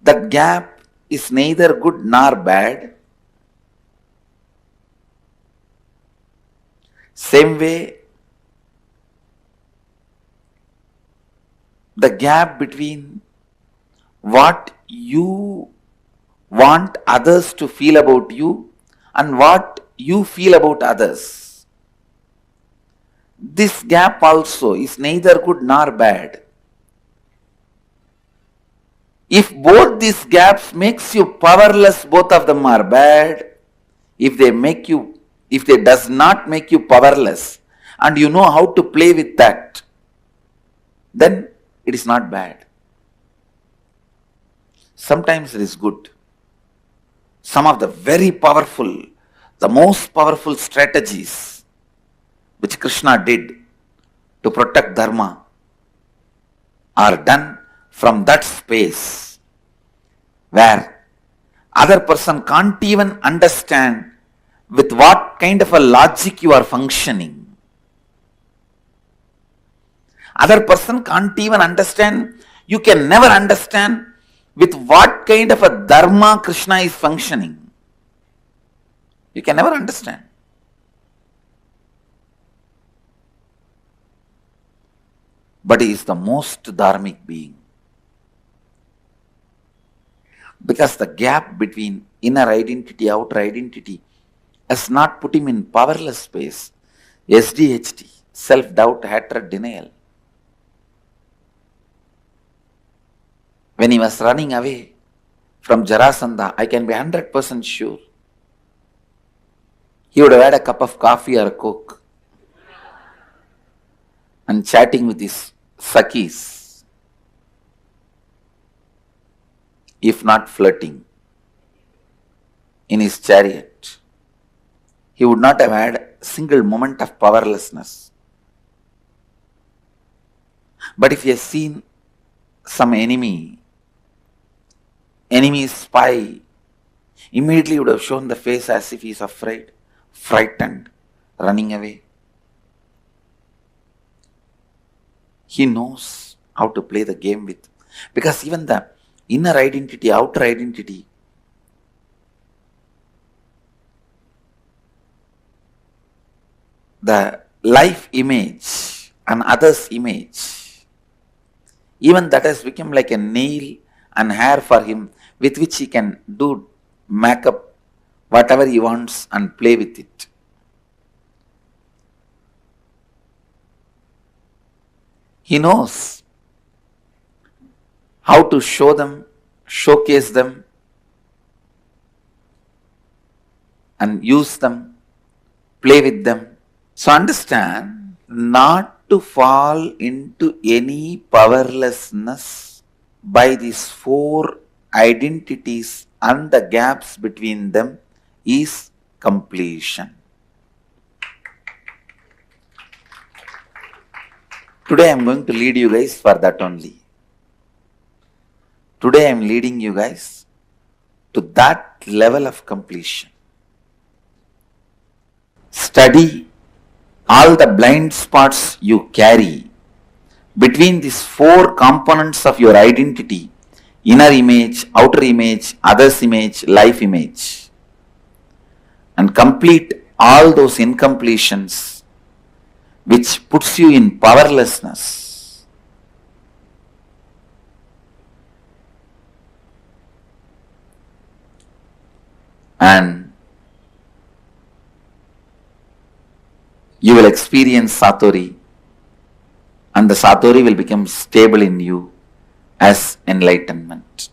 That gap is neither good nor bad. Same way, the gap between what you want others to feel about you and what you feel about others. This gap also is neither good nor bad. If both these gaps makes you powerless, both of them are bad. If they does not make you powerless and you know how to play with that, then it is not bad. Sometimes it is good. Some of the very powerful, the most powerful strategies which Krishna did to protect dharma are done from that space where other person can't even understand with what kind of a logic you are functioning. Other person can't even understand, you can never understand with what kind of a dharma Krishna is functioning. You can never understand. But he is the most dharmic being. Because the gap between inner identity, outer identity has not put him in powerless space. SDHD, self-doubt, hatred, denial. When he was running away from Jarasandha, I can be 100% sure he would have had a cup of coffee or a coke and chatting with his Sakhis, if not flirting, in his chariot. He would not have had a single moment of powerlessness. But if he has seen some enemy spy, immediately he would have shown the face as if he is afraid, frightened, running away. He knows how to play the game with. Because even the inner identity, outer identity, the life image and others' image, even that has become like a nail and hair for him with which he can do makeup, whatever he wants and play with it. He knows how to show them, showcase them, and use them, play with them. So understand, not to fall into any powerlessness by these four identities and the gaps between them is completion. Today I am going to lead you guys for that only. Today I am leading you guys to that level of completion. Study all the blind spots you carry between these four components of your identity: inner image, outer image, others image, life image, and complete all those incompletions, which puts you in powerlessness. And you will experience Satori, and the Satori will become stable in you as enlightenment.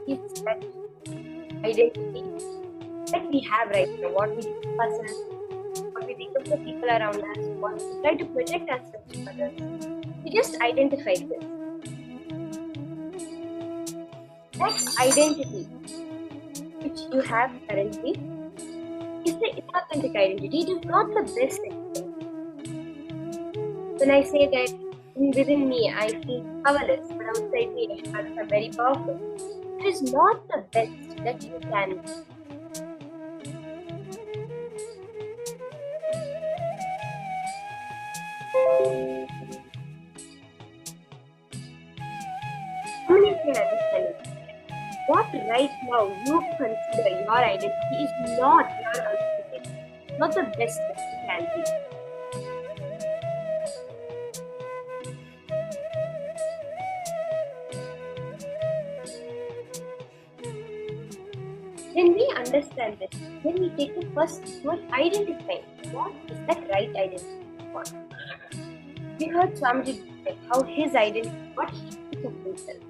is that identity that we have right now, what we think of ourselves, what we think of the people around us, what we try to project ourselves to others. We just identify this. That identity which you have currently is the inauthentic identity. It is not the best identity. When I say that within me I feel powerless, but outside me I'm very powerful, it is not the best that you can be. How many of you are understanding? What right now you consider your identity is not your identity, not the best that you can be. When we understand this, then we take the first step towards identifying what is that right identity for. We heard Swamiji describe how his identity, what he thinks of himself.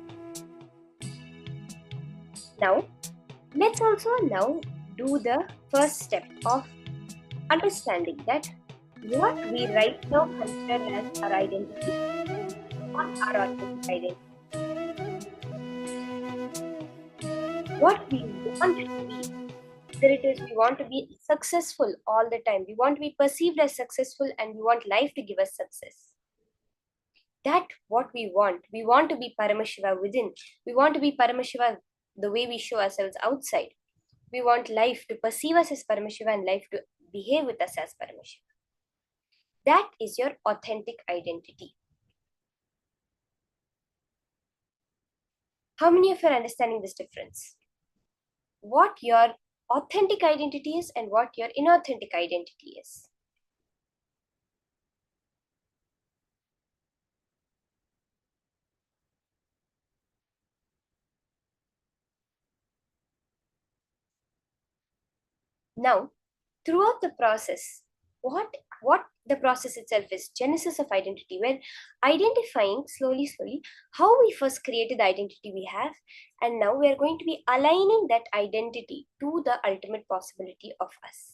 Now, let's also now do the first step of understanding that what we right now consider as our identity, not our authentic identity. What we want to be, whether it is we want to be successful all the time, we want to be perceived as successful, and we want life to give us success. That what we want to be Paramashiva within. We want to be Paramashiva the way we show ourselves outside. We want life to perceive us as Paramashiva and life to behave with us as Paramashiva. That is your authentic identity. How many of you are understanding this difference? What your authentic identity is and what your inauthentic identity is. Now, throughout the process, what the process itself is, genesis of identity, where identifying slowly how we first created the identity we have, and now we are going to be aligning that identity to the ultimate possibility of us.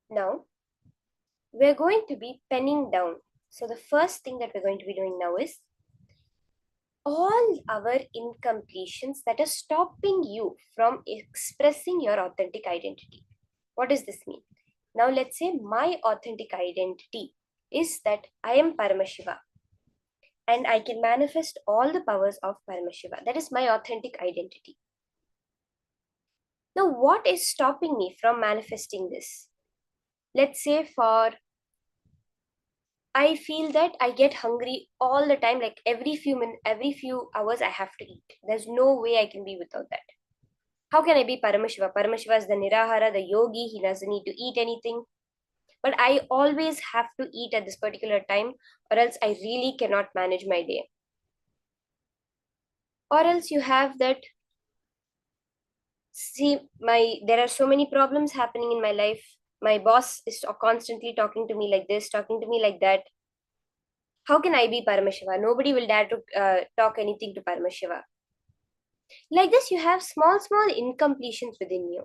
Now, we're going to be penning down. So the first thing that we're going to be doing now is all our incompletions that are stopping you from expressing your authentic identity. What does this mean? Now let's say my authentic identity is that I am Paramashiva and I can manifest all the powers of Paramashiva. That is my authentic identity. Now what is stopping me from manifesting this? Let's say I feel that I get hungry all the time, like every few hours I have to eat. There's no way I can be without that. How can I be Paramashiva? Paramashiva is the Nirahara, the yogi. He doesn't need to eat anything. But I always have to eat at this particular time, or else I really cannot manage my day. Or else you have that, there are so many problems happening in my life. My boss is constantly talking to me like this, talking to me like that. How can I be Paramashiva? Nobody will dare to talk anything to Paramashiva. Like this, you have small incompletions within you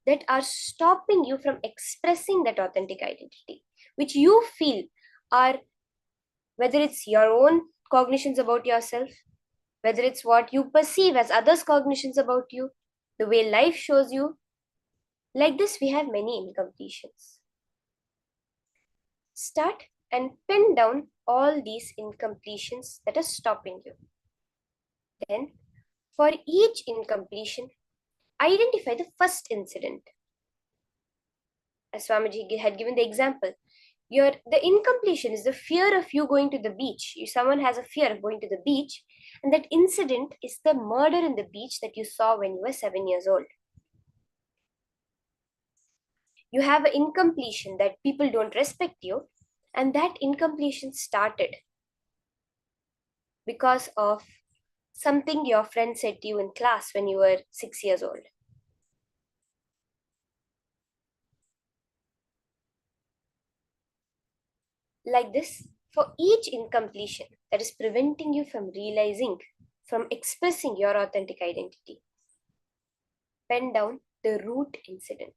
that are stopping you from expressing that authentic identity, which you feel are, whether it's your own cognitions about yourself, whether it's what you perceive as others' cognitions about you, the way life shows you. Like this, we have many incompletions. Start and pin down all these incompletions that are stopping you. Then, for each incompletion, identify the first incident. As Swamiji had given the example, the incompletion is the fear of you going to the beach. Someone has a fear of going to the beach, and that incident is the murder in the beach that you saw when you were 7 years old. You have an incompletion that people don't respect you, And that incompletion started because of something your friend said to you in class when you were 6 years old. Like this, for each incompletion that is preventing you from realizing, from expressing your authentic identity, pen down the root incident.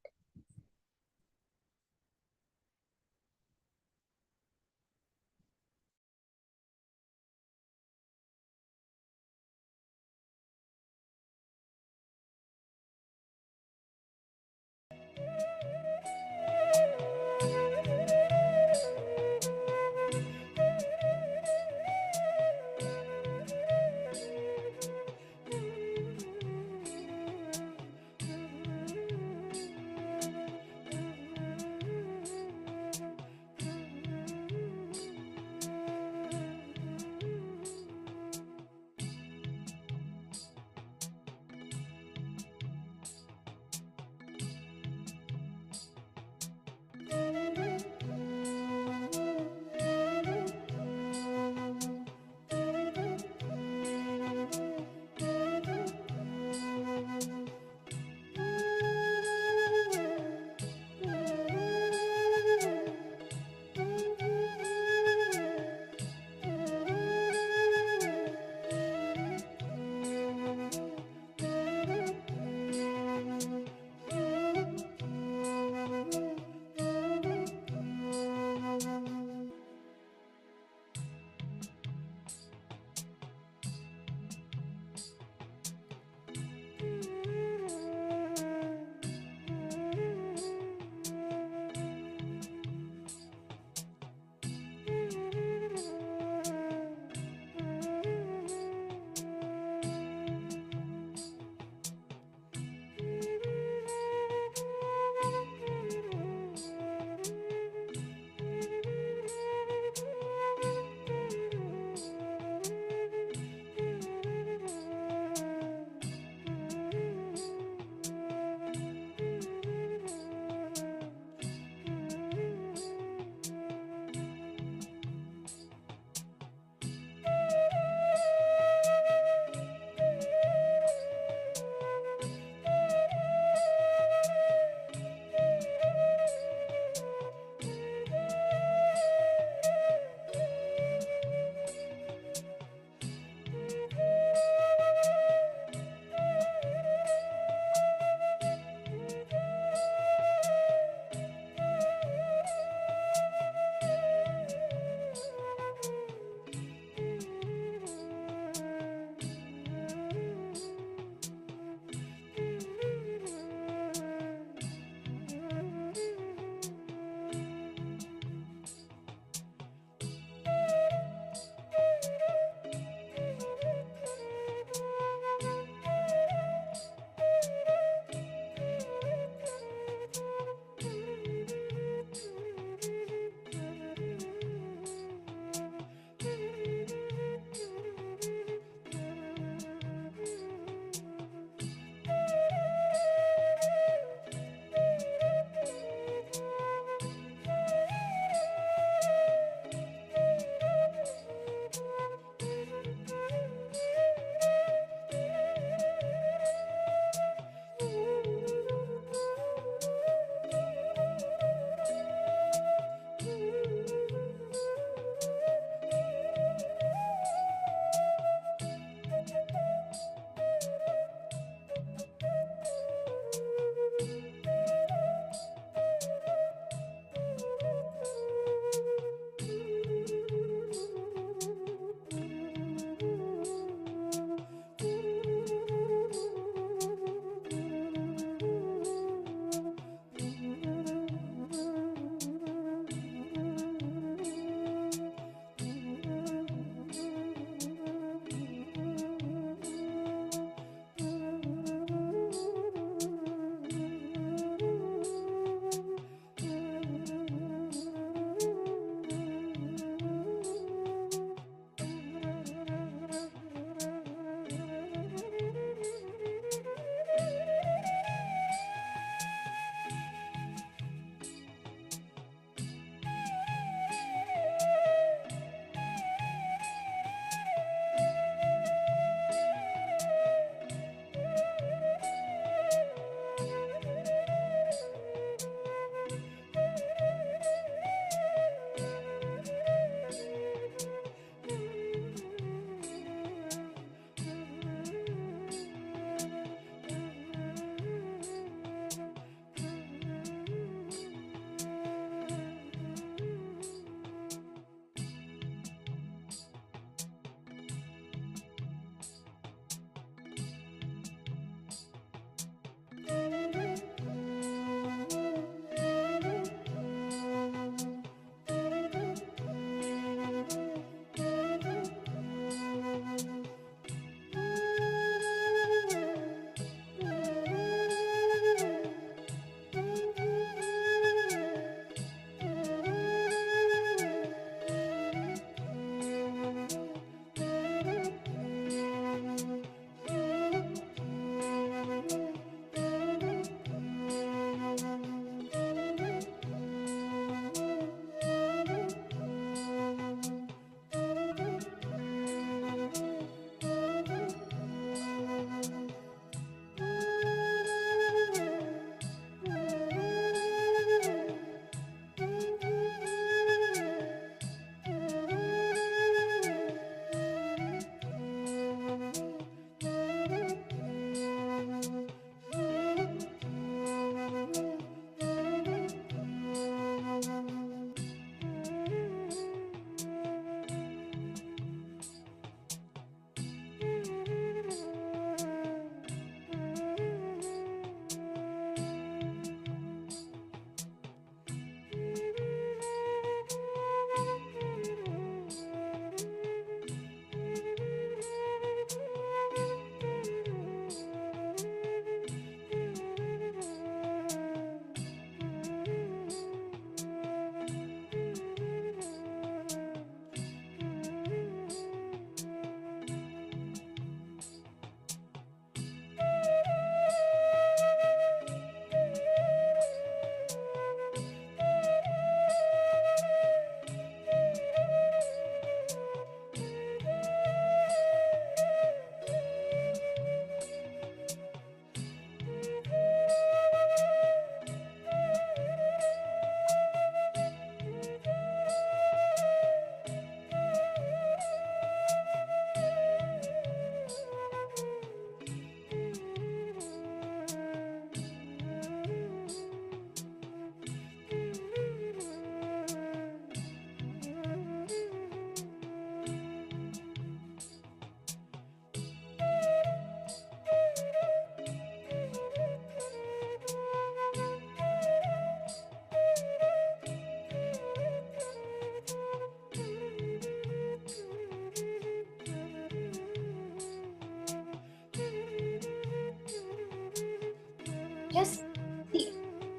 Just see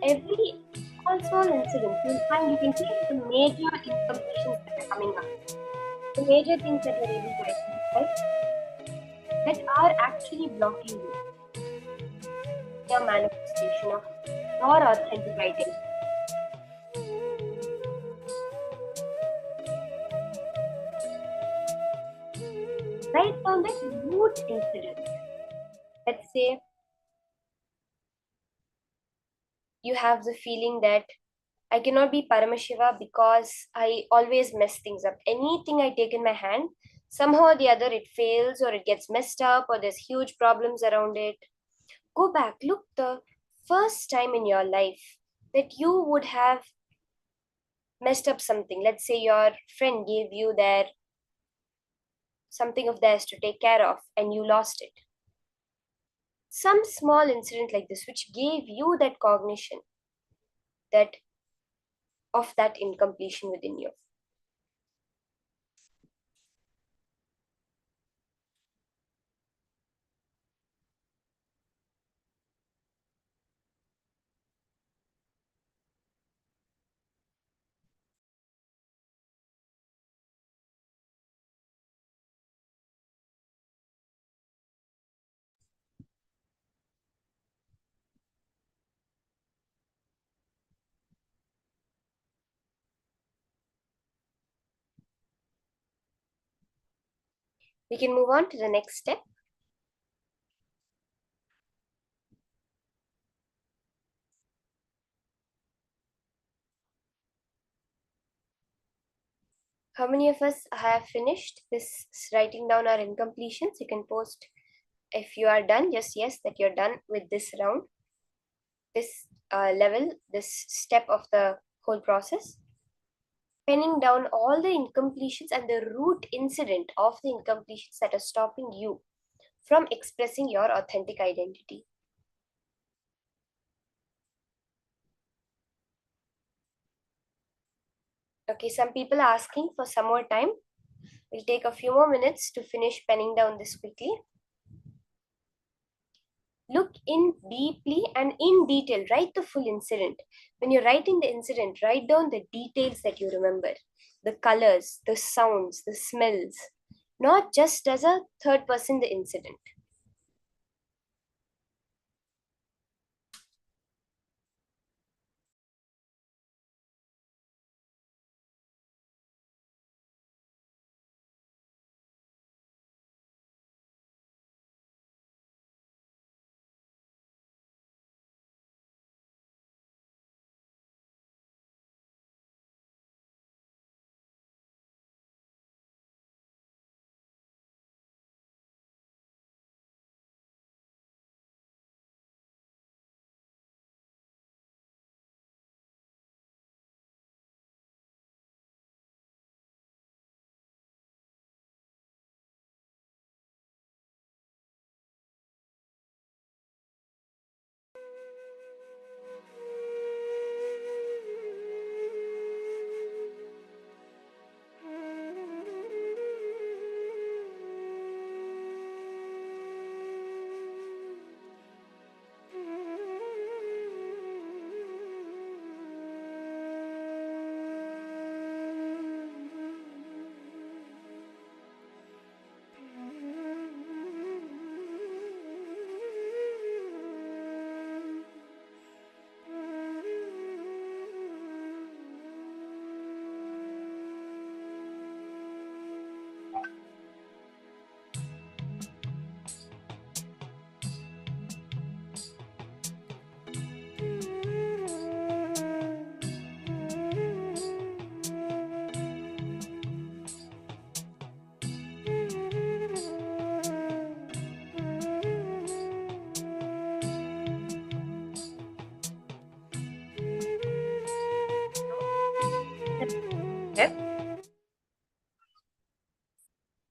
every small incident. You'll find you can take the major incompletions that are coming up, the major things that you're able to identify that are actually blocking you, your manifestation of your authentic identity. Write down that root incident. Let's say you have the feeling that I cannot be Paramashiva because I always mess things up. Anything I take in my hand, somehow or the other it fails or it gets messed up or there's huge problems around it. Go back, look the first time in your life that you would have messed up something. Let's say your friend gave you their something of theirs to take care of and you lost it. Some small incident like this which gave you that cognition that of that incompletion within you. We can move on to the next step. How many of us have finished this writing down our incompletions? You can post if you are done, just yes, that you're done with this round, this level, this step of the whole process. Penning down all the incompletions and the root incident of the incompletions that are stopping you from expressing your authentic identity. Okay, some people are asking for some more time. We'll take a few more minutes to finish penning down this quickly. Look in deeply and in detail. Write the full incident. When you're writing the incident, write down the details that you remember. The colors, the sounds, the smells. Not just as a third person, the incident.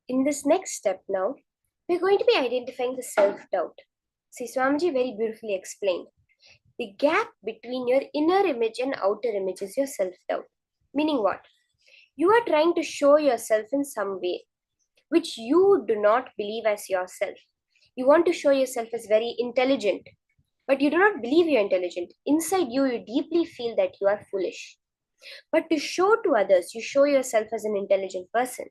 In this next step now, we're going to be identifying the self-doubt. See, Swamiji very beautifully explained. The gap between your inner image and outer image is your self-doubt. Meaning what? You are trying to show yourself in some way, which you do not believe as yourself. You want to show yourself as very intelligent, but you do not believe you're intelligent. Inside you, you deeply feel that you are foolish. But to show to others, you show yourself as an intelligent person.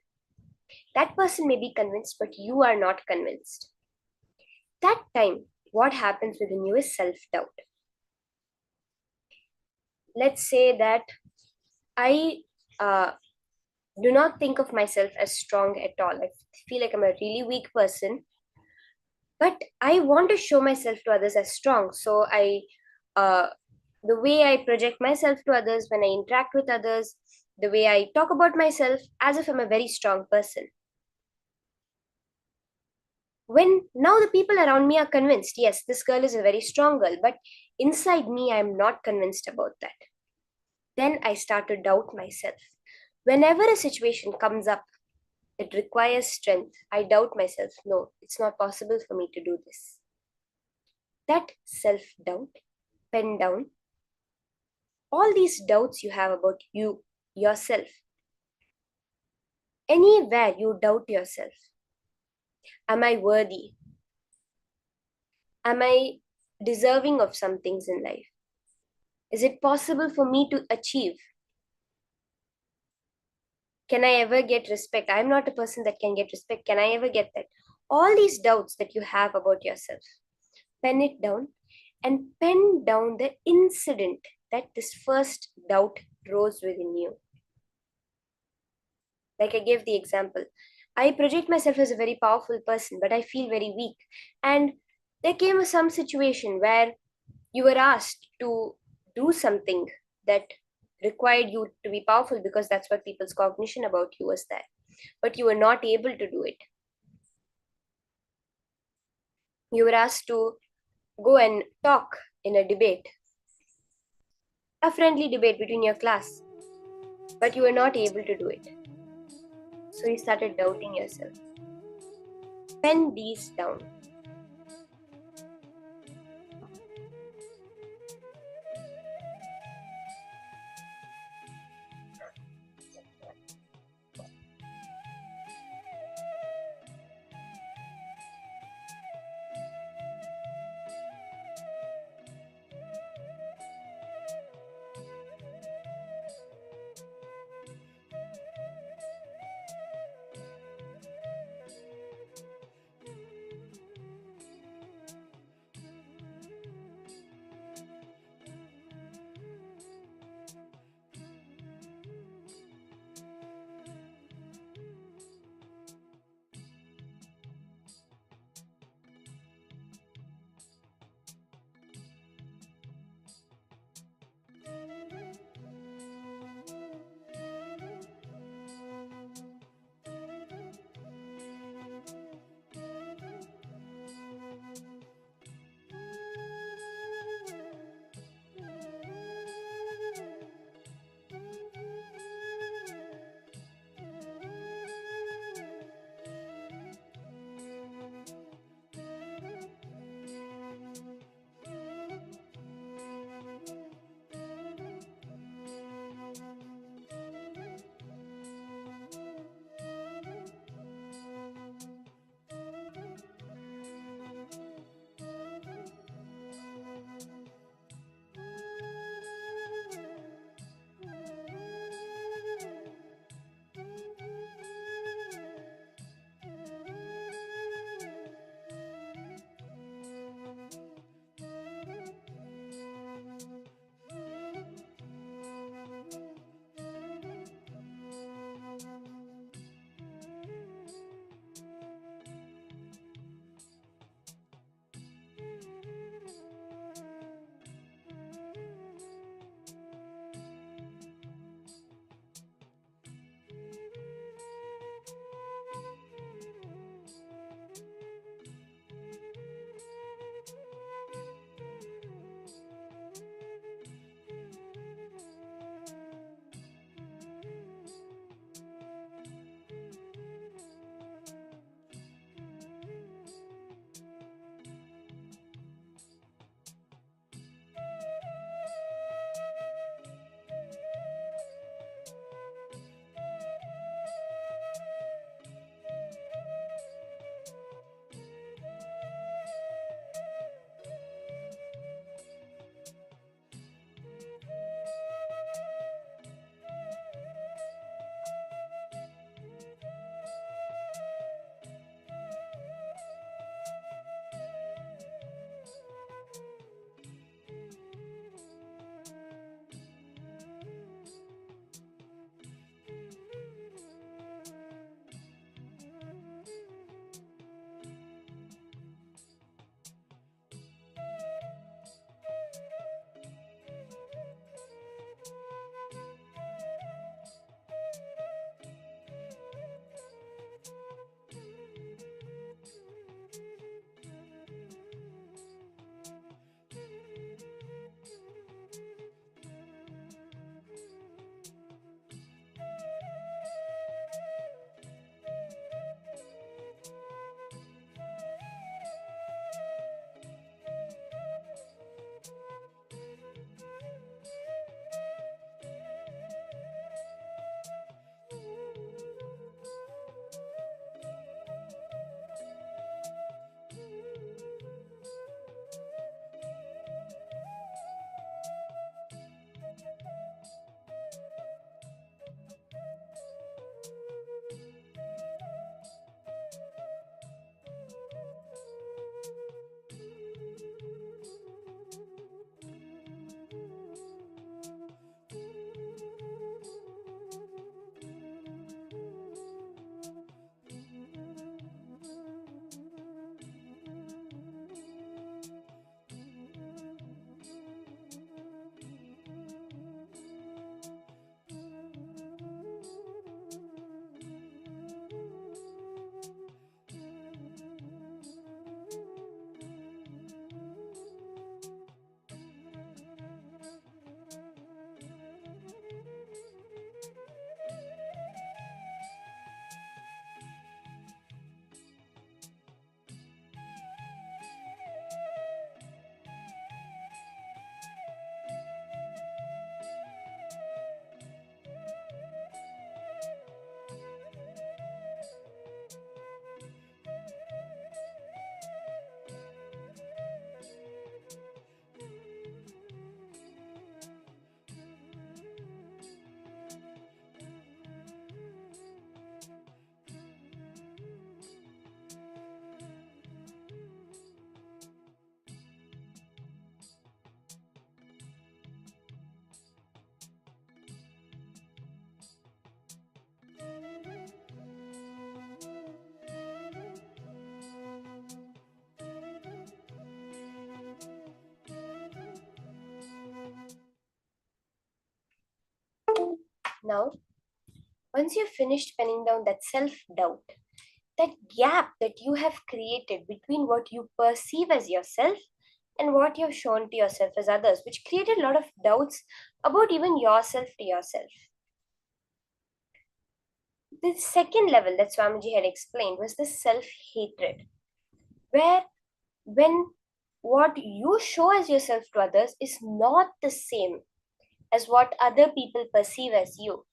That person may be convinced, but you are not convinced. That time, what happens within you is self-doubt. Let's say that I do not think of myself as strong at all. I feel like I'm a really weak person, but I want to show myself to others as strong. So the way I project myself to others, when I interact with others, the way I talk about myself, as if I'm a very strong person. When now the people around me are convinced, yes, this girl is a very strong girl, but inside me, I'm not convinced about that. Then I start to doubt myself. Whenever a situation comes up, it requires strength. I doubt myself. No, it's not possible for me to do this. That self-doubt, pen down, all these doubts you have about you, yourself. Anywhere you doubt yourself. Am I worthy? Am I deserving of some things in life? Is it possible for me to achieve? Can I ever get respect? I'm not a person that can get respect. Can I ever get that? All these doubts that you have about yourself, pen it down and pen down the incident that this first doubt rose within you. Like I gave the example, I project myself as a very powerful person, but I feel very weak. And there came some situation where you were asked to do something that required you to be powerful because that's what people's cognition about you was there. But you were not able to do it. You were asked to go and talk in a debate, a friendly debate between your class, but you were not able to do it. So you started doubting yourself. Pen these down. Now, once you've finished penning down that self-doubt, that gap that you have created between what you perceive as yourself and what you've shown to yourself as others, which created a lot of doubts about even yourself to yourself. The second level that Swamiji had explained was the self-hatred, where when what you show as yourself to others is not the same as what other people perceive as you.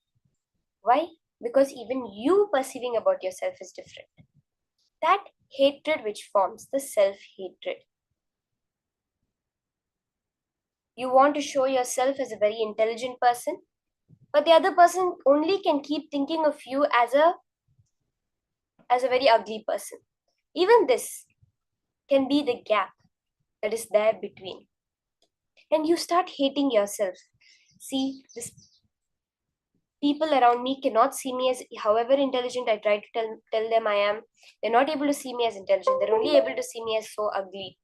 Why? Because even you perceiving about yourself is different. That hatred which forms, the self-hatred. You want to show yourself as a very intelligent person, but the other person only can keep thinking of you as a very ugly person. Even this can be the gap that is there between. And you start hating yourself. See, this people around me cannot see me as, however intelligent I try to tell them I am, they're not able to see me as intelligent. They're only able to see me as so ugly.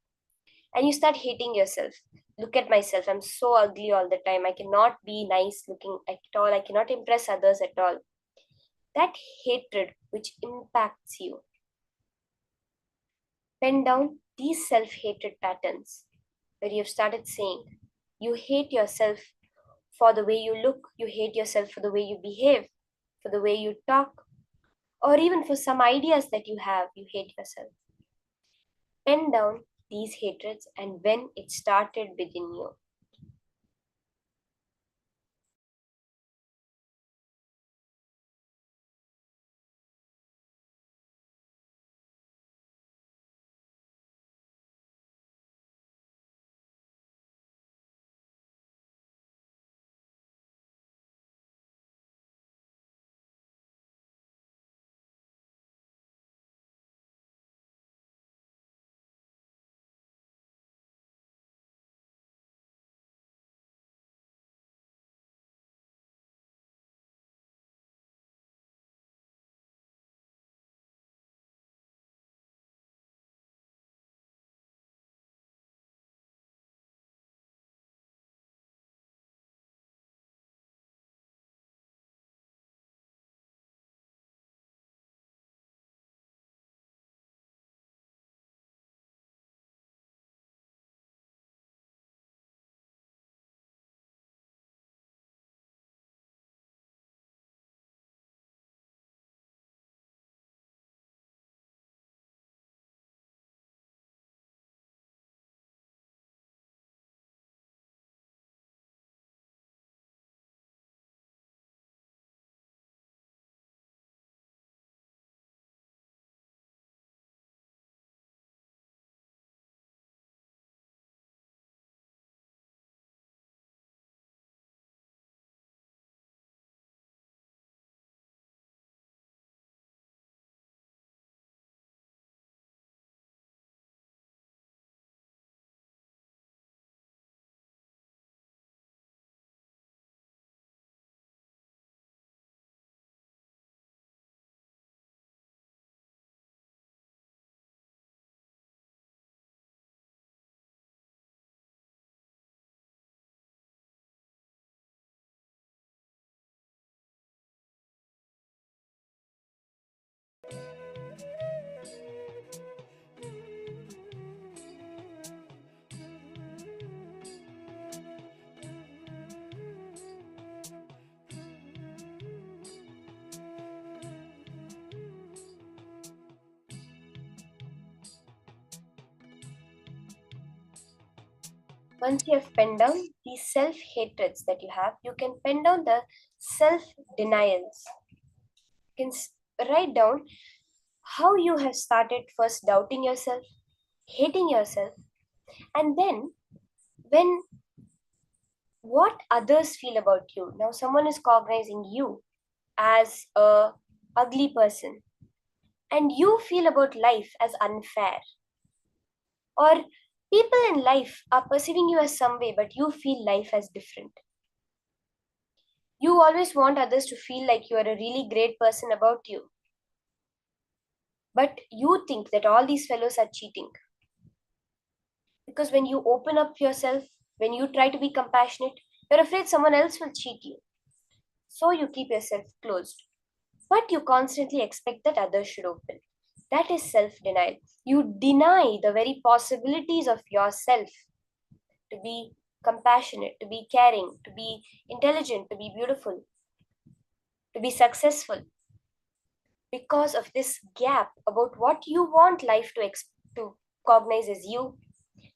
And you start hating yourself. Look at myself. I'm so ugly all the time. I cannot be nice looking at all. I cannot impress others at all. That hatred which impacts you. Pen down these self-hatred patterns where you've started saying you hate yourself for the way you look, you hate yourself for the way you behave, for the way you talk, or even for some ideas that you have, you hate yourself. Pen down these hatreds and when it started within you. Once you have penned down these self-hatreds that you have, you can pen down the self-denials. You can write down how you have started first doubting yourself, hating yourself, and then when what others feel about you. Now someone is cognizing you as a ugly person and you feel about life as unfair, or people in life are perceiving you as some way but you feel life as different. You always want others to feel like you are a really great person about you, but you think that all these fellows are cheating. Because when you open up yourself, when you try to be compassionate, you're afraid someone else will cheat you. so you keep yourself closed. But you constantly expect that others should open. That is self-denial. You deny the very possibilities of yourself to be compassionate, to be caring, to be intelligent, to be beautiful, to be successful, because of this gap about what you want life to cognize as you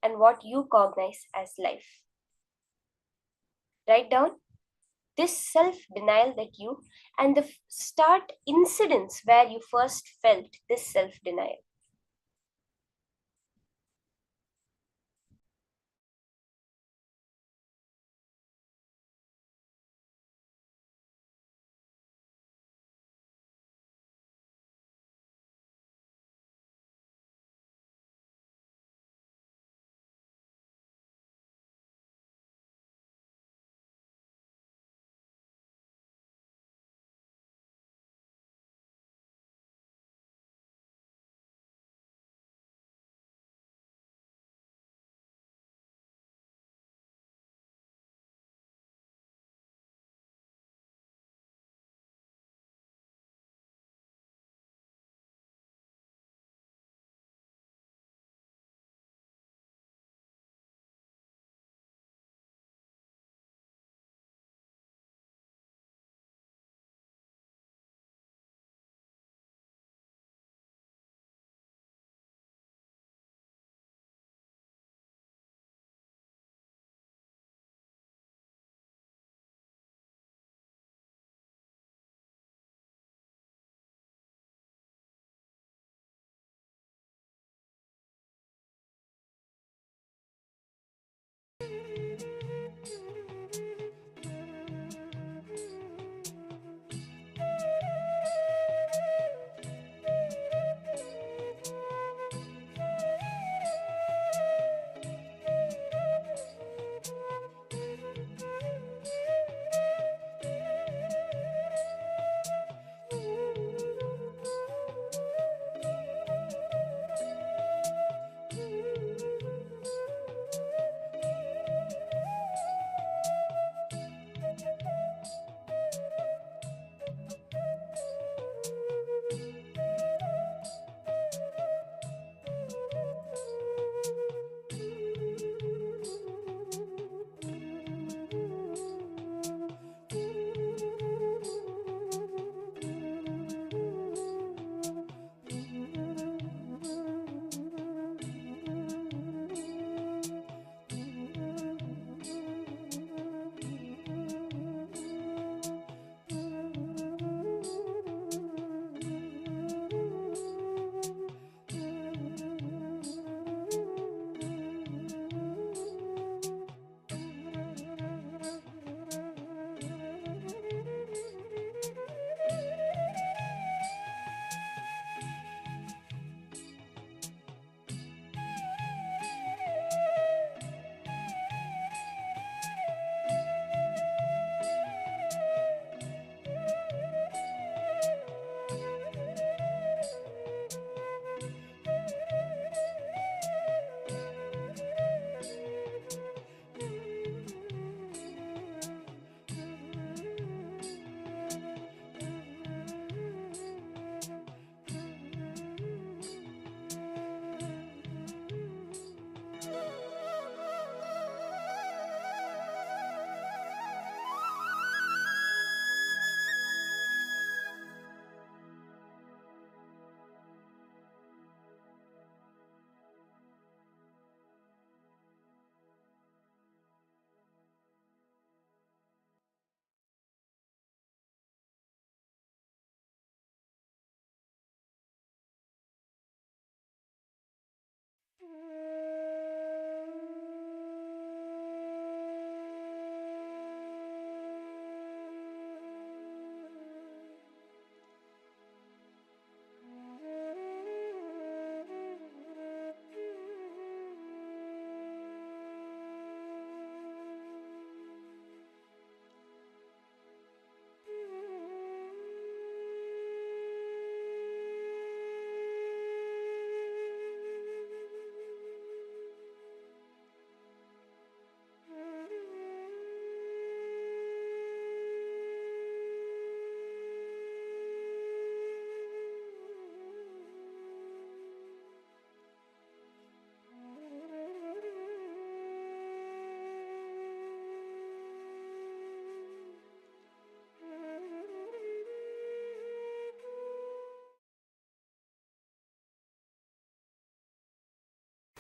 and what you cognize as life. Write down this self-denial that you and the start incidents where you first felt this self-denial.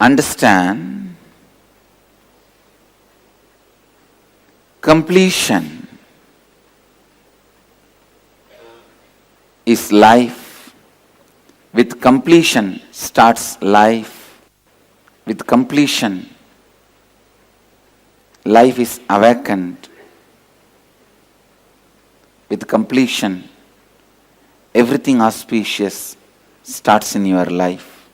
understand completion is life. With completion starts life. With completion, life is awakened. With completion, everything auspicious starts in your life.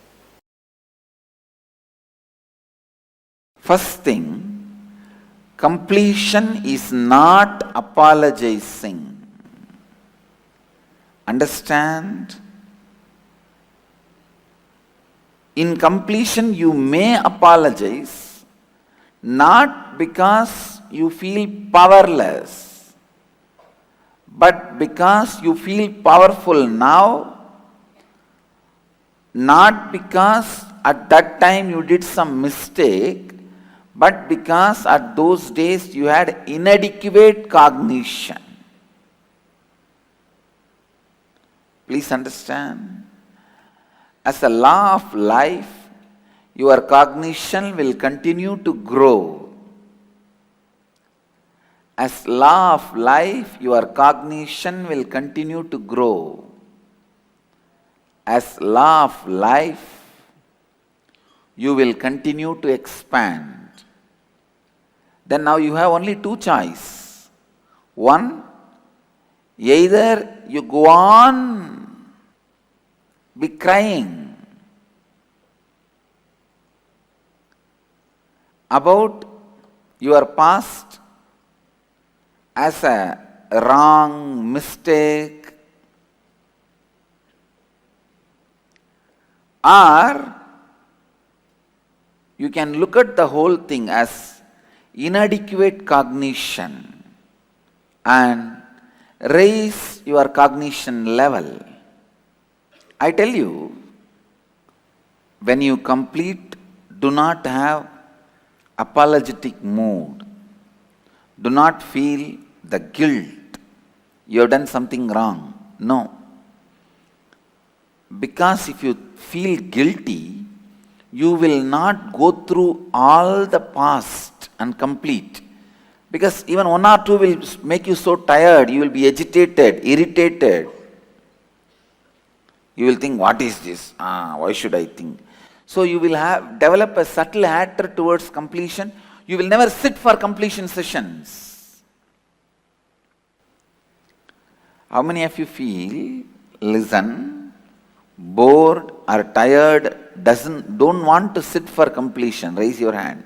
First thing, completion is not apologizing. Understand? In completion, you may apologize, not because you feel powerless, but because you feel powerful now, not because at that time you did some mistake, but because at those days you had inadequate cognition. Please understand. As a law of life, your cognition will continue to grow. As law of life, your cognition will continue to grow. As law of life, you will continue to expand. Then now you have only two choices. One, either you go on be crying about your past as a wrong mistake, or you can look at the whole thing as inadequate cognition and raise your cognition level. I tell you, when you complete, do not have apologetic mood. Do not feel the guilt. You have done something wrong. No. Because if you feel guilty, you will not go through all the past and complete. Because even one or two will make you so tired, you will be agitated, irritated. You will think, what is this? Why should I think? So you will develop a subtle hatred towards completion. You will never sit for completion sessions. How many of you feel, listen, bored or tired, don't want to sit for completion? Raise your hand.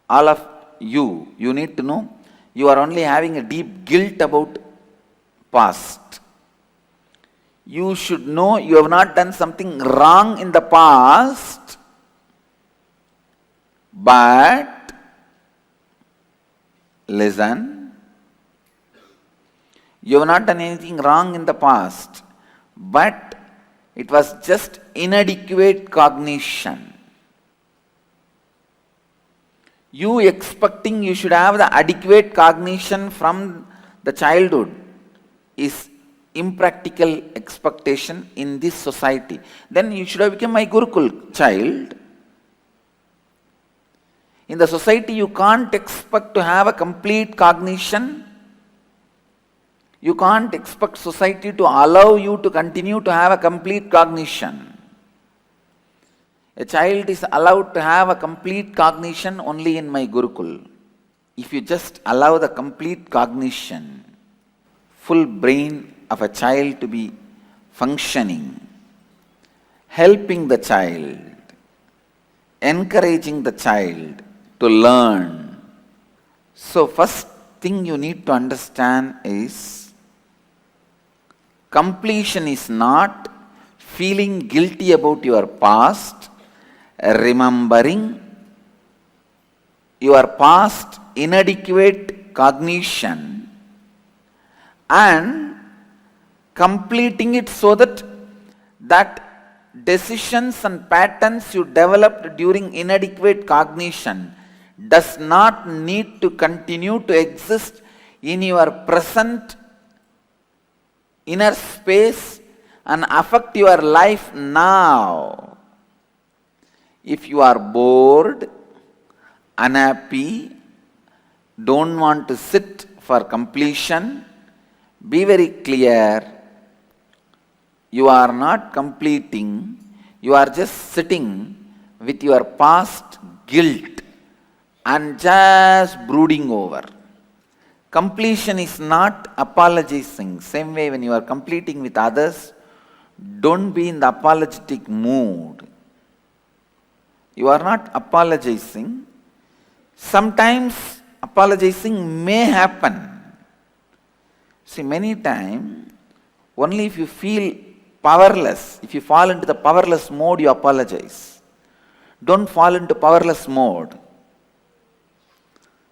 All of you need to know, you are only having a deep guilt about past. You should know you have not done something wrong in the past, but listen, you have not done anything wrong in the past, but it was just inadequate cognition. You expecting you should have the adequate cognition from the childhood is impractical expectation in this society. Then you should have become my Gurukul child. In the society you can't expect to have a complete cognition. You can't expect society to allow you to continue to have a complete cognition. A child is allowed to have a complete cognition only in my Gurukul. If you just allow the complete cognition, full brain of a child to be functioning, helping the child, encouraging the child to learn. So first thing you need to understand is, completion is not feeling guilty about your past, remembering your past inadequate cognition and completing it so that decisions and patterns you developed during inadequate cognition does not need to continue to exist in your present inner space and affect your life now.
If you are bored, unhappy, don't want to sit for completion, be very clear. You are not completing, you are just sitting with your past guilt and just brooding over. Completion is not apologizing. Same way when you are completing with others, don't be in the apologetic mood. You are not apologizing. Sometimes apologizing may happen. See, many times, only if you feel powerless, if you fall into the powerless mode, you apologize. Don't fall into powerless mode.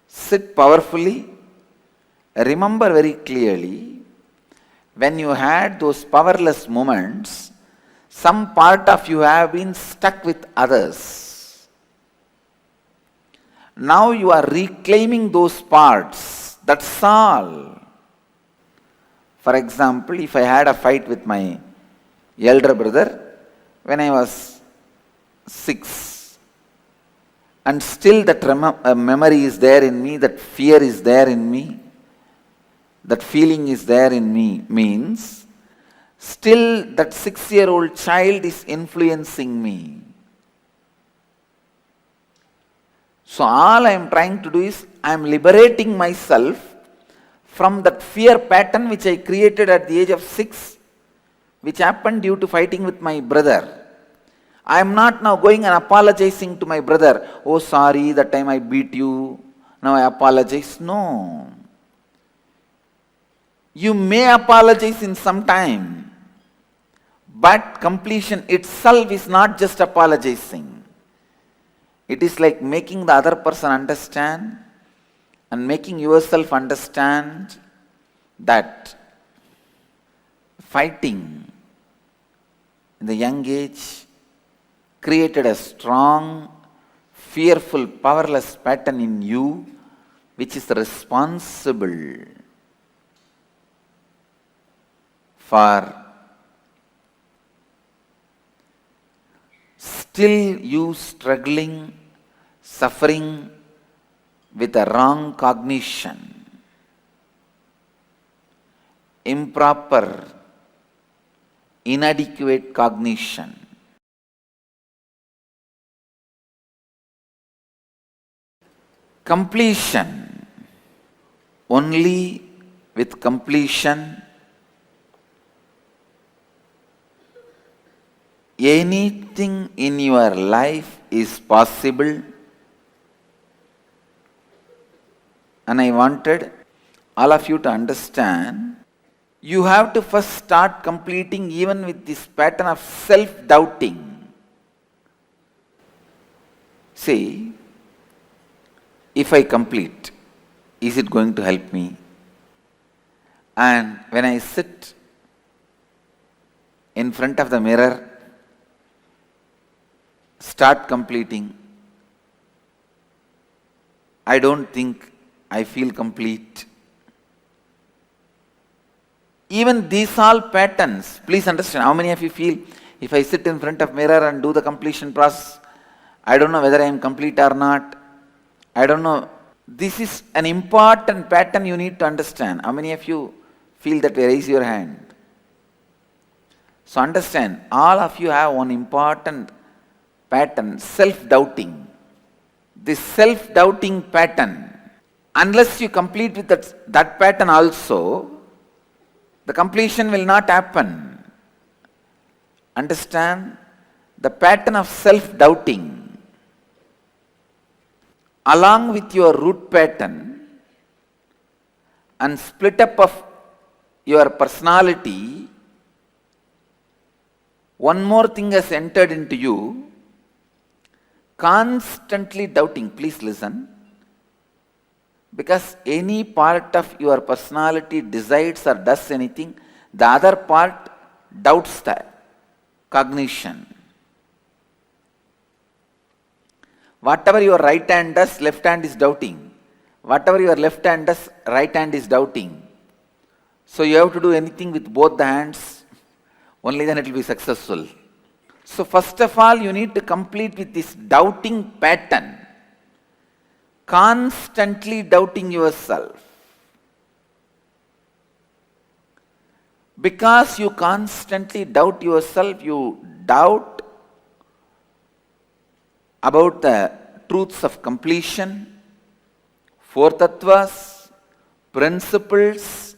Sit powerfully. Remember very clearly, when you had those powerless moments, some part of you have been stuck with others. Now you are reclaiming those parts. That's all. For example, if I had a fight with my elder brother when I was 6, and still that memory is there in me, that fear is there in me, that feeling is there in me, means still that 6-year-old child is influencing me. So all I am trying to do is, I am liberating myself from that fear pattern which I created at the age of 6, which happened due to fighting with my brother. I am not now going and apologizing to my brother. Oh, sorry, that time I beat you, now I apologize. No. You may apologize in some time, but completion itself is not just apologizing. It is like making the other person understand and making yourself understand that fighting in the young age created a strong, fearful, powerless pattern in you, which is responsible for still you struggling, suffering with a wrong cognition, improper, inadequate cognition. Completion. Only with completion anything in your life is possible. And I wanted all of you to understand, you have to first start completing even with this pattern of self-doubting. See, if I complete, is it going to help me? And when I sit in front of the mirror, start completing, I don't think I feel complete. Even these all patterns, please understand, how many of you feel, if I sit in front of mirror and do the completion process, I don't know whether I am complete or not. I don't know. This is an important pattern you need to understand. How many of you feel that way? Raise your hand. So understand, all of you have one important pattern, self-doubting. This self-doubting pattern, unless you complete with that pattern also, the completion will not happen. Understand? The pattern of self-doubting, along with your root pattern and split up of your personality, one more thing has entered into you, constantly doubting. Please listen. Because any part of your personality decides or does anything, the other part doubts that cognition. Whatever your right hand does, left hand is doubting. Whatever your left hand does, right hand is doubting. So you have to do anything with both the hands, only then it will be successful.
So first of all, you need to complete with this doubting pattern. Constantly doubting yourself. Because you constantly doubt yourself, you doubt about the truths of completion, four tattvas, principles.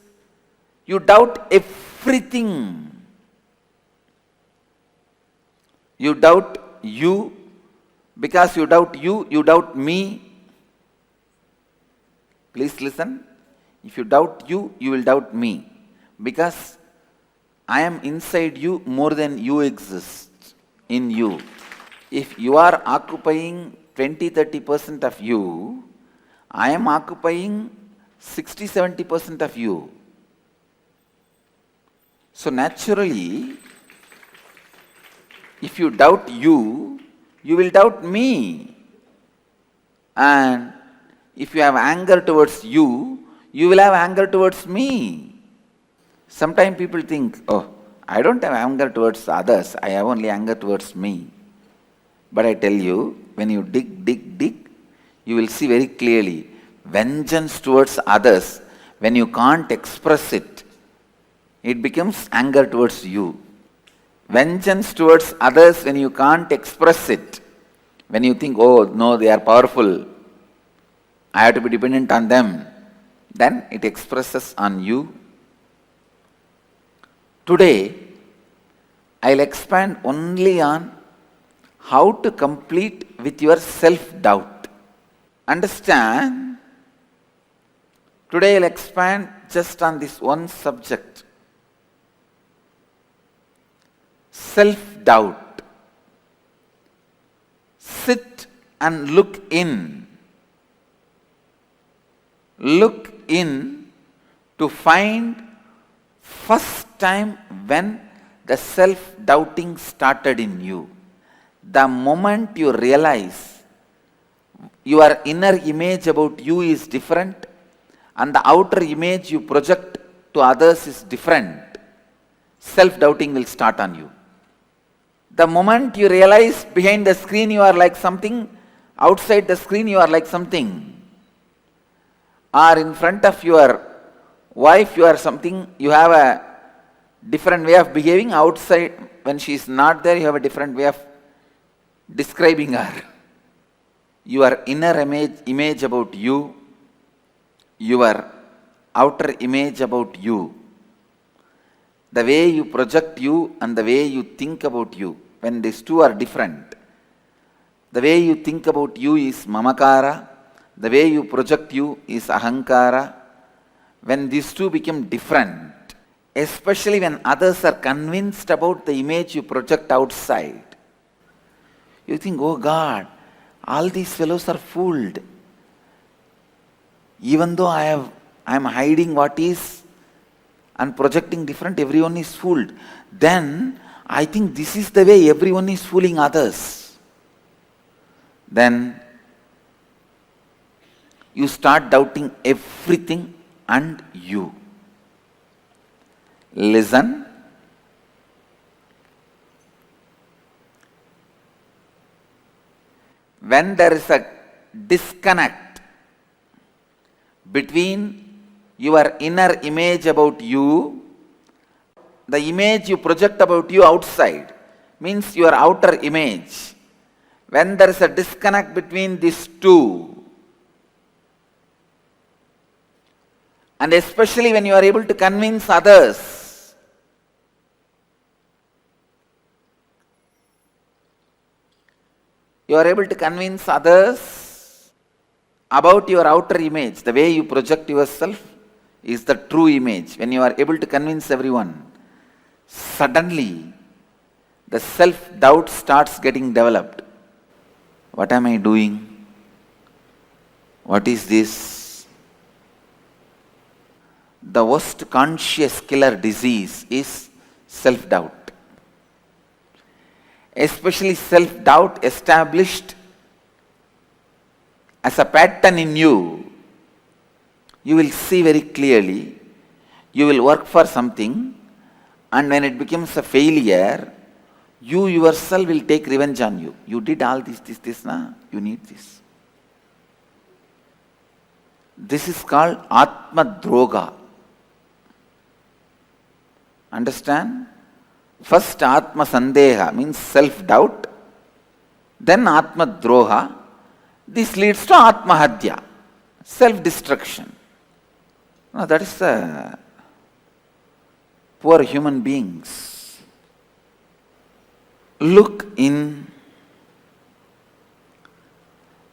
You doubt everything. You doubt you. Because you doubt you, you doubt me. Please listen. If you doubt you, you will doubt me. Because I am inside you more than you exist in you. If you are occupying 20-30% of you, I am occupying 60-70% of you. So naturally, if you doubt you, you will doubt me. And if you have anger towards you, you will have anger towards me. Sometimes people think, oh, I don't have anger towards others, I have only anger towards me. But I tell you, when you dig, you will see very clearly, vengeance towards others, when you can't express it, it becomes anger towards you. Vengeance towards others when you can't express it, when you think, oh no, they are powerful, I have to be dependent on them, then it expresses on you. Today, I'll expand only on how to complete with your self-doubt. Understand? Today I'll expand just on this one subject. Self-doubt. Sit and look in. Look in to find first time when the self-doubting started in you. The moment you realize your inner image about you is different and the outer image you project to others is different, self-doubting will start on you. The moment you realize behind the screen you are like something, outside the screen you are like something, or in front of your wife you are something, you have a different way of behaving, outside when she is not there you have a different way of describing her. Your inner image about you, your outer image about you, the way you project you and the way you think about you, when these two are different, the way you think about you is mamakara, the way you project you is ahankara. When these two become different, especially when others are convinced about the image you project outside, you think, oh God, all these fellows are fooled. Even though I am hiding what is and projecting different, everyone is fooled. Then I think this is the way everyone is fooling others. Then you start doubting everything and you. Listen. When there is a disconnect between your inner image about you, the image you project about you outside, means your outer image. When there is a disconnect between these two, and especially when you are able to convince others, you are able to convince others about your outer image, the way you project yourself is the true image. When you are able to convince everyone, suddenly the self-doubt starts getting developed. What am I doing? What is this? The worst conscious killer disease is self-doubt. Especially self-doubt established as a pattern in you. You will see very clearly, you will work for something, and when it becomes a failure, You yourself will take revenge on you. You did all this, na? You need this. This is called Atma Droga. Understand? First Atma Sandeha means self-doubt. Then Atma Droha. This leads to Atma Hadya, self-destruction. Now that is the poor human beings. Look in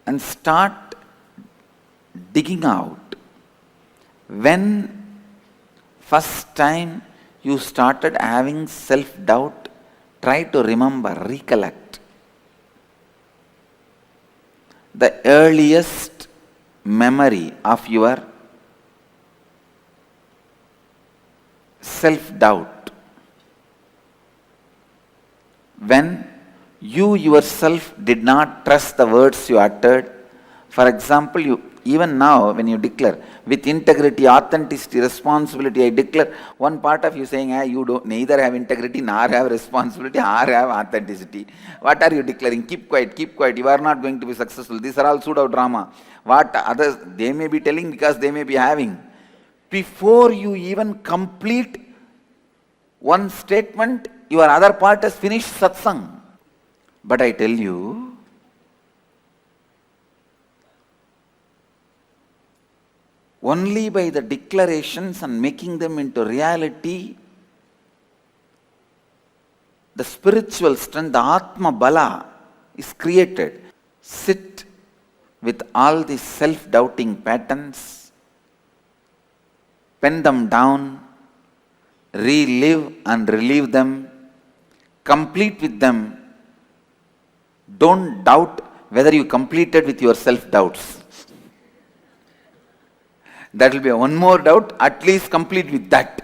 and start digging out. When first time you started having self-doubt, try to remember, recollect the earliest memory of your self-doubt. When you yourself did not trust the words you uttered. For example, even now when you declare with integrity, authenticity, responsibility, I declare, one part of you saying, you don't neither have integrity nor have responsibility or have authenticity. What are you declaring? Keep quiet, you are not going to be successful. These are all pseudo drama. What others, they may be telling because they may be having. Before you even complete one statement, your other part has finished satsang. But I tell you, only by the declarations and making them into reality, the spiritual strength, the Atma Bala is created. Sit with all these self-doubting patterns, pen them down, relive and relieve them, complete with them. Don't doubt whether you completed with your self-doubts. That will be one more doubt, at least complete with that.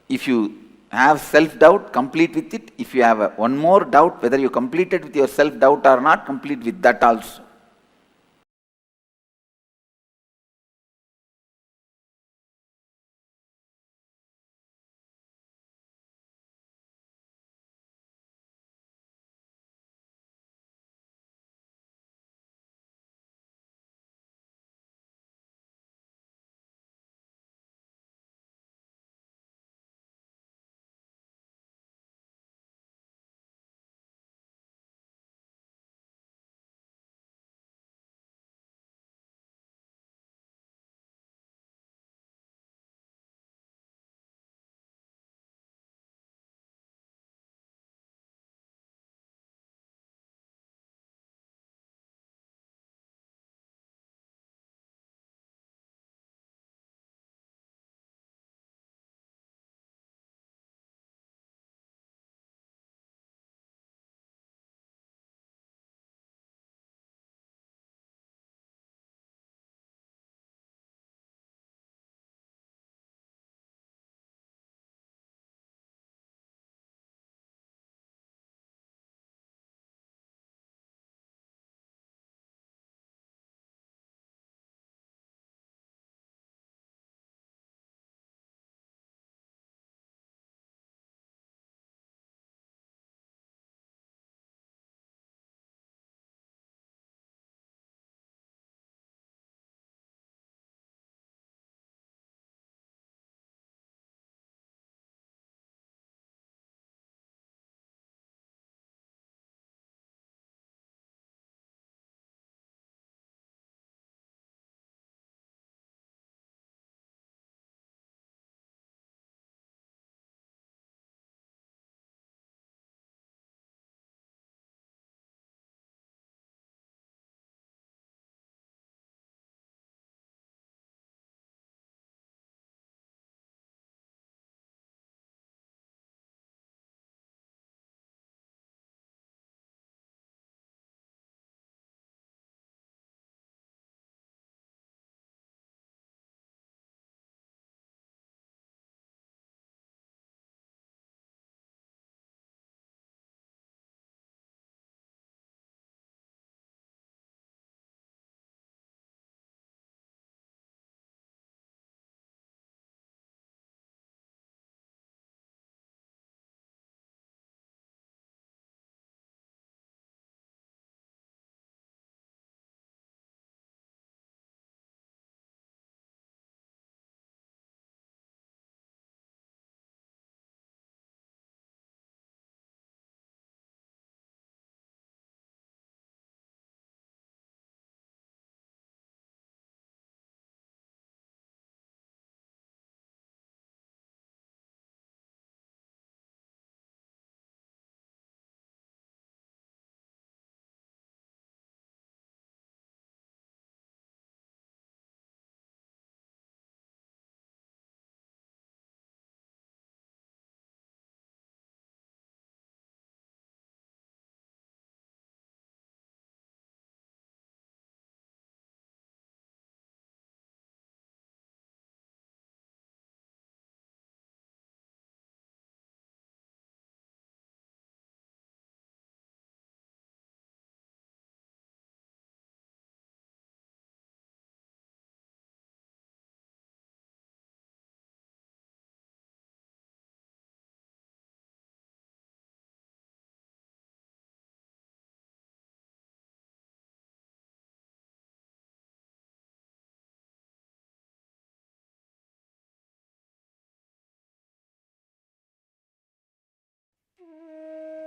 If you have self-doubt, complete with it. If you have one more doubt, whether you completed with your self-doubt or not, complete with that also.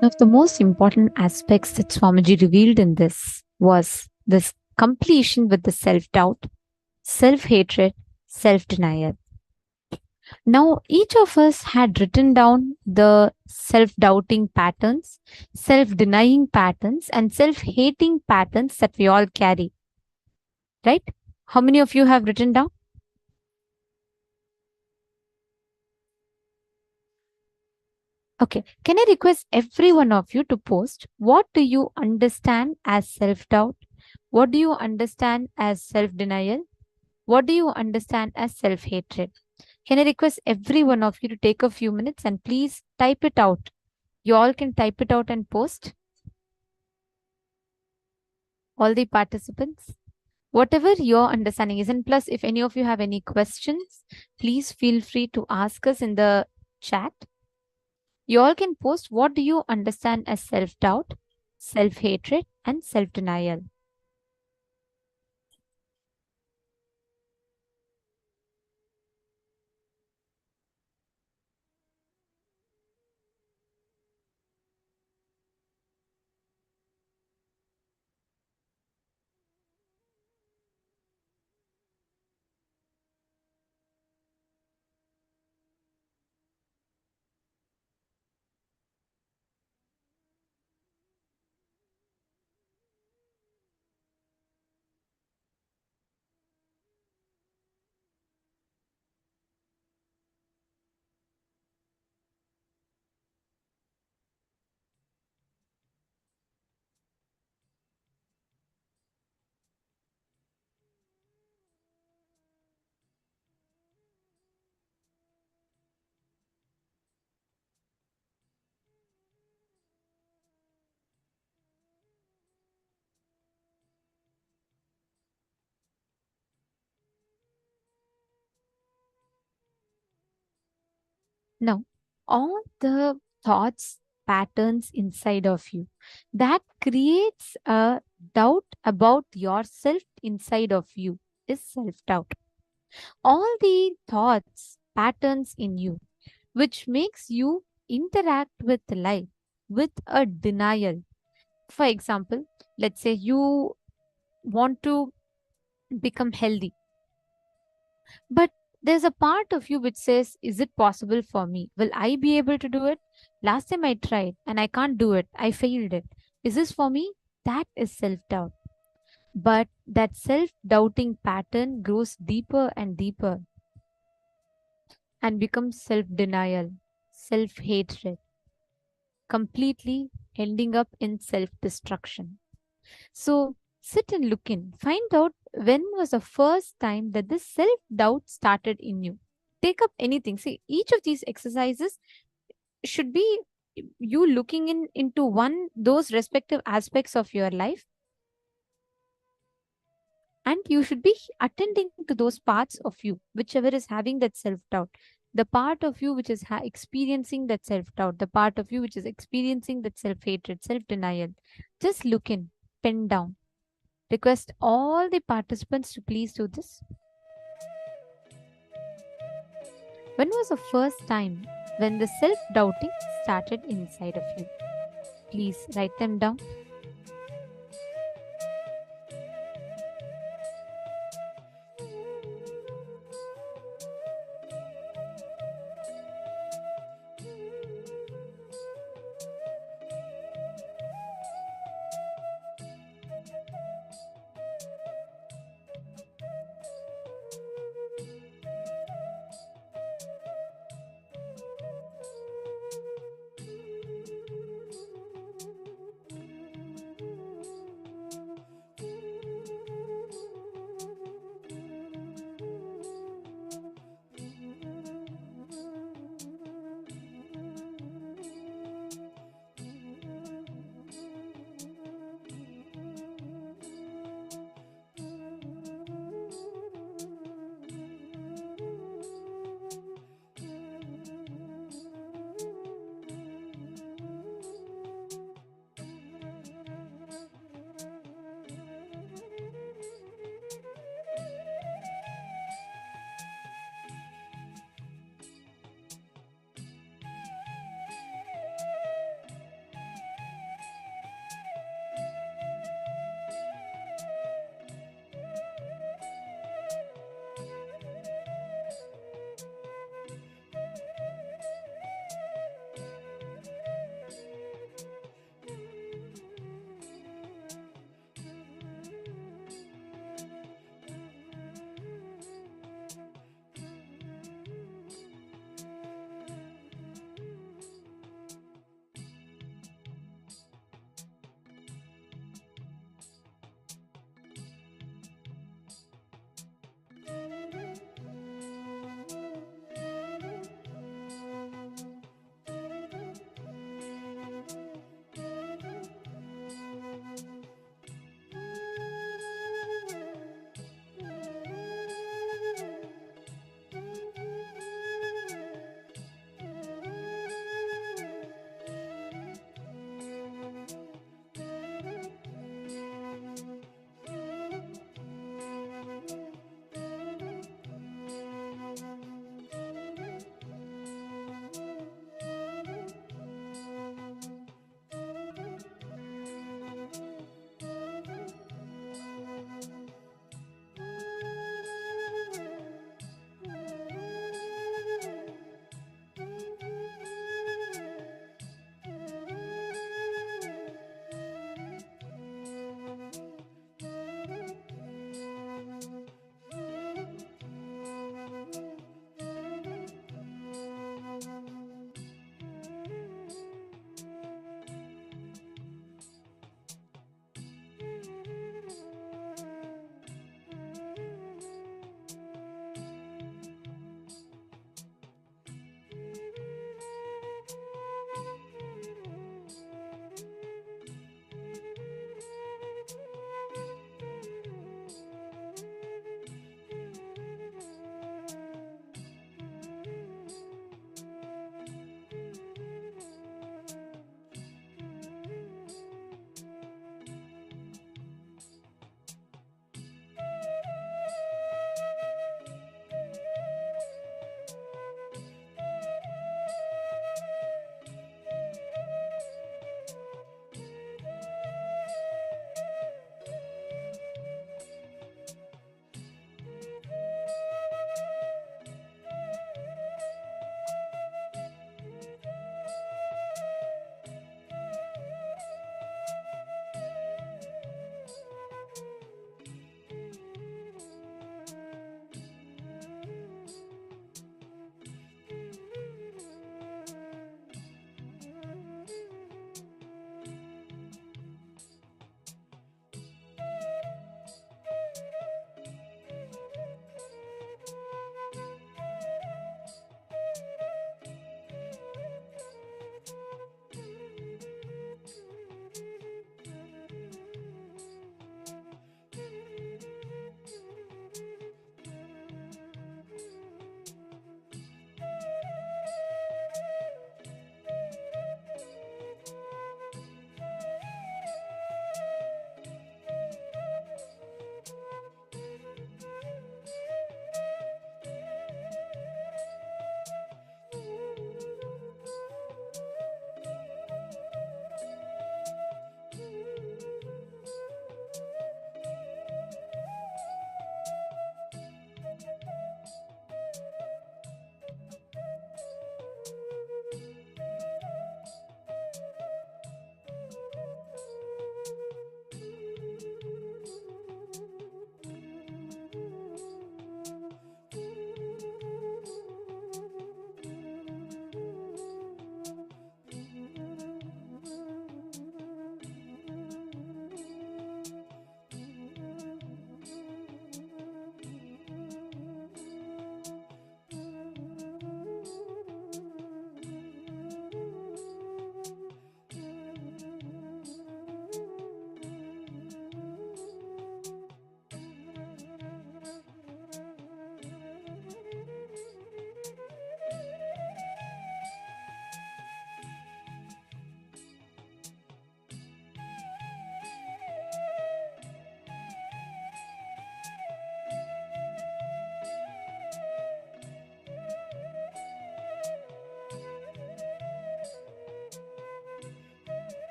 One of the most important aspects that Swamiji revealed in this was this completion with the self-doubt, self-hatred, self-denial. Now, each of us had written down the self-doubting patterns, self-denying patterns, and self-hating patterns that we all carry. Right? How many of you have written down? Okay. Can I request every one of you to post what do you understand as self-doubt? What do you understand as self-denial? What do you understand as self-hatred? Can I request every one of you to take a few minutes and please type it out? You all can type it out and post. All the participants. Whatever your understanding is. And plus, if any of you have any questions, please feel free to ask us in the chat. You all can post what do you understand as self-doubt, self-hatred, and self-denial. Now, all the thoughts, patterns inside of you that creates a doubt about yourself inside of you is self-doubt. All the thoughts, patterns in you, which makes you interact with life with a denial. For example, let's say you want to become healthy, but there's a part of you which says, is it possible for me? Will I be able to do it? Last time I tried and I can't do it. I failed it. Is this for me? That is self-doubt. But that self-doubting pattern grows deeper and deeper and becomes self-denial, self-hatred, completely ending up in self-destruction. So sit and look in. Find out when was the first time that this self-doubt started in you. Take up anything. See, each of these exercises should be you looking into those respective aspects of your life, and you should be attending to those parts of you, whichever is having that self-doubt. The part of you which is experiencing that self-doubt, the part of you which is experiencing that self-hatred, self-denial. Just look in, pen down. Request all the participants to please do this. When was the first time when the self-doubting started inside of you? Please write them down.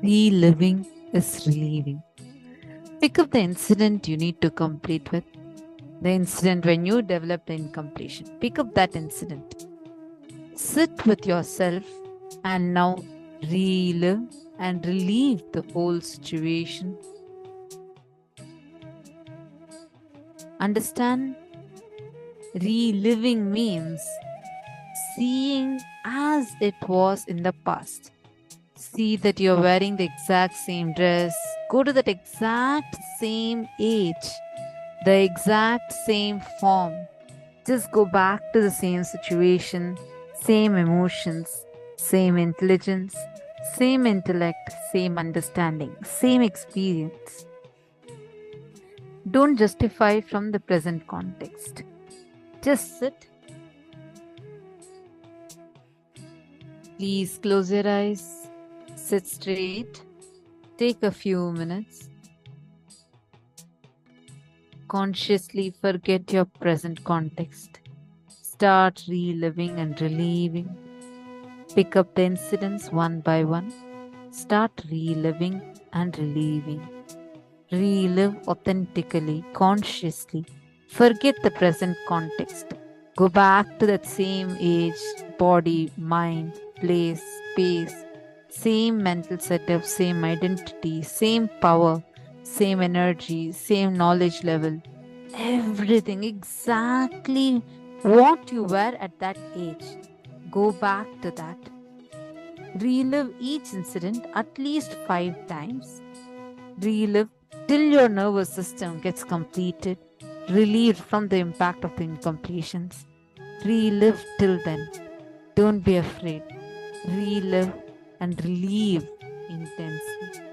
Reliving is relieving. Pick up the incident you need to complete with. The incident when you developed the incompletion. Pick up that incident. Sit with yourself and now relive and relieve the whole situation. Understand? Reliving means seeing as it was in the past. See that you're wearing the exact same dress. Go to that exact same age, the exact same form. Just go back to the same situation, same emotions, same intelligence, same intellect, same understanding, same experience. Don't justify from the present context. Just sit. Please close your eyes. Sit straight. Take a few minutes. Consciously forget your present context. Start reliving and reliving. Pick up the incidents one by one. Start reliving and reliving. Relive authentically, consciously. Forget the present context. Go back to that same age, body, mind, place, space, same mental setup, same identity, same power, same energy, same knowledge level. Everything exactly what you were at that age. Go back to that. Relive each incident at least 5 times. Relive till your nervous system gets completed, relieved from the impact of the incompletions. Relive till then. Don't be afraid. Relive and relieve intensely.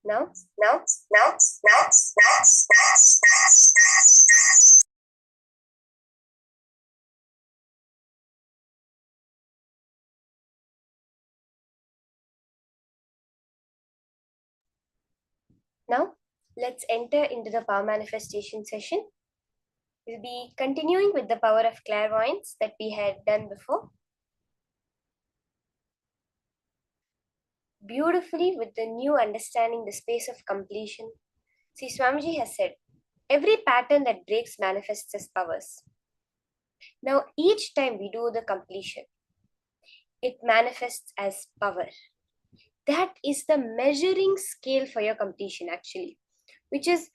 Now, let's enter into the power manifestation session. We'll be continuing with the power of clairvoyance that we had done before. Beautifully with the new understanding the space of completion. See, Swamiji has said, every pattern that breaks manifests as powers. Now, each time we do the completion, it manifests as power. That is the measuring scale for your completion, actually, which is,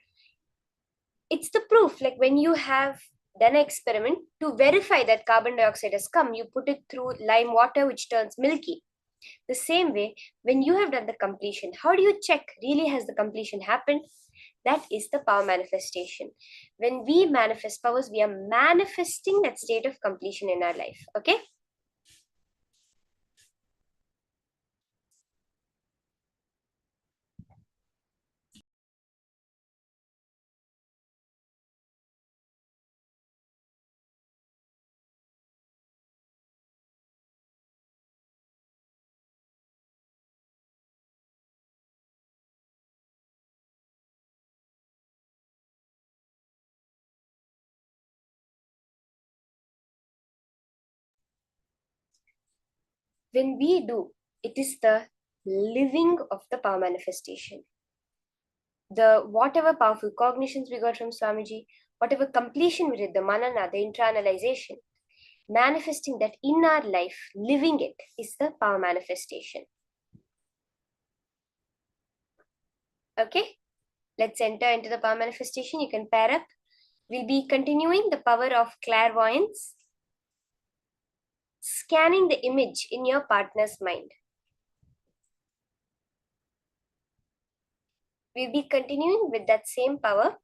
it's the proof. Like when you have done an experiment to verify that carbon dioxide has come, you put it through lime water, which turns milky. The same way, when you have done the completion, how do you check really has the completion happened? That is the power manifestation. When we manifest powers, we are manifesting that state of completion in our life. Okay? When we do, it is the living of the power manifestation. The whatever powerful cognitions we got from Swamiji, whatever completion we did, the manana, the internalization, manifesting that in our life, living it is the power manifestation. Okay, let's enter into the power manifestation. You can pair up. We'll be continuing the power of clairvoyance, scanning the image in your partner's mind. We'll be continuing with that same power.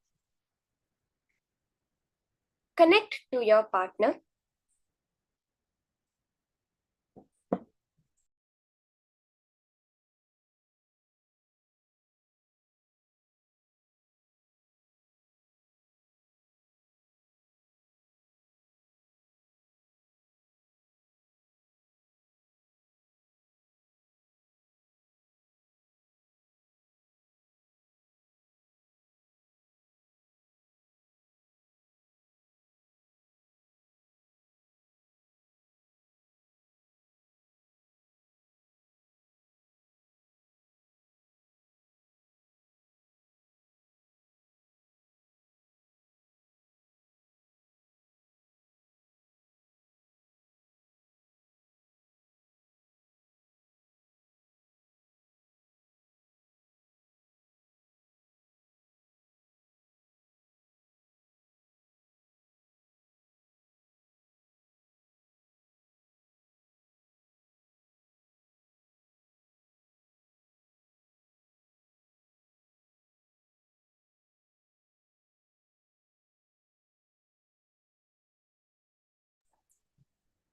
Connect to your partner.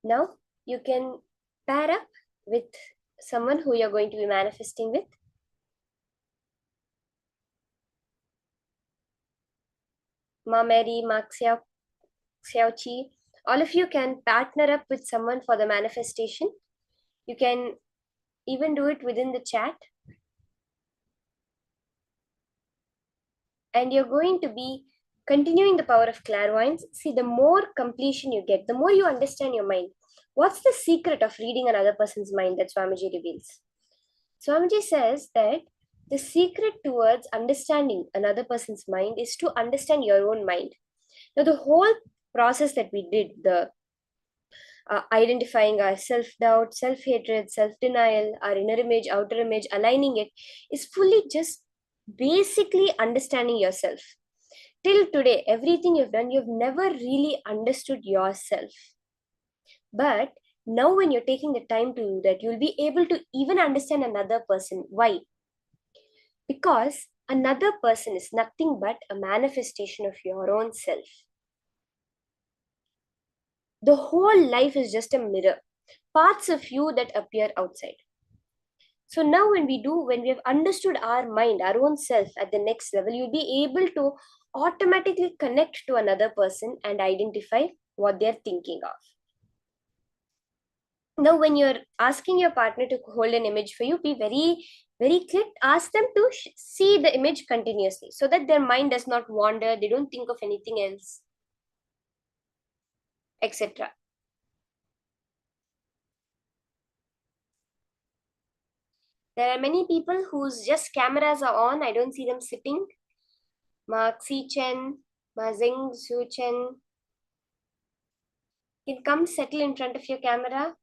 Now you can pair up with someone who you're going to be manifesting with. Ma Mary, Mark Xiao Chi, all of you can partner up with someone for the manifestation. You can even do it within the chat. And you're going to be continuing the power of clairvoyance. See, the more completion you get, the more you understand your mind. What's the secret of reading another person's mind that Swamiji reveals? Swamiji says that the secret towards understanding another person's mind is to understand your own mind. Now, the whole process that we did, the identifying our self-doubt, self-hatred, self-denial, our inner image, outer image, aligning it, is fully just basically understanding yourself. Till today, everything you've done, you've never really understood yourself. But now when you're taking the time to do that, you'll be able to even understand another person. Why? Because another person is nothing but a manifestation of your own self. The whole life is just a mirror, parts of you that appear outside. So now when we have understood our mind, our own self at the next level, you'll be able to automatically connect to another person and identify what they're thinking of. Now, when you're asking your partner to hold an image for you, be very, very clear. Ask them to see the image continuously so that their mind does not wander, they don't think of anything else, etc. There are many people whose just cameras are on. I don't see them sitting. Ma Xi Chen, Ma Zeng Su Chen. You can come settle in front of your camera.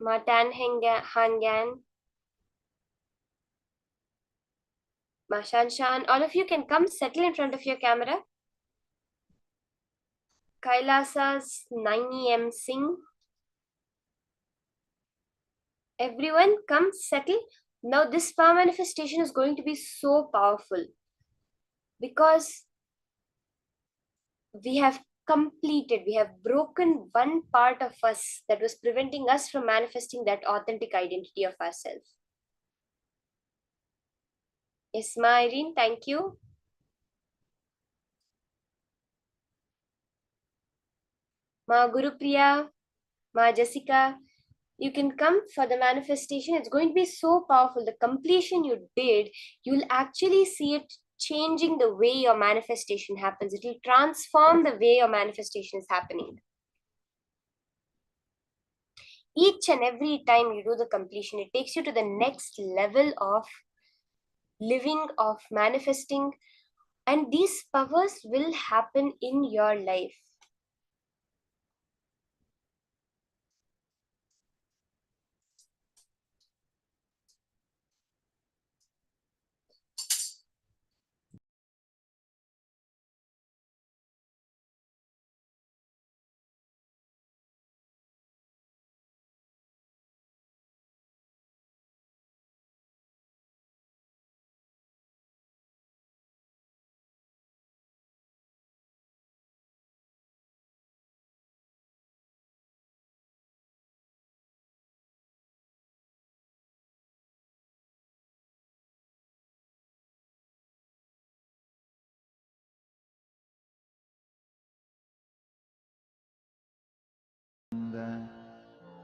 Ma Tan Han Gan. Ma Shan Shan. All of you can come settle in front of your camera. Kailasa's 9em Singh. Everyone come settle. Now this power manifestation is going to be so powerful because we have broken one part of us that was preventing us from manifesting that authentic identity of ourselves. Yes, Ma Irene, thank you. Ma Gurupriya, Ma Jessica, you can come for the manifestation. It's going to be so powerful. The completion you did, you'll actually see it changing the way your manifestation happens. It will transform the way your manifestation is happening. Each and every time you do the completion, it takes you to the next level of living, of manifesting, and these powers will happen in your life.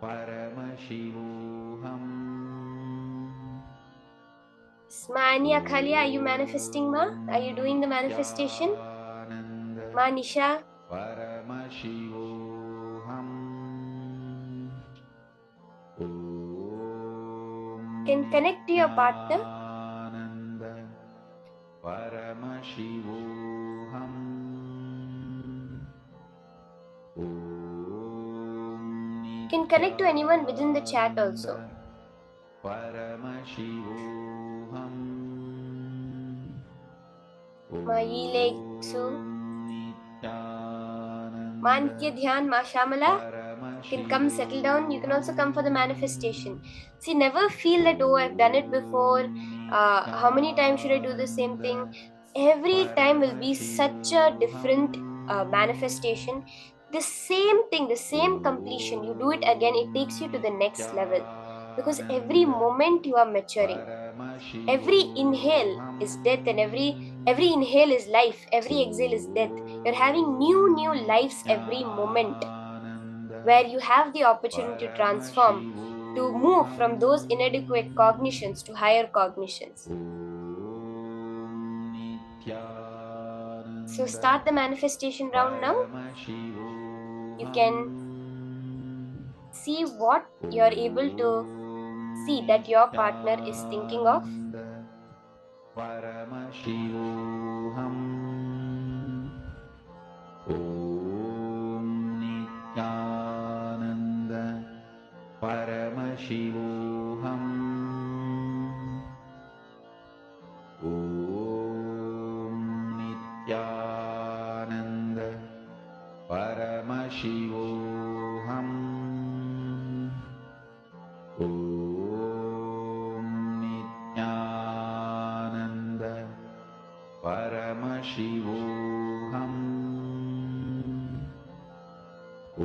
Paramashivoham.
Ma Ania Khalia, are you manifesting, Ma? Are you doing the manifestation? Ma Nisha?
Paramashivoham.
Can connect to your partner.
Paramashivoham.
Can connect to anyone within the chat also.
Paramashivoham.
Ma Yile Su. Ma Nitya Dhyan, Ma Shamala. Can come settle down. You can also come for the manifestation. See, never feel that, oh, I've done it before. How many times should I do the same thing? Every time will be such a different manifestation. The same thing, the same completion, you do it again, it takes you to the next level. Because every moment you are maturing. Every inhale is death and every inhale is life. Every exhale is death. You're having new lives every moment, where you have the opportunity to transform, to move from those inadequate cognitions to higher cognitions. So start the manifestation round now. You can see what you're able to see that your partner is thinking of.
Paramashivoham. Om Nithyananda Paramashivoham. Om Nithyananda Paramashivoham. Om Nithyananda Paramashivoham. Om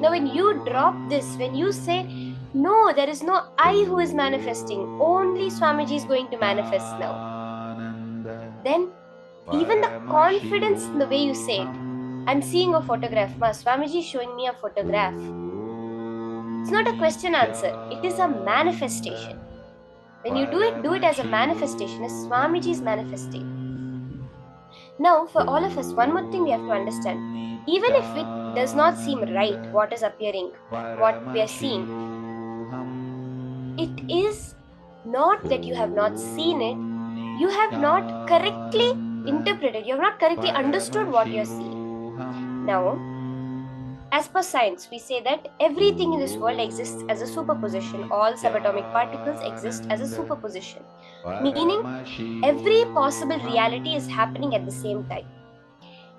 Now, when you drop this, when you say, no, there is no I who is manifesting, only Swamiji is going to manifest now, then even the confidence in the way you say it. I'm seeing a photograph. Ma, Swamiji is showing me a photograph. It's not a question answer. It is a manifestation. When you do it as a manifestation, as Swamiji is manifesting. Now, for all of us, one more thing we have to understand. Even if it does not seem right, what is appearing, what we are seeing, it is not that you have not seen it, you have not correctly interpreted, you have not correctly understood what you are seeing. Now, as per science, we say that everything in this world exists as a superposition. All subatomic particles exist as a superposition, meaning every possible reality is happening at the same time.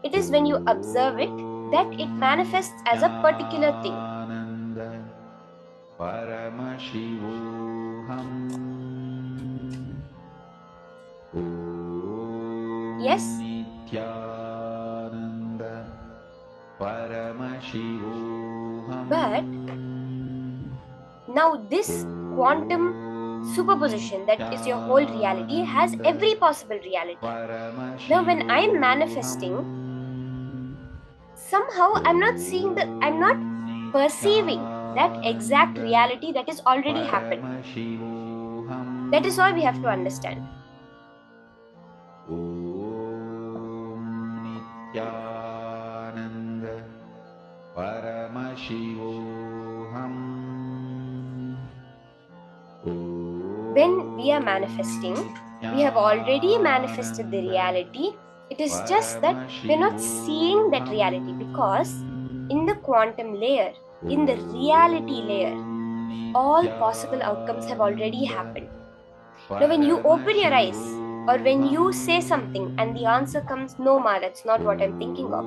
It is when you observe it that it manifests as a particular thing. Yes? But now this quantum superposition, that is your whole reality, has every possible reality. Now when I'm manifesting, somehow I'm not perceiving that exact reality that is already happened. That is all we have to understand. When we are manifesting, we have already manifested the reality. It is just that we're not seeing that reality, because in the quantum layer, in the reality layer, all possible outcomes have already happened. Now, when you open your eyes, or when you say something and the answer comes, no, ma, that's not what I'm thinking of,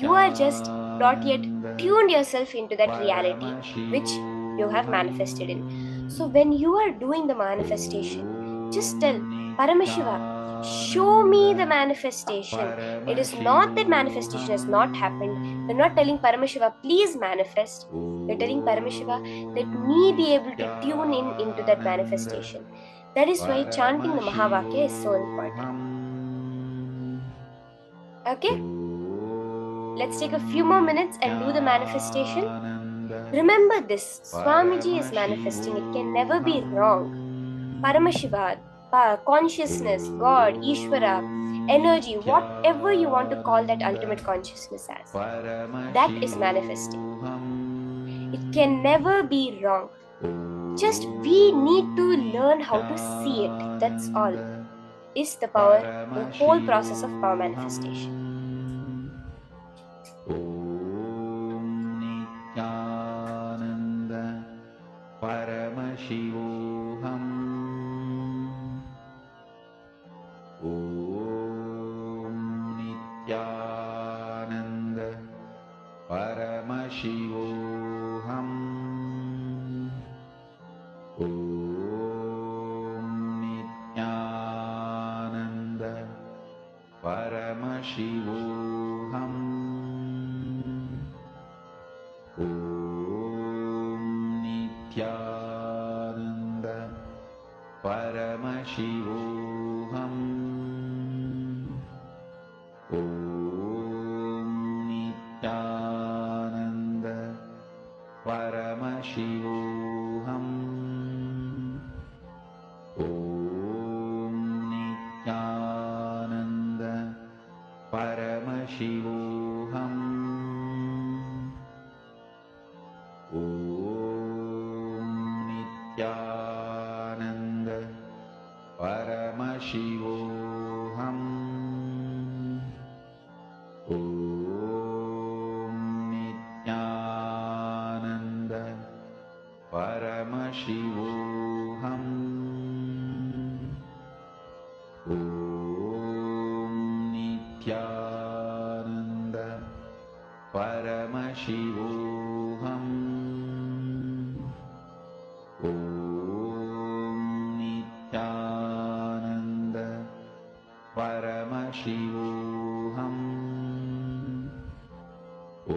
you are just not yet tuned yourself into that reality which you have manifested in. So when you are doing the manifestation, just tell Paramashiva, show me the manifestation. It is not that manifestation has not happened. You're not telling Paramashiva, please manifest. You're telling Paramashiva, let me be able to tune in into that manifestation. That is why chanting the Mahavakya is so important. Okay? Let's take a few more minutes and do the manifestation. Remember this, Swamiji is manifesting, it can never be wrong. Paramashiva, consciousness, God, Ishvara, energy, whatever you want to call that ultimate consciousness as, that is manifesting. It can never be wrong. Just we need to learn how to see it. That's all. Is the power, the whole process of power manifestation.
Paramashivoham. Om Nithyananda Paramashivoham. Om Nithyananda Paramashivoham. Nithyananda Paramashivoham. Om Nithyananda Paramashivoham. Om Nithyananda Paramashivoham. Nithyananda Paramashivoham. Om Nithyananda Paramashivoham. Om Nithyananda Paramashivoham. Nithyananda Paramashivoham. Om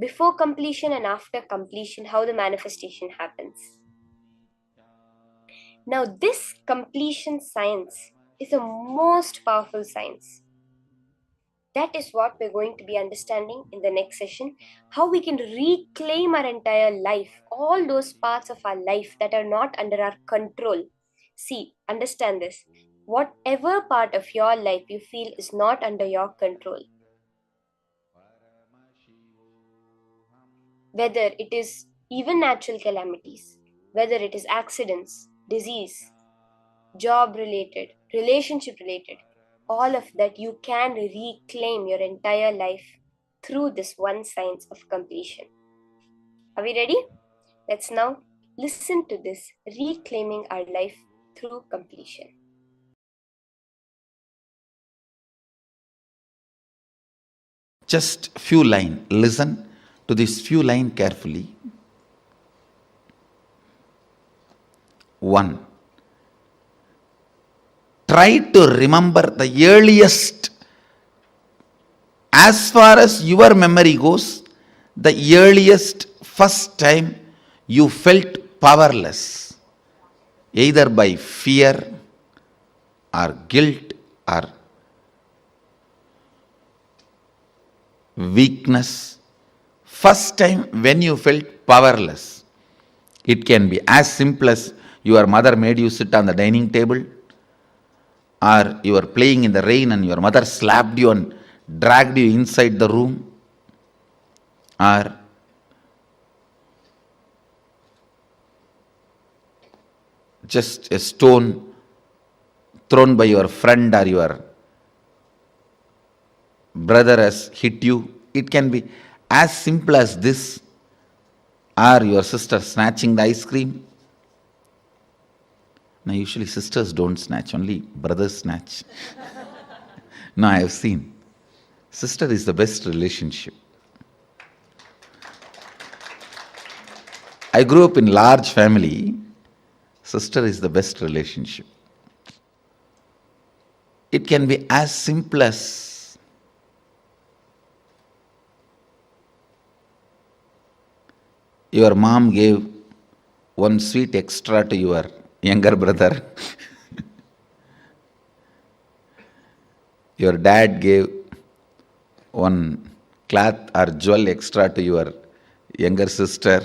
before completion and after completion, how the manifestation happens. Now, this completion science is the most powerful science. That is what we're going to be understanding in the next session. How we can reclaim our entire life, all those parts of our life that are not under our control. See, understand this. Whatever part of your life you feel is not under your control, whether it is even natural calamities, whether it is accidents, disease, job related, relationship related, all of that, you can reclaim your entire life through this one science of completion. Are we ready? Let's now listen to this reclaiming our life through completion.
Just few line. Listen to this few line carefully. 1. Try to remember the earliest, as far as your memory goes, the earliest first time you felt powerless, either by fear or guilt or weakness. First time when you felt powerless. It can be as simple as your mother made you sit on the dining table, or you were playing in the rain and your mother slapped you and dragged you inside the room, or just a stone thrown by your friend or your brother has hit you. It can be as simple as this, or your sister snatching the ice cream. Now, usually sisters don't snatch, only brothers snatch. No, I have seen. Sister is the best relationship. I grew up in large family. Sister is the best relationship. It can be as simple as your mom gave one sweet extra to your younger brother. Your dad gave one cloth or jewel extra to your younger sister.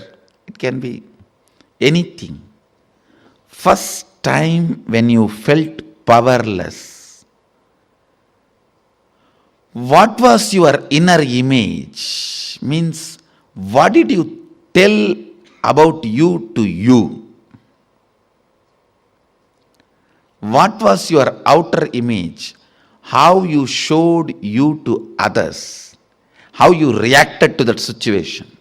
It can be anything. First time when you felt powerless, what was your inner image? Means, what did you tell about you to you? What was your outer image? How you showed you to others? How you reacted to that situation?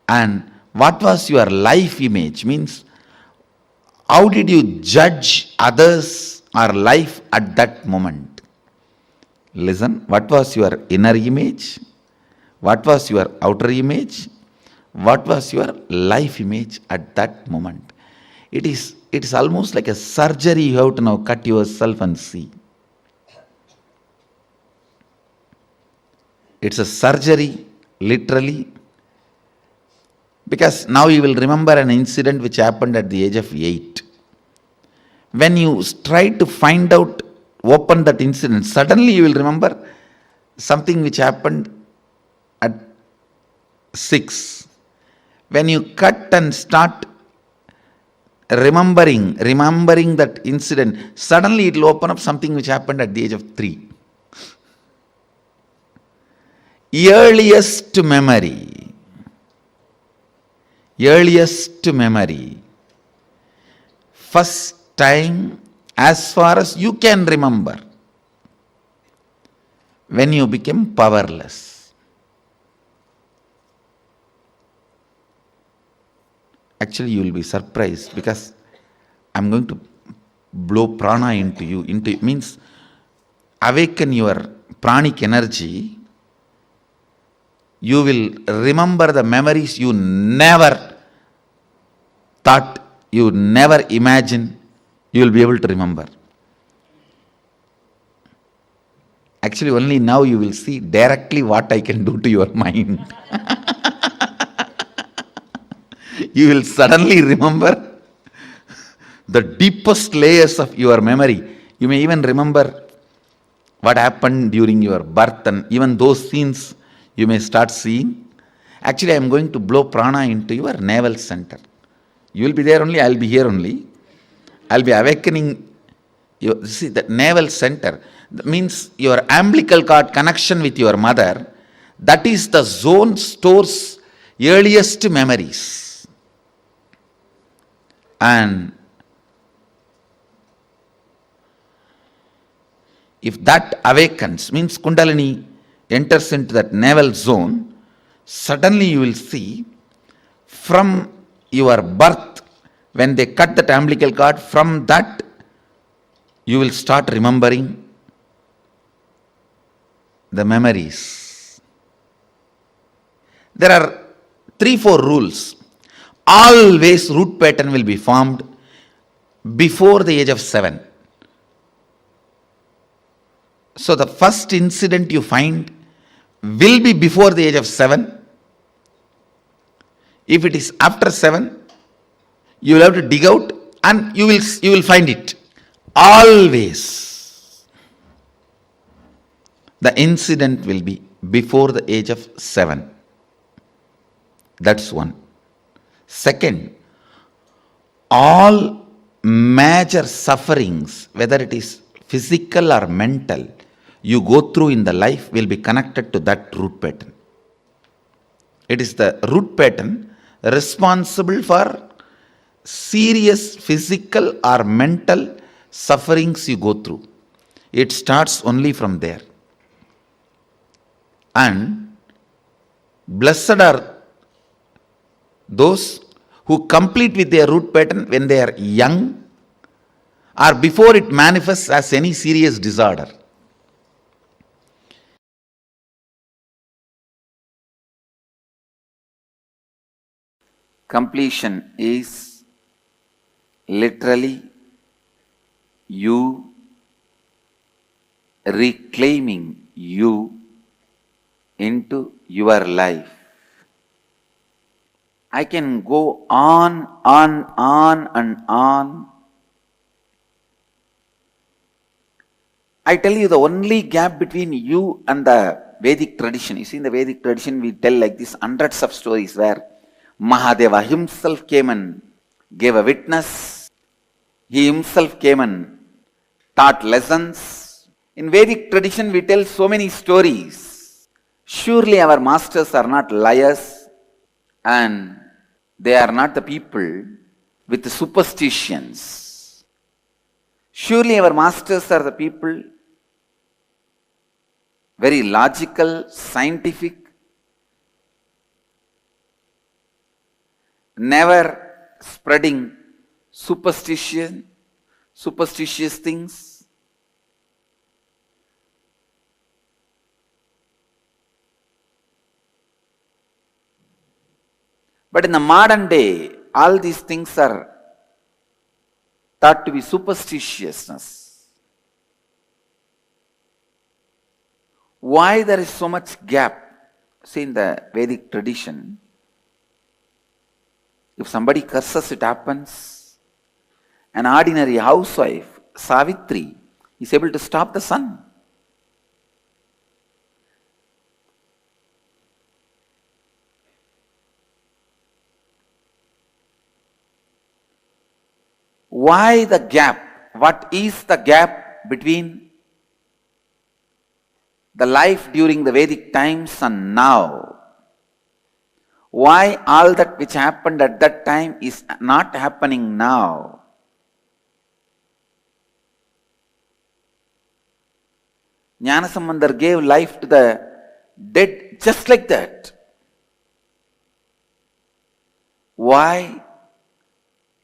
And what was your life image? Means, how did you judge others or life at that moment? Listen, what was your inner image? What was your outer image? What was your life image at that moment? It is almost like a surgery. You have to now cut yourself and see. It's a surgery, literally, because now you will remember an incident which happened at the age of 8. When you try to find out, open that incident, suddenly you will remember something which happened at 6. When you cut and start remembering that incident, suddenly it will open up something which happened at the age of 3. Earliest memory. First time, as far as you can remember, when you became powerless. Actually, you will be surprised, because I'm going to blow prana into you. Means awaken your pranic energy. You will remember the memories you never thought, you never imagined you will be able to remember. Actually, only now you will see directly what I can do to your mind. You will suddenly remember the deepest layers of your memory. You may even remember what happened during your birth, and even those scenes you may start seeing. Actually, I am going to blow prana into your navel center. You will be there only, I will be here only. I will be awakening you. See, the navel center means your umbilical cord connection with your mother. That is the zone stores earliest memories. And if that awakens, means Kundalini enters into that navel zone, suddenly you will see from your birth, when they cut that umbilical cord, from that you will start remembering the memories. There are 3-4 rules. Always root pattern will be formed before the age of 7. So the first incident you find will be before the age of 7. If it is after 7, you will have to dig out and you will find it. Always the incident will be before the age of 7. That's one. Second, all major sufferings, whether it is physical or mental, you go through in the life will be connected to that root pattern. It is the root pattern responsible for serious physical or mental sufferings you go through. It starts only from there. And blessed are those who complete with their root pattern when they are young or before it manifests as any serious disorder. Completion is literally you reclaiming you into your life. I can go on and on. I tell you, the only gap between you and the Vedic tradition, you see in the Vedic tradition we tell like this hundreds of stories where Mahadeva himself came and gave a witness. He himself came and taught lessons. In Vedic tradition we tell so many stories. Surely our masters are not liars and they are not the people with the superstitions. Surely our masters are the people very logical, scientific, never spreading superstition, superstitious things. But in the modern day, all these things are thought to be superstitiousness. Why there is so much gap? See, in the Vedic tradition, if somebody curses, it happens. An ordinary housewife, Savitri, is able to stop the sun. Why the gap? What is the gap between the life during the Vedic times and now? Why all that which happened at that time is not happening now? Jnanasambandar gave life to the dead just like that. Why?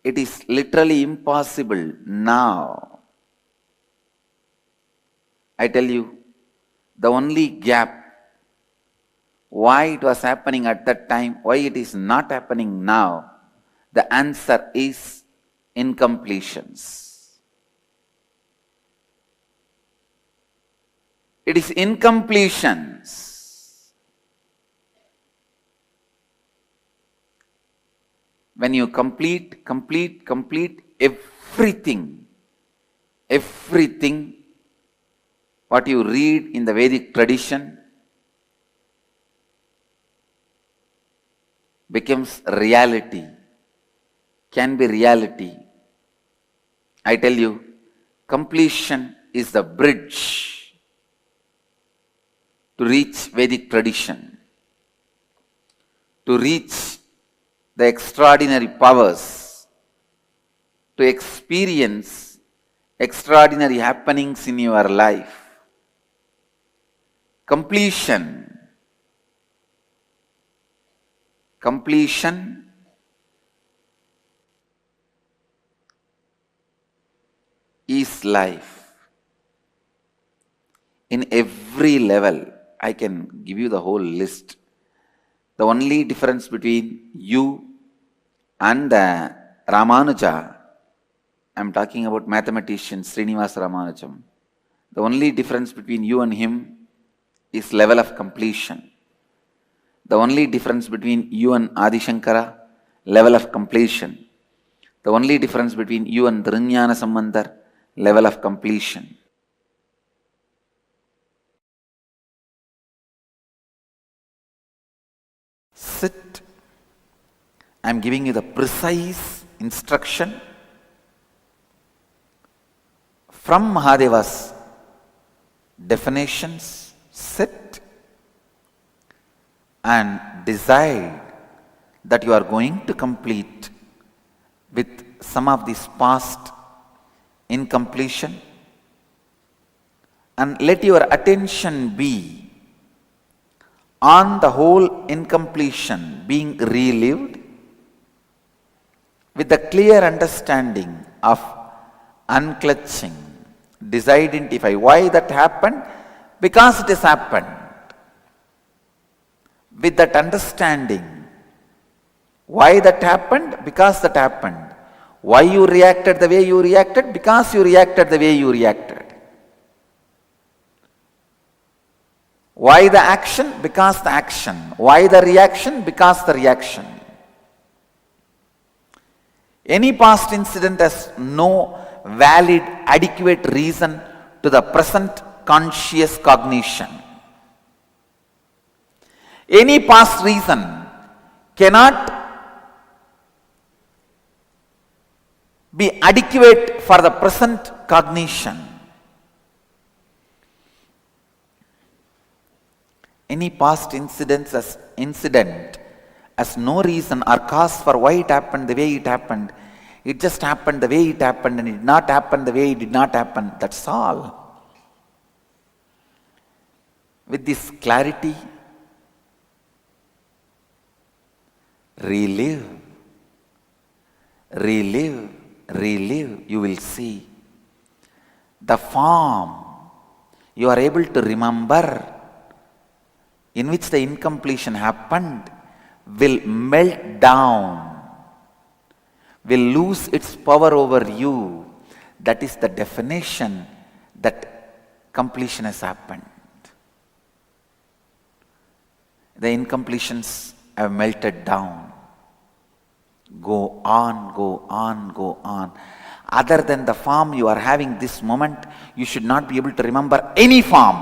It is literally impossible now. I tell you, the only gap, why it was happening at that time, why it is not happening now, the answer is incompletions.
It is incompletions. When you complete everything what you read in the Vedic tradition becomes reality, can be reality. I tell you, completion is the bridge to reach Vedic tradition, to reach the extraordinary powers, to experience extraordinary happenings in your life. Completion is life. In every level, I can give you the whole list. The only difference between you and Ramanuja, I'm talking about mathematician Srinivasa Ramanujam. The only difference between you and him is level of completion. The only difference between you and Adi Shankara, level of completion. The only difference between you and Dhrinyana Sambandar, level of completion. Sit. I'm giving you the precise instruction from Mahadeva's definitions. Sit and decide that you are going to complete with some of these past incompletion, and let your attention be on the whole incompletion being relived with the clear understanding of unclutching. Disidentify why that happened, because it has happened. With that understanding, why that happened, because that happened. Why you reacted the way you reacted, because you reacted the way you reacted. Why the action, because the action. Why the reaction, because the reaction. Any past incident has no valid, adequate reason to the present conscious cognition. Any past reason cannot be adequate for the present cognition. Any past incident has no reason or cause for why it happened the way it happened. It just happened the way it happened, and it did not happen the way it did not happen. That's all. With this clarity, relive, you will see the form you are able to remember in which the incompletion happened will melt down, will lose its power over you. That is the definition that completion has happened. The incompletions have melted down. Go on, go on, go on. Other than the form you are having this moment, you should not be able to remember any form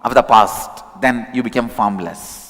of the past. Then you become formless.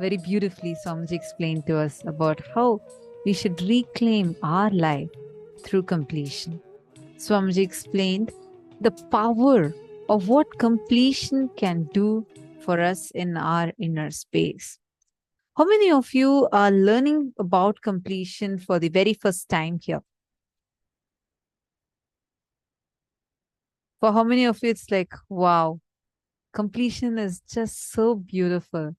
very beautifully Swamiji explained to us about how we should reclaim our life through completion. Swamiji explained the power of what completion can do for us in our inner space. How many of you are learning about completion for the very first time here? For how many of you, it's like, wow, completion is just so beautiful.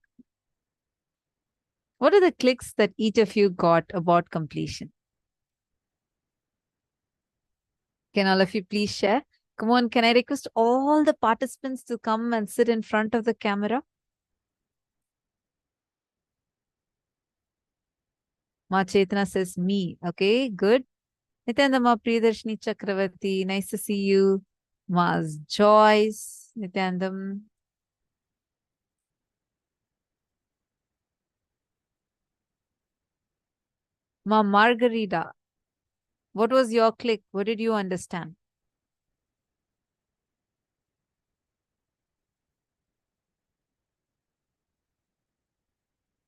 What are the clicks that each of you got about completion? Can all of you please share? Come on, can I request all the participants to come and sit in front of the camera? Ma Chetna says me. Okay, good. Nityananda Ma Priyadarshini Chakravarti, nice to see you. Ma's Joyce, Nityanandam. Ma Margarita, what was your click? What did you understand?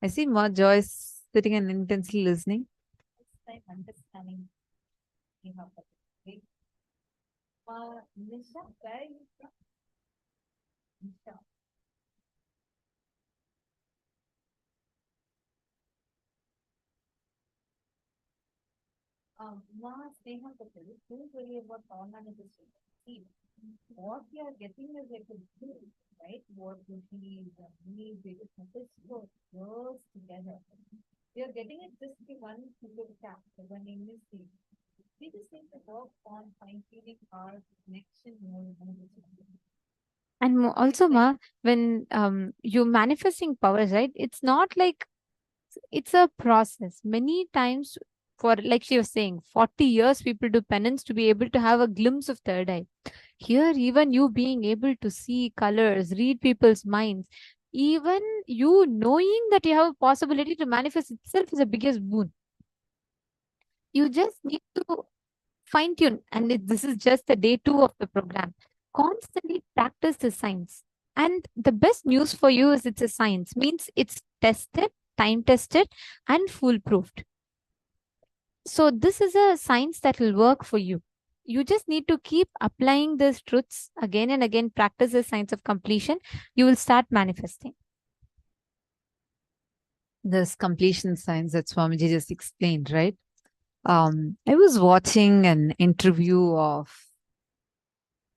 I see Ma Joyce sitting and intensely listening. I'm understanding. Ma Nisha, where are you from? Nisha. Ma Sneha Patel, don't worry about online see. What we are getting is like a good, right? What we need, we focus for years together. We are getting it just the one single tap, the one name is the. We just need to work on fine-tuning our connection more. And also, Ma, when you're manifesting powers, right? It's not like it's a process. Many times, for like she was saying, 40 years people do penance to be able to have a glimpse of third eye. Here, even you being able to see colors, read people's minds, even you knowing that you have a possibility to manifest itself is the biggest boon. You just need to fine tune, and this is just the day 2 of the program. Constantly practice the science. And the best news for you is it's a science, means it's tested, time tested, and foolproofed. So this is a science that will work for you. You just need to keep applying these truths again and again, practice the science of completion. You will start manifesting. This completion science that Swamiji just explained, right? I was watching an interview of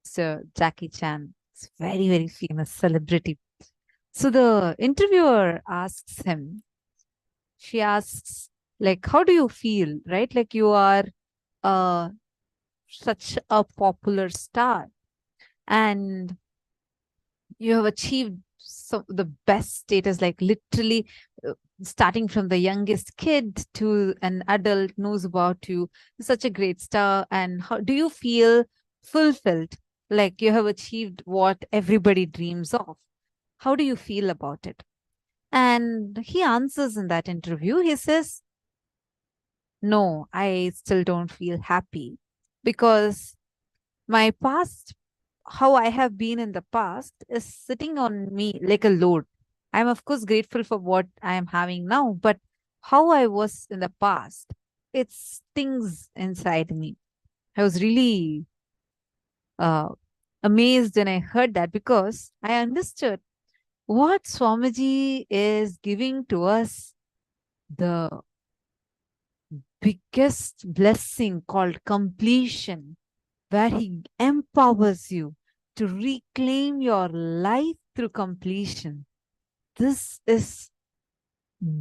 Sir Jackie Chan. It's very, very famous celebrity. So the interviewer asks him, she asks, like, how do you feel, right? Like you are such a popular star and you have achieved the best status, like literally starting from the youngest kid to an adult knows about you, such a great star. And how do you feel fulfilled? Like you have achieved what everybody dreams of. How do you feel about it? And he answers in that interview, he says, no, I still don't feel happy because my past, how I have been in the past is sitting on me like a load. I'm of course grateful for what I am having now, but how I was in the past, it stings inside me. I was really amazed when I heard that because I understood what Swamiji is giving to us, the biggest blessing called completion, where he empowers you to reclaim your life through completion. This is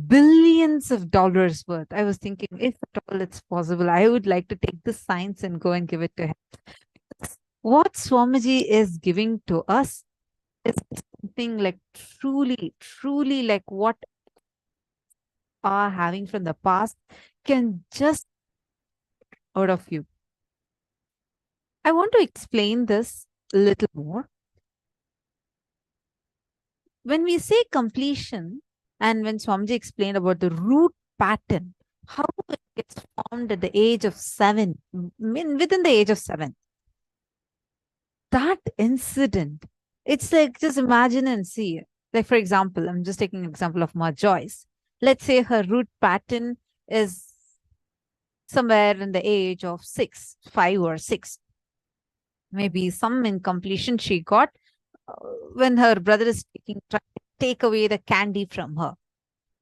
billions of dollars worth. I was thinking, if at all it's possible, I would like to take this science and go and give it to him. What Swamiji is giving to us is something like truly, truly like what are having from the past can just out of you. I want to explain this a little more. When we say completion, and when Swamiji explained about the root pattern, how it gets formed at the age of 7, within the age of 7, that incident, it's like, just imagine and see, Like, for example, I'm just taking an example of Ma Joyce. Let's say her root pattern is somewhere in the age of 5 or 6. Maybe some incompletion she got when her brother is trying to take away the candy from her.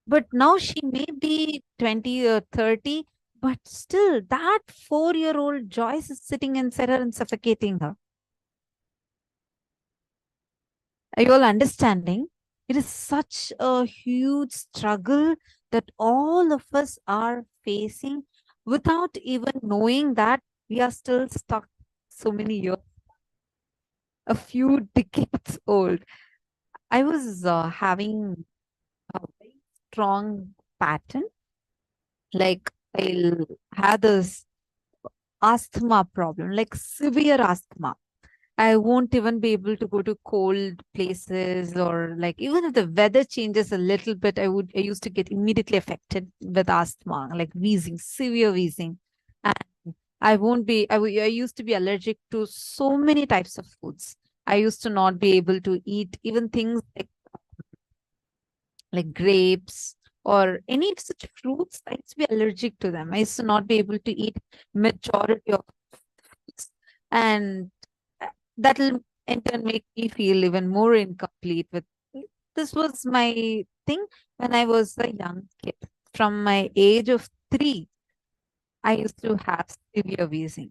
But now she may be 20 or 30, but still that 4-year-old Joyce is sitting inside her and suffocating her. Are you all understanding? It is such a huge struggle that all of us are facing without even knowing that we are still stuck so many years, a few decades old. I was having a very strong pattern. Like, I'll have this asthma problem, like severe asthma. I won't even be able to go to cold places, or like even if the weather changes a little bit, I used to get immediately affected with asthma, like wheezing, severe wheezing. And I used to be allergic to so many types of foods. I used to not be able to eat even things like grapes or any such fruits. I used to be allergic to them. I used to not be able to eat majority of fruits. And that'll in turn make me feel even more incomplete with this was my thing when I was a young kid. From my age of 3, I used to have severe wheezing.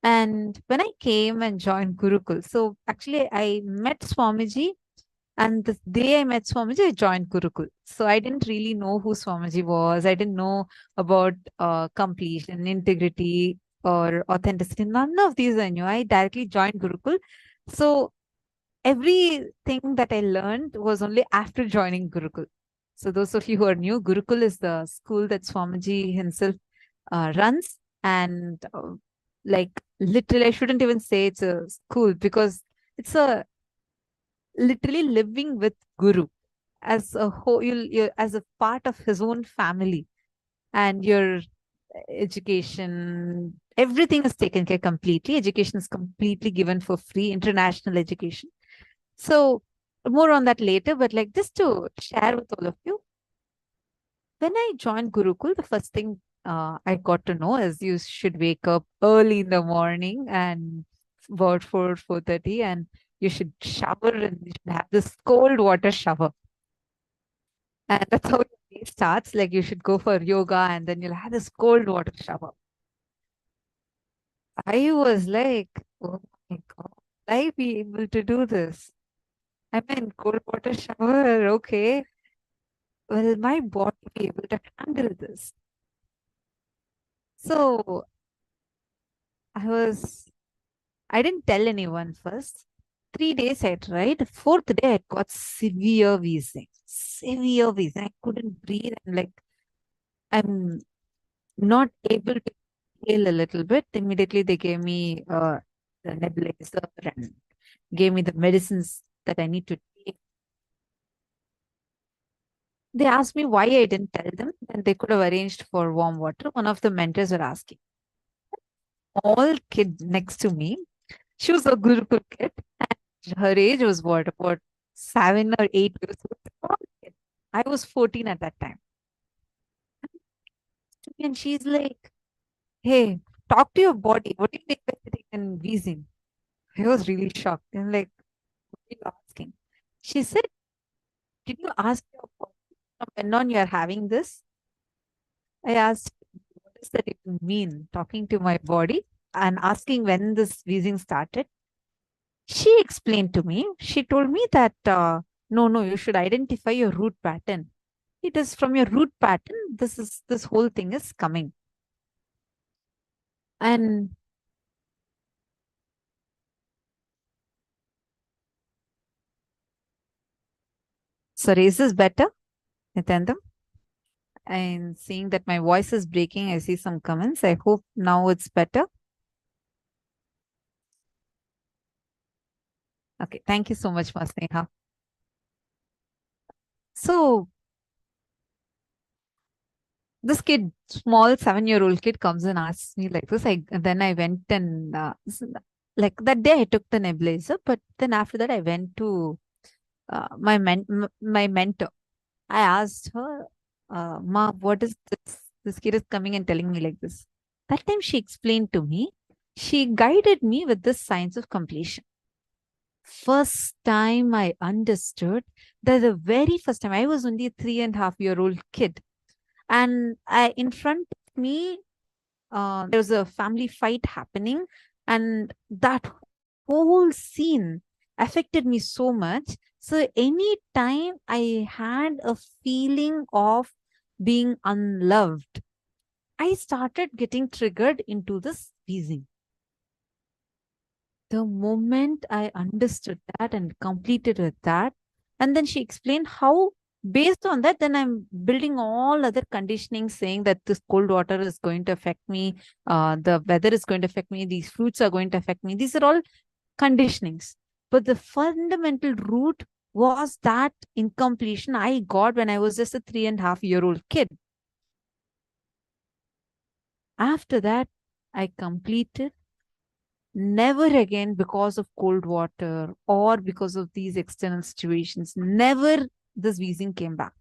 And when I came and joined Gurukul, so actually I met Swamiji, and the day I met Swamiji, I joined Gurukul. So I didn't really know who Swamiji was. I didn't know about completion, integrity, or authenticity. None of these I knew. I directly joined Gurukul. So everything that I learned was only after joining Gurukul. So those of you who are new, Gurukul is the school that Swamiji himself runs. And like literally, I shouldn't even say it's a school, because it's a literally living with Guru as a whole, you're as a part of his own family. And your education, everything is taken care completely. Education is completely given for free, international education. So more on that later, but like just to share with all of you, when I joined Gurukul, the first thing I got to know is you should wake up early in the morning and about 4:30, and you should shower, and you should have this cold water shower. And that's how your day starts. Like, you should go for yoga, and then you'll have this cold water shower. I was like, oh my God, will I be able to do this? I mean, cold water shower, okay. Will my body be able to handle this? So I didn't tell anyone first. 3 days I tried. 4th day I got severe wheezing. Severe wheezing. I couldn't breathe. And like, I'm not able to inhale a little bit. Immediately they gave me the nebulizer and gave me the medicines that I need to take. They asked me why I didn't tell them, and they could have arranged for warm water. One of the mentors were asking. All kid next to me, she was a Gurukul kid, and her age was what, about 7 or 8 years old. I was 14 at that time. And she's like, hey, talk to your body. What do you mean by sitting and wheezing? I was really shocked. And like, what are you asking? She said, did you ask your body from when on you are having this? I asked, what does that even mean? Talking to my body and asking when this wheezing started. She explained to me. She told me that, no, you should identify your root pattern. It is from your root pattern, this whole thing is coming. And sorry, is this better, Nithyanandam? I'm seeing that my voice is breaking. I see some comments. I hope now it's better. Okay, thank you so much, Masneha. So this kid, small 7-year-old kid, comes and asks me like this. Then I went and like that day I took the nebulizer, but then after that I went to my mentor. I asked her, Ma, what is this? This kid is coming and telling me like this. That time she explained to me, she guided me with this science of completion. First time I understood that the very first time I was only a 3.5-year-old kid. And in front of me, there was a family fight happening. And that whole scene affected me so much. So any time I had a feeling of being unloved, I started getting triggered into this wheezing. The moment I understood that and completed with that, and then she explained how, based on that, then I'm building all other conditioning, saying that this cold water is going to affect me, the weather is going to affect me, these fruits are going to affect me. These are all conditionings. But the fundamental root was that incompletion I got when I was just a 3.5-year-old kid. After that, I completed. Never again, because of cold water or because of these external situations, never this wheezing came back.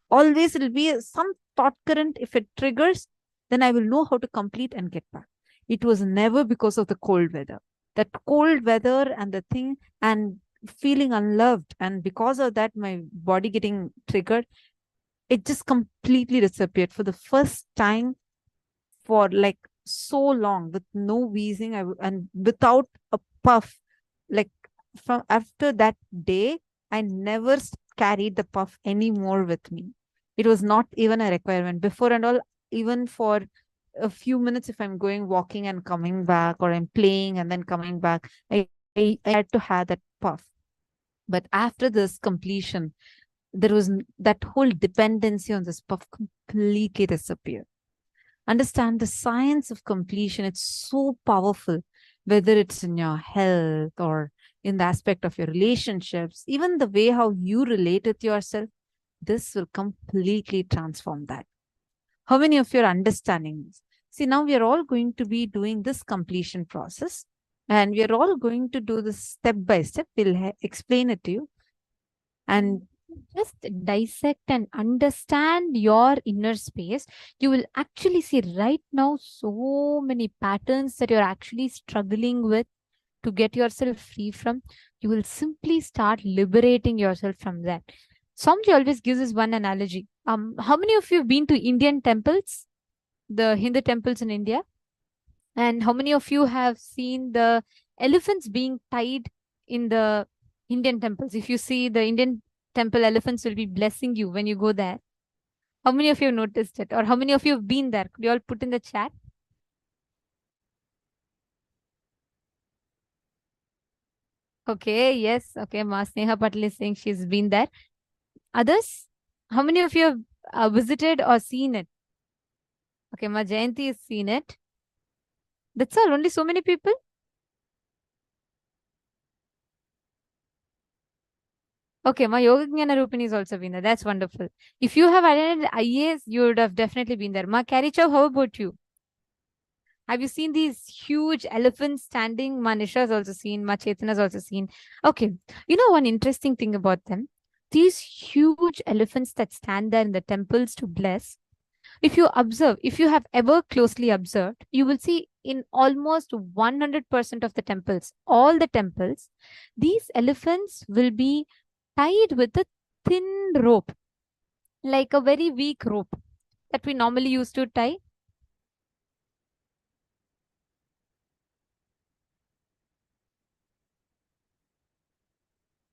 Always it'll be some thought current. If it triggers, then I will know how to complete and get back. It was never because of the cold weather. That cold weather and the thing and feeling unloved, and because of that, my body getting triggered, it just completely disappeared for the first time for like so long, with no wheezing and without a puff. Like from after that day, I never carried the puff anymore with me. It was not even a requirement before and all. Even for a few minutes, if I'm going walking and coming back, or I'm playing and then coming back, I had to have that puff. But after this completion, there was that whole dependency on this puff completely disappeared. Understand the science of completion. It's so powerful, whether it's in your health or in the aspect of your relationships, even the way how you relate with yourself. This will completely transform that. How many of you are understanding this? See, now we are all going to be doing this completion process, and we are all going to do this step by step. We'll explain it to you. And just dissect and understand your inner space, you will actually see right now so many patterns that you're actually struggling with to get yourself free from. You will simply start liberating yourself from that. Swamiji always gives us one analogy. How many of you have been to Indian temples, the Hindu temples in India? And how many of you have seen the elephants being tied in the Indian temples? If you see the Indian temple, elephants will be blessing you when you go there. How many of you have noticed it? Or how many of you have been there? Could you all put in the chat? Okay, yes. Okay, Ma Sneha Patel is saying she's been there. Others? How many of you have visited or seen it? Okay, Ma Jayanti has seen it. That's all. Only so many people? Okay, my Yogajnana Rupini is also been there. That's wonderful. If you have attended IAS, you would have definitely been there. Ma Karichav, how about you? Have you seen these huge elephants standing? Ma Nisha has also seen. Ma Chetana has also seen. Okay, you know one interesting thing about them? These huge elephants that stand there in the temples to bless, if you observe, if you have ever closely observed, you will see in almost 100% of the temples, all the temples, these elephants will be tied with a thin rope, like a very weak rope that we normally used to tie.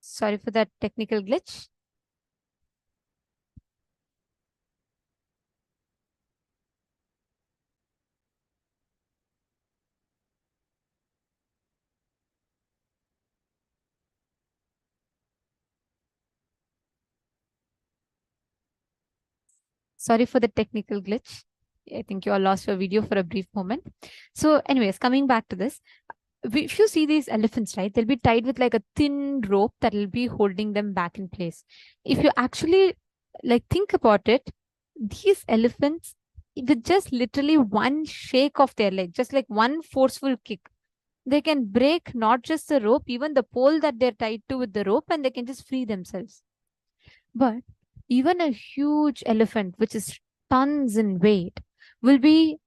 Sorry for that technical glitch. Sorry for the technical glitch. I think you all lost your video for a brief moment. So anyways, coming back to this, if you see these elephants, right, they'll be tied with like a thin rope that will be holding them back in place. If you actually like think about it, these elephants, with just literally one shake of their leg, just like one forceful kick,
They can break not just the rope, even the pole that they're tied to with the rope, and they can just free themselves. But even a huge elephant, which is tons in weight, will be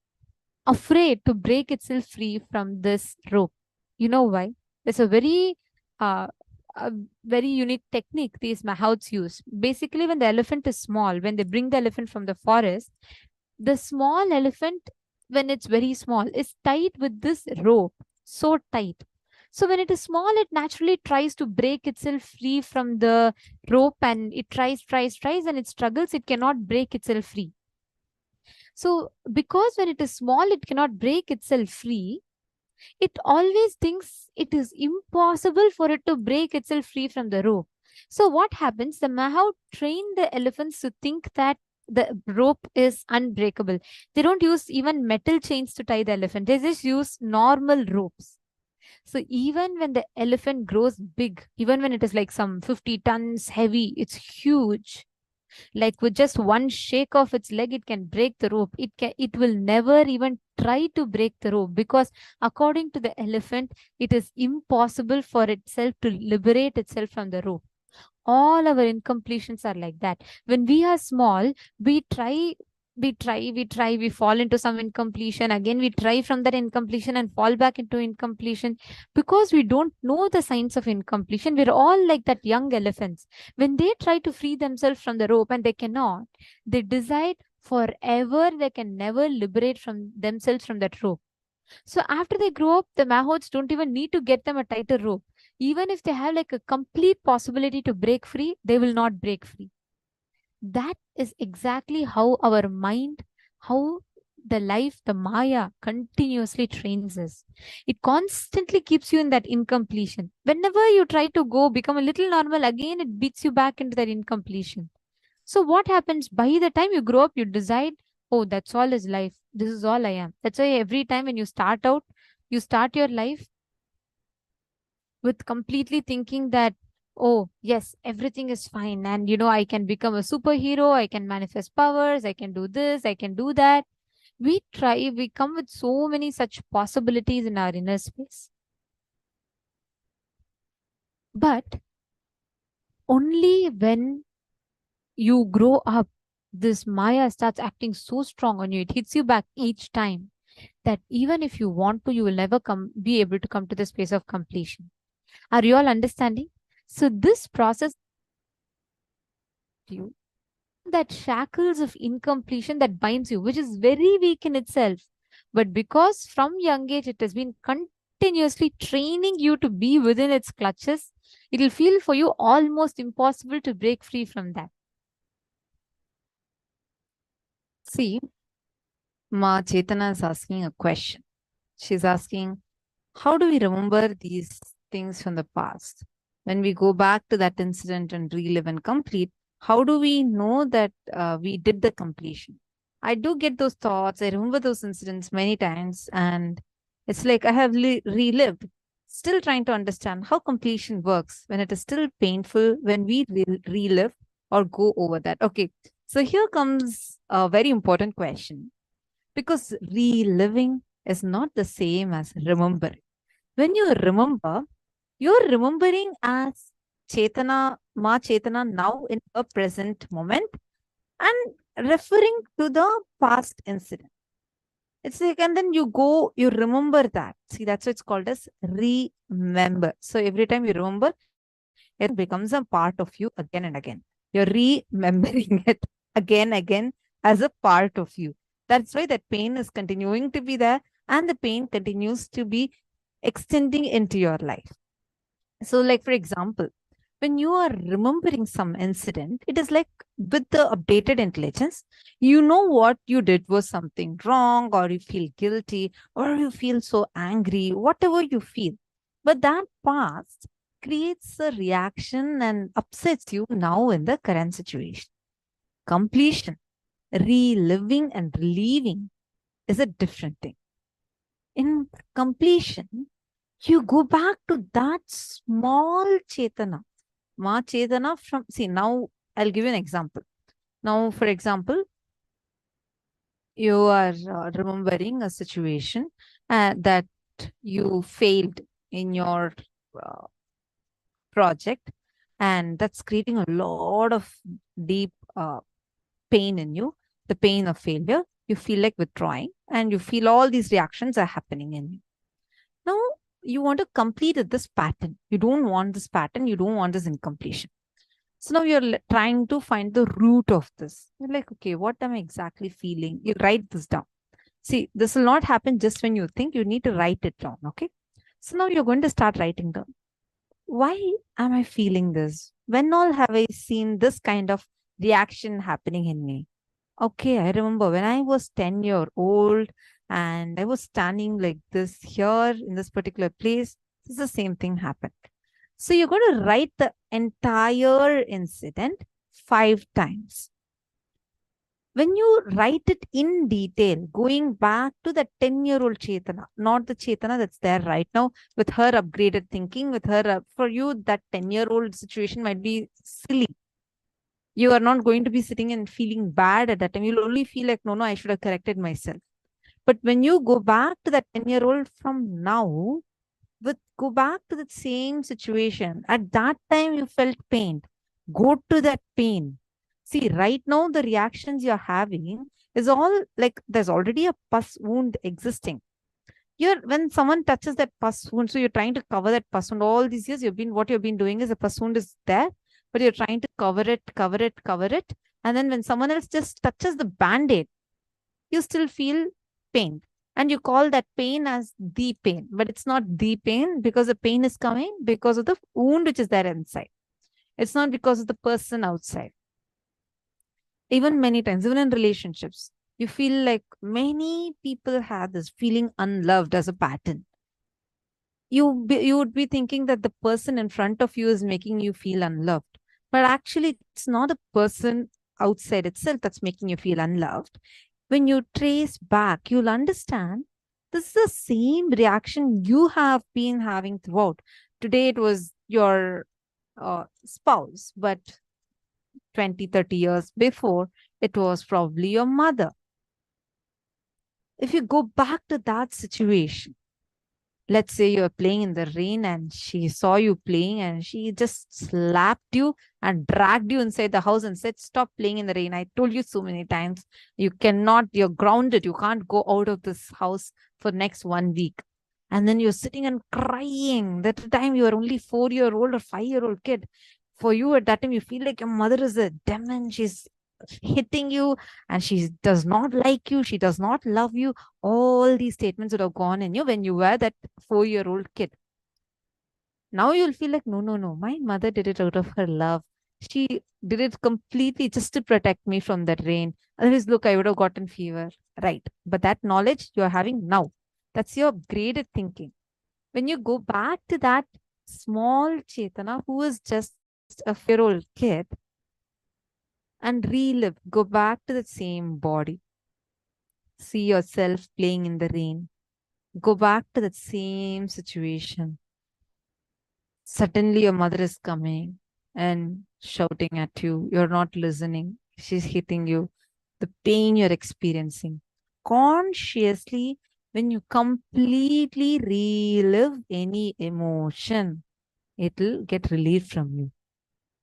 afraid to break itself free from this rope. You know why? There's uh, a very unique technique these mahouts use. Basically, when the elephant is small, when they bring the elephant from the forest, the small elephant, when it's very small, is tied with this rope, so tight. So when it is small, it naturally tries to break itself free from the rope, and it tries, and it struggles. It cannot break itself free. So because when it is small, it cannot break itself free, it always thinks it is impossible for it to break itself free from the rope. So what happens? The mahout train the elephants to think that the rope is unbreakable. They don't use even metal chains to tie the elephant. They just use normal ropes. So even when the elephant grows big, even when it is like some 50 tons heavy, it's huge. Like with just one shake of its leg, it can break the rope. It will never even try to break the rope, because according to the elephant, it is impossible for itself to liberate itself from the rope. All our incompletions are like that. When we are small, we fall into some incompletion. Again, we try from that incompletion and fall back into incompletion, because we don't know the signs of incompletion. We're all like that young elephants. When they try to free themselves from the rope and they cannot, they decide forever they can never liberate from themselves from that rope. So after they grow up, the mahouts don't even need to get them a tighter rope. Even if they have like a complete possibility to break free, they will not break free. That is exactly how our mind, how the life, the Maya continuously trains us. It constantly keeps you in that incompletion. Whenever you try to go become a little normal, again it beats you back into that incompletion. So what happens? By the time you grow up, you decide, oh, that's all is life. This is all I am. That's why every time when you start out, you start your life with completely thinking that, oh, yes, everything is fine. And, I can become a superhero. I can manifest powers. I can do this. I can do that. We come with so many such possibilities in our inner space. But only when you grow up, this Maya starts acting so strong on you. It hits you back each time that even if you want to, you will never be able to come to the space of completion. Are you all understanding? So this process, you that shackles of incompletion that binds you, which is very weak in itself. But because from young age, it has been continuously training you to be within its clutches, it will feel for you almost impossible to break free from that.
See, Ma Chetana is asking a question. She's asking, how do we remember these things from the past? When we go back to that incident and relive and complete, how do we know that we did the completion? I do get those thoughts. I remember those incidents many times, and it's like I have relived, still trying to understand how completion works when it is still painful when we relive or go over that. Okay, so here comes a very important question, because reliving is not the same as remembering. When you remember, you're remembering as Chetana, Ma Chetana now in a present moment and referring to the past incident. It's like, and then you remember that. See, that's why it's called as remember. So every time you remember, it becomes a part of you again and again. You're remembering it again as a part of you. That's why that pain is continuing to be there, and the pain continues to be extending into your life. So, like, for example, when you are remembering some incident, it is like with the updated intelligence, you know what you did was something wrong, or you feel guilty, or you feel so angry, whatever you feel. But that past creates a reaction and upsets you now in the current situation. Completion, reliving and relieving is a different thing. In completion, you go back to that small Chetana. Ma Chetana from, see, now I'll give you an example. Now, for example, you are remembering a situation that you failed in your project, and that's creating a lot of deep pain in you, the pain of failure. You feel like withdrawing, and you feel all these reactions are happening in you. Now, you want to complete this pattern. You don't want this pattern. You don't want this incompletion. So now you're trying to find the root of this. You're like, okay, what am I exactly feeling? You write this down. See, this will not happen just when you think. You need to write it down, okay? So now you're going to start writing down. Why am I feeling this? When all have I seen this kind of reaction happening in me? Okay, I remember when I was 10-year-old and I was standing like this here in this particular place, this is the same thing happened. So you're going to write the entire incident 5 times. When you write it in detail, going back to the 10-year-old Chetana, not the Chetana that's there right now, with her upgraded thinking, with her, for you, that 10-year-old situation might be silly. You are not going to be sitting and feeling bad at that time. You'll only feel like, no, I should have corrected myself. But when you go back to that 10-year-old from now, go back to the same situation. At that time, you felt pain. Go to that pain. See, right now, the reactions you're having is all like there's already a pus wound existing. When someone touches that pus wound, so you're trying to cover that pus wound. All these years, what you've been doing is a pus wound is there, but you're trying to cover it. And then when someone else just touches the band-aid, you still feel pain. And you call that pain as the pain, but it's not the pain because the pain is coming because of the wound which is there inside. It's not because of the person outside. Even many times, even in relationships, you feel like many people have this feeling unloved as a pattern. You would be thinking that the person in front of you is making you feel unloved. But actually, it's not a person outside itself that's making you feel unloved. When you trace back, you'll understand this is the same reaction you have been having throughout. Today, it was your spouse, but 20, 30 years before, it was probably your mother. If you go back to that situation, let's say you're playing in the rain and she saw you playing and she just slapped you and dragged you inside the house and said, stop playing in the rain. I told you so many times, you're grounded. You can't go out of this house for next 1 week. And then you're sitting and crying. That time you are only 4-year-old or 5-year-old kid. For you at that time, you feel like your mother is a demon. She's hitting you and she does not like you. She does not love you. All these statements would have gone in you when you were that 4-year-old kid. Now you'll feel like, no. My mother did it out of her love. She did it completely just to protect me from that rain. Otherwise, look, I would have gotten fever. Right. But that knowledge you're having now, that's your upgraded thinking. When you go back to that small Chetana who is just a 4-year-old kid and relive, go back to the same body. See yourself playing in the rain. Go back to that same situation. Suddenly your mother is coming and shouting at you. You're not listening. She's hitting you. The pain you're experiencing. Consciously, when you completely relive any emotion, it'll get relieved from you.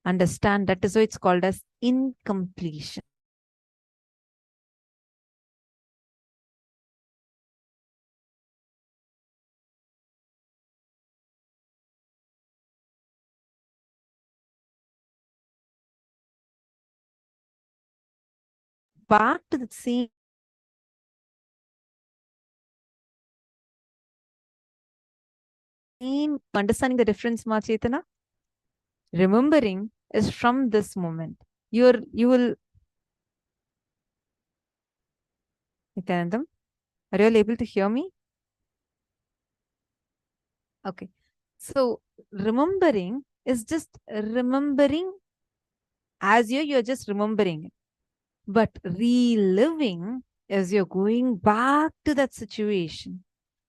Understand that is why it's called as incompletion. Back to the same understanding the difference, Ma Chetana? Remembering is from this moment. You will Nithyanandam, are you all able to hear me? Okay. So remembering is just remembering as you're just remembering it. But reliving is you're going back to that situation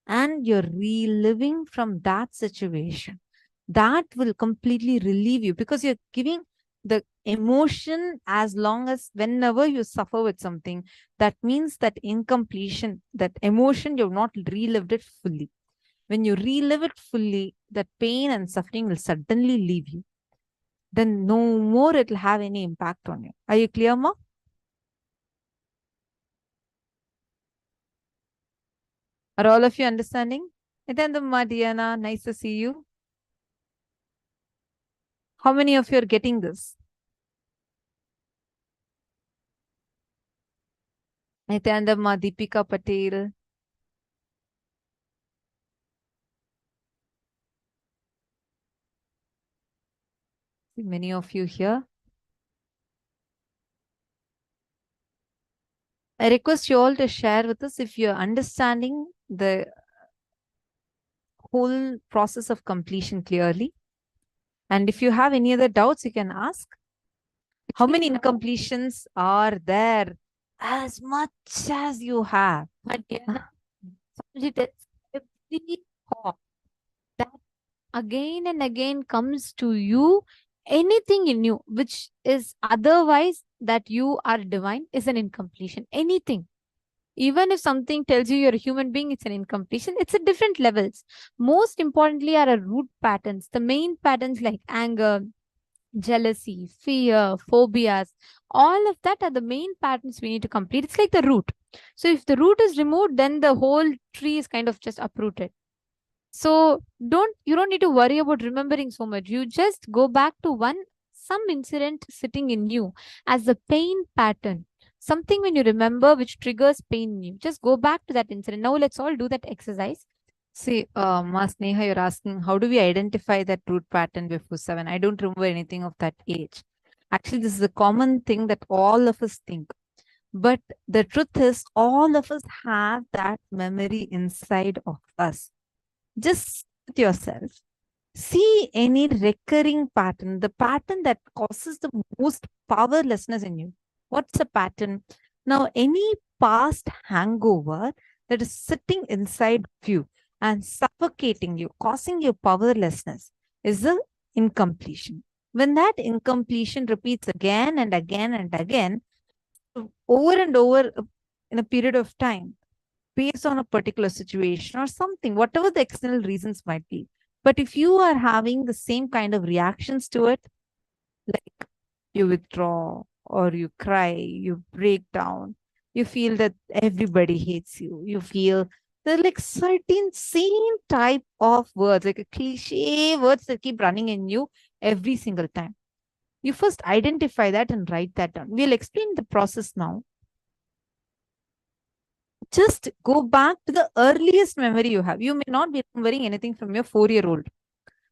and you're reliving from that situation. That will completely relieve you because you're giving the emotion as long as whenever you suffer with something, that means that incompletion, that emotion, you've not relived it fully. when you relive it fully, that pain and suffering will suddenly leave you. Then no more it will have any impact on you. Are you clear, Ma? Are all of you understanding? Nithyananda, Diana, nice to see you. How many of you are getting this? Nithyananda, Deepika Patel. See many of you here. I request you all to share with us if you're understanding the whole process of completion clearly. And if you have any other doubts, you can ask. How many incompletions are there? As much as you have. But yeah, every thought that again and again comes to you, anything in you which is otherwise that you are divine is an incompletion. Anything. Even if something tells you you're a human being, it's an incompletion. It's at different levels. Most importantly are our root patterns. The main patterns like anger, jealousy, fear, phobias, all of that are the main patterns we need to complete. It's like the root. So if the root is removed, then the whole tree is kind of just uprooted. So you don't need to worry about remembering so much. You just go back to some incident sitting in you as a pain pattern. Something when you remember which triggers pain in you. Just go back to that incident. Now let's all do that exercise. See, Mas Neha, you're asking, how do we identify that root pattern before 7? I don't remember anything of that age. Actually, this is a common thing that all of us think. But the truth is, all of us have that memory inside of us. Just with yourself. See any recurring pattern, the pattern that causes the most powerlessness in you. What's the pattern? Now, any past hangover that is sitting inside of you and suffocating you, causing you powerlessness, is the incompletion. When that incompletion repeats again and again and again, over and over in a period of time, based on a particular situation or something, whatever the external reasons might be. But if you are having the same kind of reactions to it, like you withdraw or you cry, you break down, you feel that everybody hates you, you feel there are like certain same type of words, like a cliche words that keep running in you every single time. You first identify that and write that down. We'll explain the process now. Just go back to the earliest memory you have. You may not be remembering anything from your 4-year-old,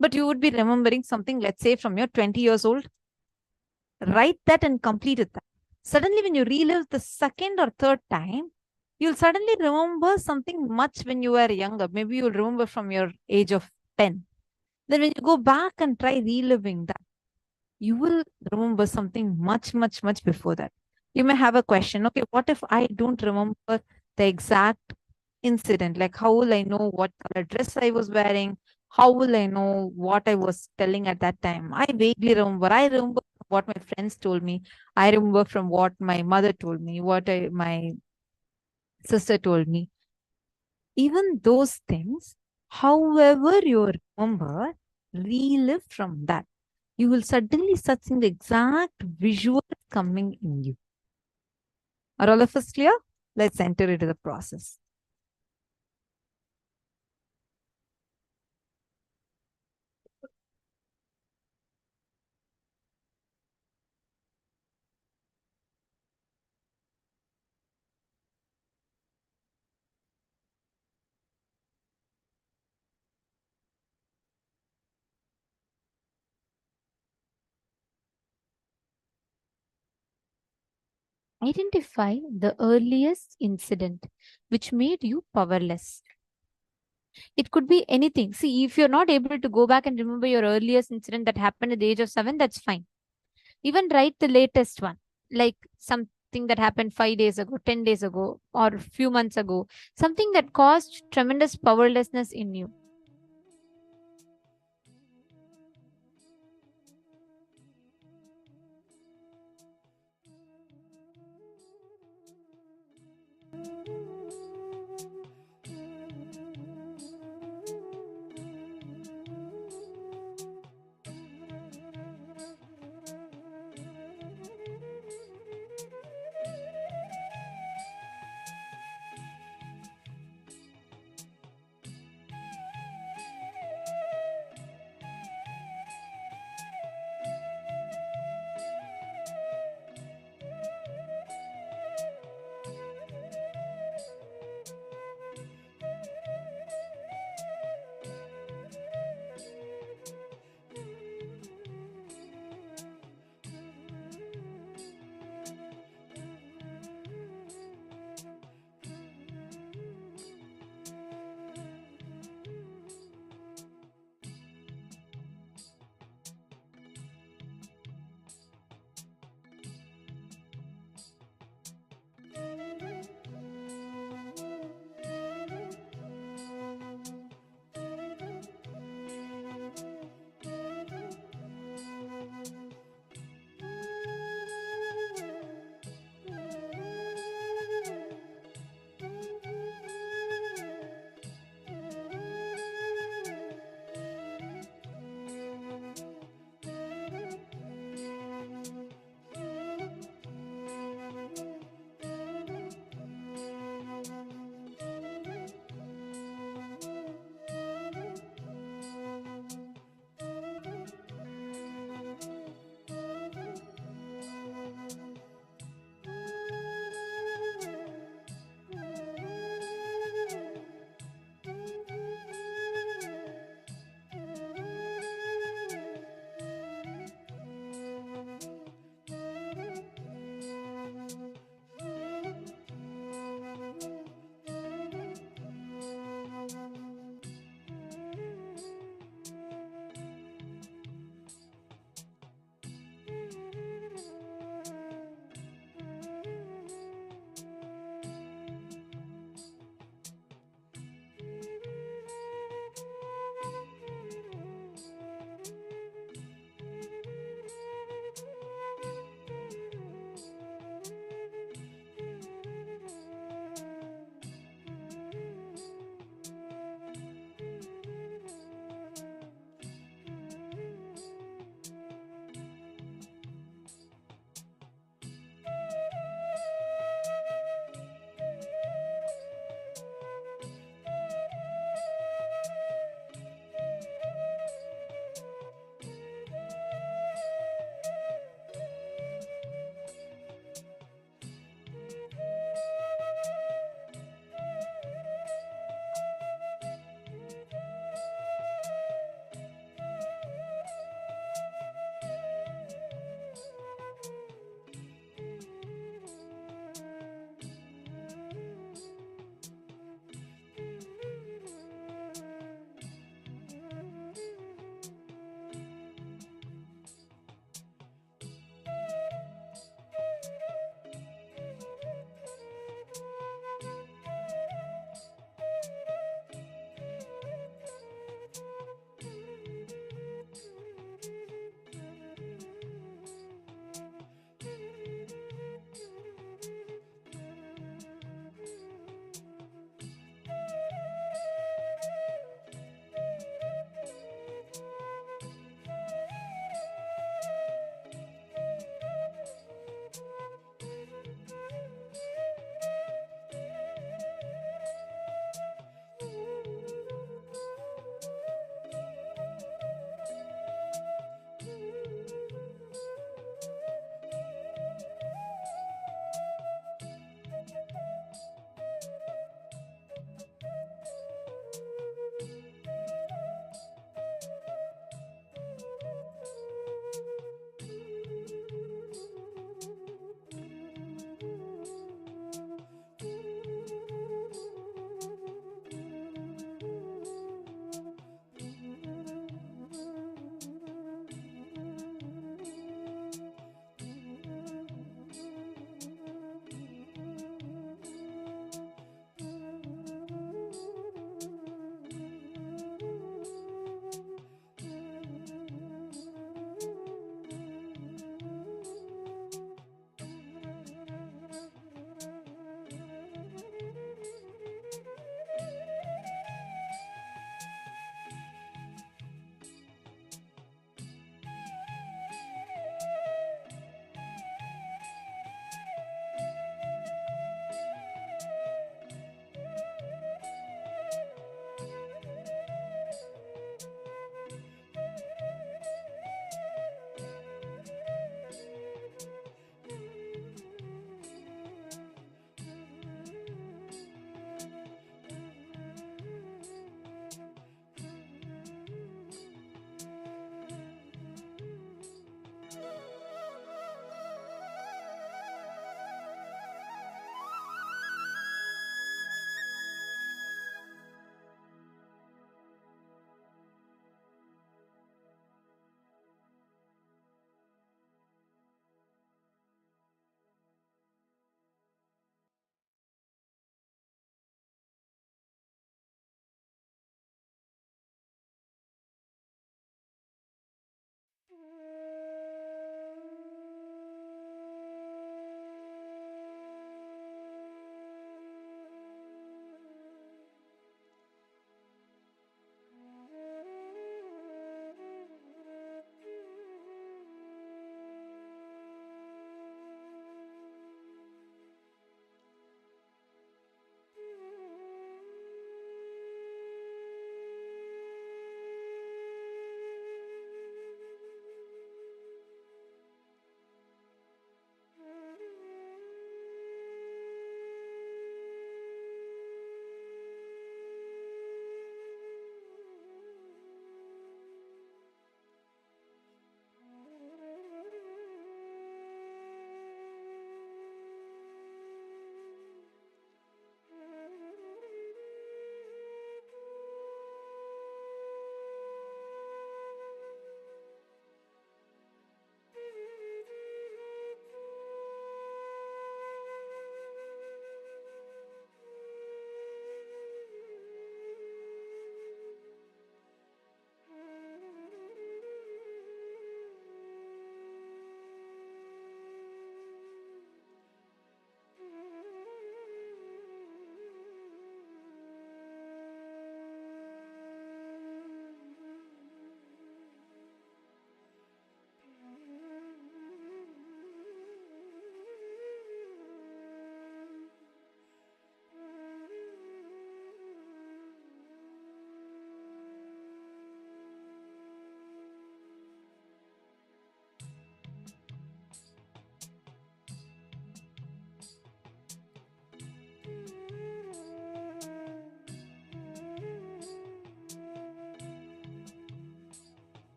but you would be remembering something, let's say, from your 20 years old. Write that and complete it. Suddenly, when you relive the second or third time, you'll suddenly remember something much when you were younger. Maybe you'll remember from your age of 10. Then when you go back and try reliving that, you will remember something much, much, much before that. You may have a question, okay, what if I don't remember the exact incident? Like, how will I know what color dress I was wearing? How will I know what I was telling at that time? I vaguely remember. I remember what my friends told me. I remember from what my mother told me, my sister told me. Even those things, however you remember, relive from that. You will suddenly start seeing the exact visual coming in you. Are all of us clear? Let's enter into the process.
Identify the earliest incident which made you powerless. It could be anything. See, if you're not able to go back and remember your earliest incident that happened at the age of 7, that's fine. Even write the latest one, like something that happened 5 days ago, 10 days ago, or a few months ago, something that caused tremendous powerlessness in you.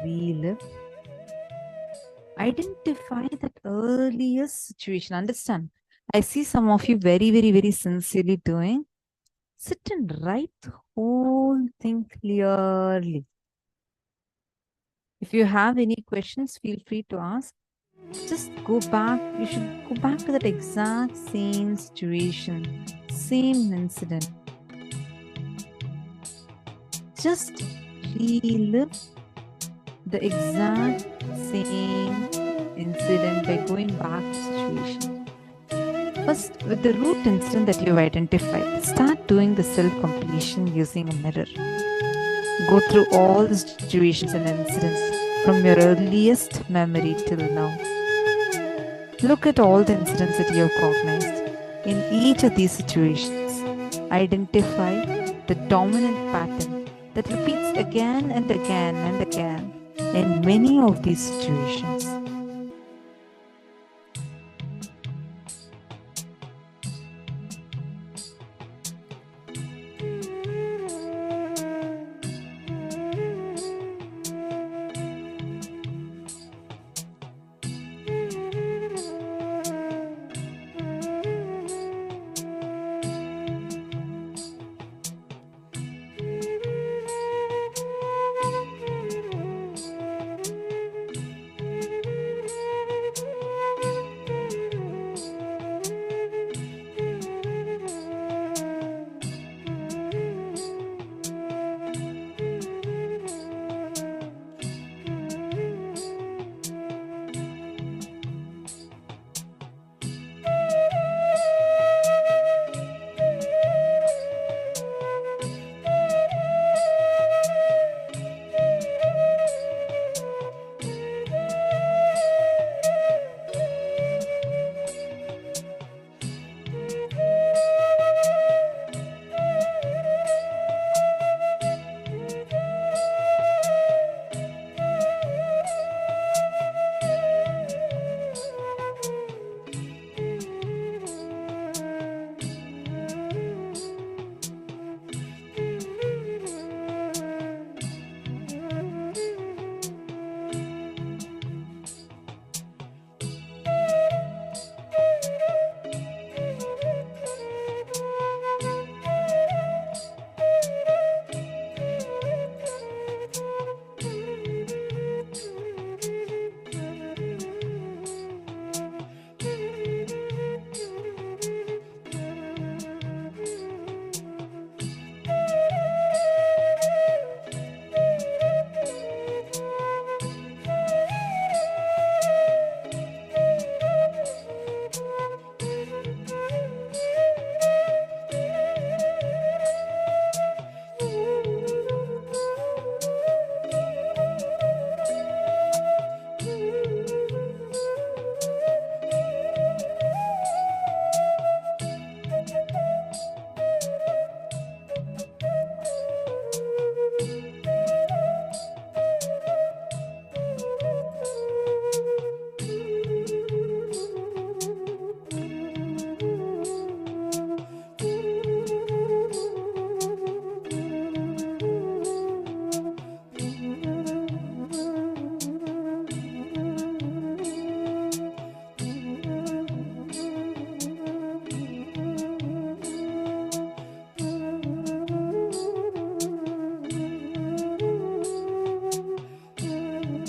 relive. Identify that earliest situation. Understand? I see some of you very, very, very sincerely doing. Sit and write the whole thing clearly. If you have any questions, feel free to ask. Just go back. You should go back to that exact same situation, same incident. Just relive the exact same incident by going back to the situation. First, with the root incident that you've identified, start doing the self-completion using a mirror. Go through all the situations and incidents from your earliest memory till now. Look at all the incidents that you have cognized. In each of these situations, identify the dominant pattern that repeats again and again and again in many of these situations.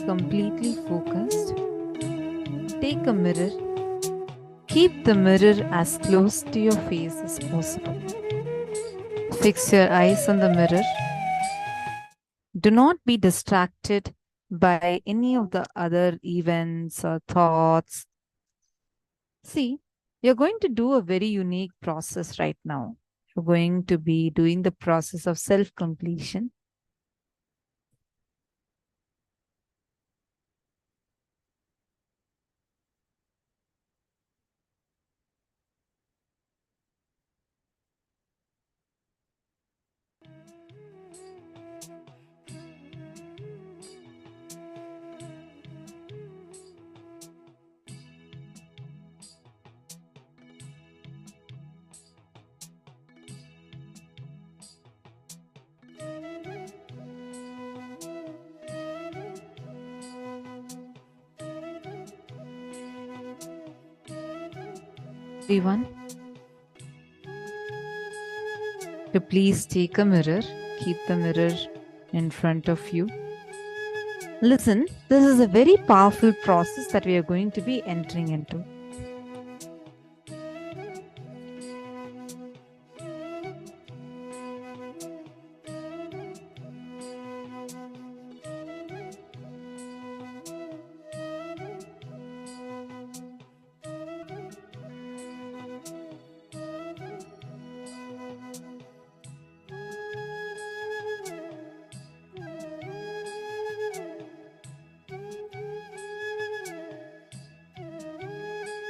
Completely focused, take a mirror. Keep the mirror as close to your face as possible. Fix your eyes on the mirror. Do not be distracted by any of the other events or thoughts. See, you're going to do a very unique process right now. You're going to be doing the process of self-completion. everyone to please take a mirror, keep the mirror in front of you. Listen, this is a very powerful process that we are going to be entering into.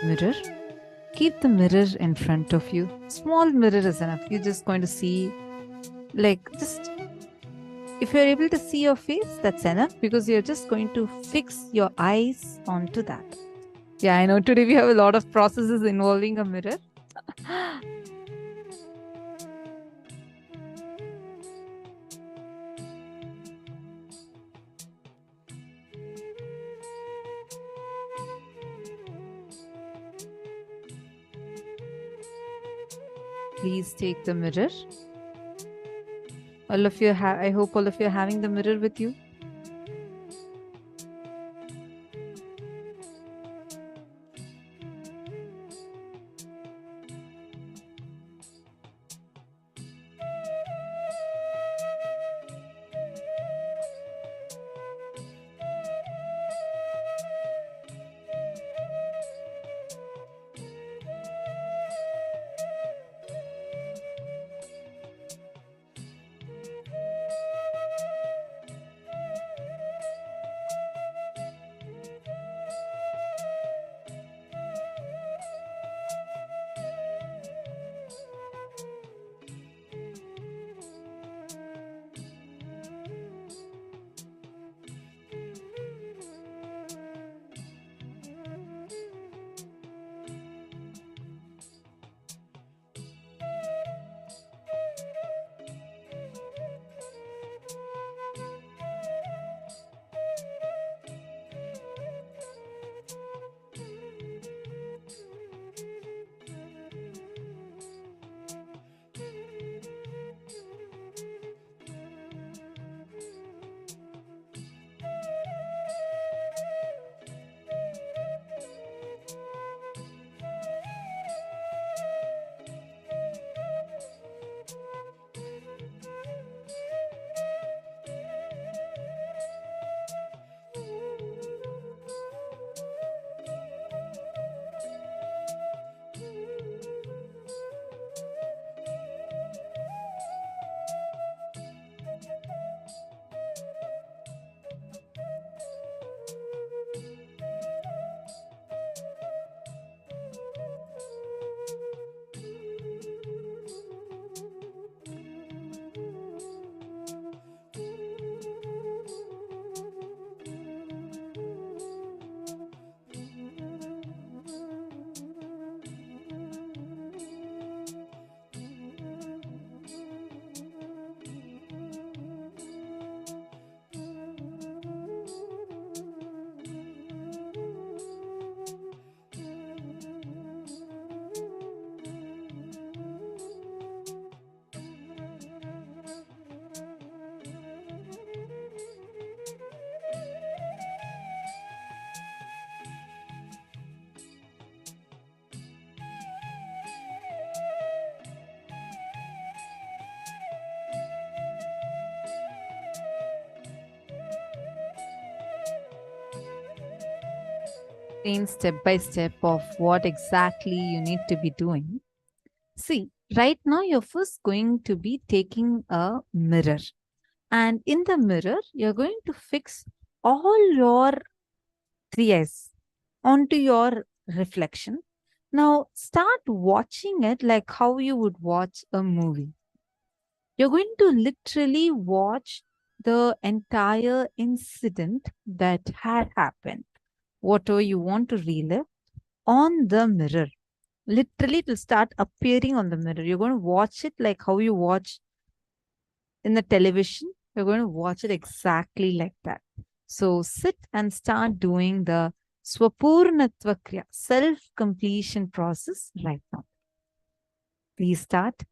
Mirror. Keep the mirror in front of you. Small mirror is enough. You're just going to see, if you're able to see your face, that's enough, because you're just going to fix your eyes onto that. Yeah, I know today we have a lot of processes involving a mirror. Please take the mirror. All of you I hope all of you are having the mirror with you. Step by step of what exactly you need to be doing. See, right now you're first going to be taking a mirror, and in the mirror you're going to fix all your three eyes onto your reflection. Now start watching it like how you would watch a movie. You're going to literally watch the entire incident that had happened, whatever you want to relive, on the mirror. Literally, it will start appearing on the mirror. You're going to watch it like how you watch in the television. You're going to watch it exactly like that. So sit and start doing the Swapurnatva Kriya, self-completion process right now. Please start.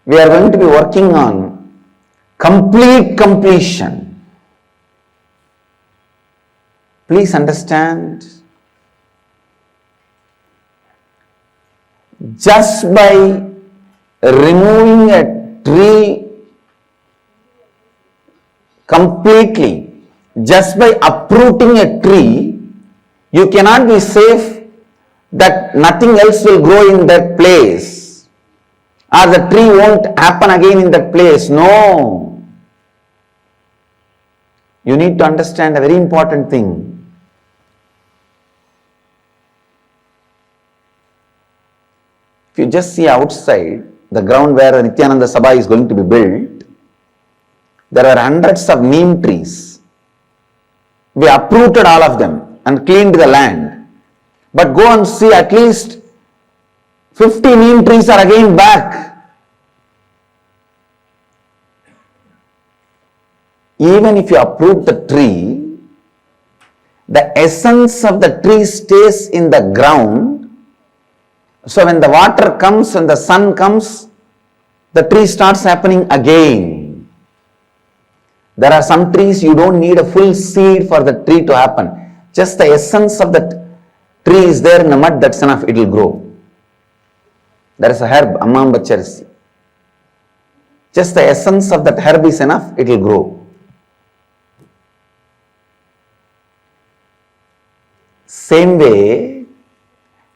we are going to be working on complete completion. Please understand, just by removing a tree completely, just by uprooting a tree, you cannot be safe that nothing else will grow in that place, or the tree won't happen again in that place. No. You need to understand a very important thing. If you just see outside, the ground where Nithyananda Sabha is going to be built, there are hundreds of neem trees. We uprooted all of them and cleaned the land. But go and see, at least 50 neem trees are again back. Even if you uproot the tree, the essence of the tree stays in the ground. So when the water comes and the sun comes, the tree starts happening again. There are some trees you don't need a full seed for the tree to happen. Just the essence of the tree is there in the mud, that's enough, it will grow. There is a herb, Ammambacharisi. Just the essence of that herb is enough, it will grow. Same way,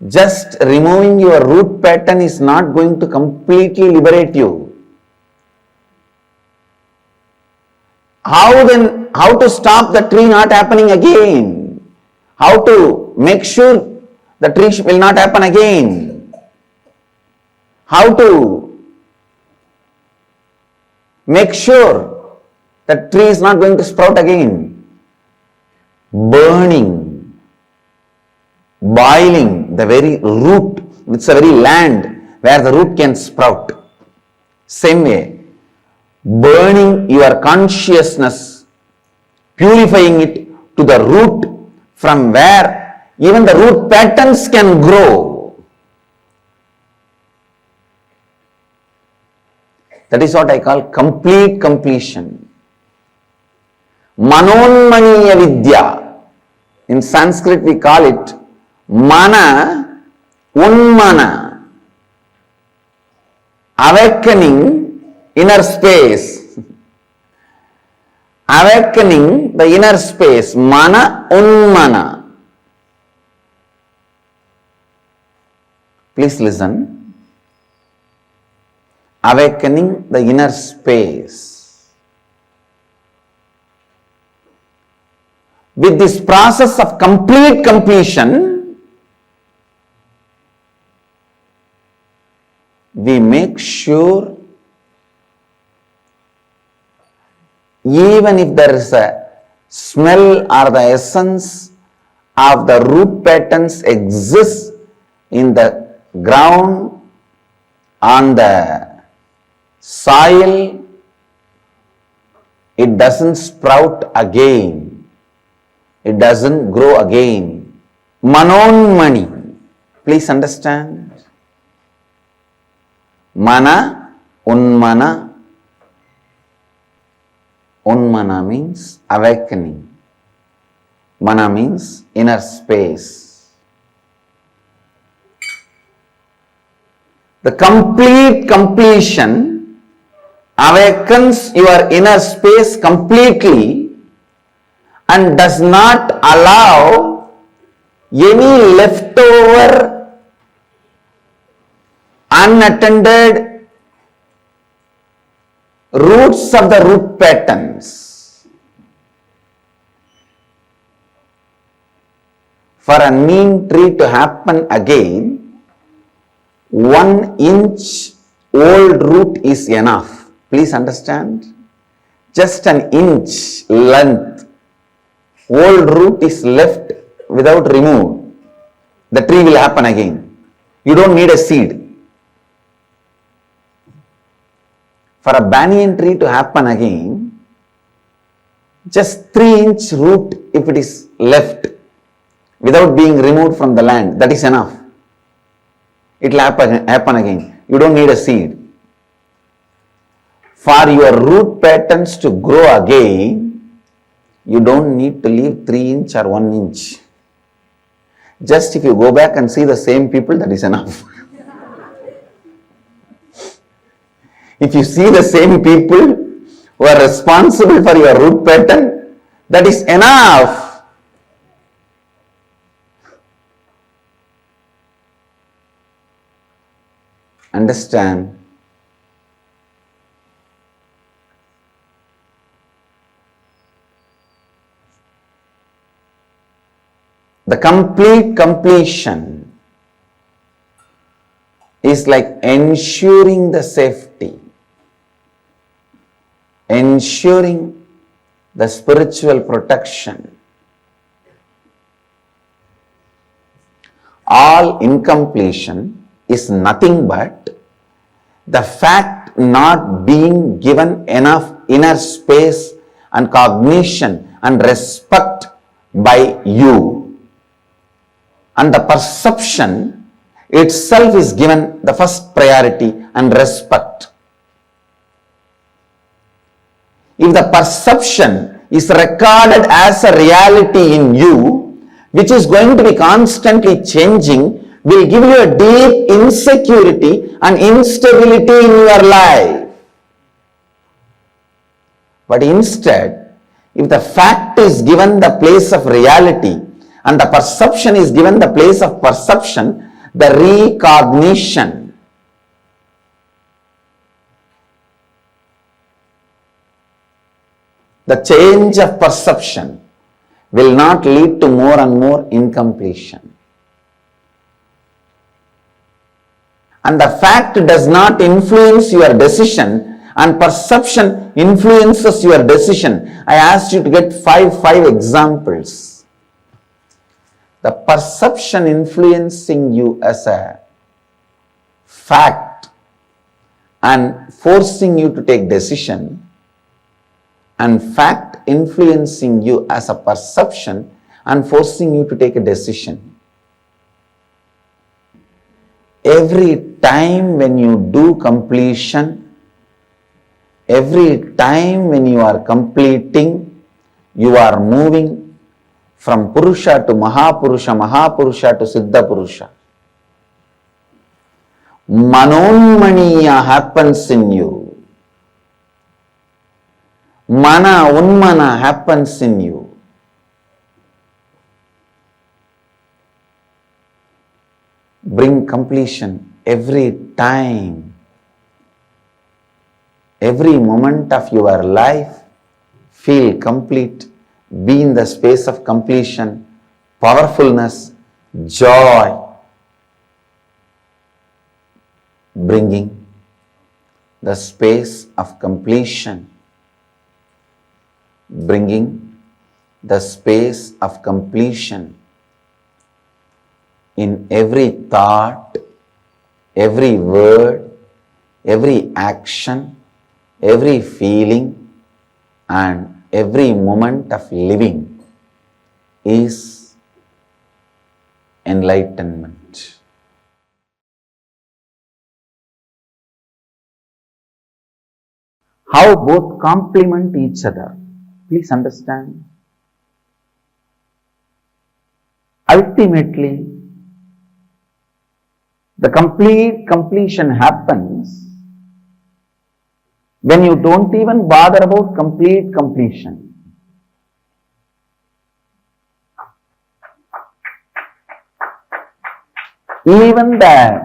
just removing your root pattern is not going to completely liberate you. How to stop the tree not happening again? How to make sure the tree will not happen again? How to make sure the tree is not going to sprout again? Burning, boiling the very root, it's the very land where the root can sprout. Same way, burning your consciousness, purifying it to the root from where even the root patterns can grow. That is what I call complete completion. Manonmaniya Vidya. In Sanskrit we call it Mana Unmana. Awakening inner space. Awakening the inner space. Mana Unmana. Please listen. Awakening the inner space. With this process of complete completion, we make sure even if there is a smell or the essence of the root patterns exists in the ground, on the soil, it doesn't sprout again. It doesn't grow again. Manonmani. Please understand. Mana, Unmana. Unmana means awakening. Mana means inner space. The complete completion awakens your inner space completely and does not allow any leftover, unattended roots of the root patterns. For a neem tree to happen again, 1 inch old root is enough. Please understand. Just an inch length old root is left without removed. The tree will happen again. You don't need a seed. For a banyan tree to happen again, just 3-inch root, if it is left without being removed from the land, that is enough. It will happen again. You don't need a seed.
For your root patterns to grow again, you don't need to leave 3 inch or 1 inch. Just if you go back and see the same people, that is enough. If you see the same people who are responsible for your root pattern, that is enough. Understand? The complete completion is like ensuring the safety, ensuring the spiritual protection. All incompletion is nothing but the fact not being given enough inner space and cognition and respect by you. And the perception itself is given the first priority and respect. If the perception is recorded as a reality in you, which is going to be constantly changing, will give you a deep insecurity and instability in your life. But instead, if the fact is given the place of reality and the perception is given the place of perception, the recognition, the change of perception will not lead to more and more incompletion. And the fact does not influence your decision and perception influences your decision. I asked you to get five examples. The perception influencing you as a fact and forcing you to take decision, and fact influencing you as a perception and forcing you to take a decision. Every time when you do completion, every time when you are completing, you are moving from Purusha to Mahapurusha, Mahapurusha to Siddha Purusha. Manonmaniya happens in you. Mana Unmana happens in you. Bring completion every time. Every moment of your life, feel complete. Be in the space of completion, powerfulness, joy, bringing the space of completion, bringing the space of completion in every thought, every word, every action, every feeling, and every moment of living is enlightenment. How both complement each other. Please understand. Ultimately, the complete completion happens when you don't even bother about complete completion. Even the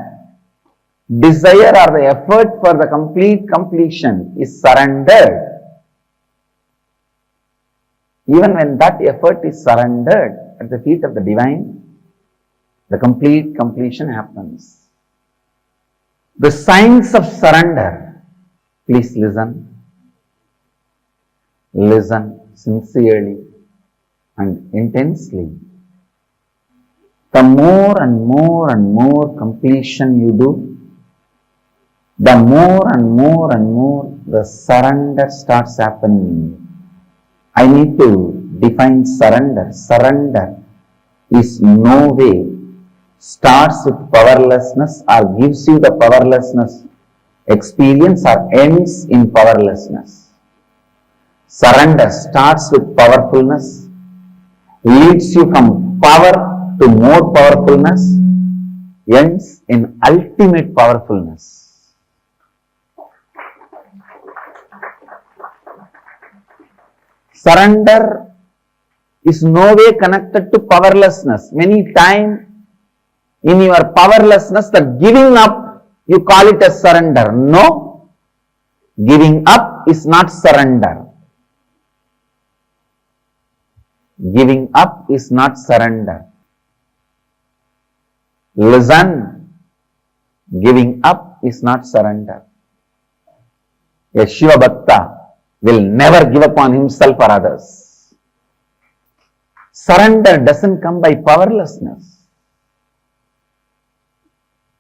desire or the effort for the complete completion is surrendered. Even when that effort is surrendered at the feet of the divine, the complete completion happens. The signs of surrender. Please listen. Listen sincerely and intensely. The more and more completion you do, the more and more the surrender starts happening in you. I need to define surrender. Surrender is no way starts with powerlessness or gives you the powerlessness experience or ends in powerlessness. Surrender starts with powerfulness, leads you from power to more powerfulness, ends in ultimate powerfulness. Surrender is no way connected to powerlessness. Many times in your powerlessness, the giving up, you call it as surrender. No, giving up is not surrender. Giving up is not surrender. Listen, giving up is not surrender. A Shiva Bhakta will never give up on himself or others. Surrender doesn't come by powerlessness.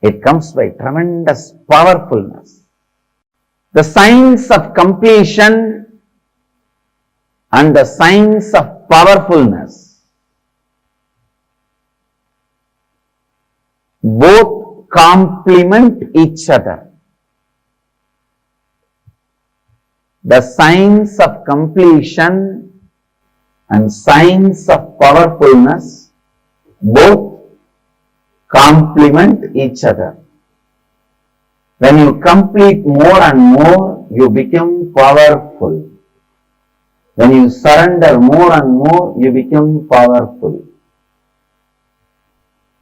It comes by tremendous powerfulness. The science of completion and the science of powerfulness both complement each other. The science of completion and science of powerfulness both complement each other. When you complete more and more, you become powerful. When you surrender more and more, you become powerful.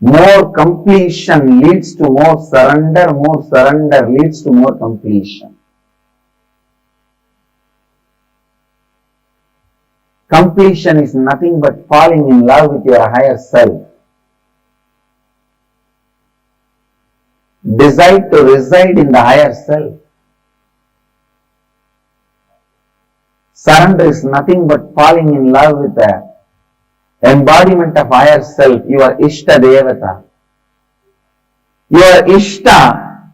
More completion leads to more surrender leads to more completion. Completion is nothing but falling in love with your higher self. Decide to reside in the higher self. Surrender is nothing but falling in love with the embodiment of higher self, your Ishta Devata. Your Ishta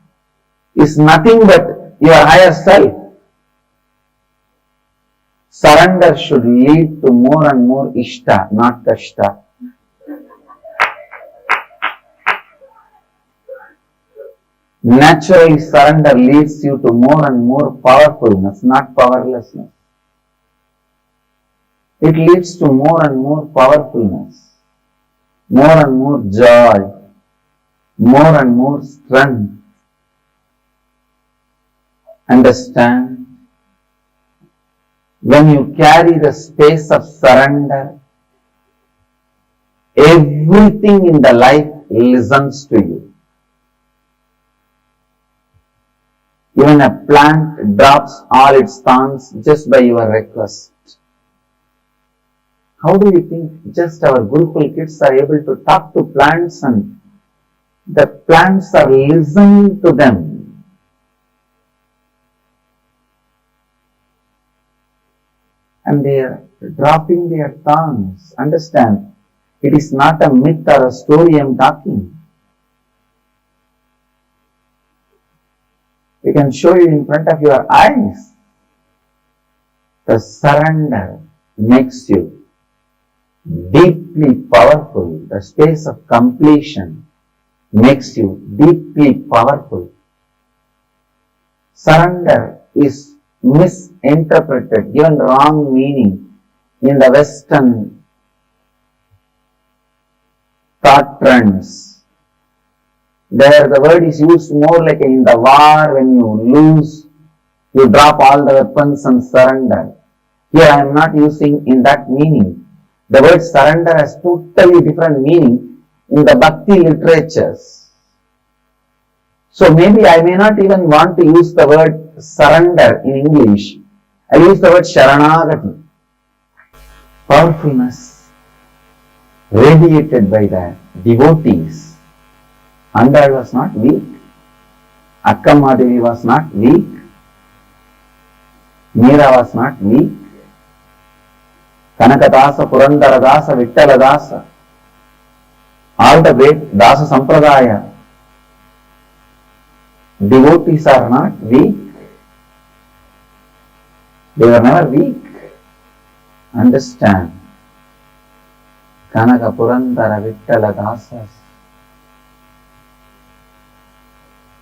is nothing but your higher self. Surrender should lead to more and more Ishta, not Kashta. Naturally, surrender leads you to more and more powerfulness, not powerlessness. It leads to more and more powerfulness, more and more joy, more and more strength. Understand? When you carry the space of surrender, everything in the life listens to you. Even a plant drops all its thorns just by your request. How do you think just our Gurukul kids are able to talk to plants and the plants are listening to them? And they are dropping their thorns. Understand, it is not a myth or a story I am talking. We can show you in front of your eyes. The surrender makes you deeply powerful. The space of completion makes you deeply powerful. Surrender is misinterpreted, given wrong meaning in the Western thought trends. There the word is used more like in the war, when you lose, you drop all the weapons and surrender. Here I am not using in that meaning. The word surrender has totally different meaning in the Bhakti literatures. So maybe I may not even want to use the word surrender in English. I use the word Sharanagati. Powerfulness radiated by the devotees. Andal was not weak. Akkamadevi was not weak. Meera was not weak. Kanakadasa, Purandaradasa, Vittaladasa, all the great Dasa Sampradaya devotees are not weak. They were never weak. Understand? Kanaka, Purandara, Vittaladasas,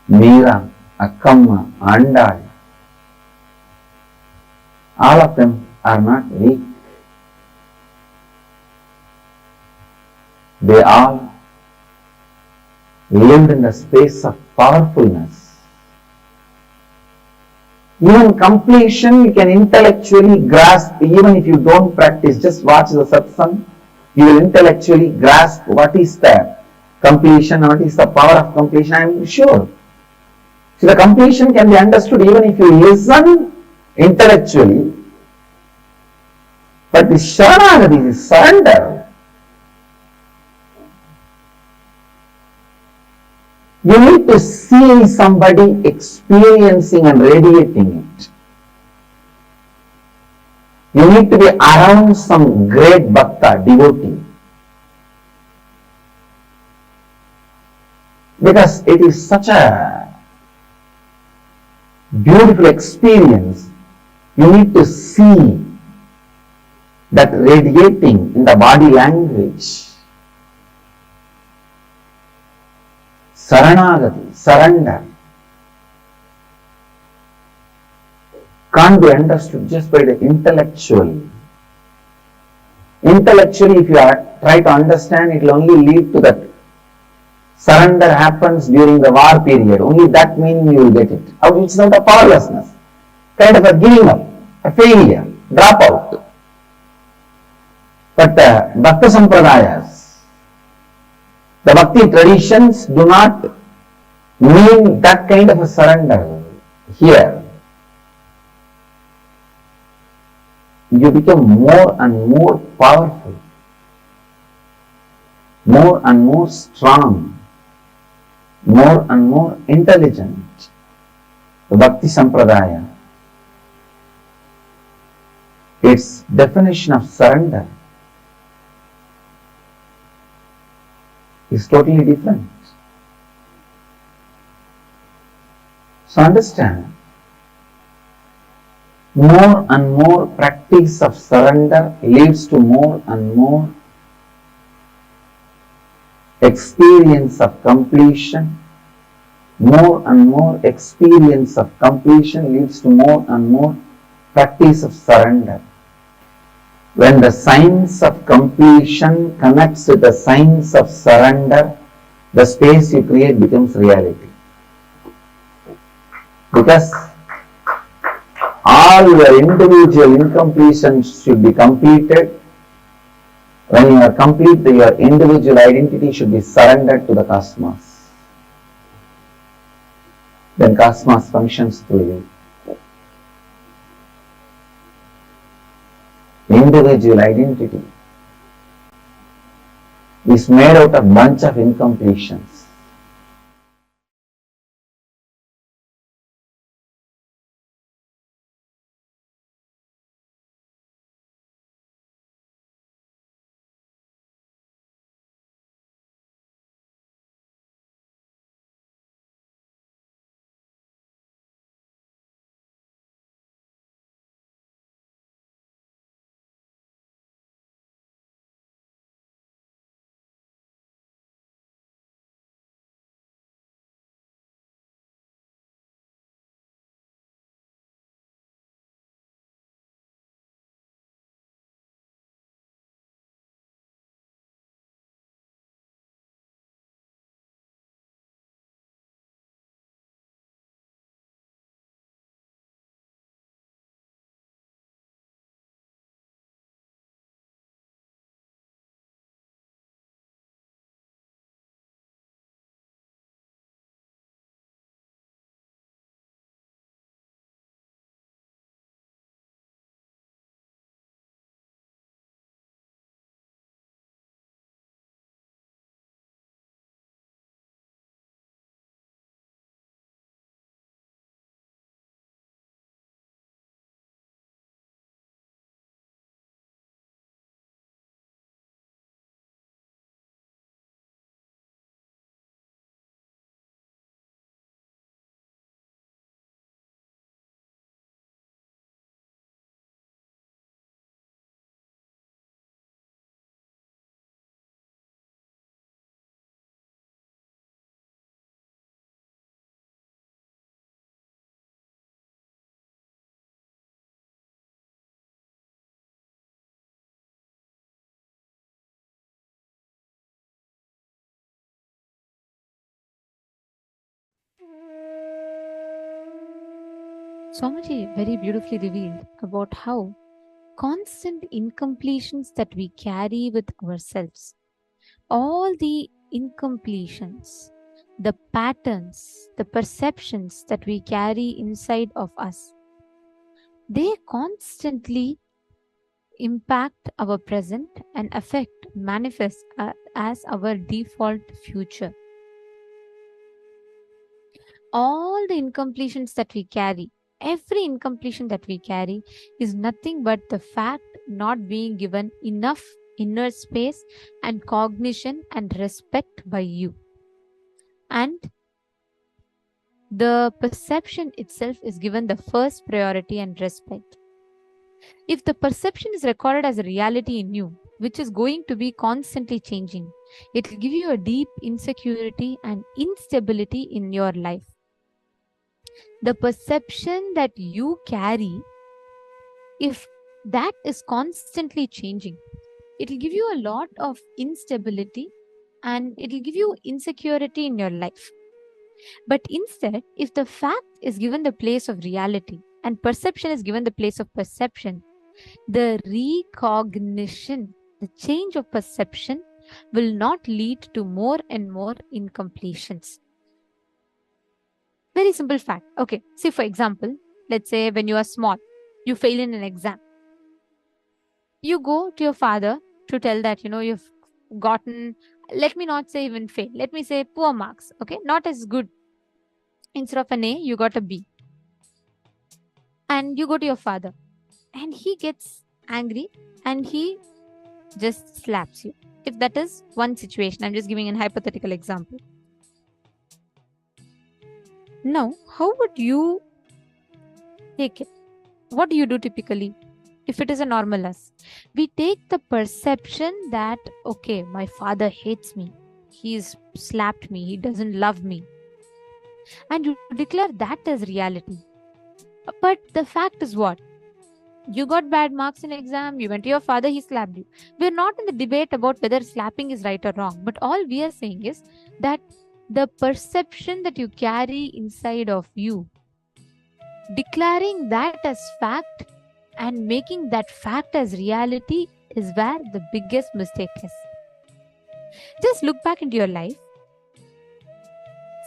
Meera, Akkamma, Andal, all of them are not weak. They all lived in the space of powerfulness. Even completion you can intellectually grasp, even if you don't practice, just watch the satsang, you will intellectually grasp what is the completion, what is the power of completion, I am sure. So the completion can be understood even if you listen intellectually, but the sharanagati is surrender. You need to see somebody experiencing and radiating it. You need to be around some great bhakta, devotee. Because it is such a beautiful experience. You need to see that radiating in the body language. Saranagati, surrender, can't be understood just by the intellectual. Intellectually, if you try to understand, it will only lead to that surrender happens during the war period. Only that meaning you will get it. It's not a powerlessness, kind of a giving up, a failure, dropout. But the Bhakta Sampradayas, the Bhakti traditions do not mean that kind of a surrender here. You become more and more powerful, more and more strong, more and more intelligent. The Bhakti Sampradaya, its definition of surrender is totally different. So understand, more and more practice of surrender leads to more and more experience of completion. More and more experience of completion leads to more and more practice of surrender. When the science of completion connects with the science of surrender, the space you create becomes reality. Because all your individual incompletions should be completed. When you are complete, your individual identity should be surrendered to the cosmos. Then cosmos functions through you. Individual identity is made out of bunch of incompletions.
Swamiji very beautifully revealed about how constant incompletions that we carry with ourselves, all the incompletions, the patterns, the perceptions that we carry inside of us, they constantly impact our present and affect, manifest as our default future. All the incompletions that we carry, every incompletion that we carry is nothing but the fact not being given enough inner space and cognition and respect by you. And the perception itself is given the first priority and respect. If the perception is recorded as a reality in you, which is going to be constantly changing, it will give you a deep insecurity and instability in your life. The perception that you carry, if that is constantly changing, it will give you a lot of instability and it will give you insecurity in your life. But instead, if the fact is given the place of reality and perception is given the place of perception, the recognition, the change of perception will not lead to more and more incompletions. Very simple fact. Okay, see, for example, let's say when you are small, you fail in an exam. You go to your father to tell that, you've gotten, let me not say even fail, let me say poor marks, okay, not as good. Instead of an A, you got a B. And you go to your father and he gets angry and he just slaps you. If that is one situation, I'm just giving an hypothetical example. Now, how would you take it? What do you do typically? If it is a normal us, we take the perception that, okay, my father hates me. He's slapped me. He doesn't love me. And you declare that as reality. But the fact is what? You got bad marks in exam, you went to your father, he slapped you. We're not in the debate about whether slapping is right or wrong, but all we are saying is that the perception that you carry inside of you, declaring that as fact and making that fact as reality is where the biggest mistake is. Just look back into your life.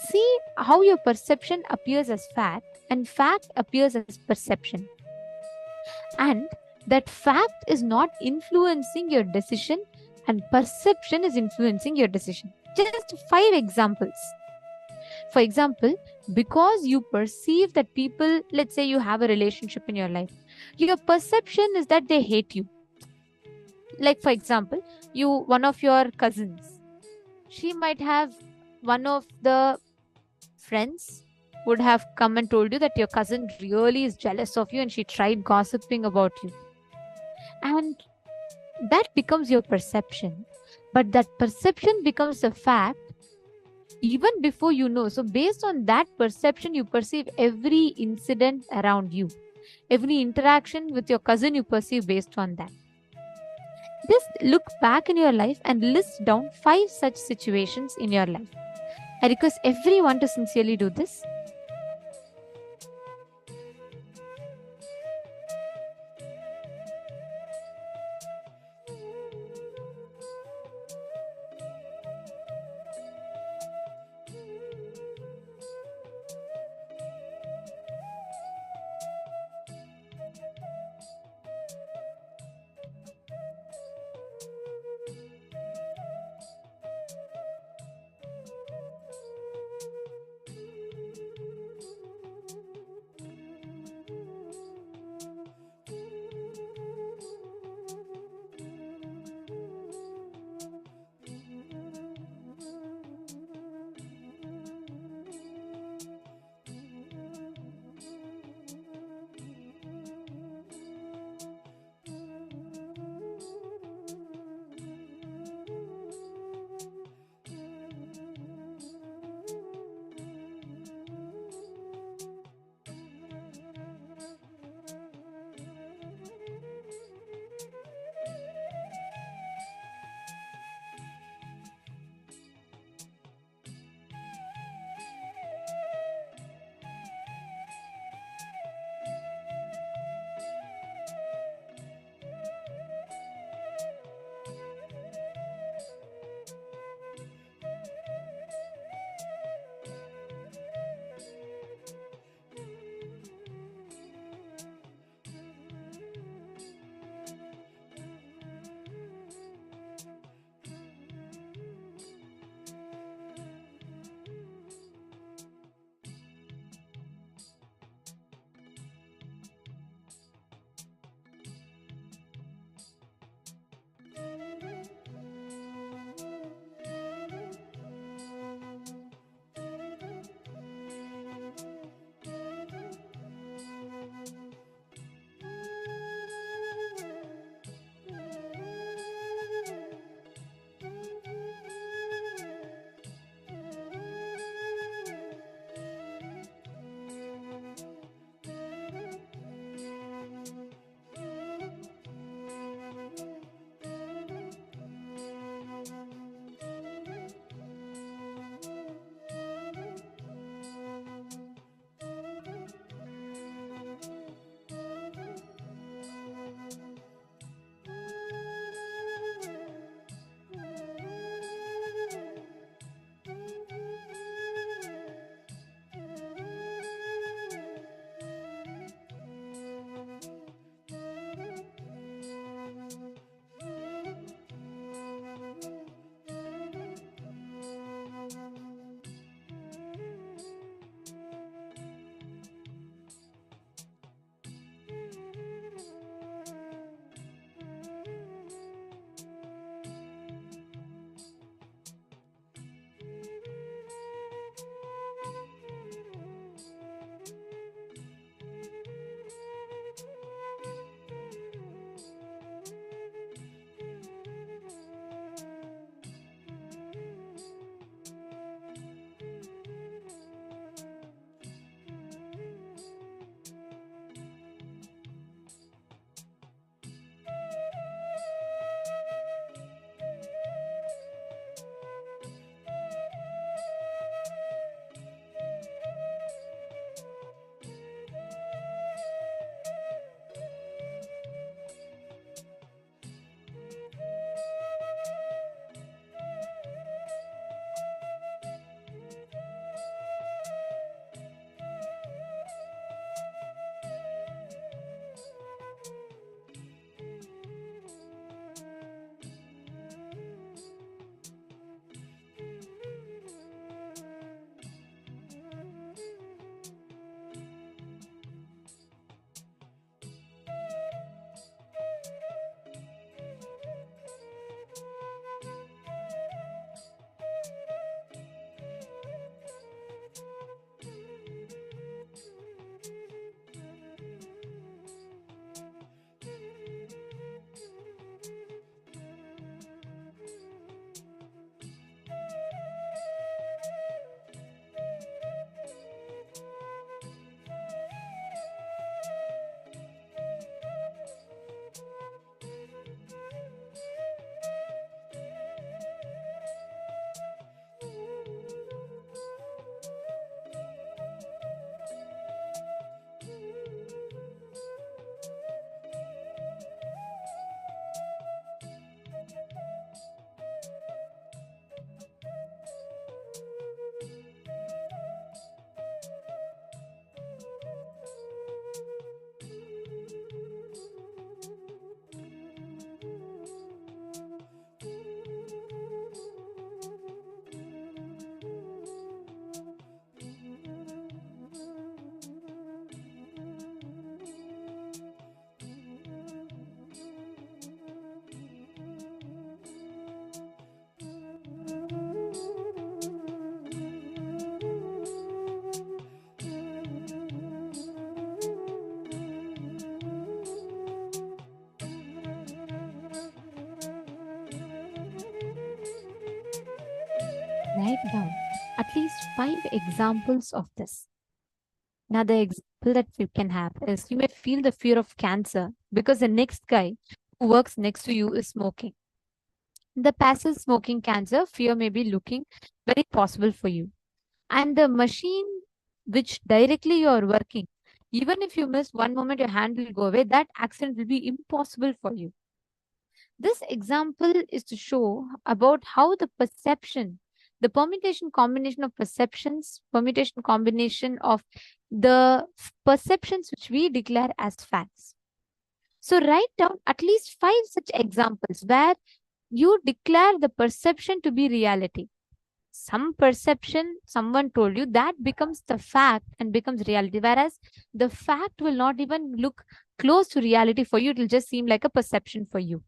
See how your perception appears as fact and fact appears as perception. And that fact is not influencing your decision and perception is influencing your decision. Just 5 examples. For example, because you perceive that people, let's say you have a relationship in your life, your perception is that they hate you. Like for example, one of your cousins, she might have one of the friends would have come and told you that your cousin really is jealous of you and she tried gossiping about you. And that becomes your perception. But that perception becomes a fact even before you know. So based on that perception, you perceive every incident around you. Every interaction with your cousin you perceive based on that. Just look back in your life and list down 5 such situations in your life. I request everyone to sincerely do this. Write down at least 5 examples of this. Another example that you can have is you may feel the fear of cancer because the next guy who works next to you is smoking. The passive smoking cancer fear may be looking very possible for you. And the machine which directly you are working, even if you miss one moment, your hand will go away, that accident will be impossible for you. This example is to show about how the perception, the permutation combination of perceptions, permutation combination of the perceptions which we declare as facts. So write down at least 5 such examples where you declare the perception to be reality. Some perception someone told you that becomes the fact and becomes reality, whereas the fact will not even look close to reality for you. It will just seem like a perception for you.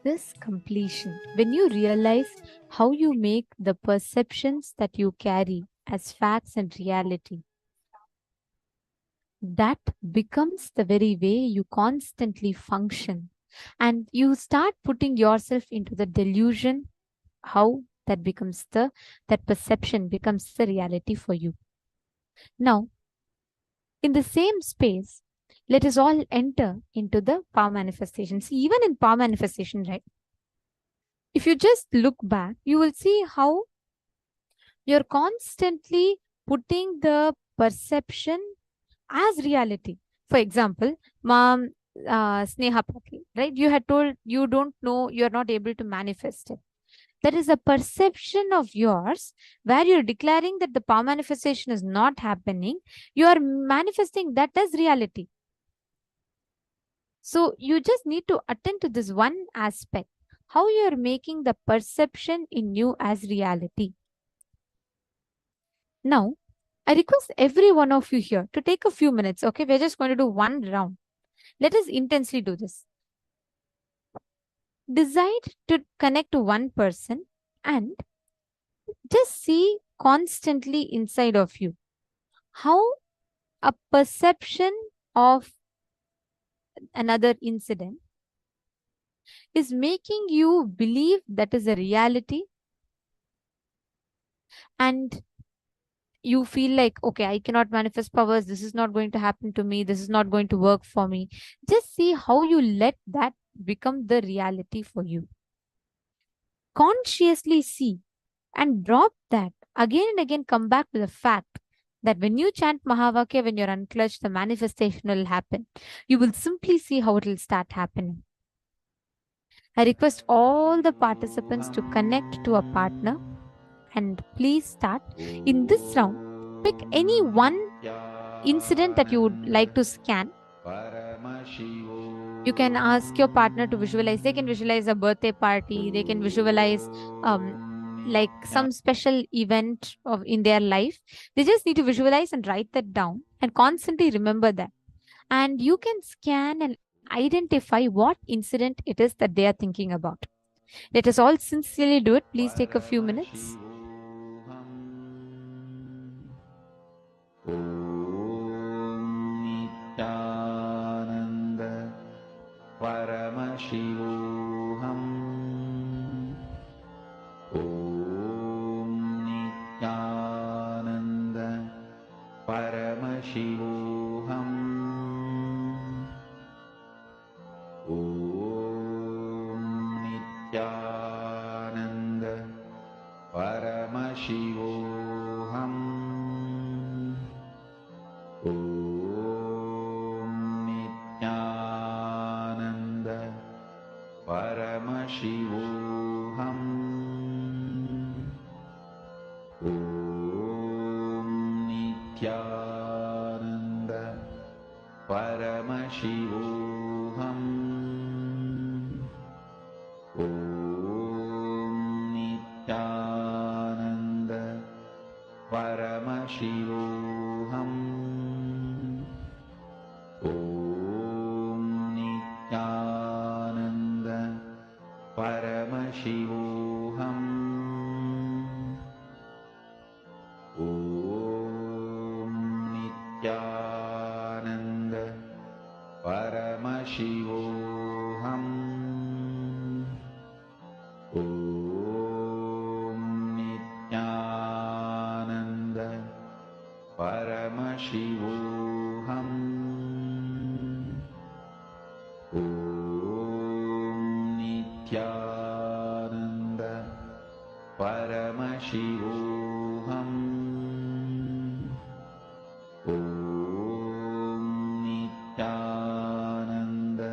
this completion, when you realize how you make the perceptions that you carry as facts and reality, that becomes the very way you constantly function. And you start putting yourself into the delusion, how that becomes that perception becomes the reality for you. Now, in the same space, let us all enter into the power manifestation. See, even in power manifestation, right? If you just look back, you will see how you're constantly putting the perception as reality. For example, mom, Sneha Patil, right? You had told you don't know, you're not able to manifest it. That is a perception of yours where you're declaring that the power manifestation is not happening. You are manifesting that as reality. So you just need to attend to this one aspect, how you're making the perception in you as reality. Now, I request every one of you here to take a few minutes, okay? We're just going to do one round. Let us intensely do this. Decide to connect to one person and just see constantly inside of you how a perception of another incident is making you believe that is a reality, and you feel like, okay, I cannot manifest powers, this is not going to happen to me, this is not going to work for me. Just see how you let that become the reality for you. Consciously see and drop that. Again and again come back to the fact that when you chant Mahavakya, when you're unclutched, the manifestation will happen. You will simply see how it will start happening. I request all the participants to connect to a partner and please start. In this round, pick any one incident that you would like to scan. You can ask your partner to visualize. They can visualize a birthday party. They can visualize like some special event in their life. They just need to visualize and write that down and constantly remember that. And you can scan and identify what incident it is that they are thinking about. Let us all sincerely do it. Please take a few minutes.
Nithyananda Paramashivoham. Om Nithyananda Paramashivoham. Om Nithyananda Paramashivoham. Om Nithyananda Paramashivoham. Om Nithyananda Paramashivoham. Om Nithyananda Paramashivoham. Om Nithyananda Paramashivoham. Om Nithyananda Paramashivoham. Om Nithyananda Paramashivoham. Om Nithyananda Paramashivoham. Om Nithyananda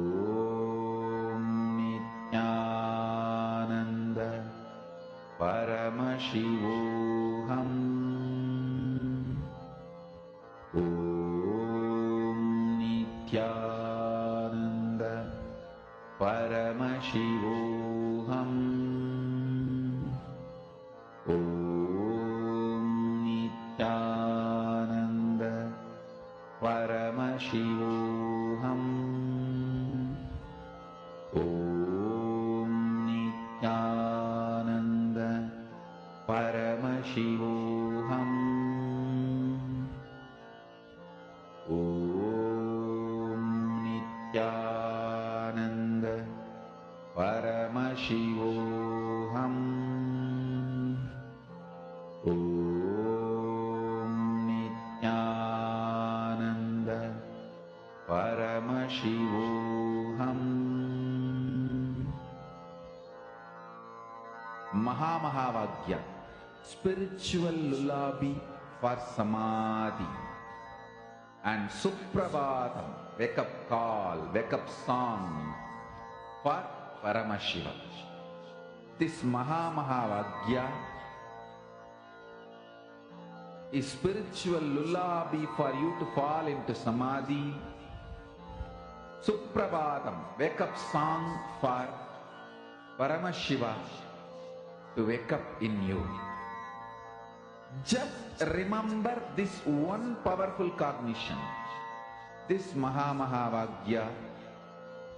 Paramashivoham. Om Nithyananda Paramashivoham. Om Nithyananda Paramashivoham. Om Nithyananda Paramashivoham. Om Nithyananda Paramashivoham. Om Nithyananda Paramashivoham. Mahamahavaagya, spiritual lullaby for samadhi, and Suprabhatam, wake up call, wake up song for Paramashiva. This Mahamahavaagya is spiritual lullaby for you to fall into samadhi. Suprabhatam, wake up song for Paramashiva to wake up in you. Just remember this one powerful cognition. This Mahamahavaagya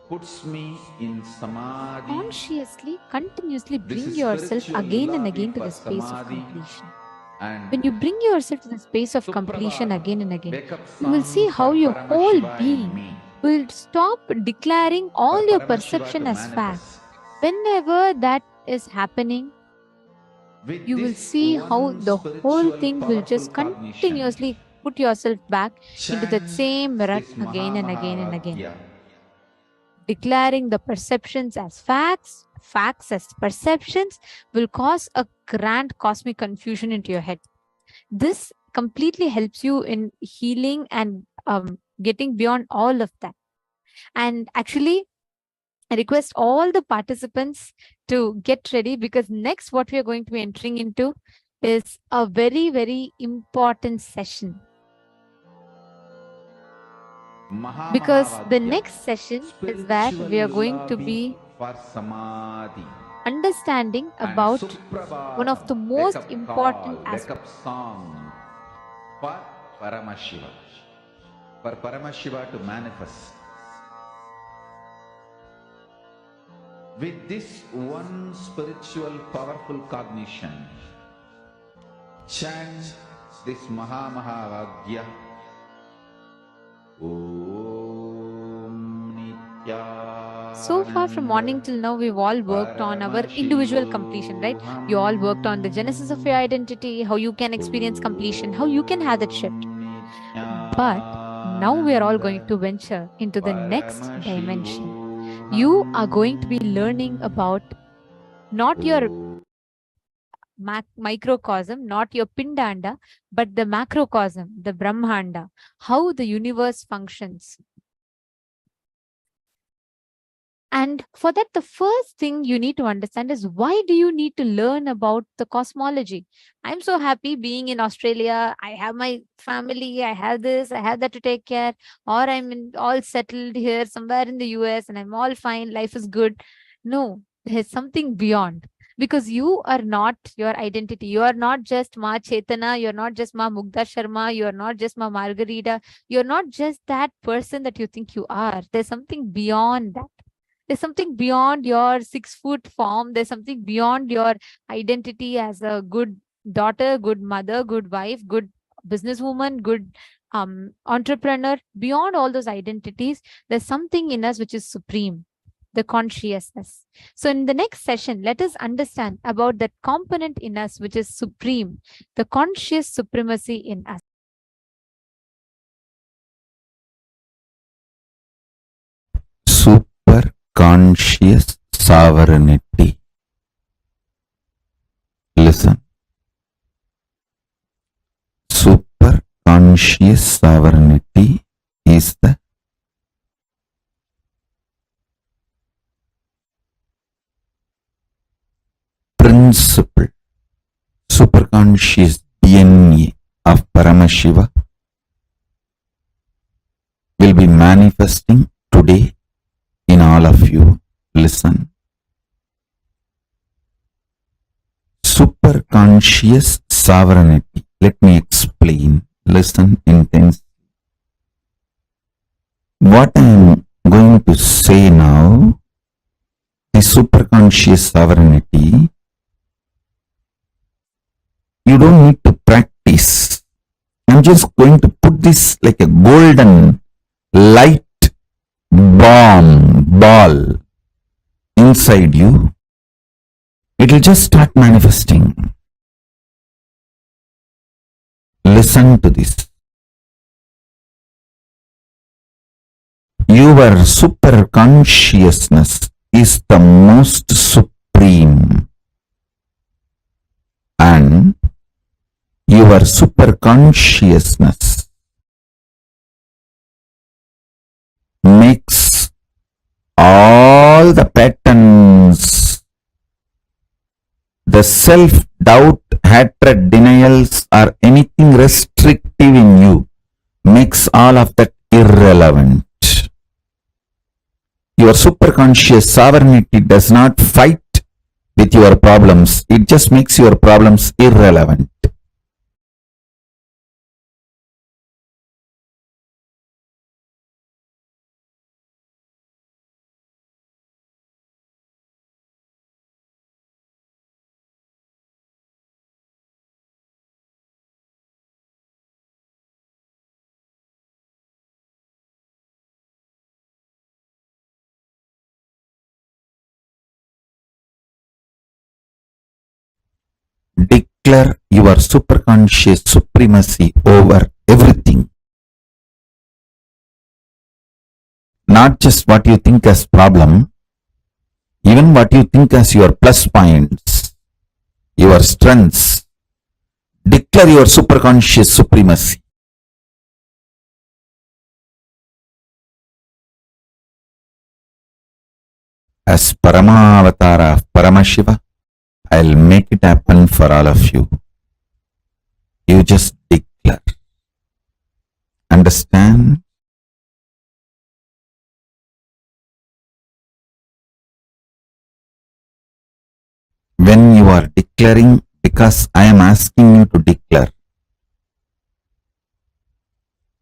puts me in samadhi.
Consciously, continuously
This
bring
is
yourself
spiritual
again and
lullaby
again to
for
the space of
samadhi.
completion.
And
When you bring yourself to the space of completion
Suprabhatam,
again and again,
wake up
you will
song
see how
for
your whole
Paramashiva in
being
me.
will stop declaring all
For
your
Paramashiva
perception
to
as fact.
manifest.
Whenever that is happening,
With
you will
this
see how
one
the whole
spiritual
thing will
powerful
just
cognition,
continuously put yourself back into that
chant
same rut
this
again and again and again.
Mahamahavaagya.
Declaring the perceptions as facts, facts as perceptions will cause a grand cosmic confusion into your head. This completely helps you in healing and getting beyond all of that. And actually, I request all the participants to get ready, because next what we are going to be entering into is a very, very important session. Because the
Mahamahavaagya,
next session is where
spiritual
we are going to
lullaby
be
for samadhi.
understanding
And
about
Suprabhatam,
one of the
wake
most
up
important
call, wake
aspects.
up song for Paramashiva. For Paramashiva to manifest. With this one spiritual powerful cognition, chant this Mahamahavaagya. Om Nithyananda.
So far from morning till now, we've all worked on our individual completion, right? You all worked on the genesis of your identity, how you can experience completion, how you can have that shift. But now we are all going to venture into the next dimension. You are going to be learning about not your microcosm, not your pindanda, but the macrocosm, the Brahmanda, how the universe functions. And for that, the first thing you need to understand is, why do you need to learn about the cosmology? I'm so happy being in Australia. I have my family. I have this, I have that to take care. Or I'm all settled here somewhere in the US and I'm all fine. Life is good. No, there's something beyond. Because you are not your identity. You are not just Ma Chetana. You're not just Ma Mugdha Sharma. You're not just Ma Margarita. You're not just that person that you think you are. There's something beyond that. There's something beyond your 6-foot form. There's something beyond your identity as a good daughter, good mother, good wife, good businesswoman, good entrepreneur. Beyond all those identities, there's something in us which is supreme, the consciousness. So in the next session, let us understand about that component in us which is supreme, the conscious supremacy in us.
Super conscious sovereignty. Listen. Super conscious sovereignty is the principle superconscious DNA of Paramashiva will be manifesting today in all of you. Listen. Superconscious sovereignty. Let me explain. Listen intensely. What I am going to say now is superconscious sovereignty. You don't need to practice. I'm just going to put this like a golden light ball inside you. It will just start manifesting. Listen to this. Your super consciousness is the most supreme, and your super consciousness makes all the patterns, the self-doubt, hatred, denials, or anything restrictive in you, makes all of that irrelevant. Your superconscious sovereignty does not fight with your problems. It just makes your problems irrelevant. Declare your superconscious supremacy over everything. Not just what you think as problem, even what you think as your plus points, your strengths. Declare your superconscious supremacy. As Paramavatara of Paramashiva, I'll make it happen for all of you. You just declare. Understand? When you are declaring, because I am asking you to declare,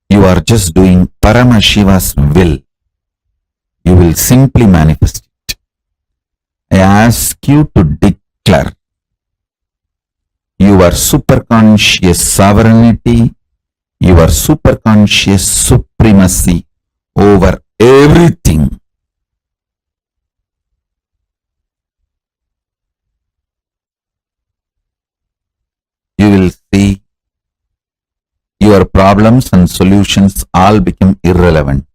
you are just doing Paramashiva's will. You will simply manifest it. I ask you to declare your superconscious sovereignty, your superconscious supremacy over everything. You will see your problems and solutions all become irrelevant.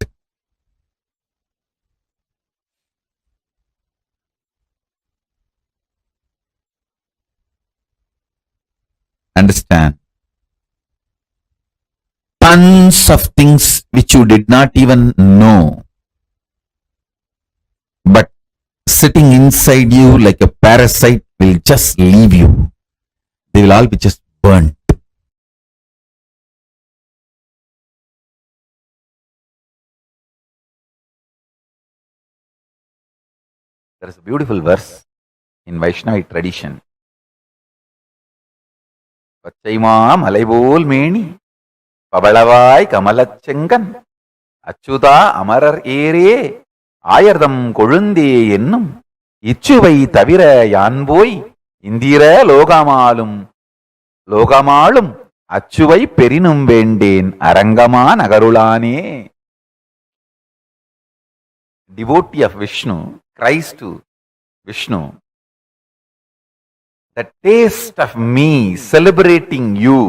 Understand? Tons of things which you did not even know, but sitting inside you like a parasite will just leave you. They will all be just burnt. There is a beautiful verse in Vaishnavic tradition. பச்சைமா மலைபோல் மேனி பவளவாய் கமலச்செங்கன் அச்சுதா அமரர் ஏரே ஆயர்தம் கொழுந்தே என்னும் இச்சுவை தவிர யான் போய் இந்திர லோகமாளும் அச்சுவை பெரினும் வேண்டேன் அரங்கமா நகருளானே. Devotee of Vishnu cries to Vishnu, the taste of me celebrating you,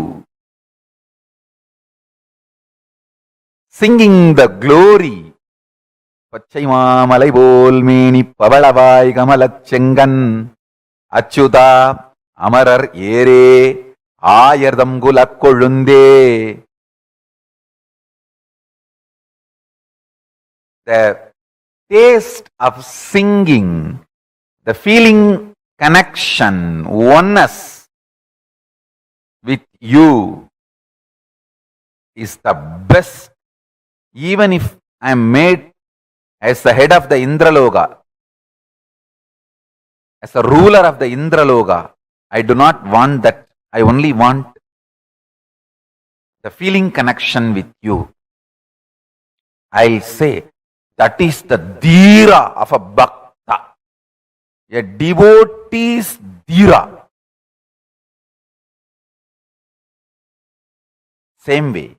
singing the glory. பச்சை மாமலை போல் மேனி பவளவாய் கமலச்செங்கன் அச்சுதா அமரர் ஏரே ஆயர்தம் குலக் கொழுந்தே. The taste of singing, the feeling connection, oneness with you is the best. Even if I am made as the head of the Indraloka, as a ruler of the Indraloka, I do not want that. I only want the feeling connection with you. I'll say that is the dhira of a bhakta, a devotee's dhira. Same way,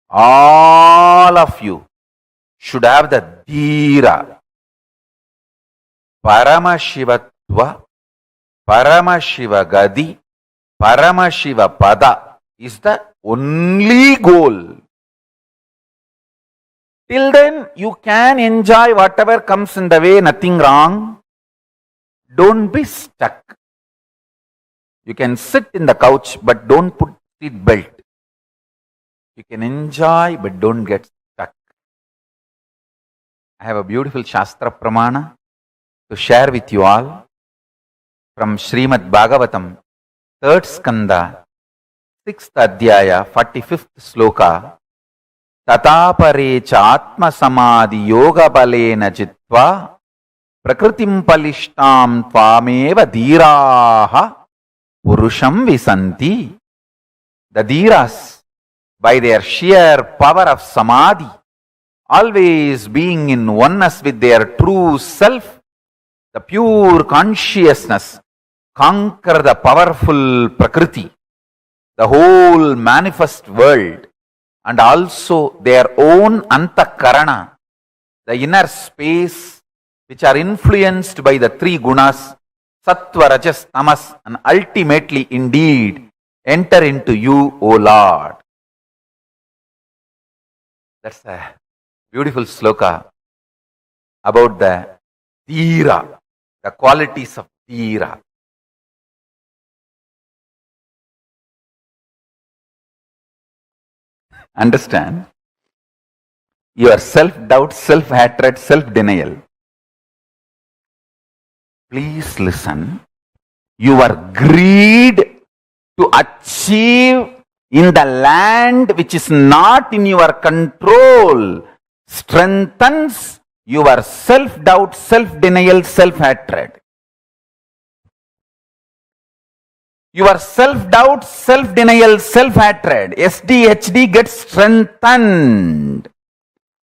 all of you should have the dhira. Paramashivatva, Paramashivagadi, Paramashivapada is the only goal. Till then, you can enjoy whatever comes in the way, nothing wrong. Don't be stuck. You can sit in the couch, but don't put seat belt. You can enjoy, but don't get stuck. I have a beautiful Shastra Pramana to share with you all from Srimad Bhagavatam, 3rd Skanda, 6th Adhyaya, 45th Sloka. Tatapare cha atma samadhi yoga balena jitva prakritim palishtam tvameva dhiraha purusham visanti. The dhiras, by their sheer power of samadhi, always being in oneness with their true self, the pure consciousness, conquer the powerful prakriti, the whole manifest world, and also their own antakarana, the inner space, which are influenced by the three gunas, sattva, rajas, tamas, and ultimately indeed enter into you, O Lord. That's a beautiful sloka about the dhira, the qualities of dhira. Understand? Your self-doubt, self-hatred, self-denial. Please listen. Your greed to achieve in the land which is not in your control strengthens your self-doubt, self-denial, self-hatred. Your self-doubt, self-denial, self-hatred, SDHD gets strengthened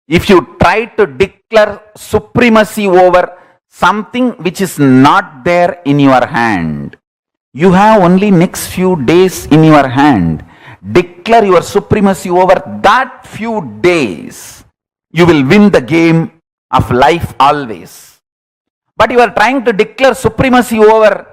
if you try to declare supremacy over something which is not there in your hand. You have only next few days in your hand. Declare your supremacy over that few days. You will win the game of life always. But you are trying to declare supremacy over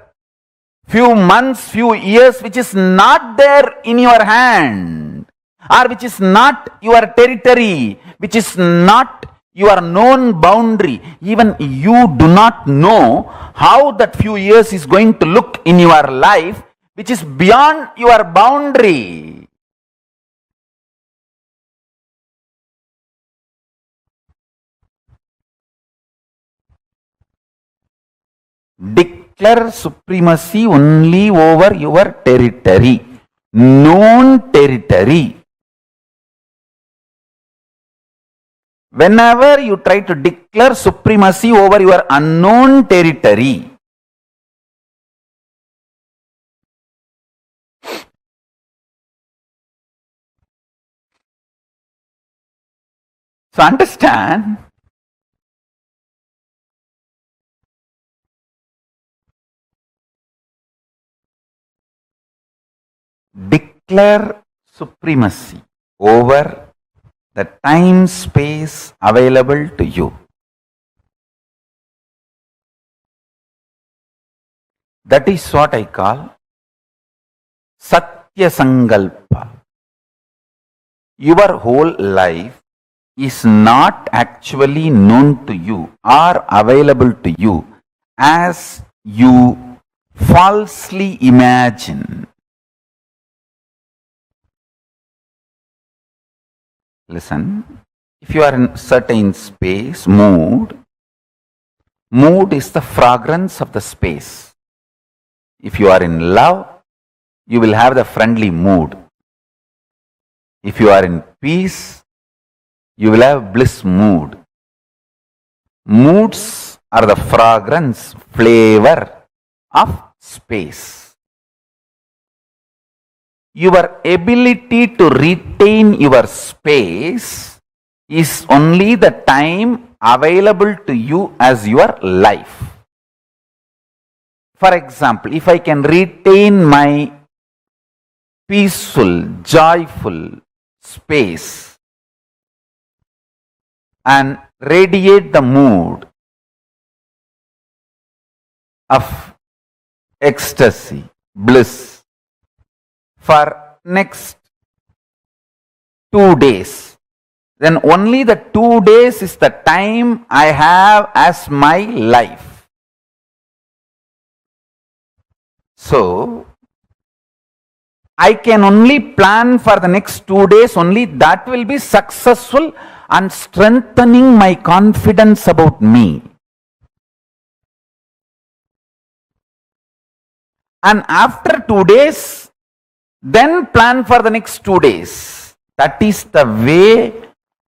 few months, few years, which is not there in your hand, or which is not your territory, which is not your known boundary. Even you do not know how that few years is going to look in your life, which is beyond your boundary. Declare supremacy only over your territory, known territory. Whenever you try to declare supremacy over your unknown territory, so understand, declare supremacy over the time space available to you. That is what I call Satya Sankalpa. Your whole life is not actually known to you or available to you as you falsely imagine. Listen, if you are in certain space, mood is the fragrance of the space. If you are in love, you will have the friendly mood. If you are in peace, you will have bliss mood. Moods are the fragrance, flavor of space. Your ability to retain your space is only the time available to you as your life. For example, if I can retain my peaceful, joyful space and radiate the mood of ecstasy, bliss for next 2 days, then only the 2 days is the time I have as my life. So, I can only plan for the next 2 days, only that will be successful and strengthening my confidence about me. And after 2 days, then plan for the next 2 days. That is the way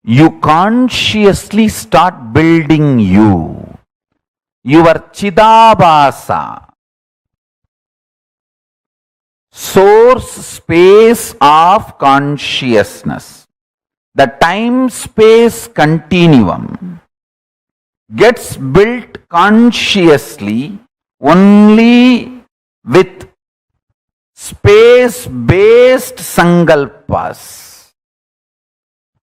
you consciously start building your Chidabhasa, source space of consciousness. The time-space continuum gets built consciously only with space-based sankalpas.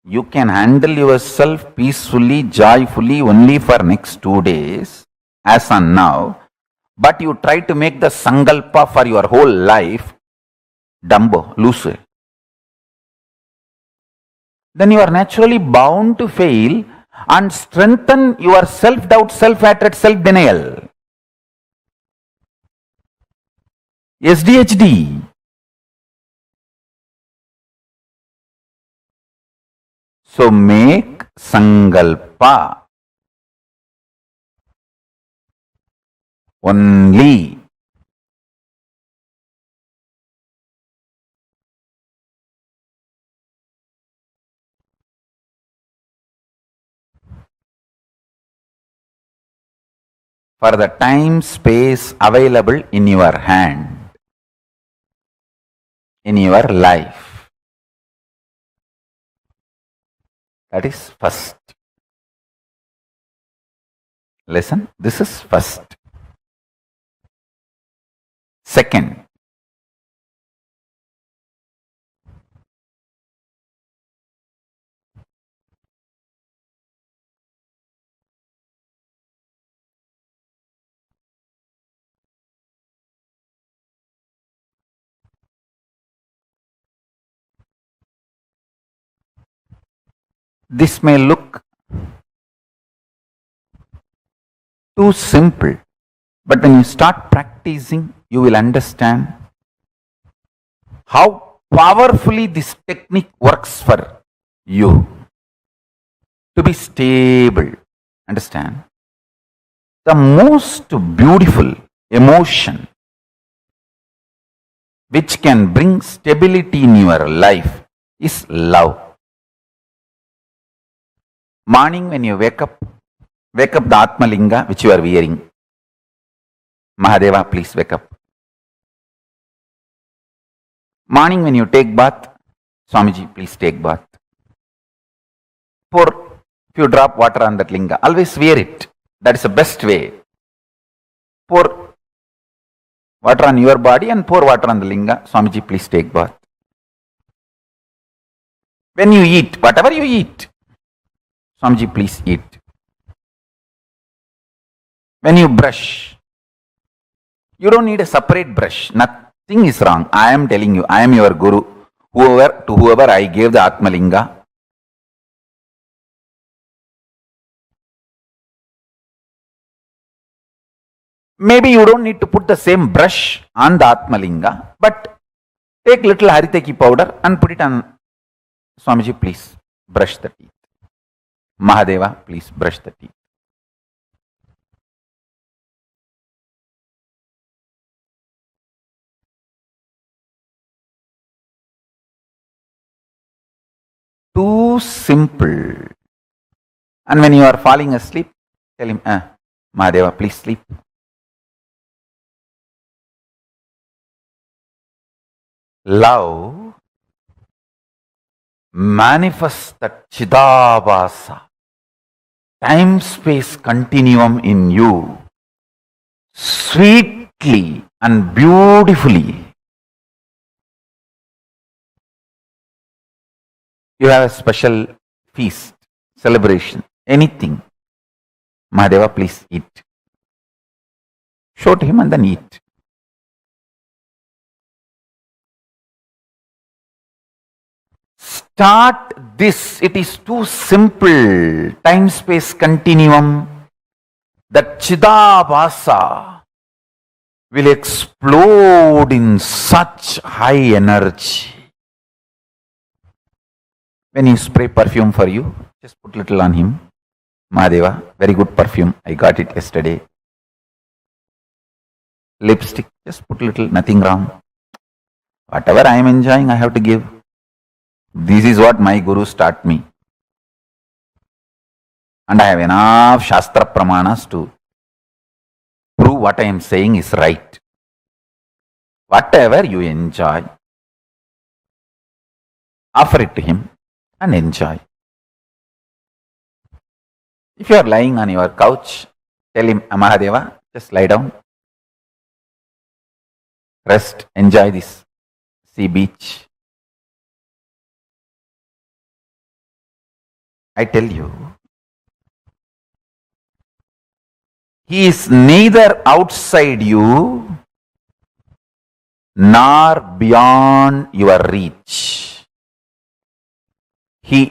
You can handle yourself peacefully, joyfully only for next 2 days, as on now, but you try to make the sankalpa for your whole life, Dumbo, loose. Then you are naturally bound to fail and strengthen your self-doubt, self-hatred, self-denial. SDHD. So make sankalpa only for the time space available in your hand, in your life. That is first. Listen, this is first. Second, this may look too simple, but when you start practicing, you will understand how powerfully this technique works for you to be stable. Understand? The most beautiful emotion which can bring stability in your life is love. Morning when you wake up the Atma Linga which you are wearing. Mahadeva, please wake up. Morning when you take bath, Swamiji, please take bath. Pour few drop water on that linga. Always wear it. That is the best way. Pour water on your body and pour water on the linga. Swamiji, please take bath. When you eat, whatever you eat, Swamiji, please eat. When you brush, you don't need a separate brush. Nothing is wrong. I am telling you, I am your guru. To whoever I gave the Atmalinga, maybe you don't need to put the same brush on the Atmalinga, but take little Hariteki powder and put it on. Swamiji, please brush the teeth. Mahadeva, please brush the teeth. too simple. And when you are falling asleep, tell him, Mahadeva, please sleep. Love manifests that Chidabhasa, time-space continuum in you, sweetly and beautifully. You have a special feast, celebration, anything. Mahadeva, please eat. Show to him and then eat. Start this. It is too simple. Time-space continuum. That Chidabhasa will explode in such high energy. When you spray perfume for you, just put little on him. Mahadeva, very good perfume. I got it yesterday. Lipstick, just put little, nothing wrong. Whatever I am enjoying, I have to give. This is what my gurus taught me. And I have enough Shastra Pramanas to prove what I am saying is right. Whatever you enjoy, offer it to him and enjoy. If you are lying on your couch, tell him, Mahadeva, just lie down. Rest, enjoy this sea beach. I tell you, he is neither outside you nor beyond your reach. He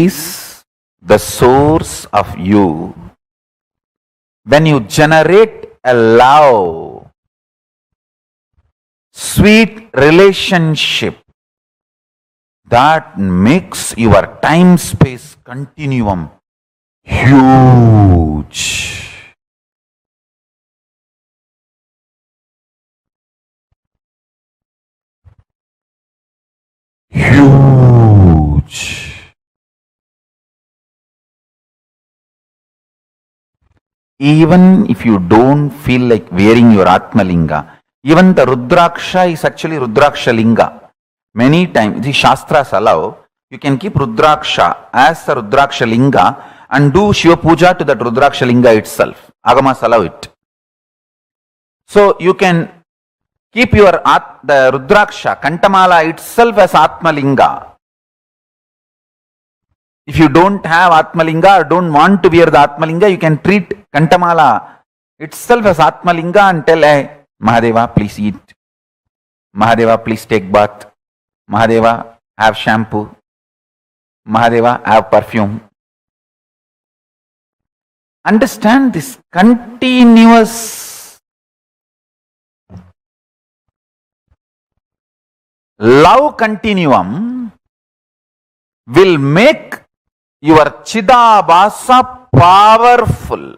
is the source of you. When you generate a love, sweet relationship, that makes your time-space continuum huge. Huge. Even if you don't feel like wearing your Atmalinga, even the Rudraksha is actually Rudraksha Linga. Many times, the Shastras allow, you can keep Rudraksha as the Rudraksha Linga and do Shiva Puja to that Rudraksha Linga itself. Agamas allow it. So you can keep your the Rudraksha, Kantamala itself as Atmalinga. If you don't have Atmalinga or don't want to wear the Atmalinga, you can treat Kantamala itself as Atmalinga and tell, hey, Mahadeva, please eat. Mahadeva, please take bath. Mahadeva, have shampoo. Mahadeva, have perfume. Understand this continuous love continuum will make your Chidabhasa powerful.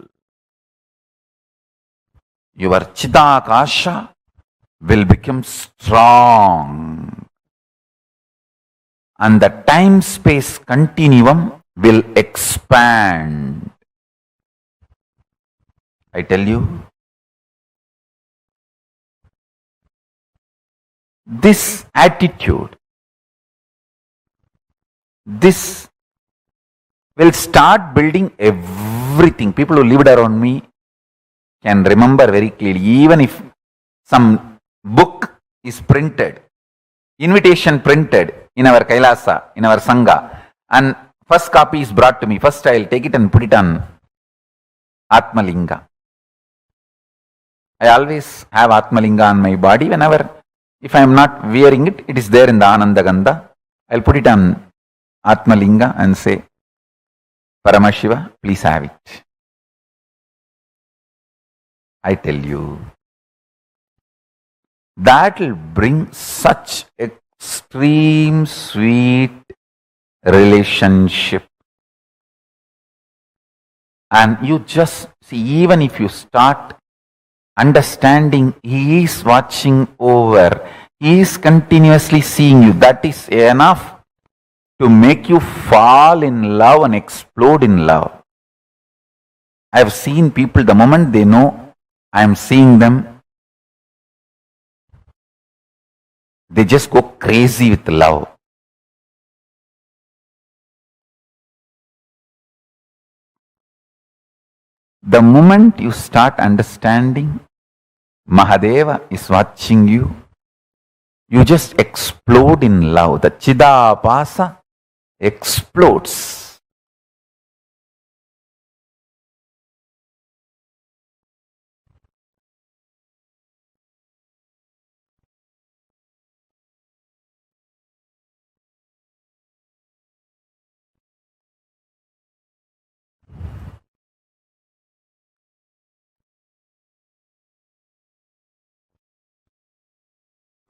Your Chidakasha will become strong. And the time-space continuum will expand. I tell you, this attitude, this will start building everything. People who lived around me can remember very clearly, even if some book is printed, invitation printed in our Kailasa, in our Sangha, and first copy is brought to me. First I will take it and put it on Atmalinga. I always have Atmalinga on my body. Whenever, if I am not wearing it, it is there in the Ananda Gandha. I will put it on Atmalinga and say, Paramashiva, please have it. I tell you, that will bring such extreme sweet relationship. And you just see, even if you start understanding, he is watching over, he is continuously seeing you, that is enough. to make you fall in love and explode in love. I have seen people, the moment they know I am seeing them, they just go crazy with love. The moment you start understanding Mahadeva is watching you, you just explode in love. The Chidapasa explodes.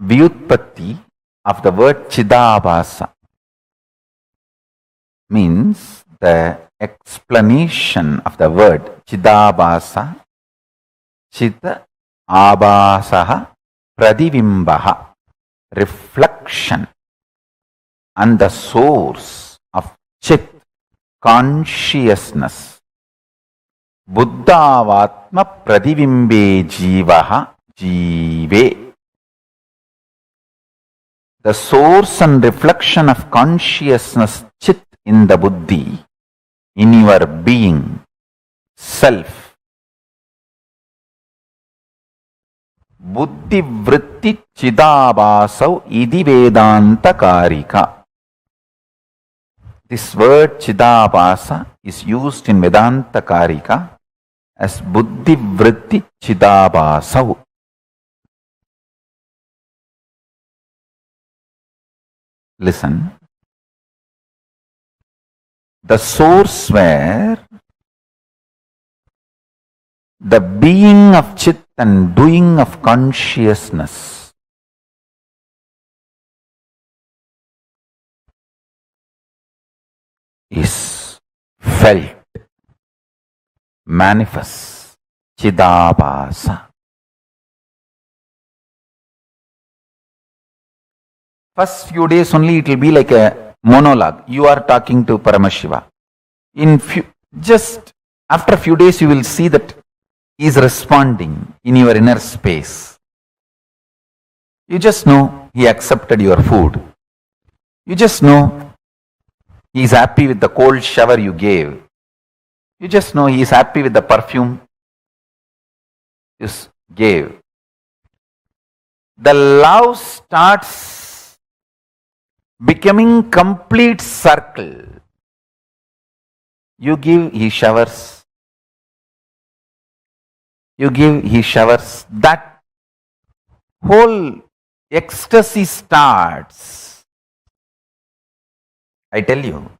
Vyutpatti of the word Chidabhasa means the explanation of the word Chidabhasa, Chita Abhasaha Pradivimbaha, reflection, and the source of Chit, consciousness. Buddhavatma Pradivimbe Jivaha Jive. The source and reflection of consciousness, Chit, in the Buddhi, in your being, self. Buddhi vritti chidabhasau idi vedanta karika. This word chidabhasa is used in Vedanta Karika as buddhi vritti chidabhasau. Listen. The source where the being of Chit and doing of consciousness is felt, manifests, Chidabhasa. First few days only it will be like a monologue. You are talking to Paramashiva. Just after a few days you will see that he is responding in your inner space. You just know he accepted your food. You just know he is happy with the cold shower you gave. You just know he is happy with the perfume you gave. The love starts becoming complete circle. You give, he showers. You give, he showers. That whole ecstasy starts. I tell you.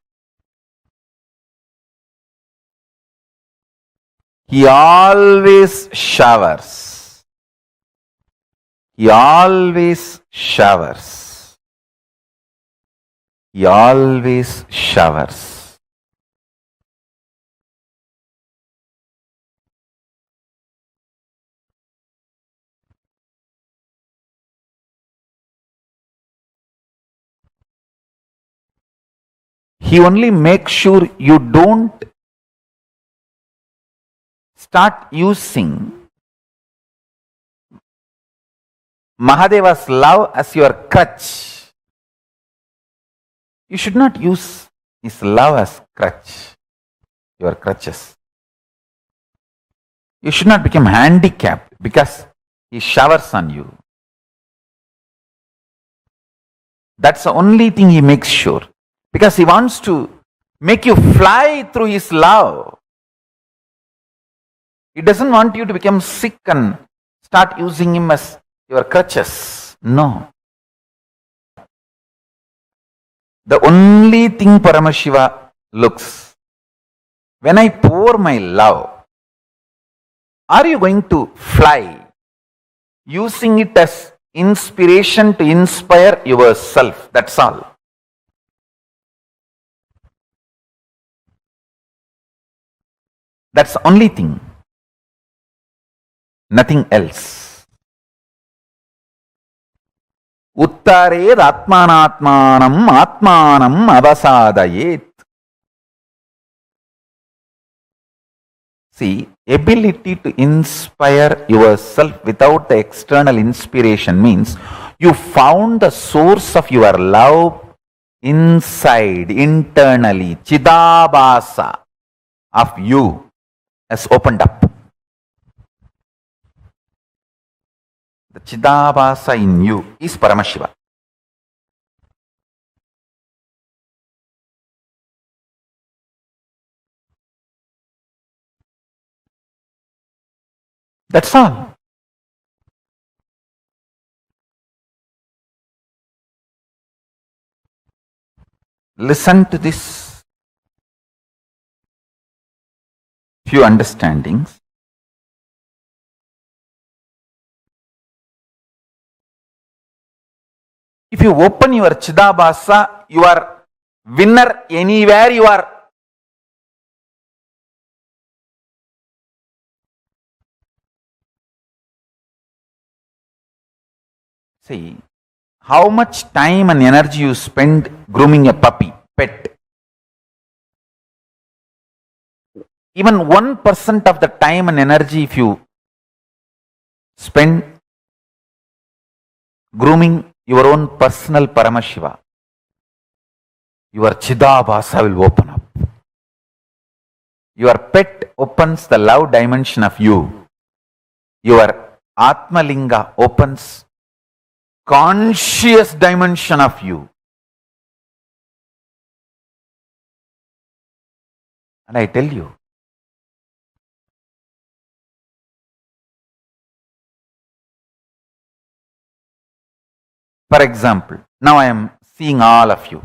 He always showers. He always showers. He always showers. He only makes sure you don't start using Mahadeva's love as your crutch. You should not use his love as crutch, your crutches. You should not become handicapped because he showers on you. That's the only thing he makes sure. Because he wants to make you fly through his love. He doesn't want you to become sick and start using him as your crutches. No. The only thing Paramashiva looks, when I pour my love, are you going to fly, using it as inspiration to inspire yourself? That's all. That's the only thing. Nothing else. Uttared atmanatmanam atmanam avasadayet. See, ability to inspire yourself without the external inspiration means you found the source of your love inside, internally. Chidabhasa of you has opened up. The Chidabhasa in you is Paramashiva. That's all. Listen to this few understandings. If you open your Chidabhasa, you are winner anywhere you are. See, how much time and energy you spend grooming a puppy, pet. Even 1% of the time and energy if you spend grooming your own personal Paramashiva, your Chidabhasa will open up. Your pet opens the love dimension of you. Your Atmalinga opens conscious dimension of you. And I tell you, for example, now I am seeing all of you.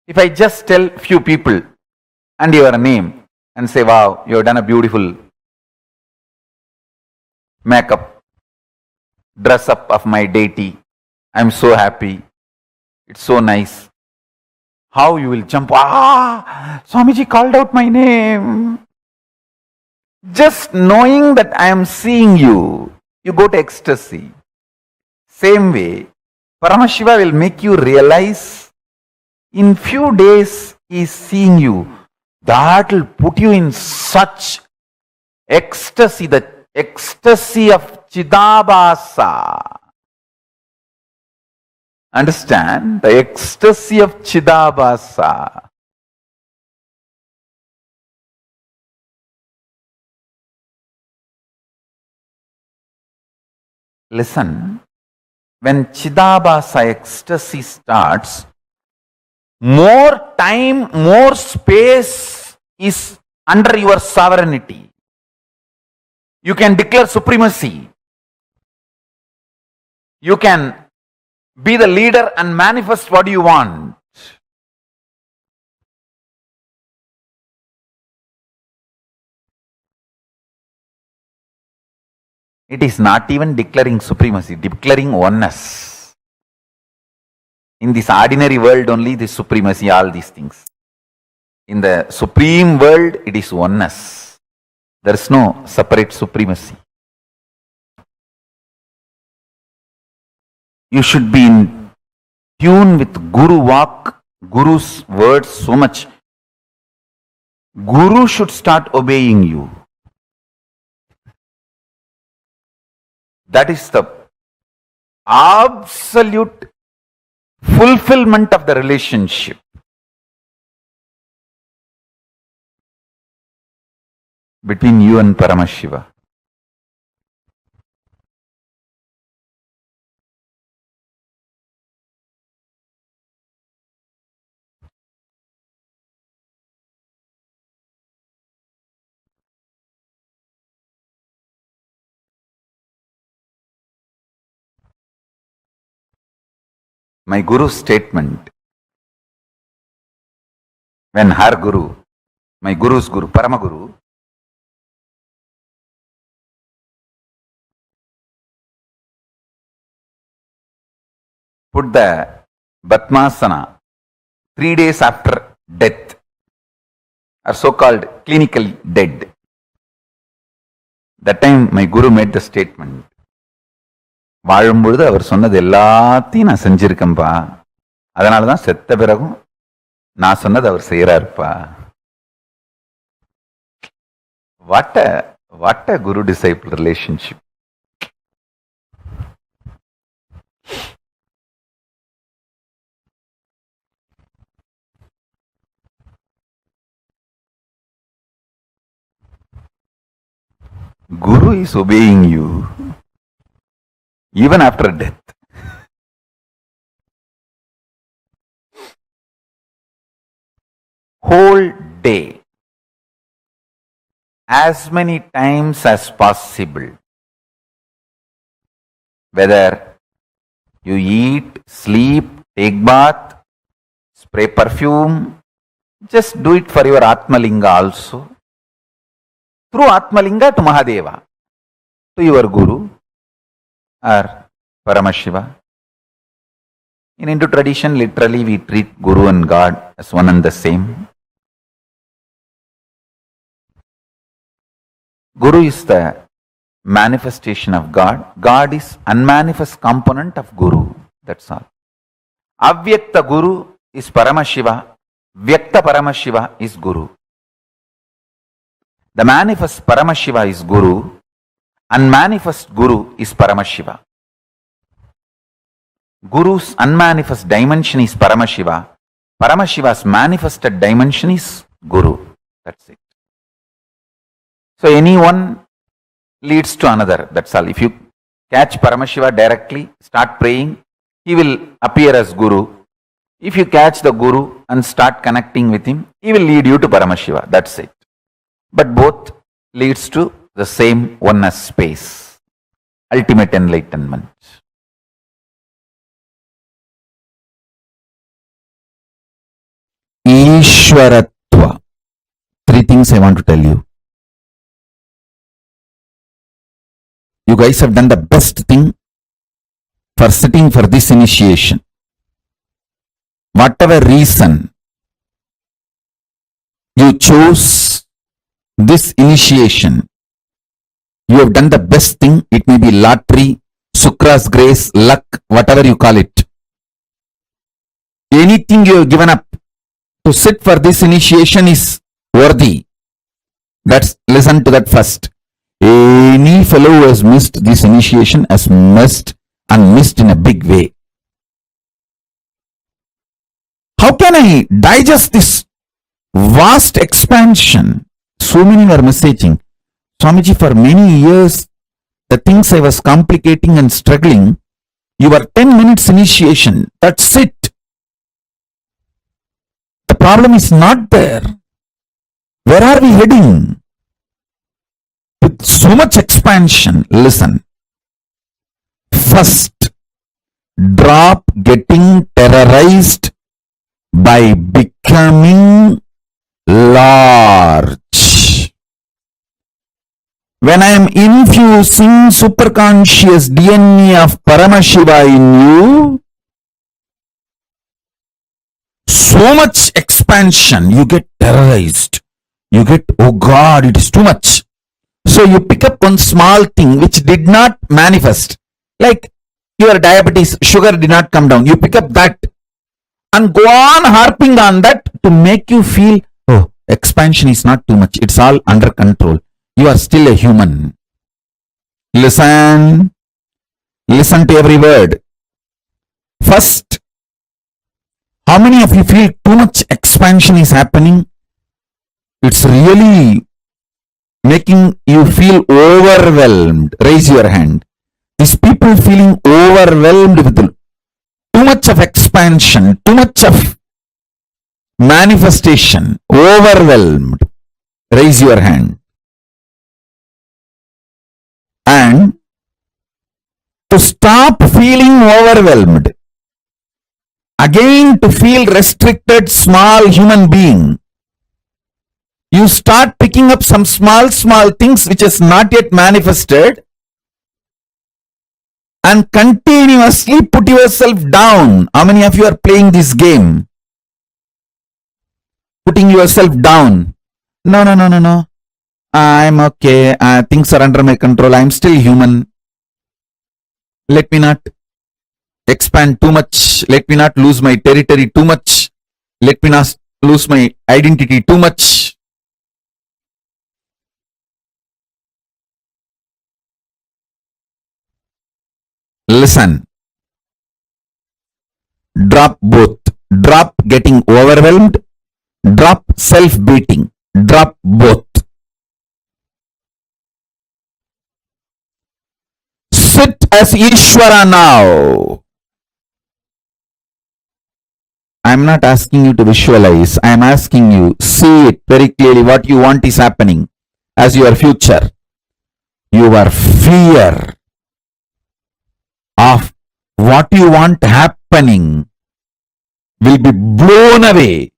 If I just tell few people and your name and say, wow, you have done a beautiful makeup, dress up of my deity, I'm so happy, it's so nice. How you will jump, Swamiji called out my name. Just knowing that I am seeing you, you go to ecstasy. Same way, Paramashiva will make you realize in few days he is seeing you. That will put you in such ecstasy, the ecstasy of Chidabhasa. Understand? The ecstasy of Chidabhasa. Listen, when Chidabhasa ecstasy starts, more time, more space is under your sovereignty. You can declare supremacy. You can be the leader and manifest what you want. It is not even declaring supremacy, declaring oneness. In this ordinary world only, this supremacy, all these things. In the supreme world, it is oneness. There is no separate supremacy. You should be in tune with Guru Vak, Guru's words so much. Guru should start obeying you. That is the absolute fulfillment of the relationship. Between you and Paramashiva. My Guru's statement, when her Guru, my Guru's Guru, Paramaguru, put the Batmasana 3 days after death, or so-called clinically dead. That time my Guru made the statement, வாழும்பொழுது அவர் சொன்னது எல்லாத்தையும் நான் செஞ்சிருக்கேன்பா, அதனாலதான் செத்த பிறகும் நான் சொன்னது அவர் செய்யறாருப்பா. What a guru-disciple relationship. Guru is obeying you even after death. Whole day, as many times as possible, whether you eat, sleep, take bath, spray perfume, just do it for your Atmalinga also. Through Atmalinga to Mahadeva, to your Guru or Paramashiva. In Hindu tradition, literally we treat Guru and God as one and the same. Guru is the manifestation of God. God is unmanifest component of Guru. That's all. Avyakta Guru is Paramashiva. Vyakta Paramashiva is Guru. The manifest Paramashiva is Guru. Unmanifest Guru is Paramashiva. Guru's unmanifest dimension is Paramashiva. Paramashiva's manifested dimension is Guru. That's it. So anyone leads to another. That's all. If you catch Paramashiva directly, start praying, he will appear as Guru. If you catch the Guru and start connecting with him, he will lead you to Paramashiva. That's it. But both leads to the same oneness space, ultimate enlightenment. Ishwaratva. Three things I want to tell you. You guys have done the best thing for sitting for this initiation. Whatever reason you chose this initiation, you have done the best thing. It may be lottery, Sukra's grace, luck, whatever you call it. Anything you have given up to sit for this initiation is worthy. Listen to that first. Any fellow who has missed this initiation has missed in a big way. How can I digest this vast expansion? So many were messaging, Swamiji, for many years, the things I was complicating and struggling, you were 10 minutes initiation. That's it. The problem is not there. Where are we heading? With so much expansion, listen. First, drop getting terrorized by becoming large. When I am infusing superconscious DNA of Paramashiva in you, so much expansion, you get terrorized. You get, oh God, it is too much. So you pick up one small thing which did not manifest. Like your diabetes, sugar did not come down. You pick up that and go on harping on that to make you feel, oh, expansion is not too much. It's all under control. You are still a human. Listen to every word. First, how many of you feel too much expansion is happening? It's really making you feel overwhelmed. Raise your hand. These people feeling overwhelmed with too much of expansion, too much of manifestation, overwhelmed. Raise your hand. And to stop feeling overwhelmed, again to feel restricted small human being, you start picking up some small things which has not yet manifested and continuously put yourself down. How many of you are playing this game? Putting yourself down. No. I'm okay. Things are under my control. I'm still human. Let me not expand too much. Let me not lose my territory too much. Let me not lose my identity too much. Listen. Drop both. Drop getting overwhelmed. Drop self-beating. Drop both. Sit as Ishvara now. I am not asking you to visualize. I am asking you, see it very clearly. What you want is happening as your future. Your fear of what you want happening will be blown away.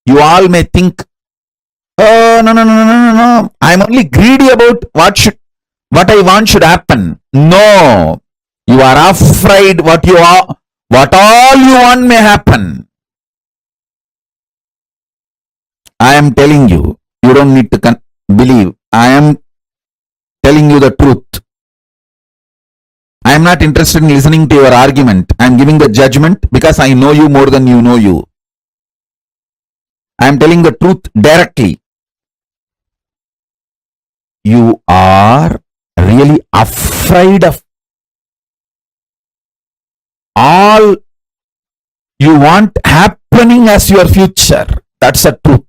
You all may think, oh, no. I am only greedy about what I want should happen. No. You are afraid what all you want may happen. I am telling you, you don't need to believe. I am telling you the truth. I am not interested in listening to your argument. I am giving the judgment because I know you more than you know you. I am telling the truth directly. You are really afraid of all you want happening as your future. That's the truth.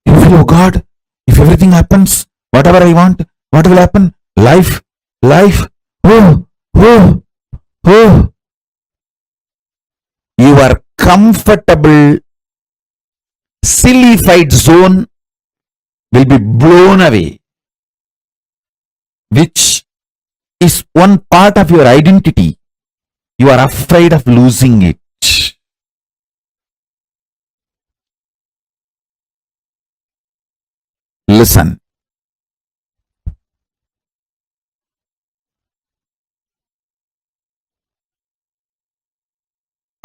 You feel, oh God, if everything happens, whatever I want, what will happen? Life, oh. Your comfortable, sillified zone will be blown away, which is one part of your identity. You are afraid of losing it. Listen.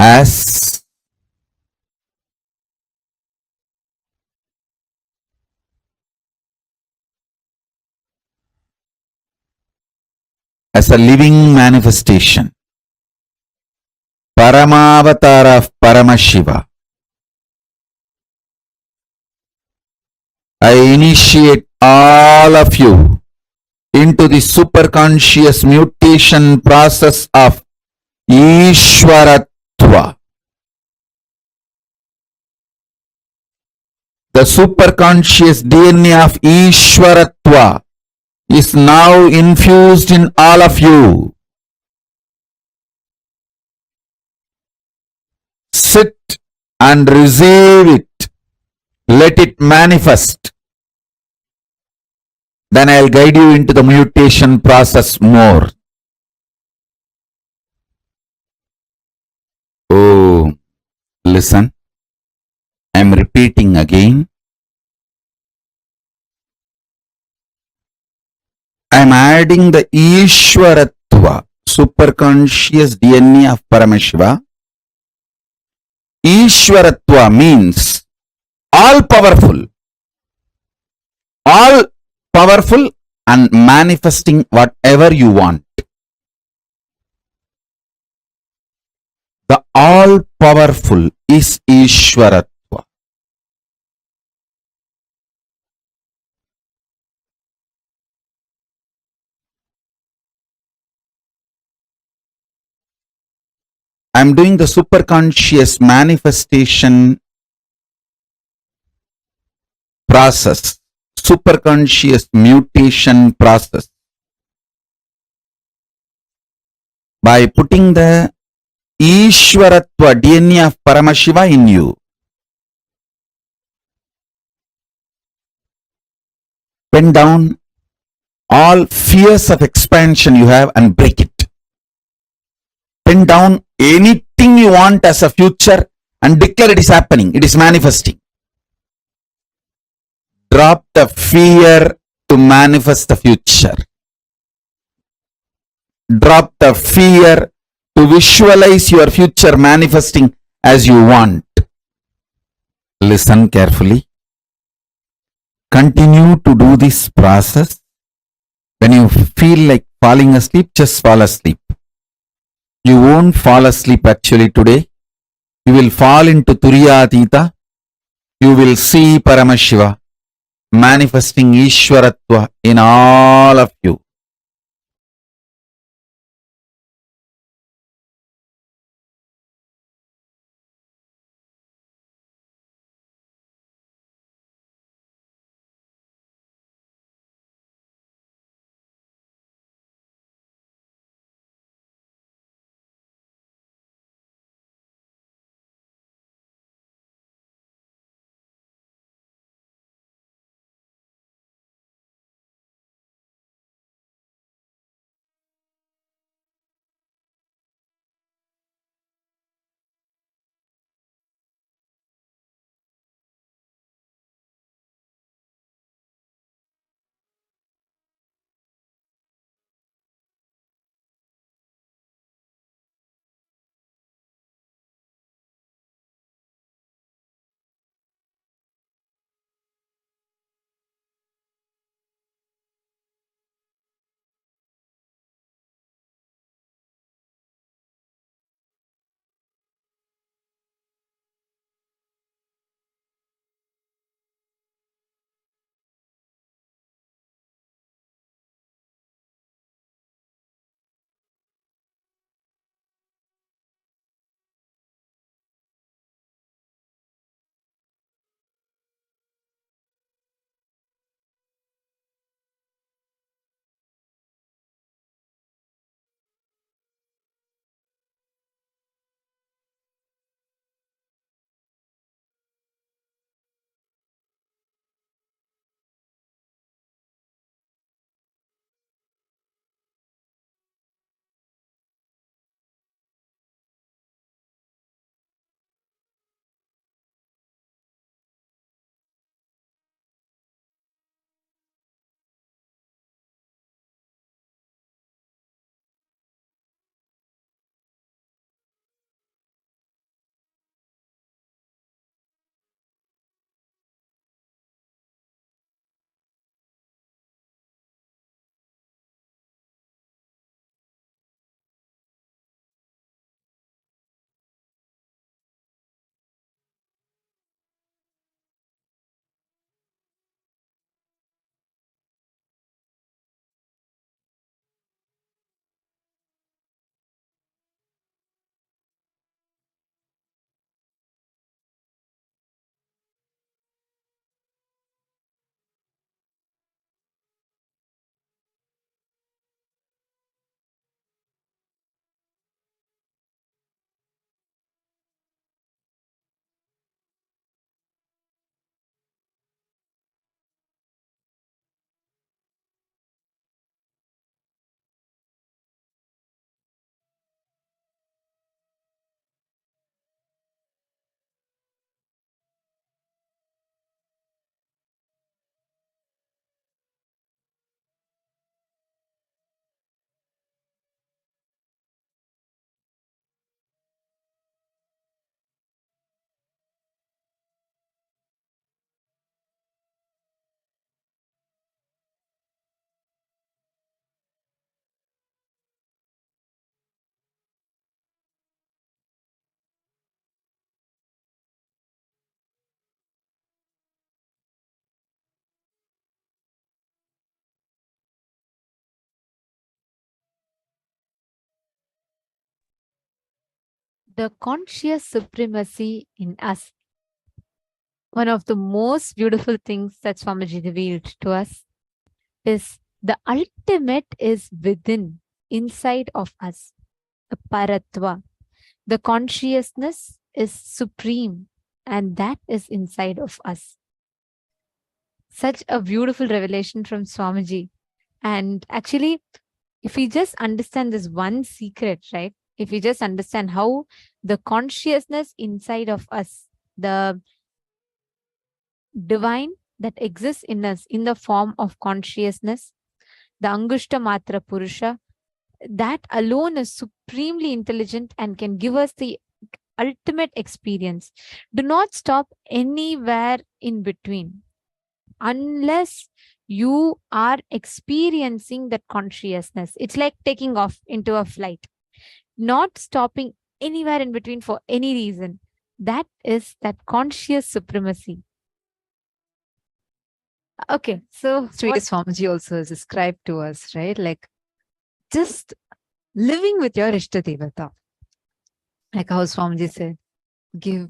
As a living manifestation, Paramavatara of Paramashiva, I initiate all of you into the superconscious mutation process of Ishvaratva. The superconscious DNA of Ishvaratva is now infused in all of you. Sit and receive it. Let it manifest. Then I'll guide you into the mutation process more. Oh, listen. I'm repeating again. I'm adding the Ishvaratva, superconscious DNA of Paramashiva. Ishvaratva means all powerful and manifesting whatever you want. The all powerful is Ishvaratva. I'm doing the superconscious manifestation process, superconscious mutation process, by putting the Ishvaratva DNA of Paramashiva in you. Bend down all fears of expansion you have and break it. Pin down anything you want as a future and declare it is happening, it is manifesting. Drop the fear to manifest the future. Drop the fear to visualize your future manifesting as you want. Listen carefully. Continue to do this process. When you feel like falling asleep, just fall asleep. You won't fall asleep actually today. You will fall into Turyatita. You will see Paramashiva manifesting Ishwaratva in all of you.
The conscious supremacy in us. One of the most beautiful things that Swamiji revealed to us is the ultimate is within, inside of us, the paratva. The consciousness is supreme, and that is inside of us. Such a beautiful revelation from Swamiji. And actually, if we just understand this one secret, right? If we just understand how the consciousness inside of us, the divine that exists in us in the form of consciousness, the Angushta Matra Purusha, that alone is supremely intelligent and can give us the ultimate experience. Do not stop anywhere in between. unless you are experiencing that consciousness. It's like taking off into a flight, not stopping anywhere in between for any reason. That is that conscious supremacy. Okay, so
That's the way Swamiji also has described to us, right? Like just living with your Ishta Devata. Like how Swamiji said, you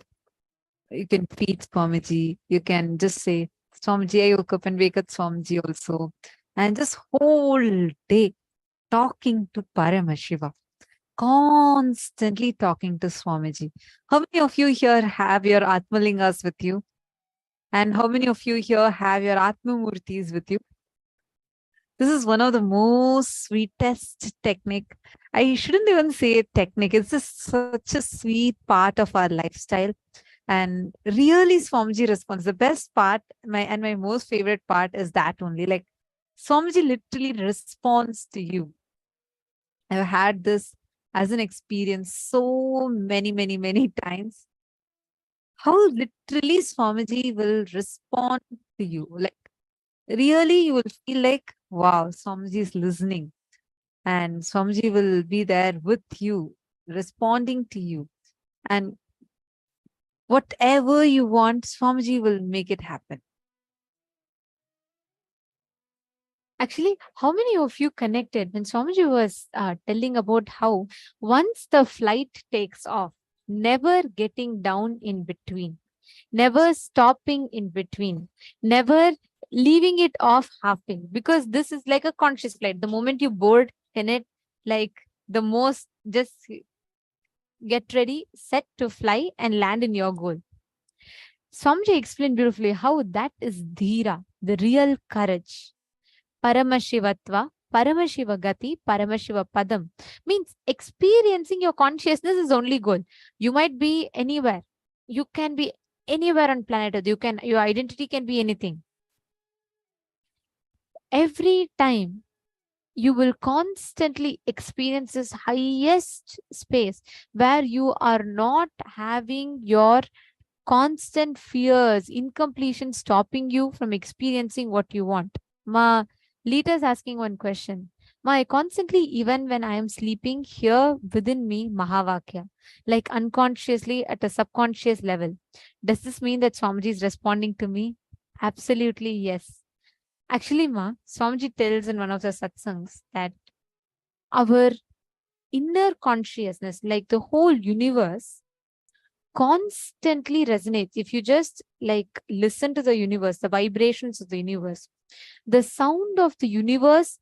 can feed Swamiji, you can just say, Swamiji, I woke up and wake up Swamiji also. And just whole day talking to Paramashiva, constantly talking to Swamiji. How many of you here have your Atmalingas with you? And how many of you here have your Atmamurtis with you? This is one of the most sweetest technique. I shouldn't even say technique. It's just such a sweet part of our lifestyle. And really Swamiji responds. The best part, my most favorite part is that only. Like Swamiji literally responds to you. I've had this as an experience so many times. How literally Swamiji will respond to you. Like really you will feel like, wow, Swamiji is listening. And Swamiji will be there with you, responding to you. And whatever you want, Swamiji will make it happen.
Actually, how many of you connected when Swamiji was telling about how once the flight takes off, never getting down in between, never stopping in between, never leaving it off halfway, because this is like a conscious flight. The moment you board in it, like the most, just get ready, set to fly and land in your goal. Swamiji explained beautifully how that is dhira, the real courage. Paramashivatva, Paramashivagati, Paramashiva Padam means experiencing your consciousness is only goal. You might be anywhere. You can be anywhere on planet Earth. Your identity can be anything. Every time you will constantly experience this highest space where you are not having your constant fears, incompletion stopping you from experiencing what you want. Ma, Lita's asking one question. Ma, I constantly, even when I am sleeping, hear within me Mahavakya, like unconsciously at a subconscious level. Does this mean that Swamiji is responding to me? Absolutely, yes. Actually, Ma, Swamiji tells in one of the satsangs that our inner consciousness, like the whole universe, constantly resonates. If you just like listen to the universe, the vibrations of the universe, the sound of the universe,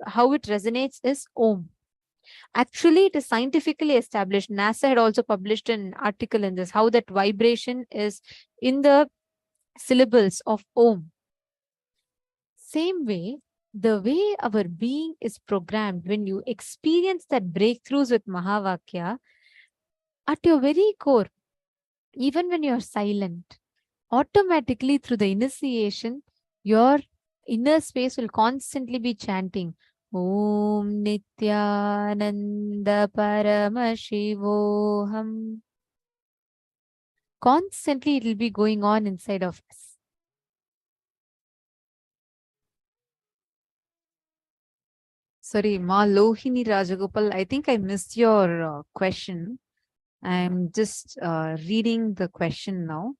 how it resonates is Om. Actually, it is scientifically established. NASA had also published an article in this, how that vibration is in the syllables of Om. Same way, the way our being is programmed, when you experience that breakthroughs with Mahavakya, at your very core, even when you're silent, automatically through the initiation, your inner space will constantly be chanting Om Nithyananda Paramashivoham. Constantly it will be going on inside of us.
Sorry, Ma Lohini Rajagopal, I think I missed your question. I'm just reading the question now.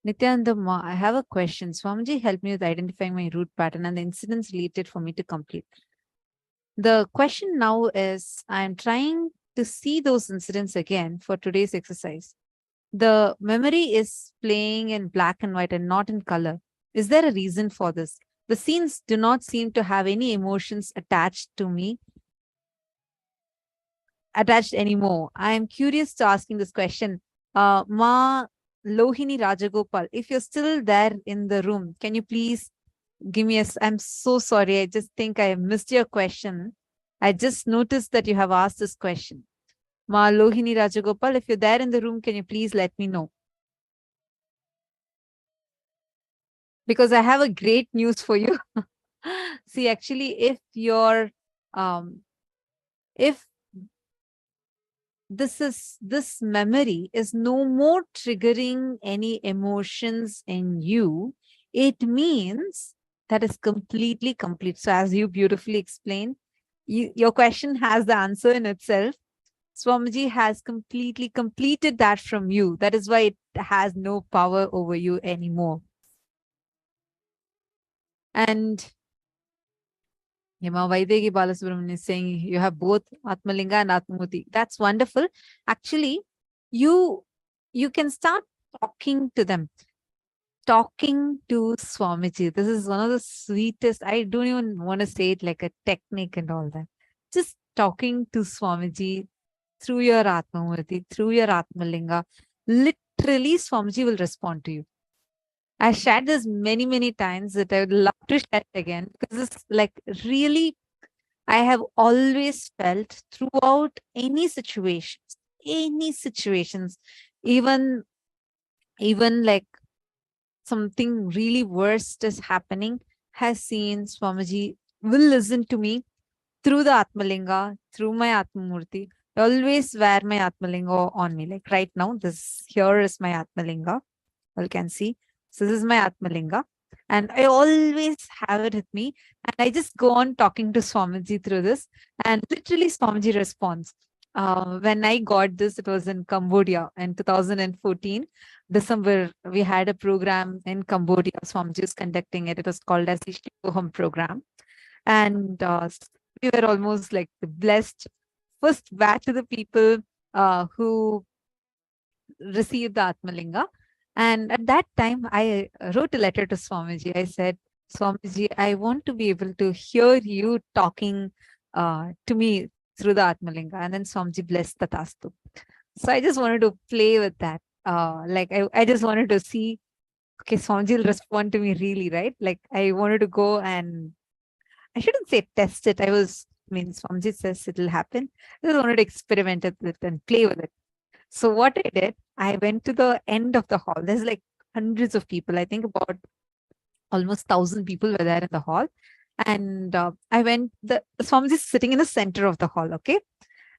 Nityananda Ma, I have a question. Swamiji helped me with identifying my root pattern and the incidents related for me to complete. The question now is, I'm trying to see those incidents again for today's exercise. The memory is playing in black and white and not in color. Is there a reason for this? The scenes do not seem to have any emotions attached anymore. I am curious to asking this question. Ma Lohini Rajagopal, if you're still there in the room, can you please give me I'm so sorry. I just think I missed your question. I just noticed that you have asked this question. Ma Lohini Rajagopal, if you're there in the room, can you please let me know? Because I have a great news for you. See, actually, if this memory is no more triggering any emotions in you, It means that is completely complete. So as you beautifully explained, your question has the answer in itself. Swamiji has completely completed that from you. That is why it has no power over you anymore. And Yama Vaidegi Balasubramanian is saying you have both Atmalinga and Atmamurti. That's wonderful. Actually, you can start talking to them. Talking to Swamiji. This is one of the sweetest. I don't even want to say it like a technique and all that. Just talking to Swamiji through your Atmamurti, through your Atmalinga. Literally, Swamiji will respond to you. I shared this many, many times that I would love to share it again because it's like really, I have always felt throughout any situations, even like something really worst is happening, has seen Swamiji will listen to me through the Atmalinga, through my Atmamurti. I always wear my Atmalinga on me. Like right now, this here is my Atmalinga. You can see. So this is my Atmalinga. And I always have it with me. And I just go on talking to Swamiji through this. And literally Swamiji responds. When I got this, it was in Cambodia in 2014. December, we had a program in Cambodia. Swamiji was conducting it. It was called as the Shivoham program. And we were almost like the blessed first batch of the people who received the Atmalinga. And at that time, I wrote a letter to Swamiji. I said, Swamiji, I want to be able to hear you talking to me through the Atmalinga. And then Swamiji blessed Tatastu. So I just wanted to play with that. I just wanted to see, okay, Swamiji will respond to me really, right? Like I wanted to go and I shouldn't say test it. Swamiji says it'll happen. I just wanted to experiment with it and play with it. So what I did, I went to the end of the hall. There's like hundreds of people. I think about almost 1,000 people were there in the hall. And I went, the Swamiji is sitting in the center of the hall, okay?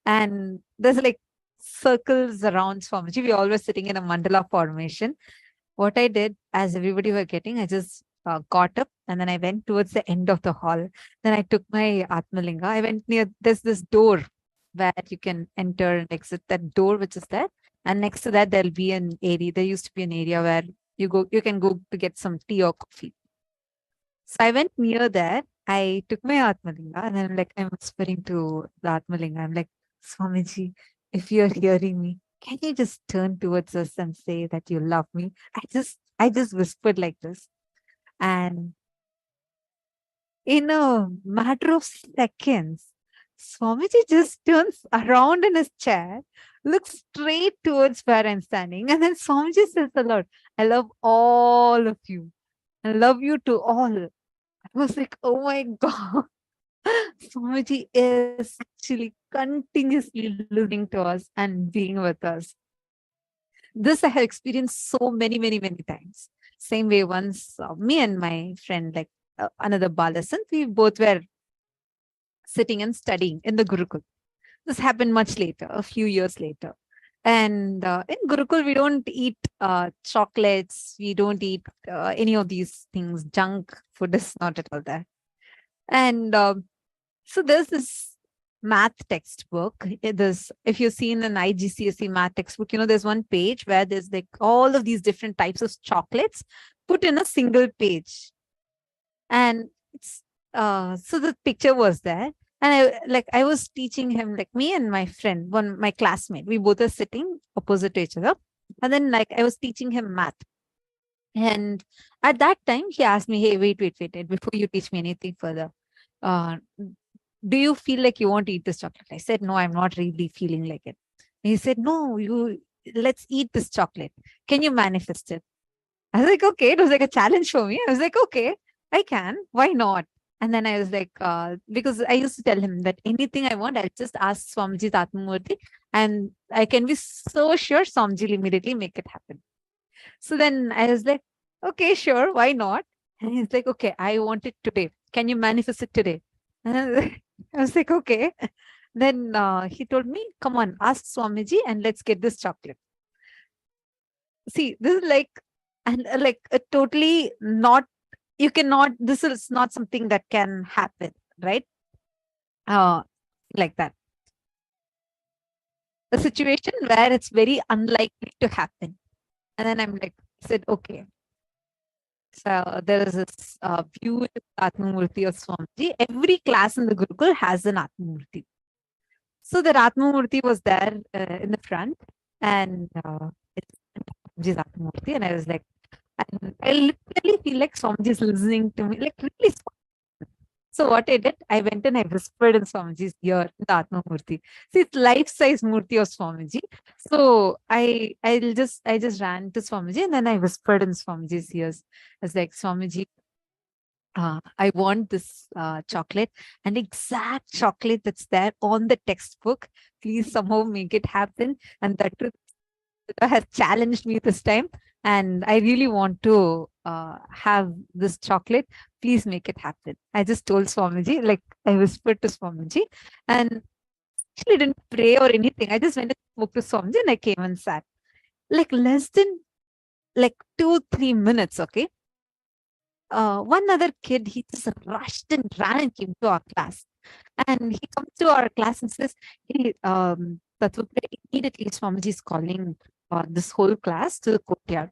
And there's like circles around Swamiji. We all were sitting in a mandala formation. What I did, as everybody were getting, I just got up and then I went towards the end of the hall. Then I took my Atmalinga. I went near, there's this door where you can enter and exit, that door which is there. And next to that, there'll be an area. There used to be an area where you can go to get some tea or coffee. So I went near there. I took my Atmalinga and I'm whispering to the Atmalinga. I'm like, Swamiji, if you're hearing me, can you just turn towards us and say that you love me? I just whispered like this. And in a matter of seconds, Swamiji just turns around in his chair, looks straight towards where I'm standing, and then Swamiji says aloud, I love all of you. I love you to all. I was like, oh my God. Swamiji is actually continuously listening to us and being with us. This I have experienced so many, many, many times. Same way once me and my friend, another Balasan, we both were sitting and studying in the Gurukul. This happened much later, a few years later. And in Gurukul, we don't eat chocolates. We don't eat any of these things. Junk food is not at all there. And so there's this math textbook. If you've seen an IGCSE math textbook, there's one page where there's like all of these different types of chocolates put in a single page. And it's so the picture was there. And I was teaching him, like me and my friend, my classmate, we both are sitting opposite to each other. And then I was teaching him math. And at that time, he asked me, hey, wait, before you teach me anything further, do you feel like you want to eat this chocolate? I said, no, I'm not really feeling like it. And he said, no, let's eat this chocolate. Can you manifest it? I was like, okay. It was like a challenge for me. I was like, okay, I can. Why not? And then I was like, because I used to tell him that anything I want, I'll just ask Swamiji's Atmamurti and I can be so sure Swamiji will immediately make it happen. So then I was like, okay, sure, why not? And he's like, okay, I want it today. Can you manifest it today? And I was like, okay. Then he told me, come on, ask Swamiji and let's get this chocolate. See, this is like, and totally not, you cannot, this is not something that can happen, right? Like that. A situation where it's very unlikely to happen. And then I'm like, said, okay. So there is this beautiful Atmamurti of Swamiji. Every class in the Gurukul has an Atmamurti. So the Atmamurti was there in the front, and it's Swamiji's Atmamurti, and I was like, and I literally feel like Swamiji is listening to me, like really. So what I did, I went and I whispered in Swamiji's ear, the Atmamurti. See, it's life-size Murti of Swamiji. So I just ran to Swamiji and then I whispered in Swamiji's ears. I was like, Swamiji, I want this chocolate, and exact chocolate that's there on the textbook. Please somehow make it happen. And that has challenged me this time. And I really want to have this chocolate. Please make it happen. I just told Swamiji, like I whispered to Swamiji, and actually didn't pray or anything. I just went and spoke to Swamiji and I came and sat. Like less than like 2-3 minutes, okay? One other kid, he just rushed and ran and came to our class. And he comes to our class and says, hey, immediately Swamiji is calling this whole class to the courtyard.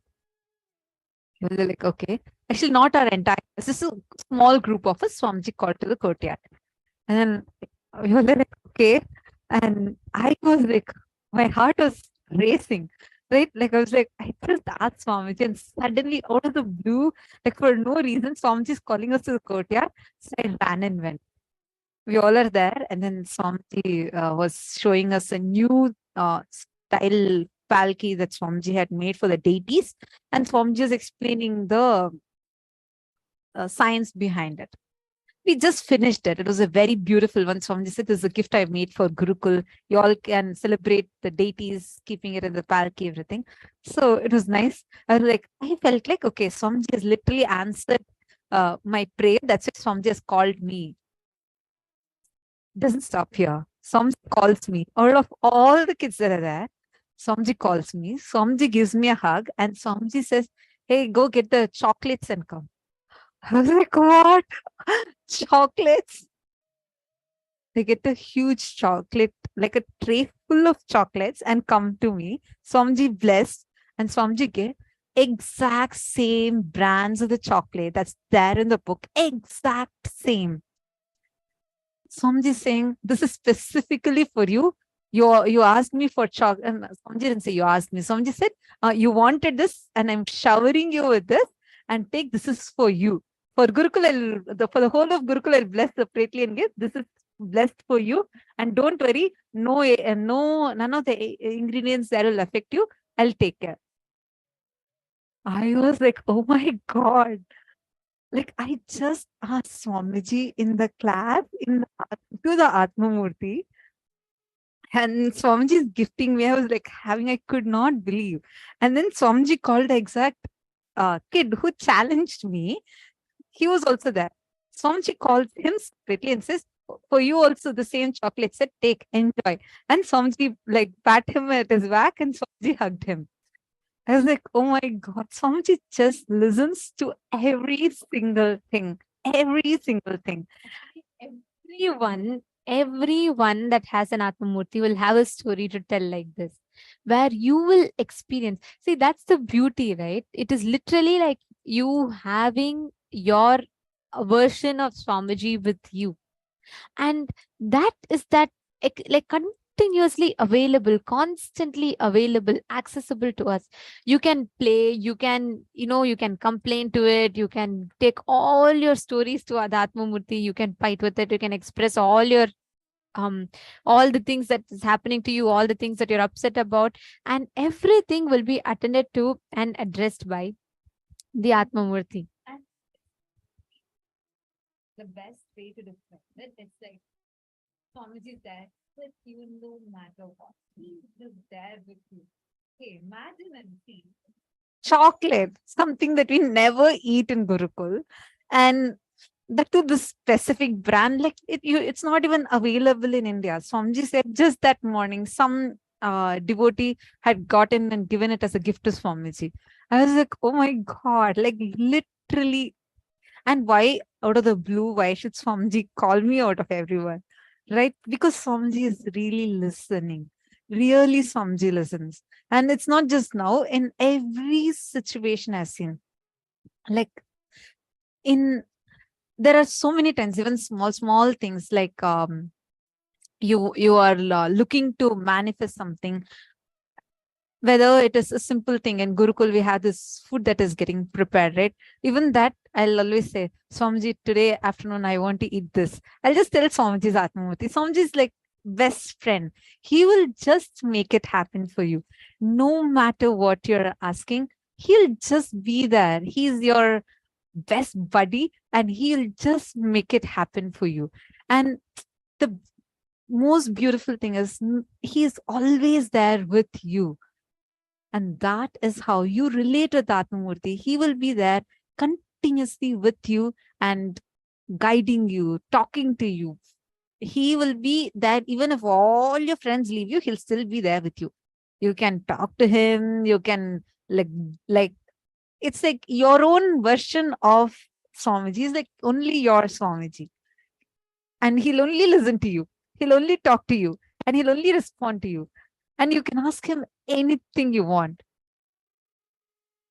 We were like, okay. Actually, not our entire, this is a small group of us, Swamiji called to the courtyard. And then we were like, okay. And I was like, my heart was racing, right? Like I was like, I just asked Swamiji, and suddenly out of the blue, like for no reason, Swamiji is calling us to the courtyard. So I ran and went. We all are there. And then Swamiji was showing us a new style palki that Swamiji had made for the deities. And Swamiji is explaining the science behind it. We just finished it. It was a very beautiful one. Swamiji said, this is a gift I made for Gurukul. You all can celebrate the deities, keeping it in the palki, everything. So it was nice. I was like, I felt like, okay, Swamiji has literally answered my prayer. That's why Swamiji has called me. Doesn't stop here. Swamiji calls me. Out of all the kids that are there, Swamiji calls me. Swamiji gives me a hug, and Swamiji says, hey, go get the chocolates and come. I was like, what? Chocolates? They get a huge chocolate, like a tray full of chocolates, and come to me. Swamiji blessed, and Swamiji gave exact same brands of the chocolate that's there in the book. Exact same. Swamiji saying, this is specifically for you. You asked me for chocolate. And Swamiji didn't say you asked me. Swamiji said, you wanted this, and I'm showering you with this, and take, this is for you. For Gurukul, for the whole of Gurukul, I'll bless separately and give. This is blessed for you. And don't worry, none of the ingredients that will affect you. I'll take care. I was like, oh my God. Like I just asked Swamiji in the class, to the Atmamurti. And Swamiji is gifting me. I was like I could not believe. And then Swamiji called the exact kid who challenged me. He was also there. Swamiji calls him separately and says, for you also the same chocolate, said, take, enjoy. And Swamiji like pat him at his back, and Swamiji hugged him. I was like, oh my God, Swamiji just listens to every single thing. Every single thing.
Everyone that has an Atmamurti will have a story to tell like this, where you will experience. See, that's the beauty, right? It is literally like you having your version of Swamiji with you. And that is that like continuously available, constantly available, accessible to us. You can play, you can, you can complain to it, you can take all your stories to Atmamurti, you can fight with it, you can express all your all the things that is happening to you, all the things that you're upset about, and everything will be attended to and addressed by the Atmamurti. And the best way to describe it is like Swamiji is there with you no matter what. He is there with you. Okay, imagine and see.
Chocolate, something that we never eat in Gurukul. And that to the specific brand, like it's not even available in India. Swamiji said just that morning, some devotee had gotten and given it as a gift to Swamiji. I was like, oh my God, like literally. And why out of the blue, why should Swamiji call me out of everyone? Right? Because Swamiji is really listening. Really, Swamiji listens. And it's not just now, in every situation I've seen. Like in there are so many times, even small things like you are looking to manifest something, whether it is a simple thing. In Gurukul, we have this food that is getting prepared, right? Even that, I'll always say, Swamiji, today afternoon, I want to eat this. I'll just tell Swamiji's Atmamurti. Swamiji is like best friend. He will just make it happen for you. No matter what you're asking, he'll just be there. He's your best buddy and he'll just make it happen for you. And the most beautiful thing is he's always there with you. And that is how you relate with Atmamurti. He will be there continuously with you and guiding you, talking to you. He will be there even if all your friends leave you, he'll still be there with you. You can talk to him, you can like it's like your own version of Swamiji. It's like only your Swamiji. And he'll only listen to you. He'll only talk to you. And he'll only respond to you. And you can ask him anything you want.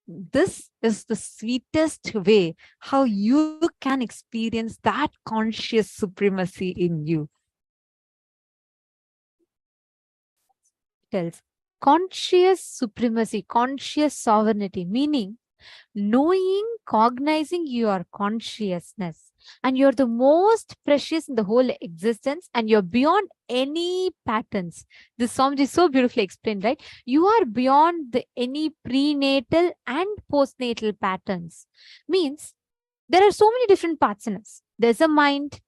This is the sweetest way how you can experience that conscious supremacy in you. Tells conscious supremacy, conscious sovereignty, meaning knowing, cognizing your consciousness, and you're the most precious in the whole existence, and you're beyond any patterns. This Swamiji is so beautifully explained, right? You are beyond any prenatal and postnatal patterns. Means there are so many different parts in us. There's a mind,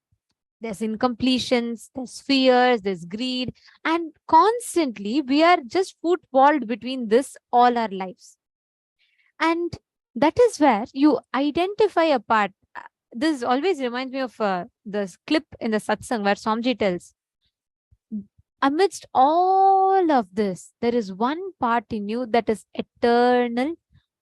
there's incompletions, there's fears, there's greed, and constantly we are just footballed between this all our lives. And that is where you identify a part. This always reminds me of this clip in the satsang where Swamiji tells, amidst all of this, there is one part in you that is eternal,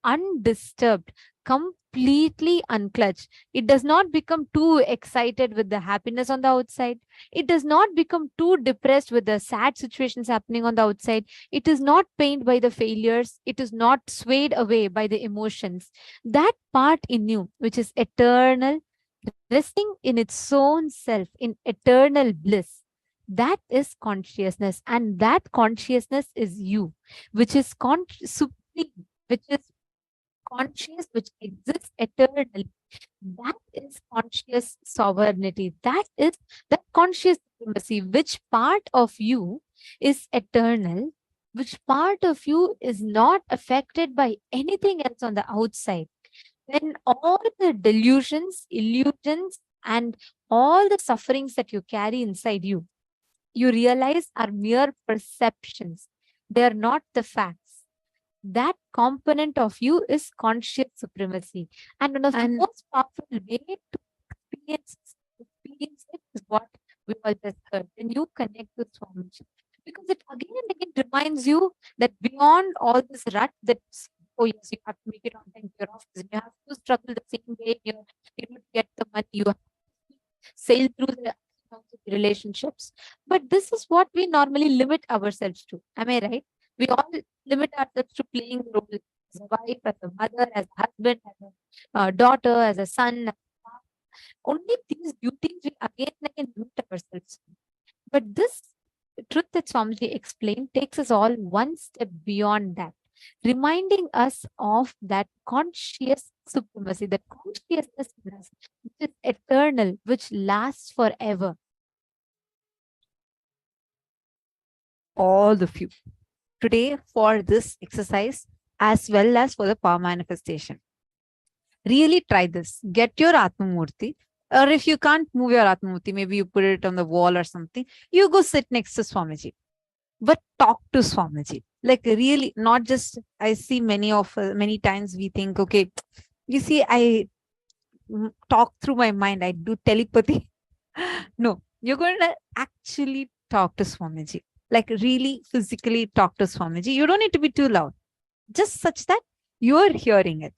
undisturbed, completely unclutched. It does not become too excited with the happiness on the outside. It does not become too depressed with the sad situations happening on the outside. It is not pained by the failures. It is not swayed away by the emotions. That part in you, which is eternal, resting in its own self, in eternal bliss, that is consciousness. And that consciousness is you, which is supreme, which is conscious, which exists eternally. That is conscious sovereignty. That is that conscious supremacy. Which part of you is eternal? Which part of you is not affected by anything else on the outside? When all the delusions, illusions, and all the sufferings that you carry inside you, you realize are mere perceptions. They are not the facts. That component of you is conscious supremacy. And one of the most powerful way to experience it is what we all just heard. When you connect with Swamiji. Because it again and again reminds you that beyond all this rut that, oh yes, you have to make it on time to your office. You have to struggle the same way you to get the money. You have to sail through the relationships. But this is what we normally limit ourselves to. Am I right? We all limit ourselves to playing the role as a wife, as a mother, as a husband, as a daughter, as a son. Only these duties we again and again limit ourselves to. But this truth that Swamiji explained takes us all one step beyond that, reminding us of that conscious supremacy, that consciousness in us, which is eternal, which lasts forever. All of you today for this exercise as well as for the power manifestation. Really try this. Get your Atmamurti, or if you can't move your Atmamurti, maybe you put it on the wall or something, you go sit next to Swamiji. But talk to Swamiji. Like really, not just, I see many times we think, okay, you see, I talk through my mind, I do telepathy. No, you're going to actually talk to Swamiji. Like really physically talk to Swamiji. You don't need to be too loud. Just such that You are hearing it.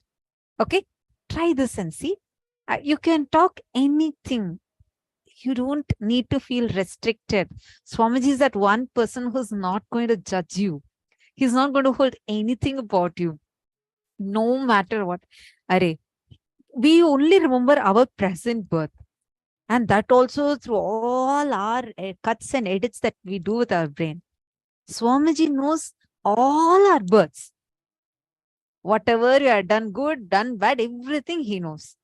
Okay? Try this and see. You can talk anything. You don't need to feel restricted. Swamiji is that one person who's not going to judge you. He's not going to hold anything about you, no matter what. Are, we only remember our present birth. And that also through all our cuts and edits that we do with our brain. Swamiji knows all our births. Whatever you have done good, done bad, everything he knows.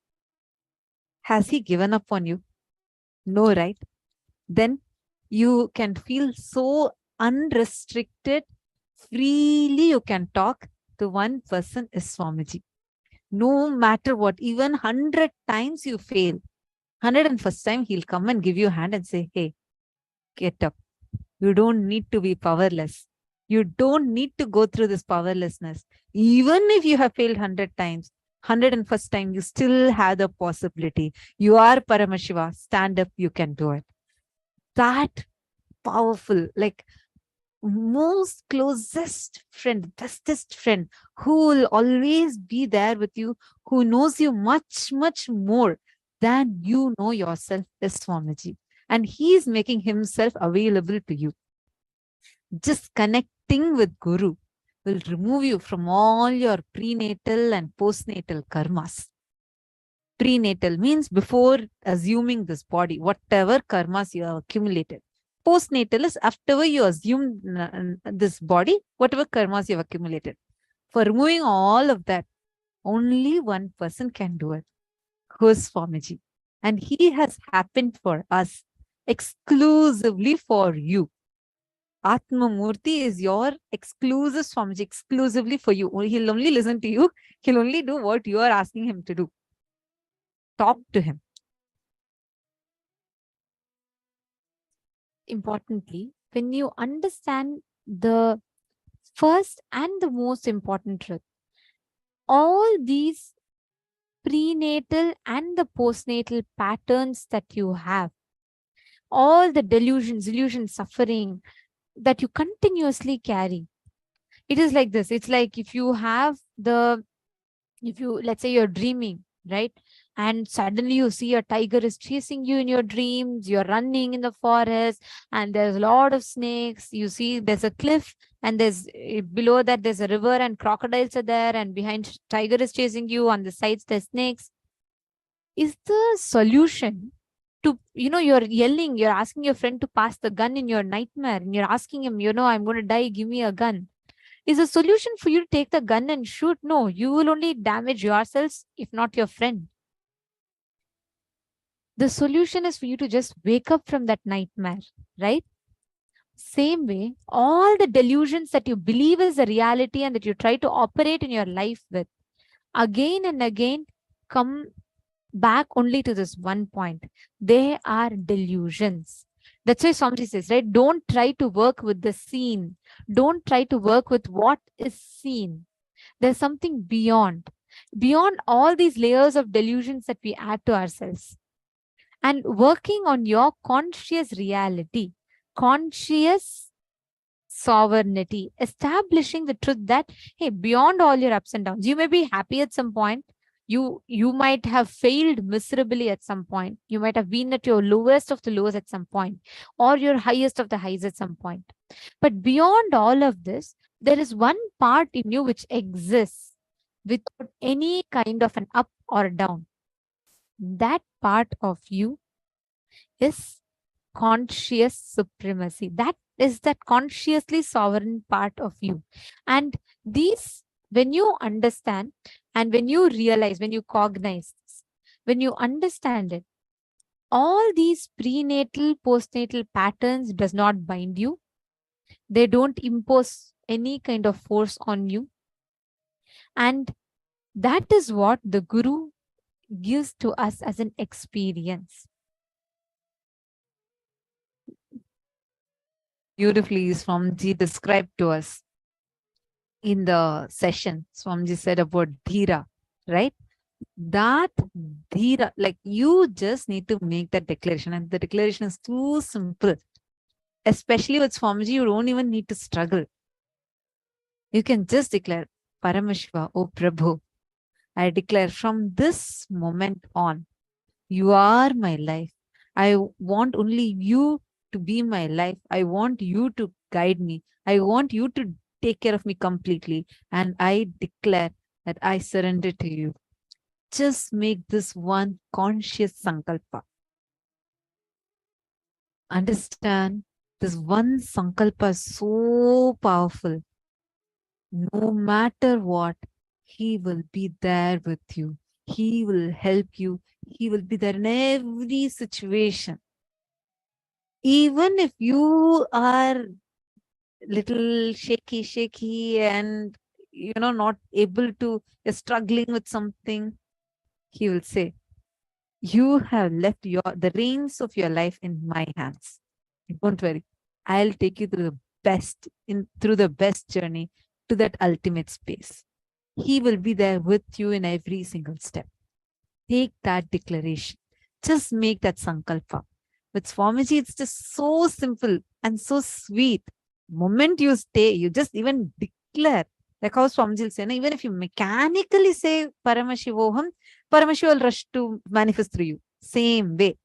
Has he given up on you? No, right? Then you can feel so unrestricted, freely you can talk to one person is Swamiji. No matter what, even 100 times you fail, 101st time he'll come and give you a hand and say, hey, get up. You don't need to be powerless. You don't need to go through this powerlessness. Even if you have failed 100 times, 101st time, you still have the possibility. You are Paramashiva. Stand up, you can do it. That powerful, like most closest friend, bestest friend, who will always be there with you, who knows you much, much more than you know yourself is Swamiji. And he is making himself available to you. Just connecting with Guru will remove you from all your prenatal and postnatal karmas. Prenatal means before assuming this body, whatever karmas you have accumulated. Postnatal is after you assume this body, whatever karmas you have accumulated. For removing all of that, only one person can do it, who is Swamiji. And he has happened for us, exclusively for you. Atma Murti is your exclusive Swamiji, exclusively for you. He'll only listen to you. He'll only do what you are asking him to do. Talk to him. Importantly, when you understand the first and the most important truth, all these prenatal and the postnatal patterns that you have, all the delusions, illusions, suffering that you continuously carry, it is like this. It's like if you have let's say you're dreaming, right? And suddenly you see a tiger is chasing you in your dreams, you're running in the forest and there's a lot of snakes. You see there's a cliff and there's below that there's a river and crocodiles are there, and behind tiger is chasing you, on the sides there's snakes. Is the solution to, you're yelling, you're asking your friend to pass the gun in your nightmare, and you're asking him, I'm going to die, give me a gun. Is a solution for you to take the gun and shoot? No, you will only damage yourselves, if not your friend. The solution is for you to just wake up from that nightmare, right? Same way, all the delusions that you believe is a reality and that you try to operate in your life with, again and again, come back only to this one point. They are delusions. That's why Swamiji says, right? Don't try to work with the seen. Don't try to work with what is seen. There's something beyond all these layers of delusions that we add to ourselves. And working on your conscious reality, conscious sovereignty, establishing the truth that, hey, beyond all your ups and downs, you may be happy at some point. You might have failed miserably at some point. You might have been at your lowest of the lows at some point, or your highest of the highs at some point. But beyond all of this, there is one part in you which exists without any kind of an up or down. That part of you is conscious supremacy. That is that consciously sovereign part of you. And these, when you understand and when you realize, when you cognize this, when you understand it, all these prenatal, postnatal patterns does not bind you. They don't impose any kind of force on you. And that is what the Guru gives to us as an experience. Beautifully, Swamiji described to us in the session. Swamiji said about Dhira, right? That Dhira, like you just need to make that declaration, and the declaration is too simple. Especially with Swamiji, you don't even need to struggle. You can just declare, Paramashiva, O Prabhu, I declare from this moment on, you are my life. I want only you to be my life. I want you to guide me. I want you to take care of me completely. And I declare that I surrender to you. Just make this one conscious sankalpa. Understand, this one sankalpa is so powerful. No matter what, he will be there with you. He will help you. He will be there in every situation. Even if you are little shaky and not able to, struggling with something, he will say, you have left the reins of your life in my hands. Don't worry. I'll take you through the best journey to that ultimate space. He will be there with you in every single step. Take that declaration. Just make that sankalpa. With Swamiji, it's just so simple and so sweet. Moment you stay, you just even declare. Like how Swamiji will say, even if you mechanically say Paramashivoham, Paramashiva will rush to manifest through you. Same way.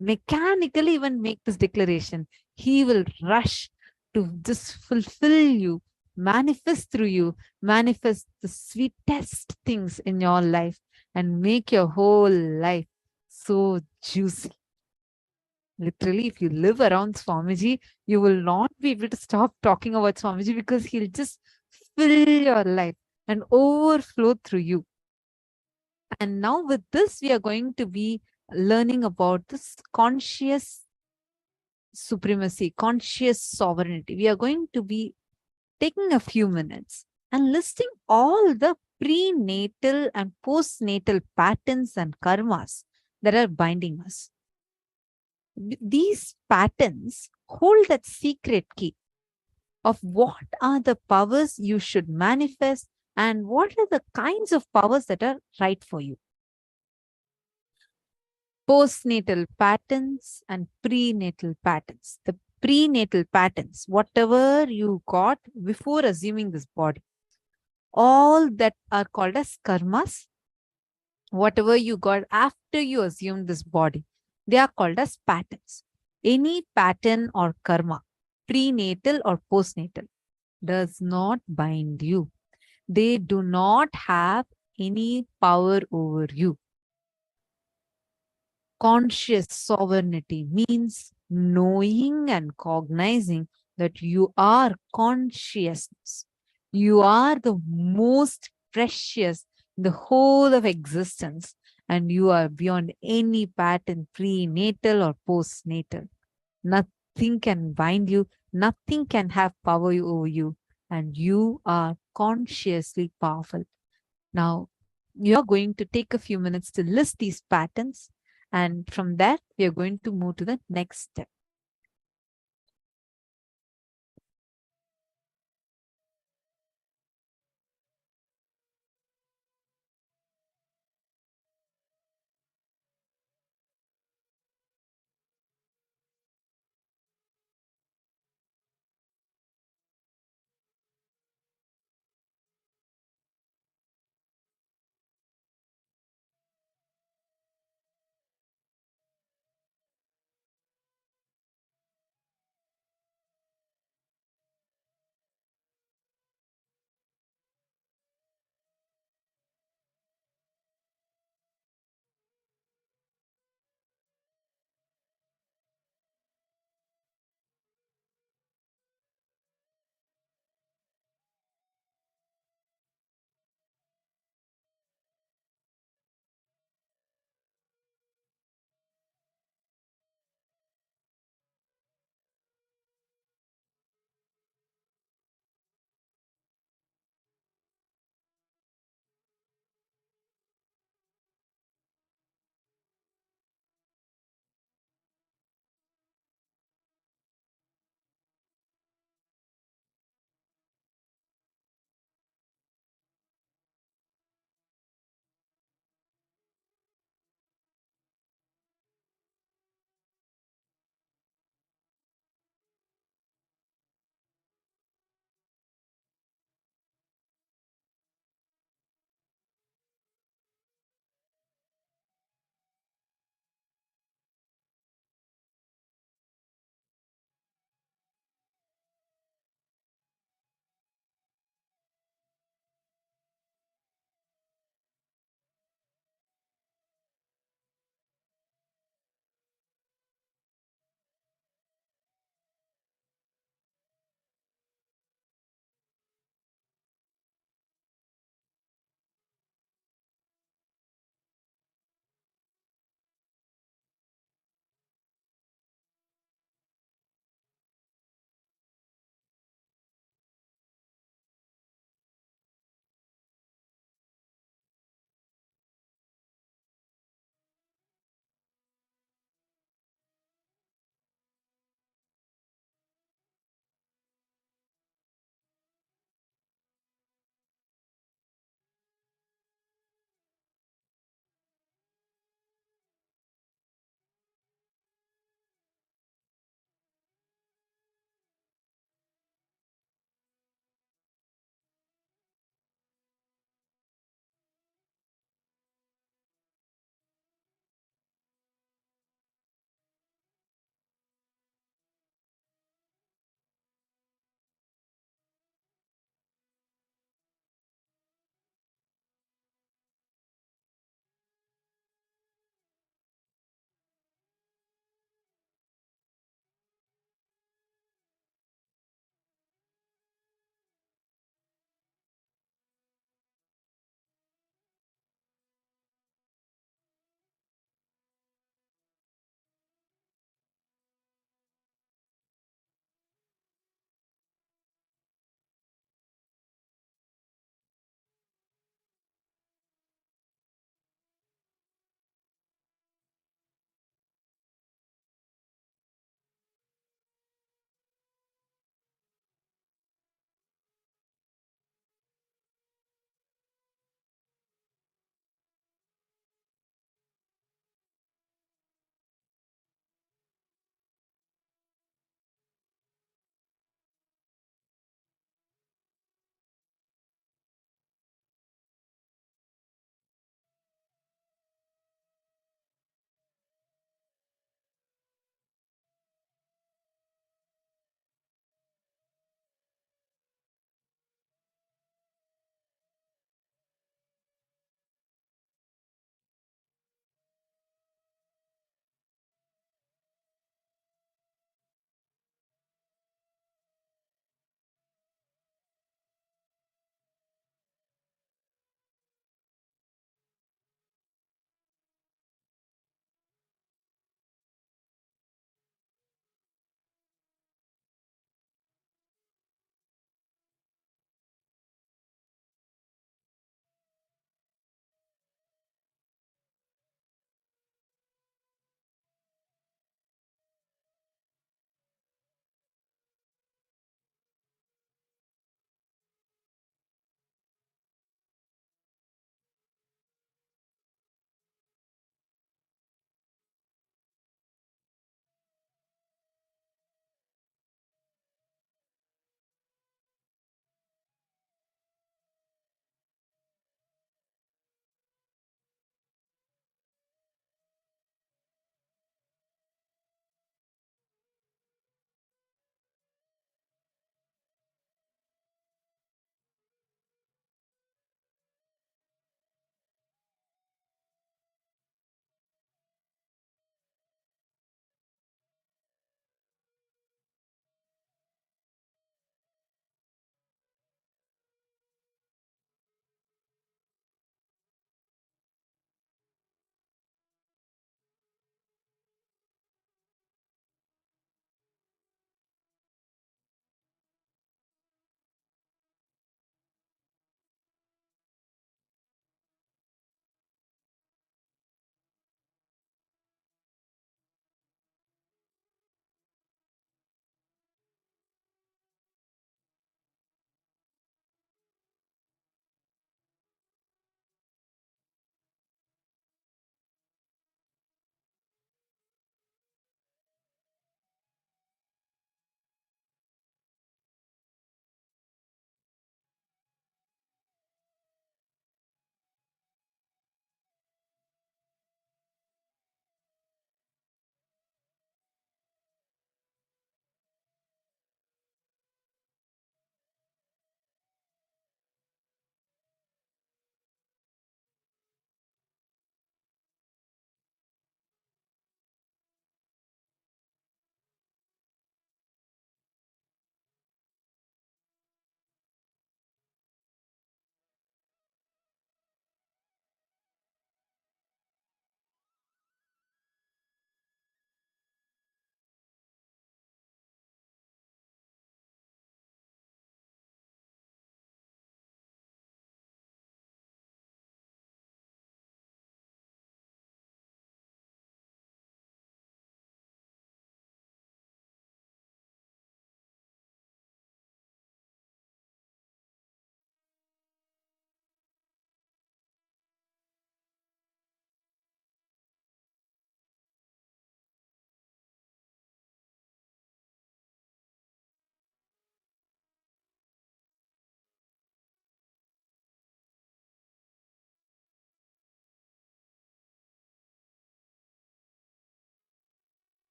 Mechanically even make this declaration. He will rush to just fulfill you, manifest through you, manifest the sweetest things in your life and make your whole life so juicy. Literally, if you live around Swamiji, you will not be able to stop talking about Swamiji because he'll just fill your life and overflow through you. And now with this, we are going to be learning about this conscious supremacy, conscious sovereignty. We are going to be taking a few minutes and listing all the prenatal and postnatal patterns and karmas that are binding us. These patterns hold that secret key of what are the powers you should manifest and what are the kinds of powers that are right for you. Postnatal patterns and prenatal patterns. The prenatal patterns, whatever you got before assuming this body, all that are called as karmas, whatever you got after you assumed this body, they are called as patterns. Any pattern or karma, prenatal or postnatal, does not bind you. They do not have any power over you. Conscious sovereignty means knowing and cognizing that you are consciousness. You are the most precious in the whole of existence, and you are beyond any pattern, prenatal or postnatal. Nothing can bind you, nothing can have power over you, and you are consciously powerful. Now, you're going to take a few minutes to list these patterns, and from that, we are going to move to the next step.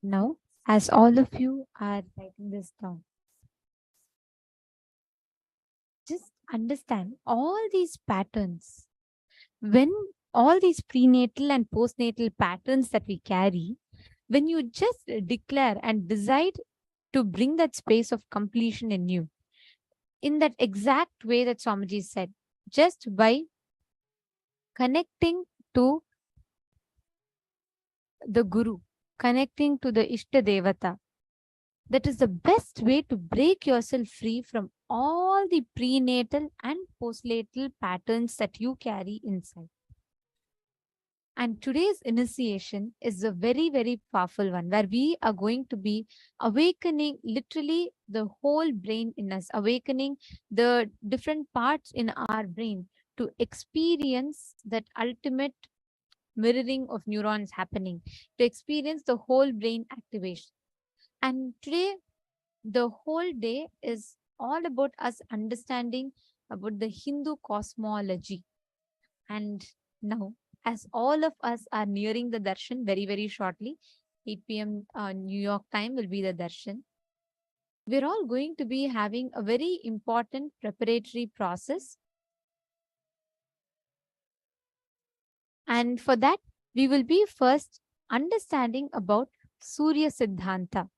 Now, as all of you are writing this down, just understand all these patterns. When all these prenatal and postnatal patterns that we carry, when you just declare and decide to bring that space of completion in you, in that exact way that Swamiji said, just by connecting to the Guru, connecting to the Ishta Devata, that is the best way to break yourself free from all the prenatal and postnatal patterns that you carry inside. And today's initiation is a very, very powerful one where we are going to be awakening literally the whole brain in us, awakening the different parts in our brain to experience that ultimate mirroring of neurons happening, to experience the whole brain activation. And today, the whole day is all about us understanding about the Hindu cosmology. And now, as all of us are nearing the darshan very, very shortly, 8 p.m. New York time will be the darshan. We're all going to be having a very important preparatory process. And for that, we will be first understanding about Surya Siddhanta,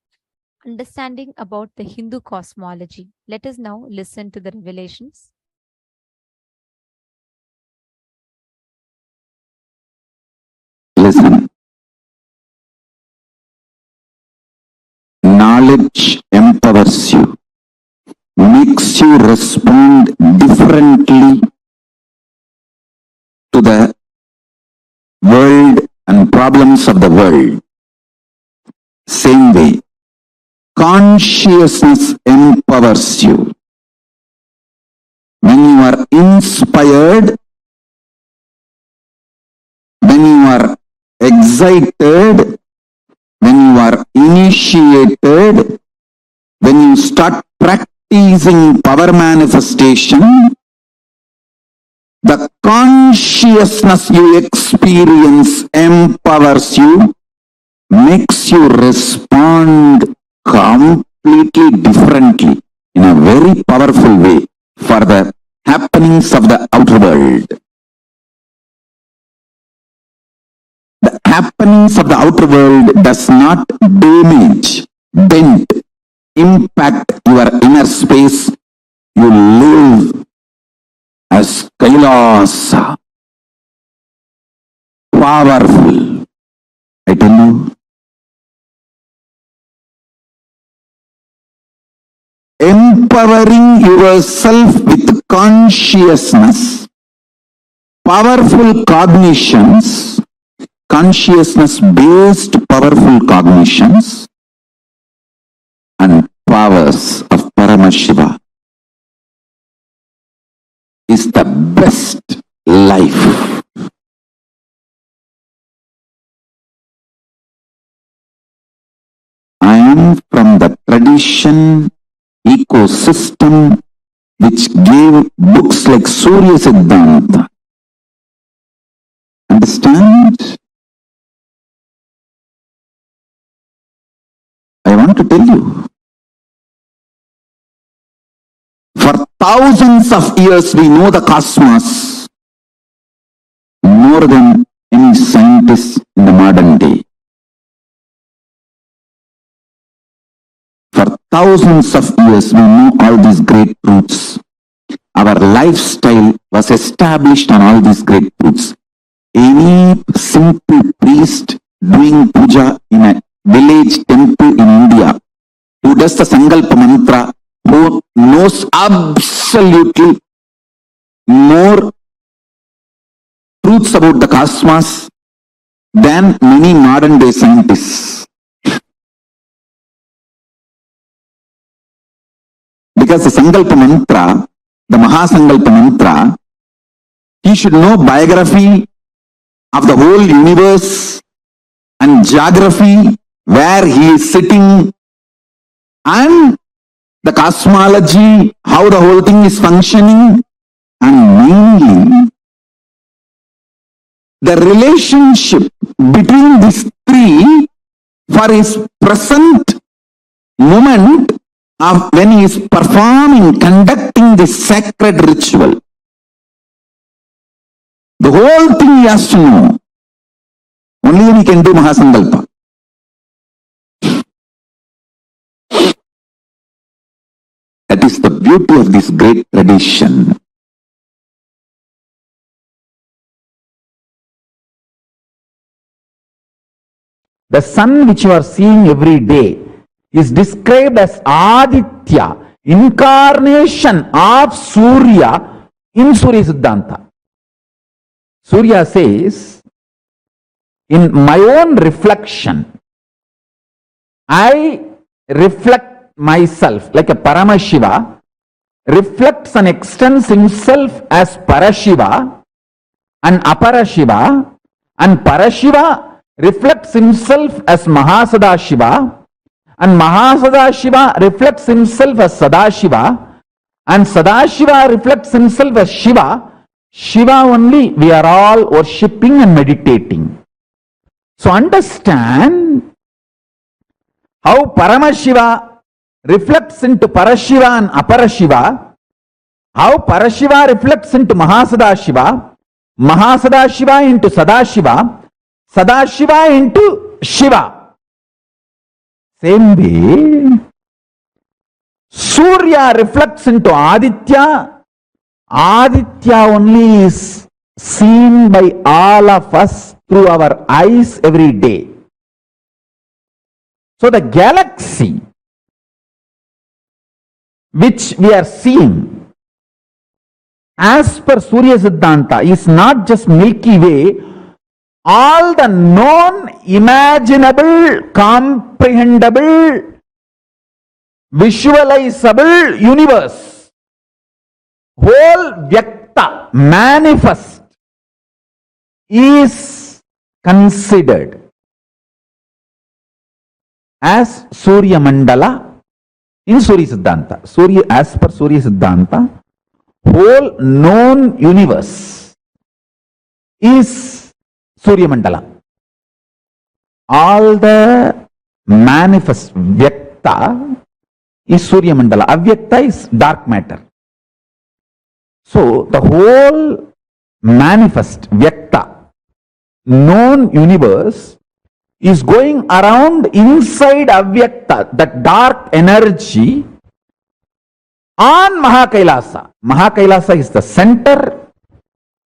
understanding about the Hindu cosmology. Let us now listen to the revelations.
Listen. Knowledge empowers you, makes you respond differently to the world and problems of the world. Same way, consciousness empowers you. When you are inspired, when you are excited, when you are initiated, when you start practicing power manifestation, the consciousness you experience empowers you, makes you respond completely differently in a very powerful way for the happenings of the outer world. The happenings of the outer world does not damage, dent, impact your inner space. You live as Kailasa. Powerful. I tell you. Empowering yourself with consciousness, powerful cognitions, consciousness-based powerful cognitions and powers of Paramashiva is the best life. I am from the tradition, ecosystem which gave books like Surya Siddhanta. Understand? I want to tell you, for thousands of years we know the cosmos more than any scientist in the modern day. For thousands of years we know all these great truths. Our lifestyle was established on all these great truths. Any simple priest doing puja in a village temple in India, who does the Sankalpa mantra, who knows absolutely more truths about the cosmos than many modern day scientists. Because the Sankalpa mantra, the Mahasankalpa mantra, he should know biography of the whole universe and geography, where he is sitting, and the cosmology, how the whole thing is functioning, and mainly the relationship between these three for his present moment of when he is performing, conducting this sacred ritual. The whole thing he has to know. Only then he can do Mahasankalpa. That is the beauty of this great tradition. The sun which you are seeing every day is described as Aditya, incarnation of Surya in Surya Siddhanta. Surya says, in my own reflection, I reflect myself like a Paramashiva reflects and extends himself as Parashiva and Aparashiva, and Parashiva reflects himself as Mahasadashiva, and Mahasadashiva reflects himself as Sadashiva, and Sadashiva reflects himself as Shiva. Shiva only we are all worshipping and meditating. So understand how Paramashiva reflects into Parashiva and Aparashiva, how Parashiva reflects into Mahasadashiva, Mahasadashiva into Sadashiva, Sadashiva into Shiva. Same way, Surya reflects into Aditya. Aditya only is seen by all of us through our eyes every day. So the galaxy which we are seeing as per Surya Siddhanta is not just Milky Way. All the known, imaginable, comprehensible, visualizable universe, whole Vyakta, manifest, is considered as Surya Mandala in Surya Siddhanta. Surya, as per Surya Siddhanta, whole known universe is Surya Mandala. All the manifest Vyakta is Surya Mandala. Avyakta is dark matter. So the whole manifest Vyakta, known universe, is going around inside Avyakta, that dark energy, on Mahakailasa. Mahakailasa is the center.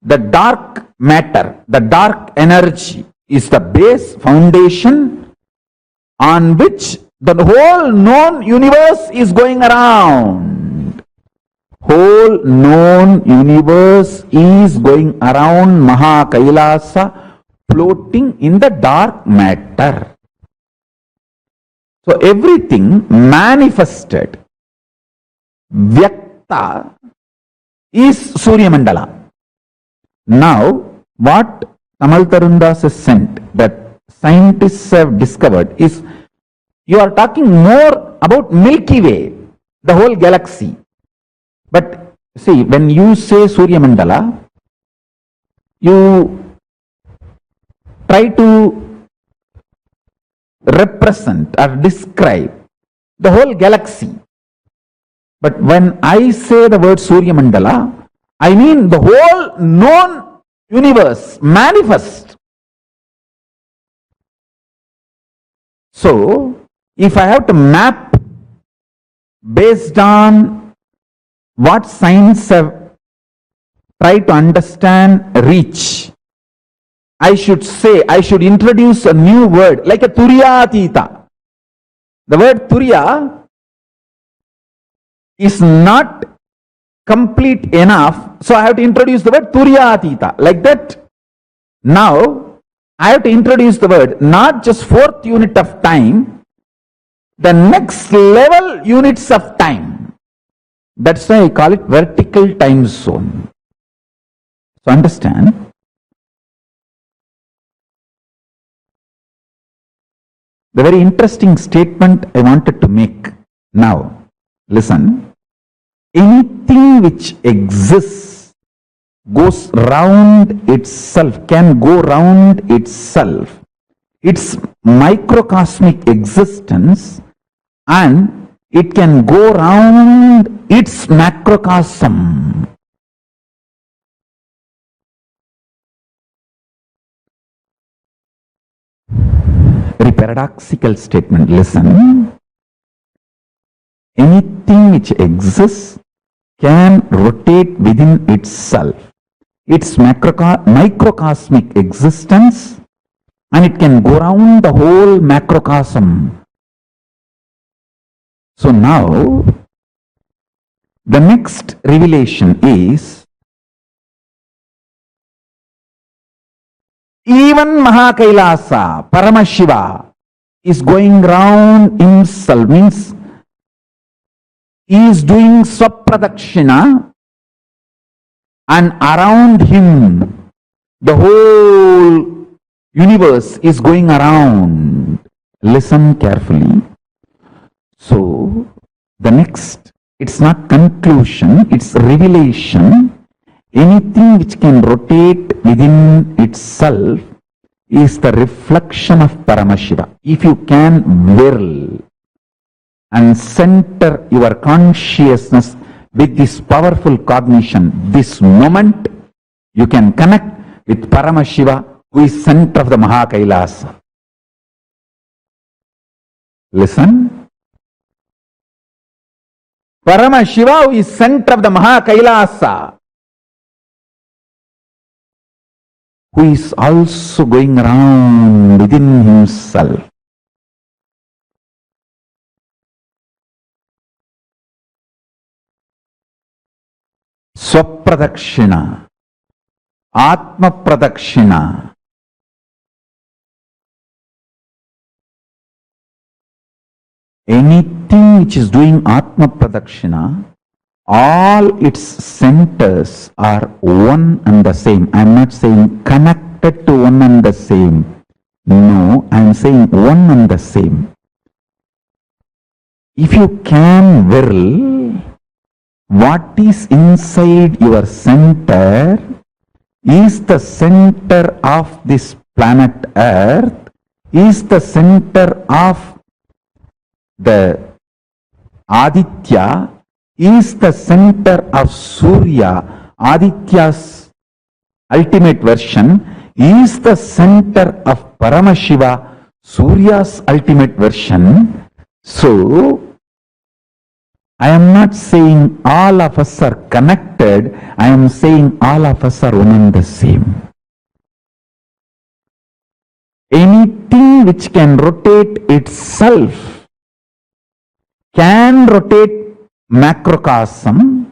The dark matter, the dark energy is the base foundation on which the whole known universe is going around. Whole known universe is going around Mahakailasa, floating in the dark matter. So everything manifested, Vyakta, is Surya Mandala. Now, what Tamal Tarundas has sent, that scientists have discovered, is you are talking more about Milky Way, the whole galaxy. But see, when you say Surya Mandala, you try to represent or describe the whole galaxy. But when I say the word Surya Mandala, I mean the whole known universe, manifest. So, if I have to map based on what science have tried to understand, reach, I should say, I should introduce a new word like a Turyatita. The word Turya is not complete enough, so I have to introduce the word Turyatita. Like that, now I have to introduce the word not just fourth unit of time, the next level units of time. That's why I call it vertical time zone. So understand, the very interesting statement I wanted to make now. Listen. Anything which exists goes round itself, can go round itself.
its microcosmic existence, and it can go round its macrocosm. Very paradoxical statement. Listen. Anything which exists can rotate within itself, its microcosmic existence, and it can go around the whole macrocosm. So now, the next revelation is, even Kailasa, Paramashiva, is going round himself, means he is doing swapradakshina, and around him the whole universe is going around. Listen carefully. So the next, it's not conclusion, it's revelation. Anything which can rotate within itself is the reflection of Paramashiva. If you can whirl and center your consciousness with this powerful cognition, this moment, you can connect with Paramashiva, who is center of the Kailasa. Listen. Paramashiva, who is center of the Kailasa, who is also going around within himself. Swapradakshina, Atma Pradakshina. Anything which is doing Atma Pradakshina, all its centers are one and the same. I am not saying connected to one and the same. No, I am saying one and the same. If you can whirl, what is inside your center is the center of this planet Earth, is the center of the Aditya, is the center of Surya, Aditya's ultimate version, is the center of Paramashiva, Surya's ultimate version. So, I am not saying all of us are connected, I am saying all of us are one and the same. Anything which can rotate itself can rotate macrocosm.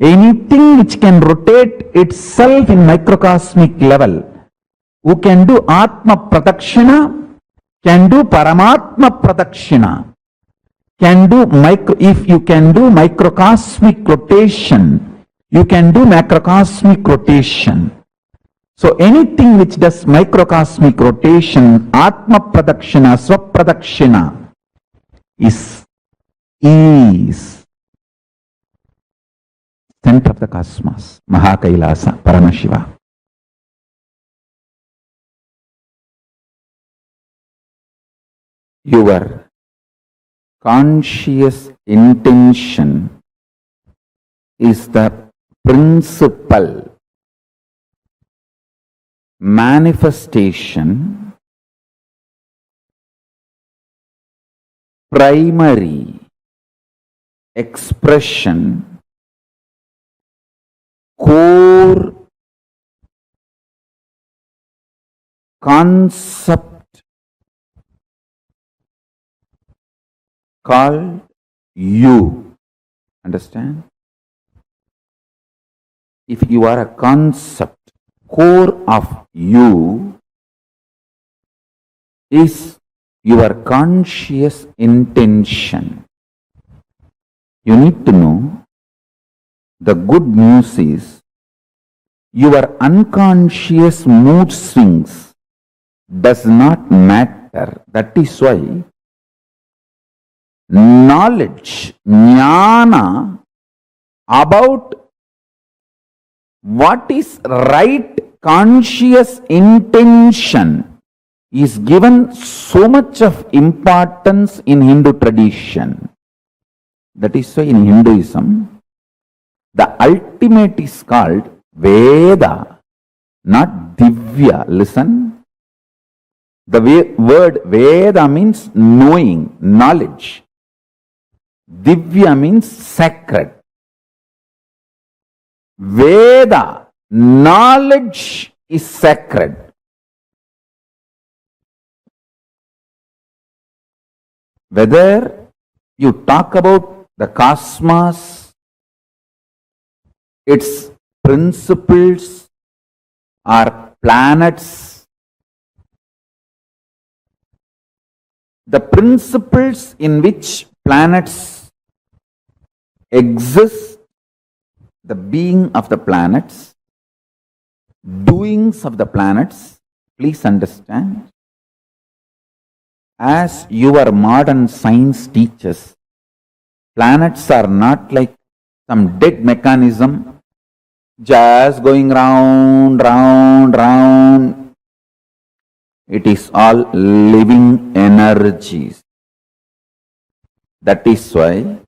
Anything which can rotate itself in microcosmic level, who can do Atma Pradakshina, can do Paramatma Pradakshina, can do if you can do microcosmic rotation, you can do macrocosmic rotation. So anything which does microcosmic rotation, Atma Pradakshina, Swapradakshina, is center of the cosmos, Kailasa, Paramashiva. Your conscious intention is the principal manifestation, primary expression, core concept called you. Understand? If you are a concept, core of you is your conscious intention. You need to know, the good news is your unconscious mood swings does not matter. That is why knowledge, jnana, about what is right conscious intention
is given so much of importance in Hindu tradition. That is why in Hinduism, the ultimate is called Veda, not Divya. Listen. The word Veda means knowing, knowledge. Divya means sacred. Veda, knowledge is sacred. Whether you talk about the cosmos, its principles, or planets, the principles in which planets exist, the being of the planets, doings of the planets, please understand, as your modern science teaches, planets are not like some dead mechanism just going round, round, round. It is all living energies. That is why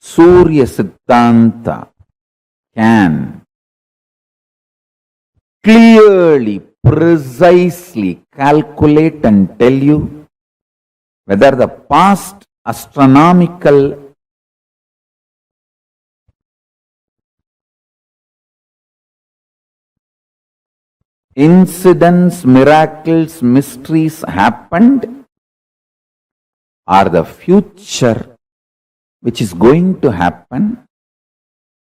Surya Siddhanta can clearly, precisely calculate and tell you whether the past astronomical incidents, miracles, mysteries happened, or the future which is going to happen,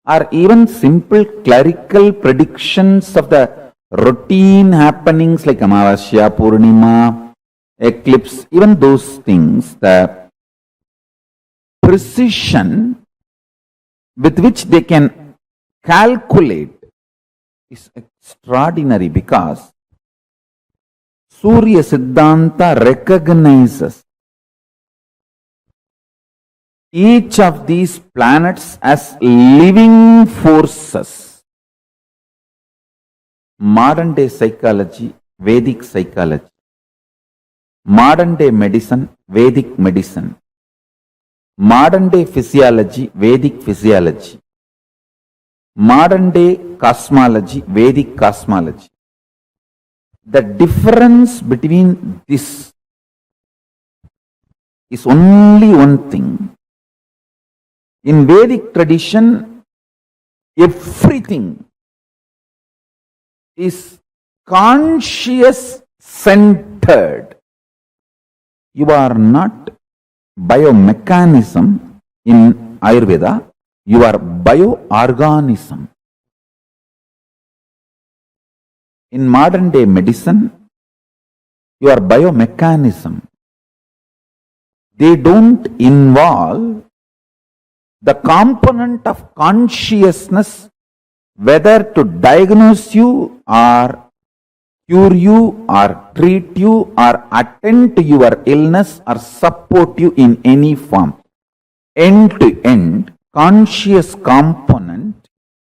or even simple clerical predictions of the routine happenings like Amavasya, Purnima, eclipse, even those things, the precision with which they can calculate is extraordinary, because Surya Siddhanta recognizes each of these planets as living forces. Modern day psychology, Vedic psychology. Modern day medicine, Vedic medicine. Modern day physiology, Vedic physiology. Modern day cosmology, Vedic cosmology. The difference between this is only one thing. In Vedic tradition, everything is conscious centered. You are not biomechanism in Ayurveda, you are bioorganism. In modern day medicine, you are biomechanism. They don't involve the component of consciousness, whether to diagnose you or cure you or treat you or attend to your illness or support you in any form. End to end, conscious component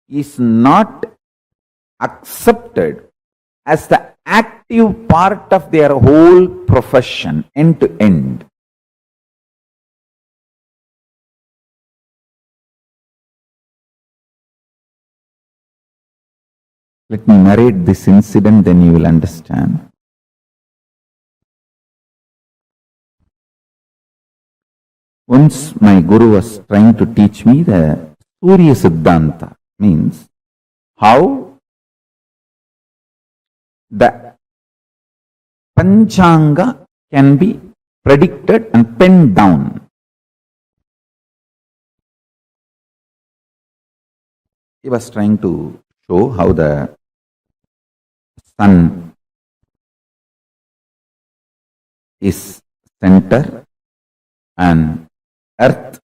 is not accepted as the active part of their whole profession, end to end. Let me narrate this incident, then you will understand. Once my guru was trying to teach me the Surya Siddhanta, means how the Panchanga can be predicted and penned down. He was trying to show how the sun is center and earth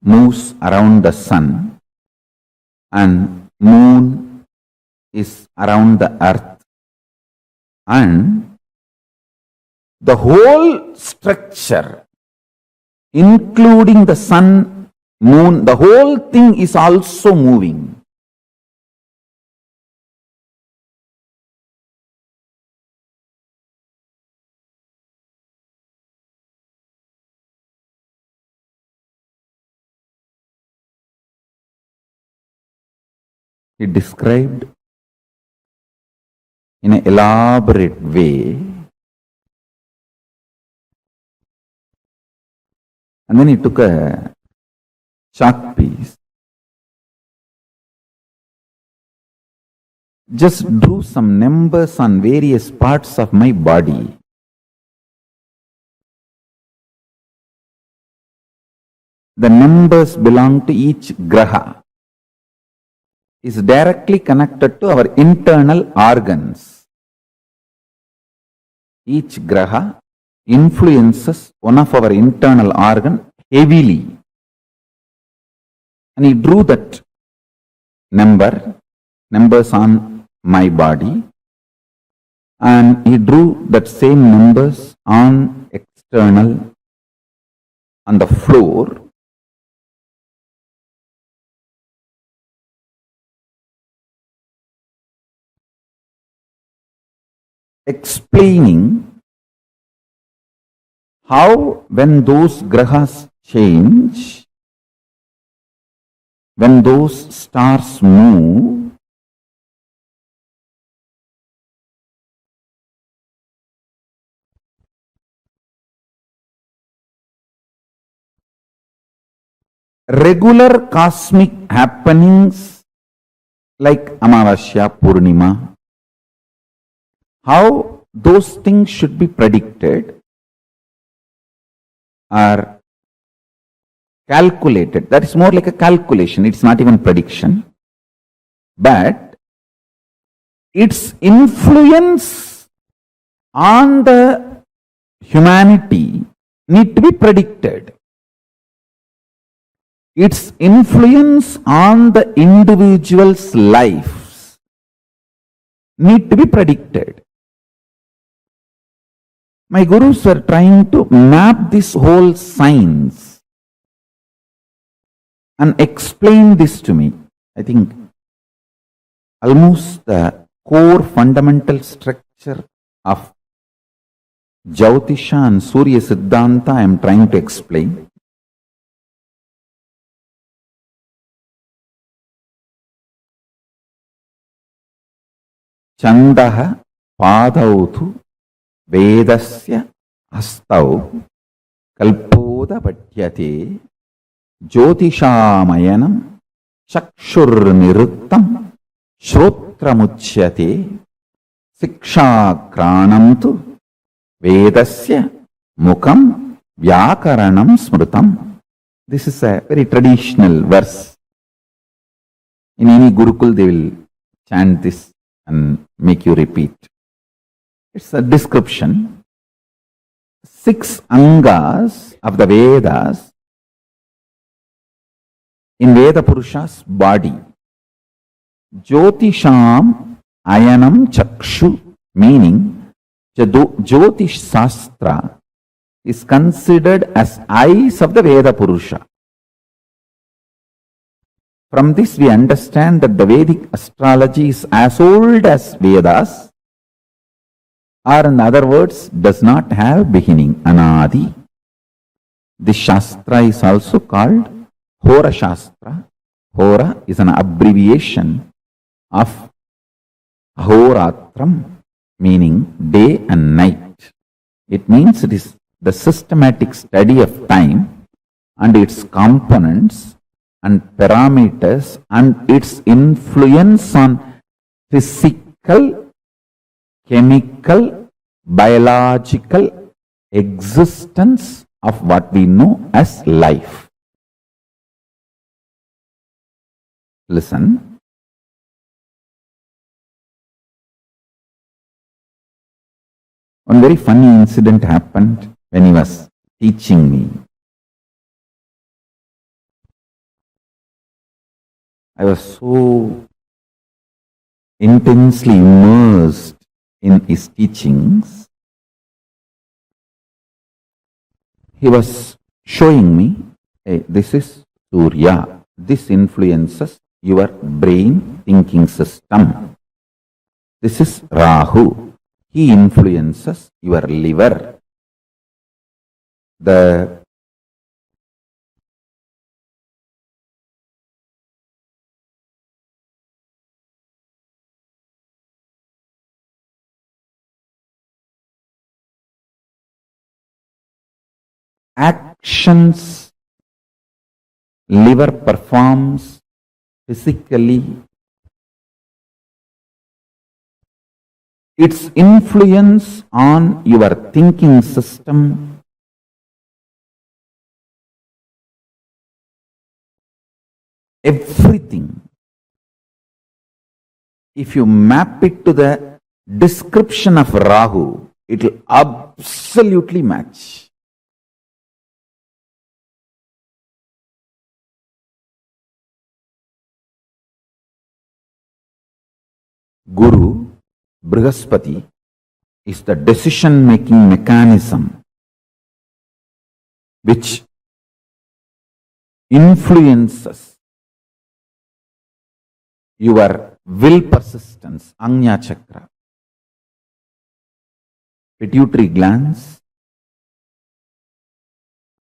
moves around the sun and moon is around the earth, and the whole structure, including the sun, moon, the whole thing is also moving.
he described in an elaborate way, and then he took a chalk piece, just drew some numbers on various parts of my body. The numbers belong to each graha, is directly connected to our internal organs. Each graha influences one of our internal organ heavily. And he drew that numbers on my body, and he drew that same numbers on external, on the floor. Explaining how when those grahas change, when those stars move, regular cosmic happenings like Amavasya, Purnima, how those things should be predicted are calculated. That is more like a calculation. It's not even prediction. But its influence on the humanity need to be predicted. Its influence on the individual's lives need to be predicted. My gurus were trying to map this whole science and explain this to me. I think almost the core fundamental structure of Jyotisha and Surya Siddhanta I am trying to explain. Chandaha padautu Vedasya astau kalpoda patyate jyotishamayanam chakshur niruttam shrotramuchyate sikshakranam tu Vedasya mukam vyakaranam smrutam. This is a very traditional verse. In any Gurukul they will chant this and make you repeat. It's a description. 6 angas of the Vedas in Veda Purusha's body. Jyotisham ayanam chakshu, meaning Jyotish Shastra is considered as eyes of the Veda Purusha. From this we understand that the Vedic astrology is as old as Vedas, or in other words, does not have beginning, anadi. This Shastra is also called Hora Shastra. Hora is an abbreviation of Ahoratram, meaning day and night. It means it is the systematic study of time and its components and parameters and its influence on physical, chemical, biological existence of what we know as life. Listen. One very funny incident happened when he was teaching me. I was so intensely immersed in his teachings. He was showing me, hey, this is Surya. This influences your brain thinking system. This is Rahu. He influences your liver. The actions liver performs physically, its influence on your thinking system, everything, if you map it to the description of Rahu, it will absolutely match. Guru, Brihaspati, is the decision-making mechanism which influences your will persistence, Anya Chakra, pituitary glands,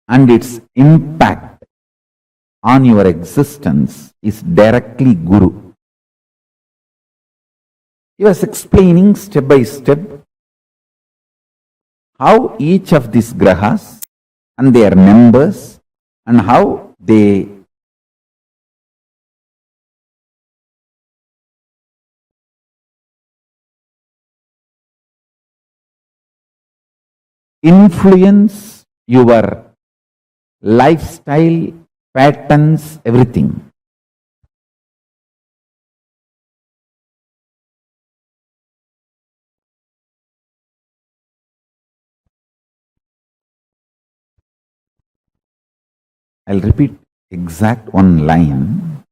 and its impact on your existence is directly Guru. He was explaining step by step how each of these grahas and their members and how they influence your lifestyle, patterns, everything. I'll repeat exact one line.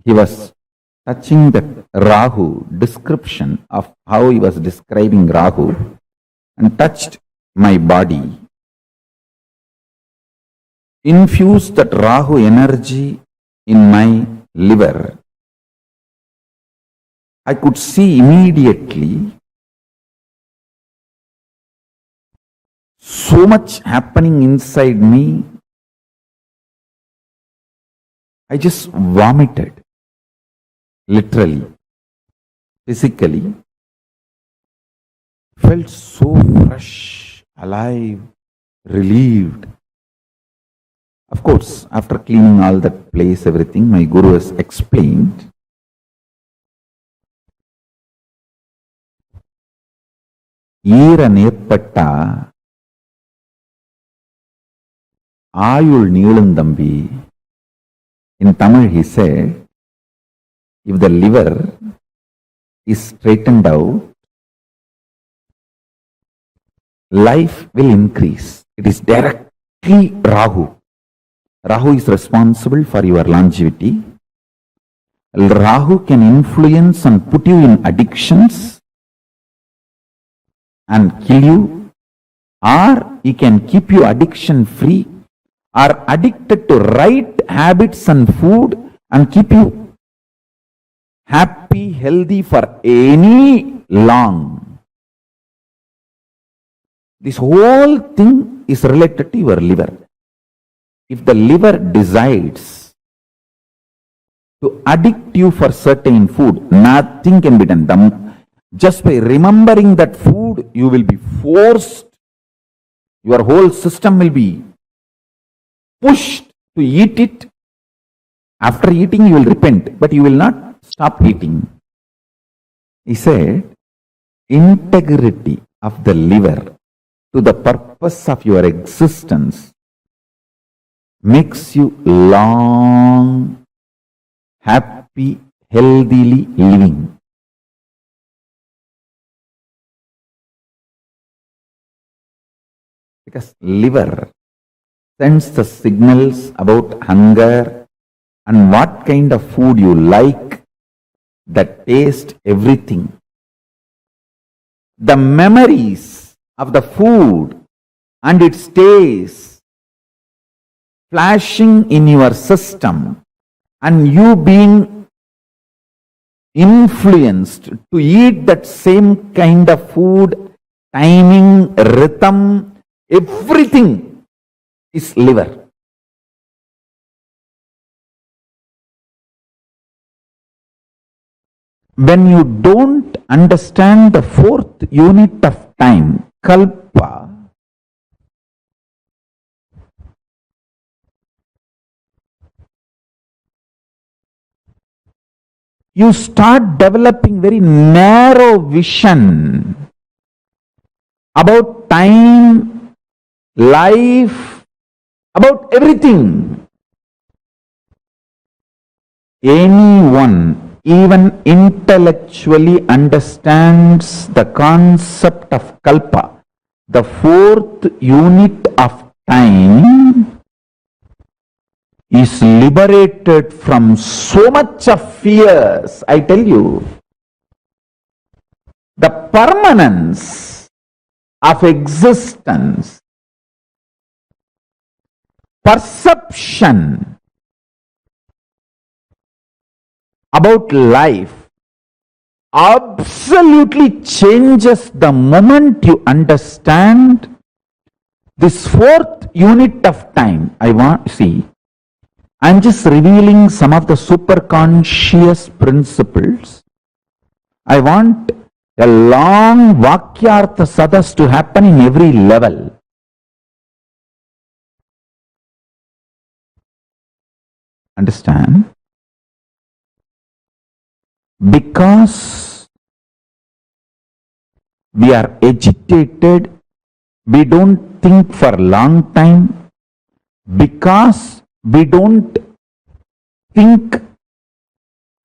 He was touching the Rahu description of how he was describing Rahu and touched my body. Infused that Rahu energy in my liver. I could see immediately so much happening inside me. I just vomited. Literally, physically, felt so fresh, alive, relieved. Of course, after cleaning all that place, everything, my Guru has explained. Ira Nepata Ayul Neelandambi. In Tamil, he said, if the liver is straightened out, life will increase. It is directly Rahu. Rahu is responsible for your longevity. Rahu can influence and put you in addictions and kill you, or he can keep you addiction free or addicted to right habits and food and keep you happy, healthy for any long. This whole thing is related to your liver. If the liver decides to addict you for certain food, nothing can be done. Just by remembering that food, you will be forced, your whole system will be pushed to eat it. After eating, you will repent, but you will not stop eating. He said, integrity of the liver to the purpose of your existence makes you long, happy, healthily living. Because liver sends the signals about hunger and what kind of food you like, the taste, everything. The memories of the food and its taste flashing in your system and you being influenced to eat that same kind of food, timing, rhythm, everything is liver. when you don't understand the fourth unit of time, kalpa, you start developing very narrow vision about time, life, about everything. Anyone, even intellectually, understands the concept of kalpa, the fourth unit of time, is liberated from so much of fears. I tell you, the permanence of existence, perception about life absolutely changes the moment you understand this fourth unit of time. I'm just revealing some of the superconscious principles. I want a long Vakyartha Sadas to happen in every level. Understand? Because we are agitated, we don't think for a long time, because we don't think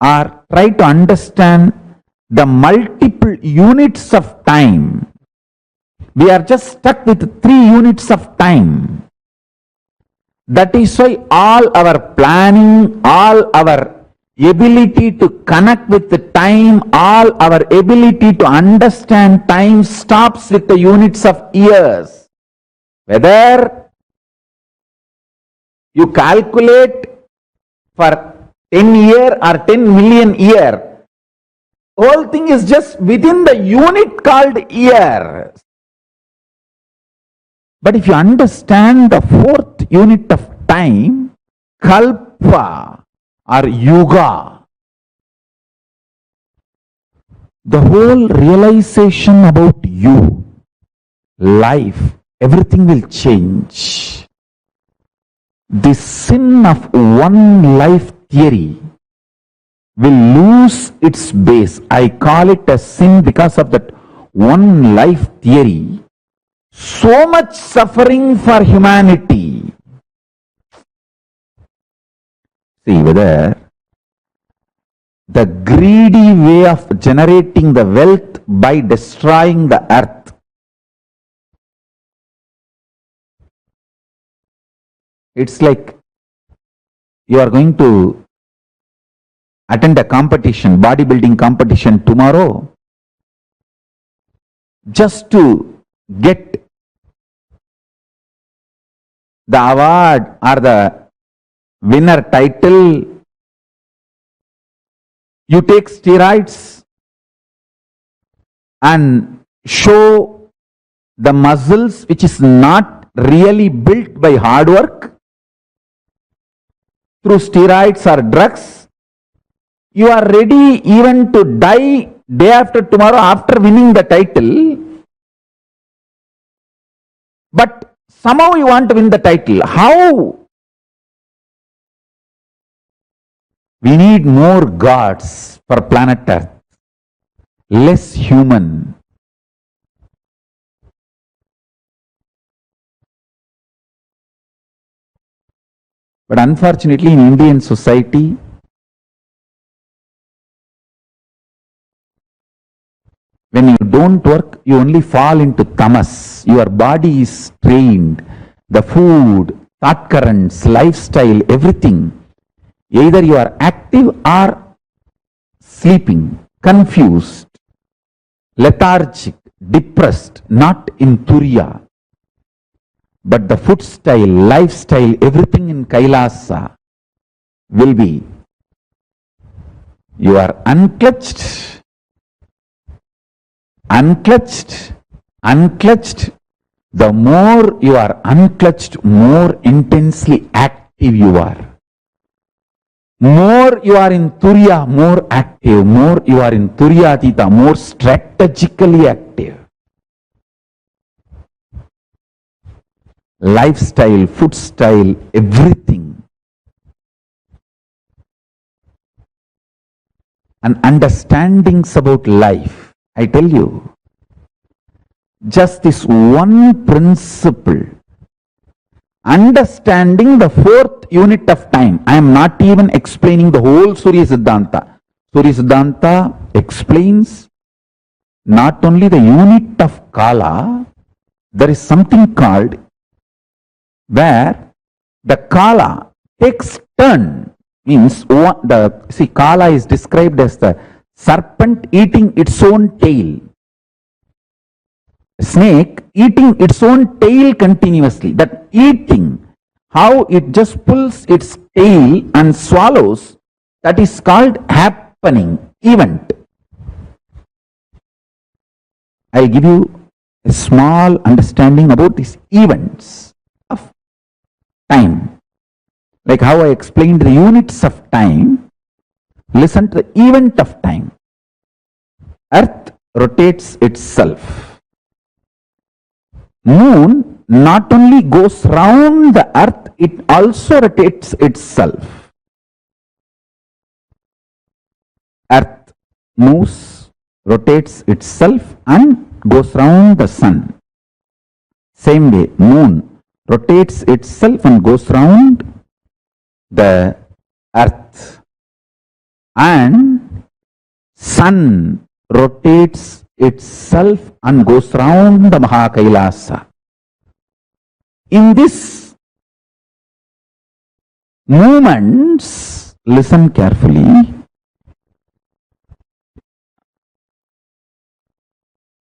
or try to understand the multiple units of time. We are just stuck with 3 units of time. That is why all our planning, all our ability to connect with the time, all our ability to understand time stops with the units of years. Whether you calculate for 10 year or 10 million year, whole thing is just within the unit called year. But if you understand the fourth unit of time, kalpa or yuga, the whole realization about you, life, everything will change. The sin of one life theory will lose its base. I call it a sin because of that one life theory. So much suffering for humanity. See whether the greedy way of generating the wealth by destroying the earth. It's like you are going to attend a competition, bodybuilding competition tomorrow, just to get the award or the winner title. You take steroids and show the muscles which is not really built by hard work through steroids or drugs. You are ready even to die day after tomorrow after winning the title, but somehow you want to win the title. How? We need more gods for planet Earth, less human. But unfortunately, in Indian society, when you don't work, you only fall into tamas. Your body is trained. The food, thought currents, lifestyle, everything. Either you are active or sleeping, confused, lethargic, depressed, not in Turiya. But the food style, lifestyle, everything in Kailasa will be, you are unclutched, unclutched, unclutched. The more you are unclutched, more intensely active you are. More you are in Turiya, more active. More you are in Turyatita, more strategically active. Lifestyle, food style, everything. And understandings about life. I tell you, just this one principle, understanding the fourth unit of time. I am not even explaining the whole Surya Siddhanta. Surya Siddhanta explains not only the unit of Kala, there is something called where the Kala takes turn. Means Kala is described as the serpent eating its own tail. Snake eating its own tail continuously. That eating, how it just pulls its tail and swallows, that is called happening, event. I'll give you a small understanding about these events of time. Like how I explained the units of time, listen to the event of time. Earth rotates itself. Moon not only goes round the earth, it also rotates itself. Earth moves, rotates itself and goes round the sun. Same way, moon rotates itself and goes round the earth. And sun rotates itself and goes round the Mahakailasa. In this movements, listen carefully,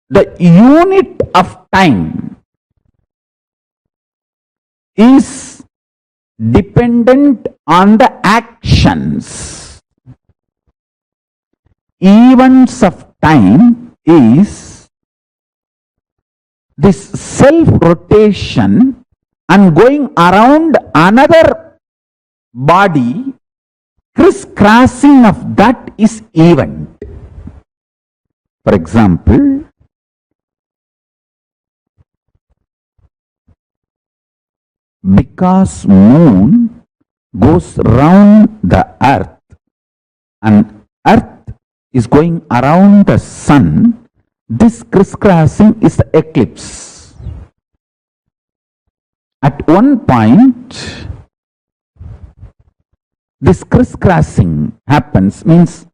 the unit of time is dependent on the actions. Events of time is this self-rotation and going around another body, crisscrossing of that is event. For example, because moon goes round the earth and earth is going around the sun, this crisscrossing is the eclipse. At one point, this crisscrossing happens, means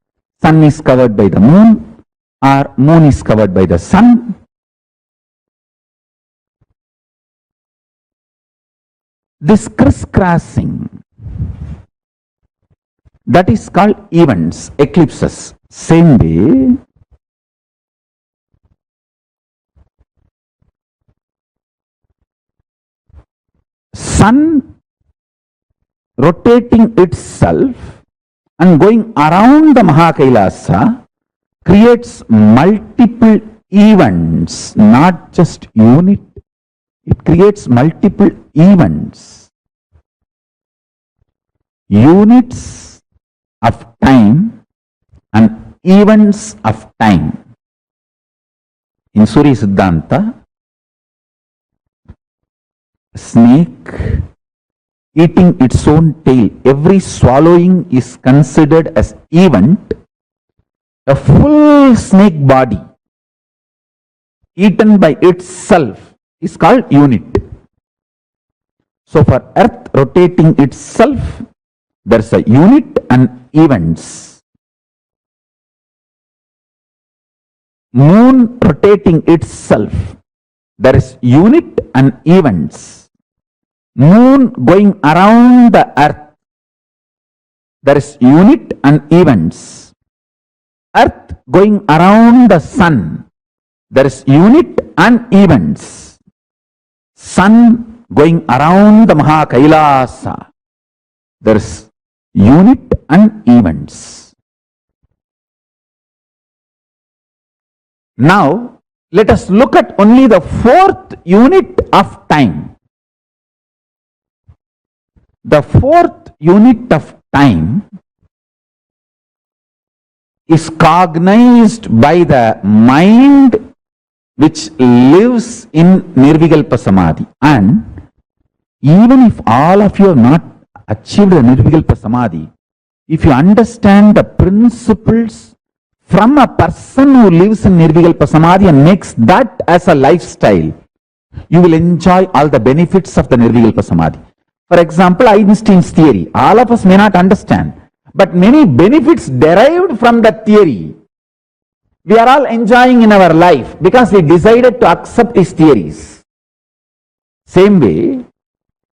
sun is covered by the moon or moon is covered by the sun. This crisscrossing, that is called events, eclipses. Same way, sun rotating itself and going around the Mahakailasa creates multiple events, not just unit. It creates multiple events. Units of time and events of time. In Surya Siddhanta, snake eating its own tail, every swallowing is considered as event. A full snake body eaten by itself is called unit. So for earth rotating itself, there's a unit and events. Moon rotating itself, there is unit and events. Moon going around the earth, there is unit and events. Earth going around the sun, there is unit and events. Sun going around the Mahakailasa, there is unit and events. Now, let us look at only the fourth unit of time. The fourth unit of time
is cognized by the mind which lives in Nirvikalpa Samadhi. And even if all of you have not achieved the Nirvikalpa Samadhi, if you understand the principles from a person who lives in Nirvikalpa Samadhi and makes that as a lifestyle, you will enjoy all the benefits of the Nirvikalpa Samadhi. For example, Einstein's theory, all of us may not understand, but many benefits derived from that theory, we are all enjoying in our life because we decided to accept his theories. Same way,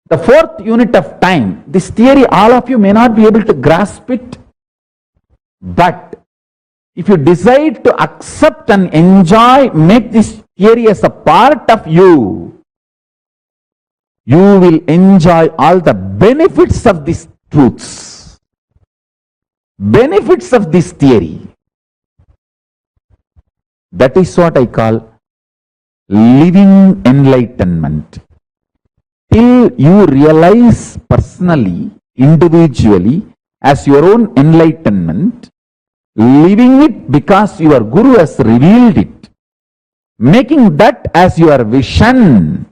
the fourth unit of time, this theory, all of you may not be able to grasp it, but if you decide to accept and enjoy, make this theory as a part of you, you will enjoy all the benefits of these truths, benefits of this theory. That is what I call living enlightenment. Till you realize personally, individually, as your own enlightenment, living it because your Guru has revealed it, making that as your vision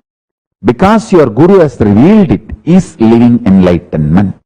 because your Guru has revealed it, is living enlightenment.